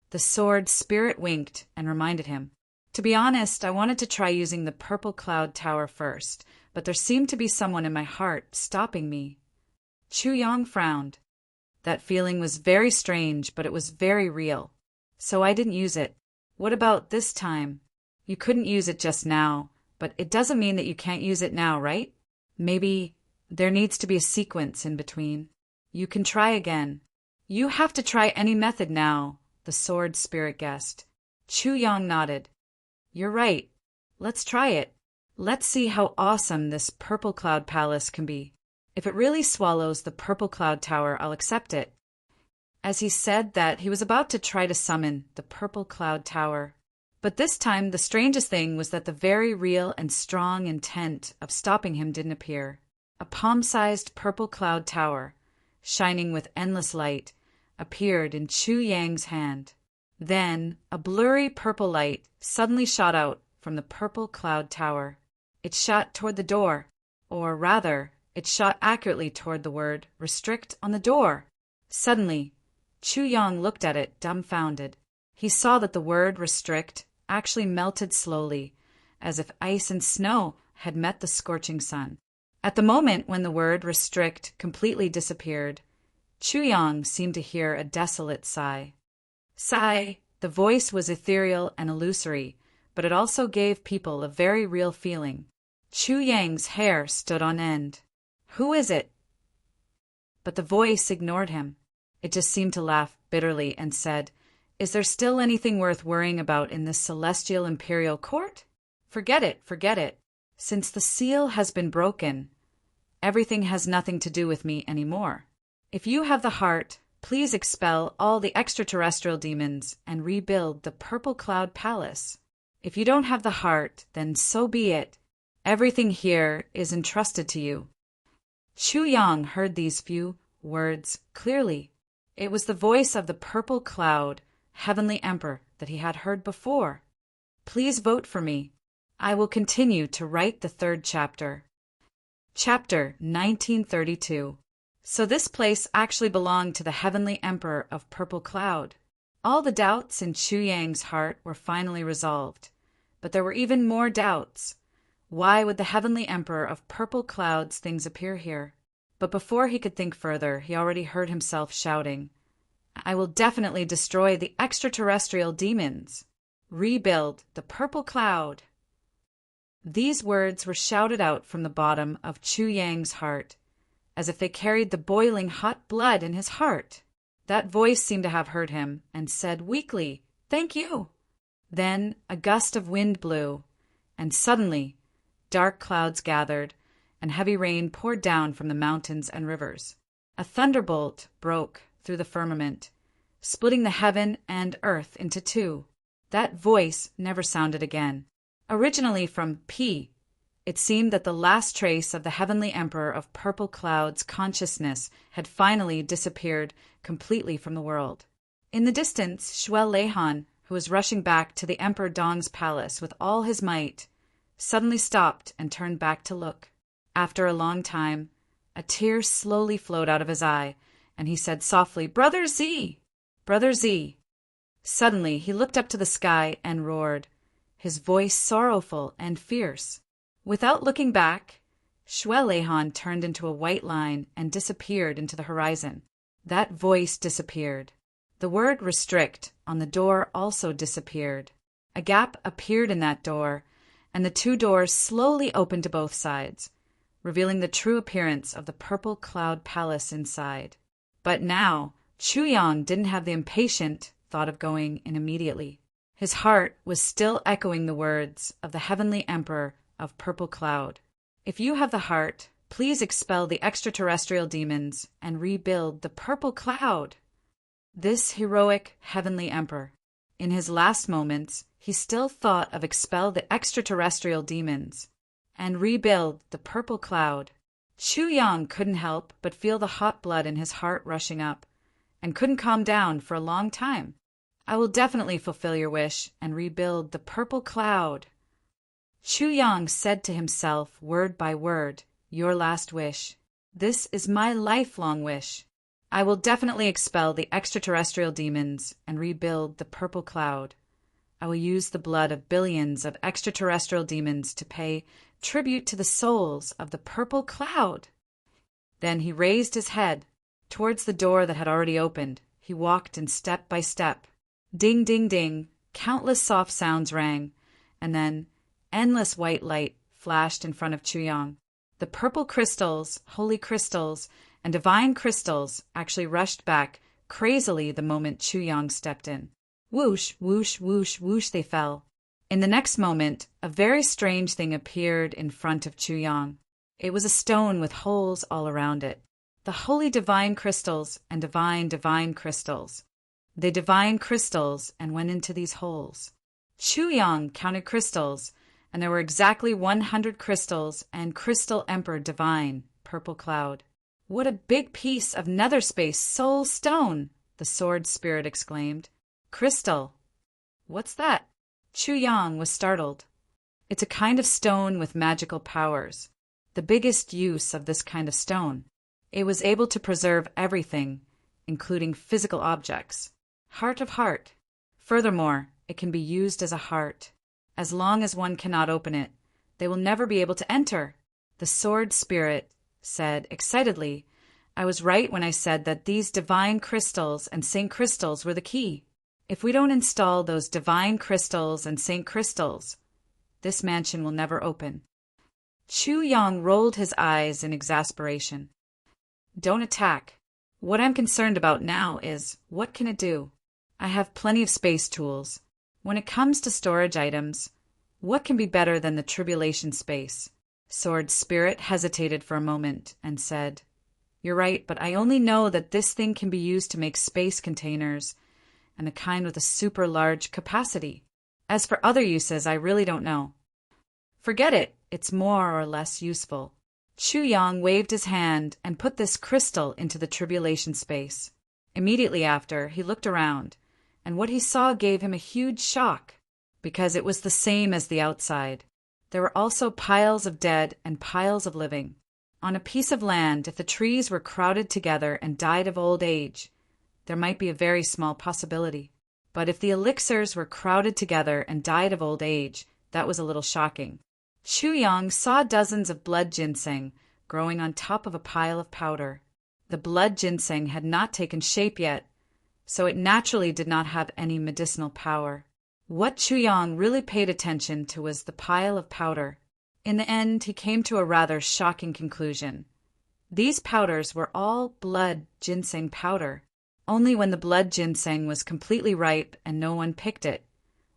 The sword spirit winked and reminded him. To be honest, I wanted to try using the purple cloud tower first, but there seemed to be someone in my heart stopping me. Chu Yang frowned. That feeling was very strange, but it was very real. So I didn't use it. What about this time? You couldn't use it just now, but it doesn't mean that you can't use it now, right? Maybe there needs to be a sequence in between. You can try again. You have to try any method now, the sword spirit guessed. Chu Yang nodded. You're right. Let's try it. Let's see how awesome this purple cloud palace can be. If it really swallows the purple cloud tower, I'll accept it. As he said that, he was about to try to summon the purple cloud tower. But this time, the strangest thing was that the very real and strong intent of stopping him didn't appear. A palm-sized purple cloud tower, shining with endless light, appeared in Chu Yang's hand. Then, a blurry purple light suddenly shot out from the purple cloud tower. It shot toward the door, or rather, it shot accurately toward the word restrict on the door. Suddenly, Chu Yang looked at it dumbfounded. He saw that the word restrict actually melted slowly, as if ice and snow had met the scorching sun. At the moment when the word restrict completely disappeared, Chu Yang seemed to hear a desolate sigh. Sigh! The voice was ethereal and illusory, but it also gave people a very real feeling. Chu Yang's hair stood on end. Who is it? But the voice ignored him. It just seemed to laugh bitterly and said, Is there still anything worth worrying about in this celestial imperial court? Forget it, forget it. Since the seal has been broken, everything has nothing to do with me anymore. If you have the heart, please expel all the extraterrestrial demons and rebuild the Purple Cloud Palace. If you don't have the heart, then so be it. Everything here is entrusted to you. Chu Yang heard these few words clearly. It was the voice of the Purple Cloud, Heavenly Emperor, that he had heard before. Please vote for me. I will continue to write the third chapter. Chapter 1932. So this place actually belonged to the Heavenly Emperor of Purple Cloud. All the doubts in Chu Yang's heart were finally resolved. But there were even more doubts. Why would the Heavenly Emperor of Purple Cloud's things appear here? But before he could think further, he already heard himself shouting, I will definitely destroy the extraterrestrial demons. Rebuild the Purple Cloud. These words were shouted out from the bottom of Chu Yang's heart, as if they carried the boiling hot blood in his heart. That voice seemed to have heard him and said weakly, Thank you. Then a gust of wind blew, and suddenly dark clouds gathered, and heavy rain poured down from the mountains and rivers. A thunderbolt broke through the firmament, splitting the heaven and earth into two. That voice never sounded again. Originally from P, it seemed that the last trace of the Heavenly Emperor of Purple Cloud's consciousness had finally disappeared completely from the world. In the distance, Shuel Leihan, who was rushing back to the Emperor Dong's palace with all his might, suddenly stopped and turned back to look. After a long time, a tear slowly flowed out of his eye, and he said softly, Brother Z! Brother Z! Suddenly he looked up to the sky and roared, his voice sorrowful and fierce. Without looking back, Shuel Leihan turned into a white line and disappeared into the horizon. That voice disappeared. The word restrict on the door also disappeared. A gap appeared in that door, and the two doors slowly opened to both sides, revealing the true appearance of the Purple Cloud Palace inside. But now, Chu Yang didn't have the impatient thought of going in immediately. His heart was still echoing the words of the Heavenly Emperor of Purple Cloud. If you have the heart, please expel the extraterrestrial demons and rebuild the Purple Cloud. This heroic Heavenly Emperor, in his last moments, he still thought of expel the extraterrestrial demons and rebuild the Purple Cloud. Chu Yang couldn't help but feel the hot blood in his heart rushing up, and couldn't calm down for a long time. I will definitely fulfill your wish and rebuild the Purple Cloud. Chu Yang said to himself word by word, Your last wish. This is my lifelong wish. I will definitely expel the extraterrestrial demons and rebuild the Purple Cloud. I will use the blood of billions of extraterrestrial demons to pay tribute to the souls of the Purple Cloud. Then he raised his head towards the door that had already opened. He walked in step by step. Ding, ding, ding, countless soft sounds rang, and then endless white light flashed in front of Chu Yang. The purple crystals, holy crystals, and divine crystals actually rushed back crazily the moment Chu Yang stepped in. Whoosh, whoosh, whoosh, whoosh they fell. In the next moment, a very strange thing appeared in front of Chu Yang. It was a stone with holes all around it. The holy divine crystals and divine crystals. They divine crystals and went into these holes. Chu Yang counted crystals, and there were exactly 100 crystals and Crystal Emperor Divine, Purple Cloud. What a big piece of nether space soul stone! The sword spirit exclaimed. Crystal. What's that? Chu Yang was startled. It's a kind of stone with magical powers. The biggest use of this kind of stone. It was able to preserve everything, including physical objects. Heart of heart. Furthermore, it can be used as a heart. As long as one cannot open it, they will never be able to enter. The sword spirit said excitedly, I was right when I said that these divine crystals and saint crystals were the key. If we don't install those divine crystals and saint crystals, this mansion will never open. Chu Yang rolled his eyes in exasperation. Don't attack. What I'm concerned about now is, what can it do? I have plenty of space tools. When it comes to storage items, what can be better than the tribulation space? Sword Spirit hesitated for a moment and said, You're right, but I only know that this thing can be used to make space containers, and a kind with a super large capacity. As for other uses, I really don't know. Forget it, it's more or less useful. Chu Yang waved his hand and put this crystal into the tribulation space. Immediately after, he looked around, and what he saw gave him a huge shock, because it was the same as the outside. There were also piles of dead and piles of living. On a piece of land, if the trees were crowded together and died of old age, there might be a very small possibility. But if the elixirs were crowded together and died of old age, that was a little shocking. Chu Yang saw dozens of blood ginseng growing on top of a pile of powder. The blood ginseng had not taken shape yet, so it naturally did not have any medicinal power. What Chu Yang really paid attention to was the pile of powder. In the end, he came to a rather shocking conclusion. These powders were all blood ginseng powder. Only when the blood ginseng was completely ripe and no one picked it,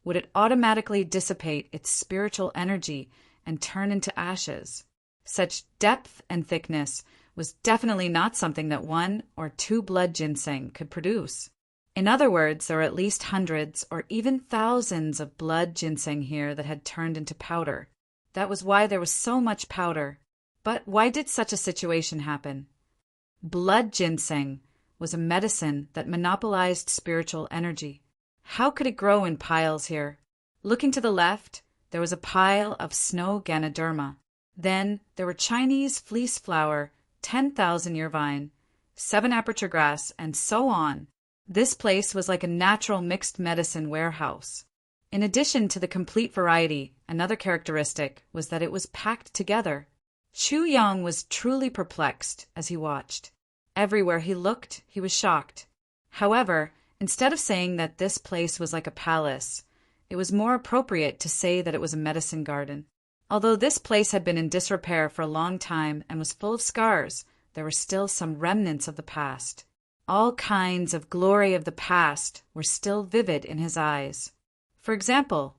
would it automatically dissipate its spiritual energy and turn into ashes. Such depth and thickness was definitely not something that 1 or 2 blood ginseng could produce. In other words, there were at least hundreds or even thousands of blood ginseng here that had turned into powder. That was why there was so much powder. But why did such a situation happen? Blood ginseng was a medicine that monopolized spiritual energy. How could it grow in piles here? Looking to the left, there was a pile of snow Ganoderma. Then there were Chinese fleece flower, 10,000-year vine, 7 aperture grass, and so on. This place was like a natural mixed medicine warehouse. In addition to the complete variety, another characteristic was that it was packed together. Chu Yang was truly perplexed as he watched. Everywhere he looked, he was shocked. However, instead of saying that this place was like a palace, it was more appropriate to say that it was a medicine garden. Although this place had been in disrepair for a long time and was full of scars, there were still some remnants of the past. All kinds of glory of the past were still vivid in his eyes. For example,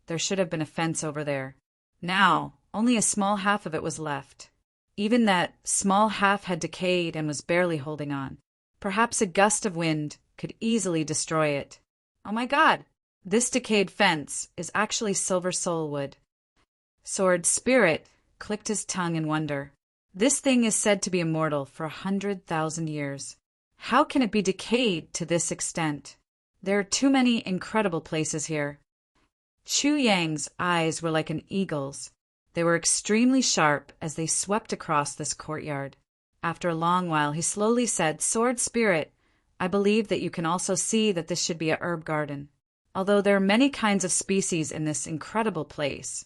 there should have been a fence over there. Now, only a small half of it was left. Even that small half had decayed and was barely holding on. Perhaps a gust of wind could easily destroy it. Oh my God! This decayed fence is actually silver soul wood. Sword Spirit clicked his tongue in wonder. This thing is said to be immortal for 100,000 years. How can it be decayed to this extent? There are too many incredible places here. Chu Yang's eyes were like an eagle's. They were extremely sharp as they swept across this courtyard. After a long while, he slowly said, Sword Spirit, I believe that you can also see that this should be a herb garden. Although there are many kinds of species in this incredible place,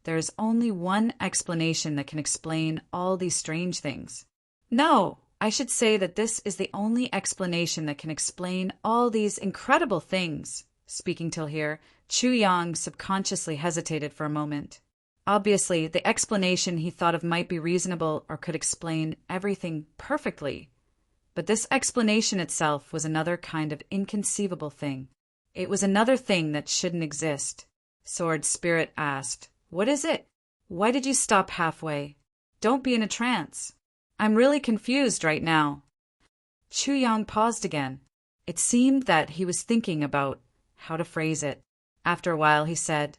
there is only one explanation that can explain all these strange things. No, I should say that this is the only explanation that can explain all these incredible things. Speaking till here, Chu Yang subconsciously hesitated for a moment. Obviously, the explanation he thought of might be reasonable or could explain everything perfectly. But this explanation itself was another kind of inconceivable thing. It was another thing that shouldn't exist. Sword Spirit asked, "What is it? Why did you stop halfway? Don't be in a trance. I'm really confused right now." Chu Yang paused again. It seemed that he was thinking about how to phrase it. After a while he said,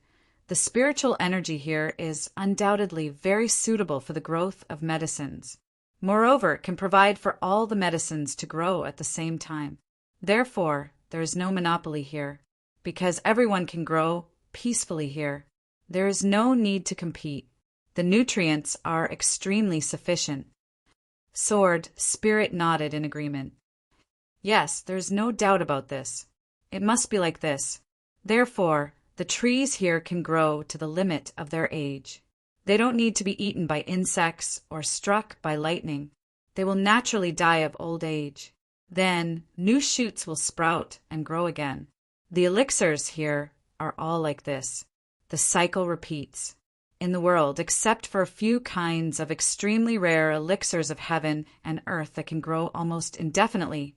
"The spiritual energy here is undoubtedly very suitable for the growth of medicines. Moreover, it can provide for all the medicines to grow at the same time. Therefore, there is no monopoly here, because everyone can grow peacefully here. There is no need to compete. The nutrients are extremely sufficient." Sword Spirit nodded in agreement. "Yes, there is no doubt about this. It must be like this. Therefore, the trees here can grow to the limit of their age. They don't need to be eaten by insects or struck by lightning. They will naturally die of old age. Then new shoots will sprout and grow again. The elixirs here are all like this. The cycle repeats. In the world, except for a few kinds of extremely rare elixirs of heaven and earth that can grow almost indefinitely,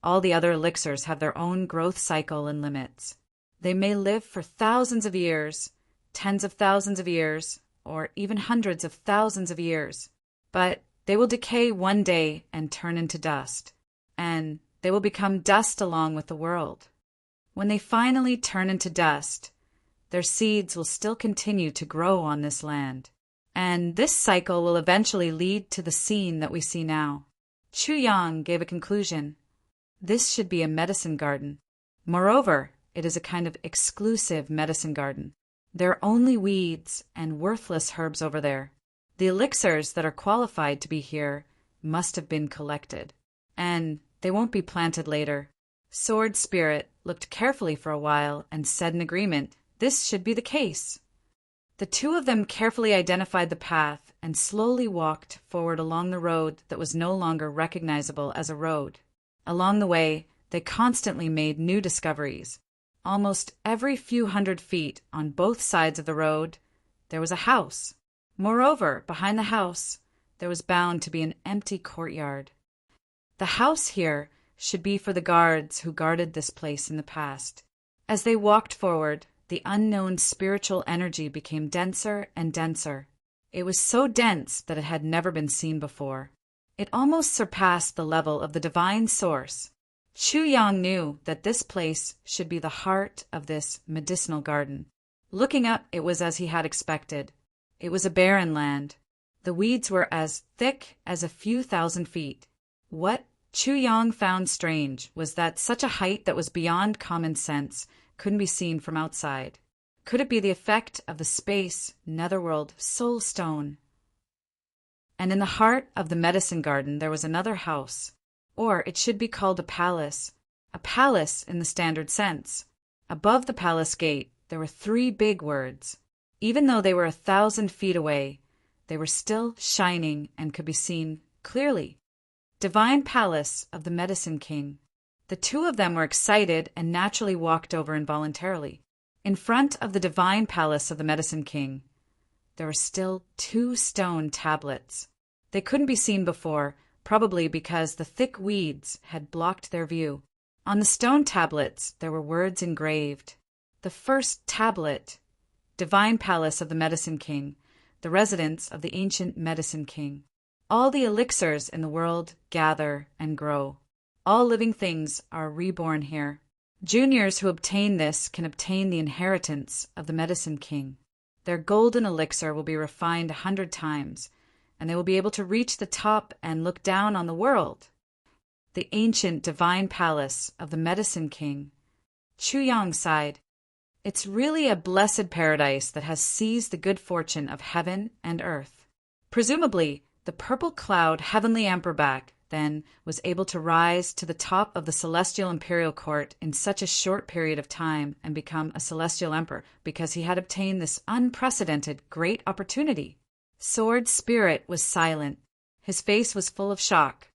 all the other elixirs have their own growth cycle and limits. They may live for thousands of years, tens of thousands of years, or even hundreds of thousands of years, but they will decay one day and turn into dust, and they will become dust along with the world. When they finally turn into dust, their seeds will still continue to grow on this land, and this cycle will eventually lead to the scene that we see now." Chu Yang gave a conclusion. "This should be a medicine garden. Moreover, it is a kind of exclusive medicine garden. There are only weeds and worthless herbs over there. The elixirs that are qualified to be here must have been collected, and they won't be planted later." Sword Spirit looked carefully for a while and said in agreement, "This should be the case." The two of them carefully identified the path and slowly walked forward along the road that was no longer recognizable as a road. Along the way, they constantly made new discoveries. Almost every few hundred feet on both sides of the road, there was a house. Moreover, behind the house, there was bound to be an empty courtyard. The house here should be for the guards who guarded this place in the past. As they walked forward, the unknown spiritual energy became denser and denser. It was so dense that it had never been seen before. It almost surpassed the level of the divine source. Chu Yang knew that this place should be the heart of this medicinal garden. Looking up, it was as he had expected. It was a barren land. The weeds were as thick as a few thousand feet. What Chu Yang found strange was that such a height that was beyond common sense couldn't be seen from outside. Could it be the effect of the space, netherworld, soul stone? And in the heart of the medicine garden there was another house. Or it should be called a palace in the standard sense. Above the palace gate, there were 3 big words. Even though they were 1,000 feet away, they were still shining and could be seen clearly. Divine Palace of the Medicine King. The two of them were excited and naturally walked over involuntarily. In front of the Divine Palace of the Medicine King, there were still 2 stone tablets. They couldn't be seen before, probably because the thick weeds had blocked their view. On the stone tablets there were words engraved. The first tablet, Divine Palace of the Medicine King, the residence of the ancient Medicine King. All the elixirs in the world gather and grow. All living things are reborn here. Juniors who obtain this can obtain the inheritance of the Medicine King. Their golden elixir will be refined 100 times, and they will be able to reach the top and look down on the world. The ancient divine palace of the Medicine King. Chu Yang sighed. It's really a blessed paradise that has seized the good fortune of heaven and earth. Presumably, the purple cloud heavenly Emperor then was able to rise to the top of the celestial imperial court in such a short period of time and become a celestial emperor because he had obtained this unprecedented great opportunity. Sword Spirit was silent. His face was full of shock.